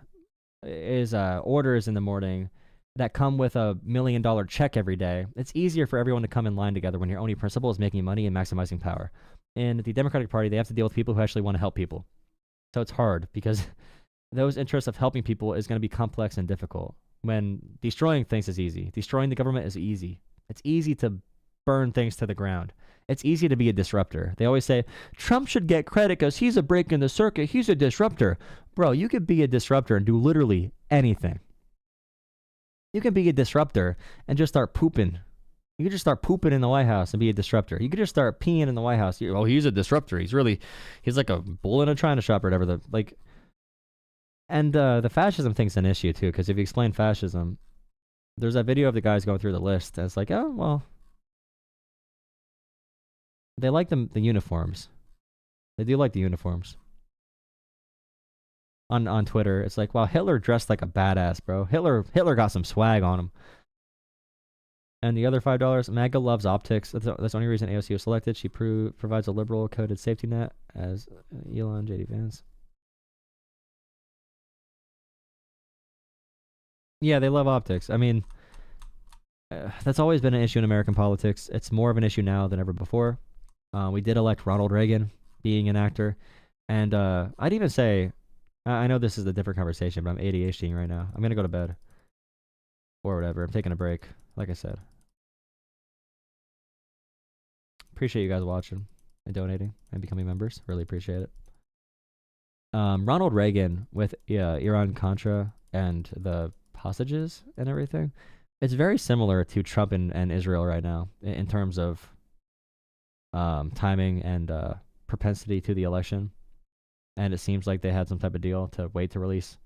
orders in the morning that come with $1 million check every day. It's easier for everyone to come in line together when your only principle is making money and maximizing power. In the Democratic Party, they have to deal with people who actually want to help people. So it's hard because those interests of helping people is going to be complex and difficult. When destroying things is easy. Destroying the government is easy. It's easy to burn things to the ground. It's easy to be a disruptor. They always say, Trump should get credit because he's a break in the circuit. He's a disruptor. Bro, you could be a disruptor and do literally anything. You can be a disruptor and just start pooping. You could just start pooping in the White House and be a disruptor. You could just start peeing in the White House. Oh, he's a disruptor. He's like a bull in a china shop or whatever. And the fascism thing's an issue too, because if you explain fascism, there's that video of the guys going through the list. And it's like, oh, well, they like the uniforms. They do like the uniforms. On Twitter, it's like, wow, Hitler dressed like a badass, bro. Hitler got some swag on him. And the other $5, MAGA loves optics. That's the only reason AOC was selected. She provides a liberal coded safety net as Elon JD Vance. Yeah, they love optics. I mean, that's always been an issue in American politics. It's more of an issue now than ever before. We did elect Ronald Reagan being an actor. And I'd even say, I know this is a different conversation, but I'm ADHDing right now. I'm going to go to bed. Or whatever. I'm taking a break, like I said. Appreciate you guys watching and donating and becoming members. Really appreciate it. Ronald Reagan with Iran-Contra and the hostages and everything, it's very similar to Trump and Israel right now in terms of timing and propensity to the election. And it seems like they had some type of deal to wait to release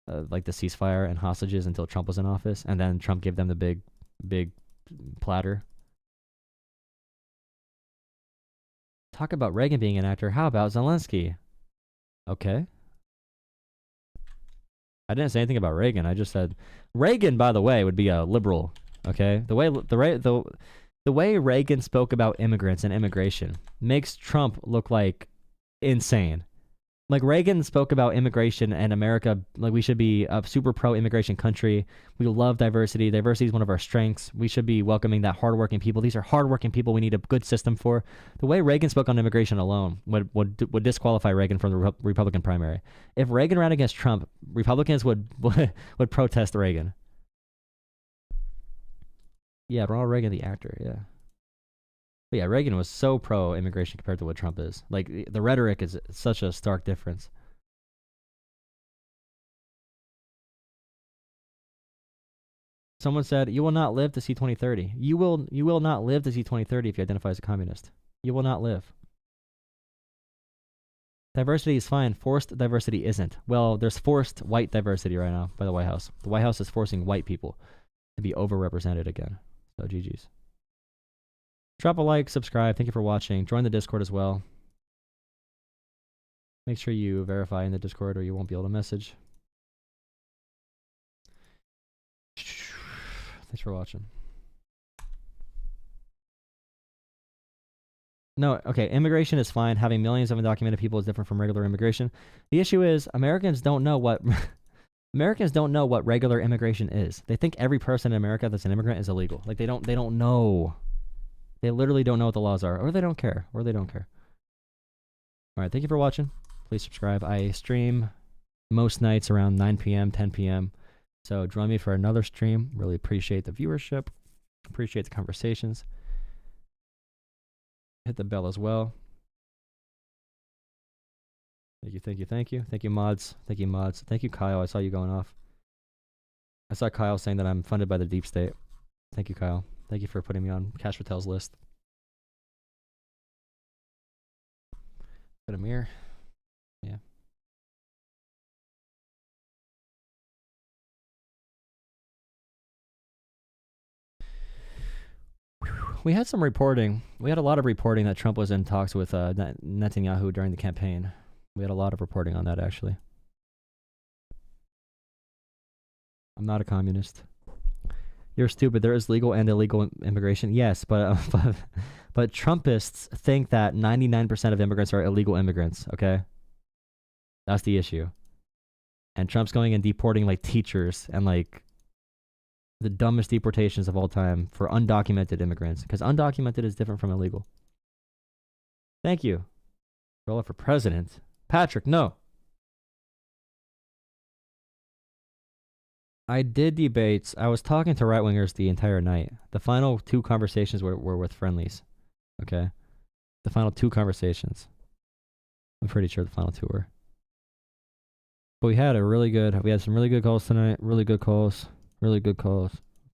like the ceasefire and hostages until Trump was in office, and then Trump gave them the big platter. Talk about Reagan being an actor. How about Zelensky? Okay. I didn't say anything about Reagan. I just said Reagan, by the way, would be a liberal. Okay, the way Reagan spoke about immigrants and immigration makes Trump look like insane. Like, Reagan spoke about immigration and America, like we should be a super pro-immigration country. We love diversity. Diversity is one of our strengths. We should be welcoming that hardworking people. These are hardworking people we need a good system for. The way Reagan spoke on immigration alone would disqualify Reagan from the Republican primary. If Reagan ran against Trump, Republicans would protest Reagan. Yeah, Ronald Reagan, the actor, yeah. But yeah, Reagan was so pro-immigration compared to what Trump is. Like, the rhetoric is such a stark difference. Someone said, you will not live to see 2030. You will not live to see 2030 if you identify as a communist. You will not live. Diversity is fine. Forced diversity isn't. Well, there's forced white diversity right now by the White House. The White House is forcing white people to be overrepresented again. So GG's. Drop a like, subscribe. Thank you for watching. Join the Discord as well. Make sure you verify in the Discord or you won't be able to message. Thanks for watching. No, okay, immigration is fine. Having millions of undocumented people is different from regular immigration. The issue is Americans don't know what regular immigration is. They think every person in America that's an immigrant is illegal. Like, they don't know. They literally don't know what the laws are, or they don't care, All right, thank you for watching. Please subscribe. I stream most nights around 9 p.m., 10 p.m. So join me for another stream. Really appreciate the viewership. Appreciate the conversations. Hit the bell as well. Thank you. Thank you, mods. Thank you, Kyle. I saw you going off. I saw Kyle saying that I'm funded by the deep state. Thank you, Kyle. Thank you for putting me on Cash Patel's list. Put a mirror. Yeah. We had some reporting. We had a lot of reporting that Trump was in talks with Netanyahu during the campaign. We had a lot of reporting on that, actually. I'm not a communist. You're stupid. There is legal and illegal immigration. Yes, but Trumpists think that 99% of immigrants are illegal immigrants, okay? That's the issue. And Trump's going and deporting like teachers and like the dumbest deportations of all time for undocumented immigrants, because undocumented is different from illegal. Thank you. Roll for president. Patrick, no. I did debates. I was talking to right-wingers the entire night. The final 2 conversations were with friendlies. Okay? The final 2 conversations. I'm pretty sure the final 2 were. But we had some really good calls tonight. Really good calls.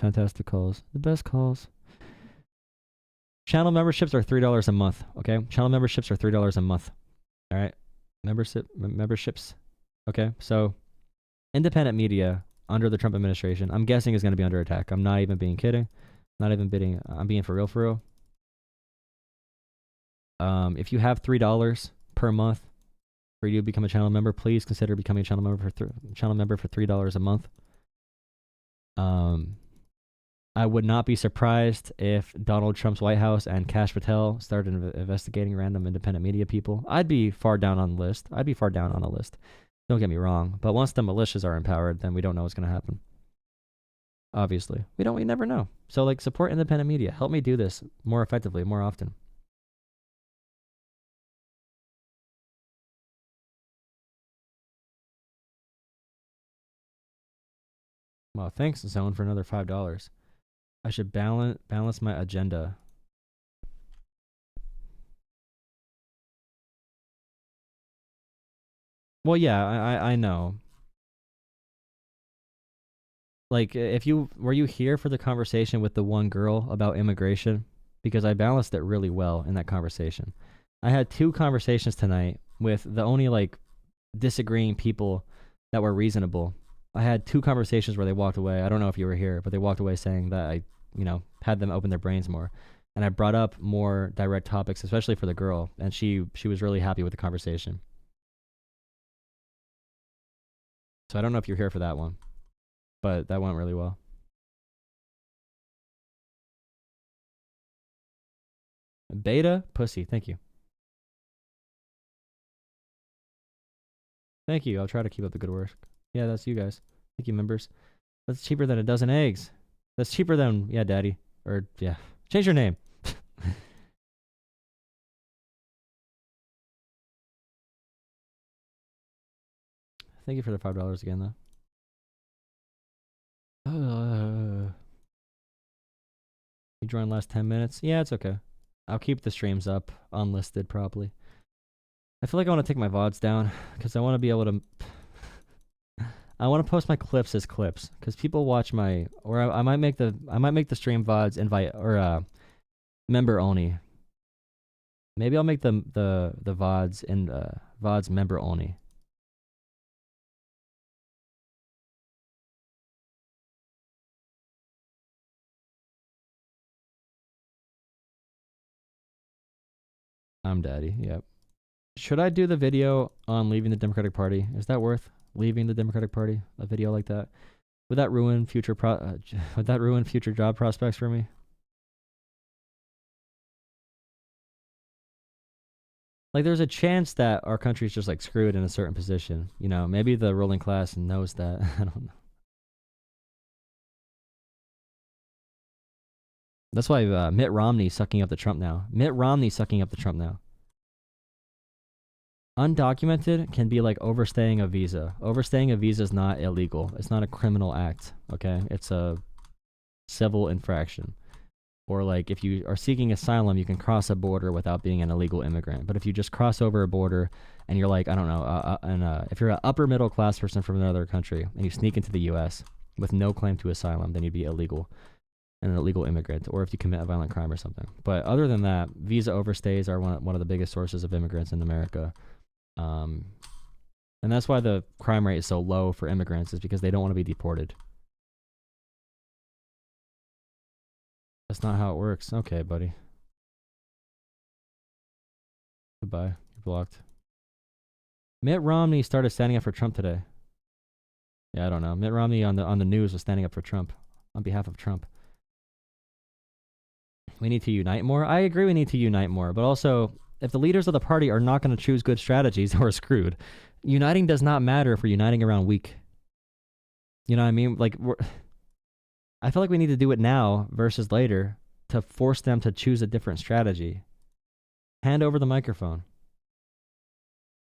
Fantastic calls. The best calls. Channel memberships are $3 a month. Okay? Channel memberships are $3 a month. All right? Memberships. Okay? So, independent media under the Trump administration, I'm guessing is going to be under attack. I'm not even being kidding. Not even bidding. I'm being for real, for real. If you have $3 per month for you to become a channel member, please consider becoming a channel member for $3 a month. I would not be surprised if Donald Trump's White House and Kash Patel started investigating random independent media people. I'd be far down on the list. Don't get me wrong. But once the militias are empowered, then we don't know what's going to happen. Obviously. We never know. So, like, support independent media. Help me do this more effectively, more often. Well, thanks, Zone, for another $5. I should balance my agenda. Well, yeah, I know. Like, were you here for the conversation with the one girl about immigration? Because I balanced it really well in that conversation. I had 2 conversations tonight with the only, like, disagreeing people that were reasonable. I had 2 conversations where they walked away. I don't know if you were here, but they walked away saying that I, had them open their brains more. And I brought up more direct topics, especially for the girl, and she was really happy with the conversation. So I don't know if you're here for that one, but that went really well. Beta pussy, thank you. Thank you. I'll try to keep up the good work. Yeah, that's you guys. Thank you, members. That's cheaper than a dozen eggs. That's cheaper than, yeah, daddy. Or, yeah. Change your name. Thank you for the $5 again, though. You joined last 10 minutes? Yeah, it's okay. I'll keep the streams up, unlisted, probably. I feel like I want to take my VODs down, because I want to be able to... I want to post my clips as clips, because people watch my... Or I might make the stream VODs invite... Or, member only. Maybe I'll make the VODs and VODs member only. I'm daddy, yep. Should I do the video on leaving the Democratic Party? Is that worth leaving the Democratic Party? A video like that? Would that ruin future job prospects for me? Like, there's a chance that our country's just, like, screwed in a certain position. Maybe the ruling class knows that. I don't know. That's why Mitt Romney's sucking up to Trump now. Undocumented can be like overstaying a visa. Overstaying a visa is not illegal. It's not a criminal act, okay? It's a civil infraction. Or like if you are seeking asylum, you can cross a border without being an illegal immigrant. But if you just cross over a border and you're like, I don't know, if you're an upper middle class person from another country and you sneak into the U.S. with no claim to asylum, then you'd be illegal. An illegal immigrant, or if you commit a violent crime or something. But other than that, visa overstays are one of the biggest sources of immigrants in America. And that's why the crime rate is so low for immigrants, is because they don't want to be deported. That's not how it works. Okay, buddy. Goodbye. You're blocked. Mitt Romney started standing up for Trump today. Yeah, I don't know. Mitt Romney on the news was standing up for Trump, on behalf of Trump. We need to unite more. I agree we need to unite more, but also, if the leaders of the party are not going to choose good strategies, we're screwed. Uniting does not matter if we're uniting around weak. You know what I mean? Like, I feel like we need to do it now versus later to force them to choose a different strategy. Hand over the microphone.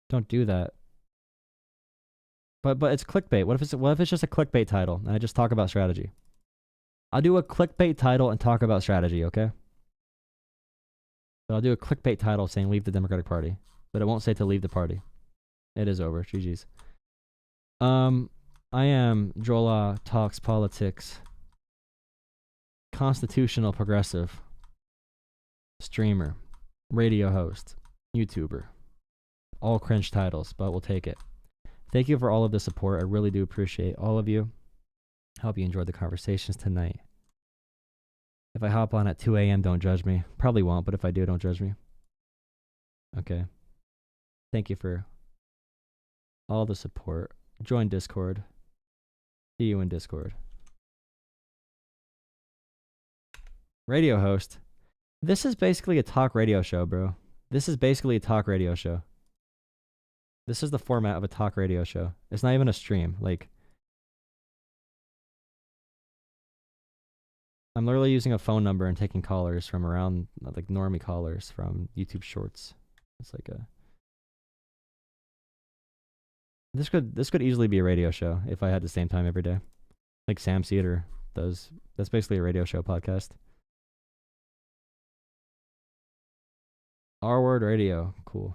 Don't do that. But it's clickbait. What if it's just a clickbait title and I just talk about strategy? I'll do a clickbait title and talk about strategy, okay? But I'll do a clickbait title saying leave the Democratic Party. But it won't say to leave the party. It is over. GG's. I am Jolah Talks Politics. Constitutional progressive. Streamer. Radio host. YouTuber. All cringe titles, but we'll take it. Thank you for all of the support. I really do appreciate all of you. Hope you enjoyed the conversations tonight. If I hop on at 2 a.m., don't judge me. Probably won't, but if I do, don't judge me. Okay. Thank you for all the support. Join Discord. See you in Discord. Radio host. This is basically a talk radio show, bro. This is basically a talk radio show. This is the format of a talk radio show. It's not even a stream. Like, I'm literally using a phone number and taking callers from around, like normie callers from YouTube Shorts. It's like a... This could easily be a radio show if I had the same time every day. Like Sam Seder does. That's basically a radio show podcast. R-word radio. Cool.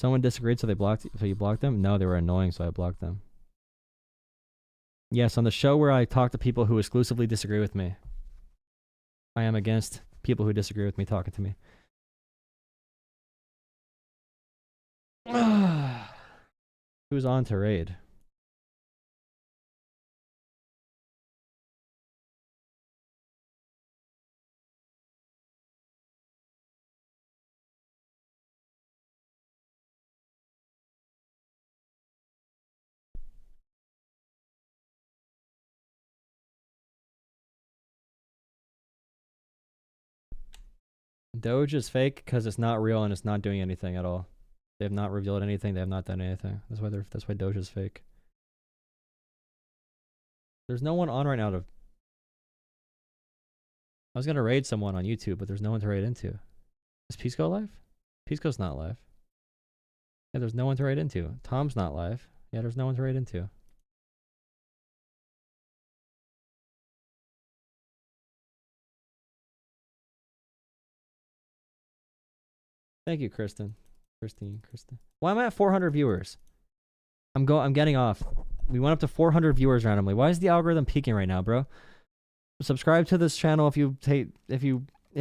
Someone disagreed, so you blocked them? No, they were annoying, so I blocked them. Yes, on the show where I talk to people who exclusively disagree with me, I am against people who disagree with me talking to me. Who's on to raid? Doge is fake because it's not real and it's not doing anything at all. They have not revealed anything. They have not done anything. That's why Doge is fake. There's no one on right now to... I was gonna raid someone on YouTube, but there's no one to raid into. Is Pisco live? Pisco's not live. Yeah, there's no one to raid into. Tom's not live. Yeah, there's no one to raid into. Thank you, Kristen. Christine. Why am I at 400 viewers? I'm getting off. We went up to 400 viewers randomly. Why is the algorithm peaking right now, bro? Subscribe to this channel if you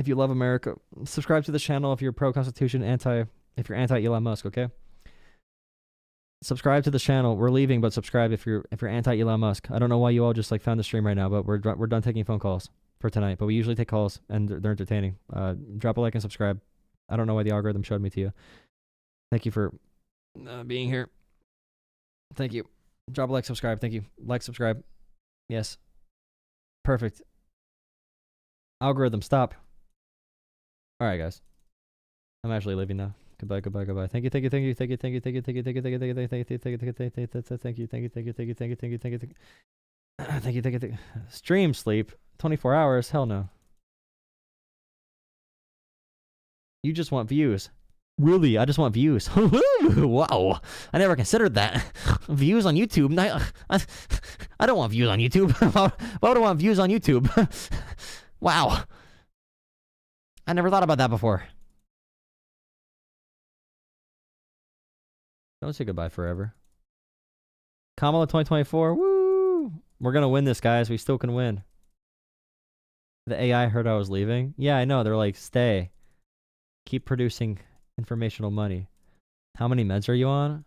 love America. Subscribe to this channel if you're pro-Constitution, if you're anti-Elon Musk, okay? Subscribe to the channel. We're leaving, but subscribe if you're anti-Elon Musk. I don't know why you all just like found the stream right now, but we're done taking phone calls for tonight. But we usually take calls and they're entertaining. Drop a like and subscribe. I don't know why the algorithm showed me to you. Thank you for being here. Thank you. Drop a like, subscribe. Thank you. Like, subscribe. Yes. Perfect. Algorithm, stop. All right, guys. I'm actually leaving now. Goodbye. Thank you. Stream sleep. 24 hours. Hell no. You just want views. Really? I just want views. Wow. I never considered that. Views on YouTube? I don't want views on YouTube. Why would I want views on YouTube? Wow. I never thought about that before. Don't say goodbye forever. Kamala 2024. Woo! We're going to win this, guys. We still can win. The AI heard I was leaving. Yeah, I know. They're like, stay. Keep producing informational money. How many meds are you on?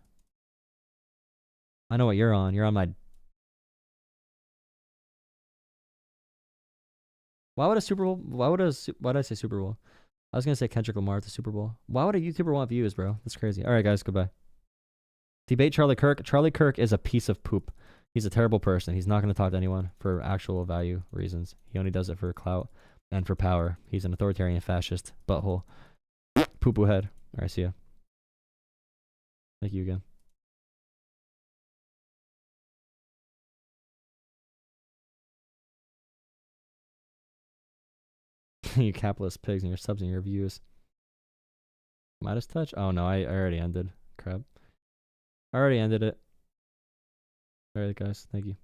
I know what you're on. You're on my... Why would a Super Bowl... Why did I say Super Bowl? I was going to say Kendrick Lamar at the Super Bowl. Why would a YouTuber want views, bro? That's crazy. All right, guys. Goodbye. Debate Charlie Kirk. Charlie Kirk is a piece of poop. He's a terrible person. He's not going to talk to anyone for actual value reasons. He only does it for clout and for power. He's an authoritarian fascist butthole. Poo-poo head. All right, see ya. Thank you again. You capitalist pigs and your subs and your views. Midas touch? Oh no, I already ended. Crap. I already ended it. Alright guys, thank you.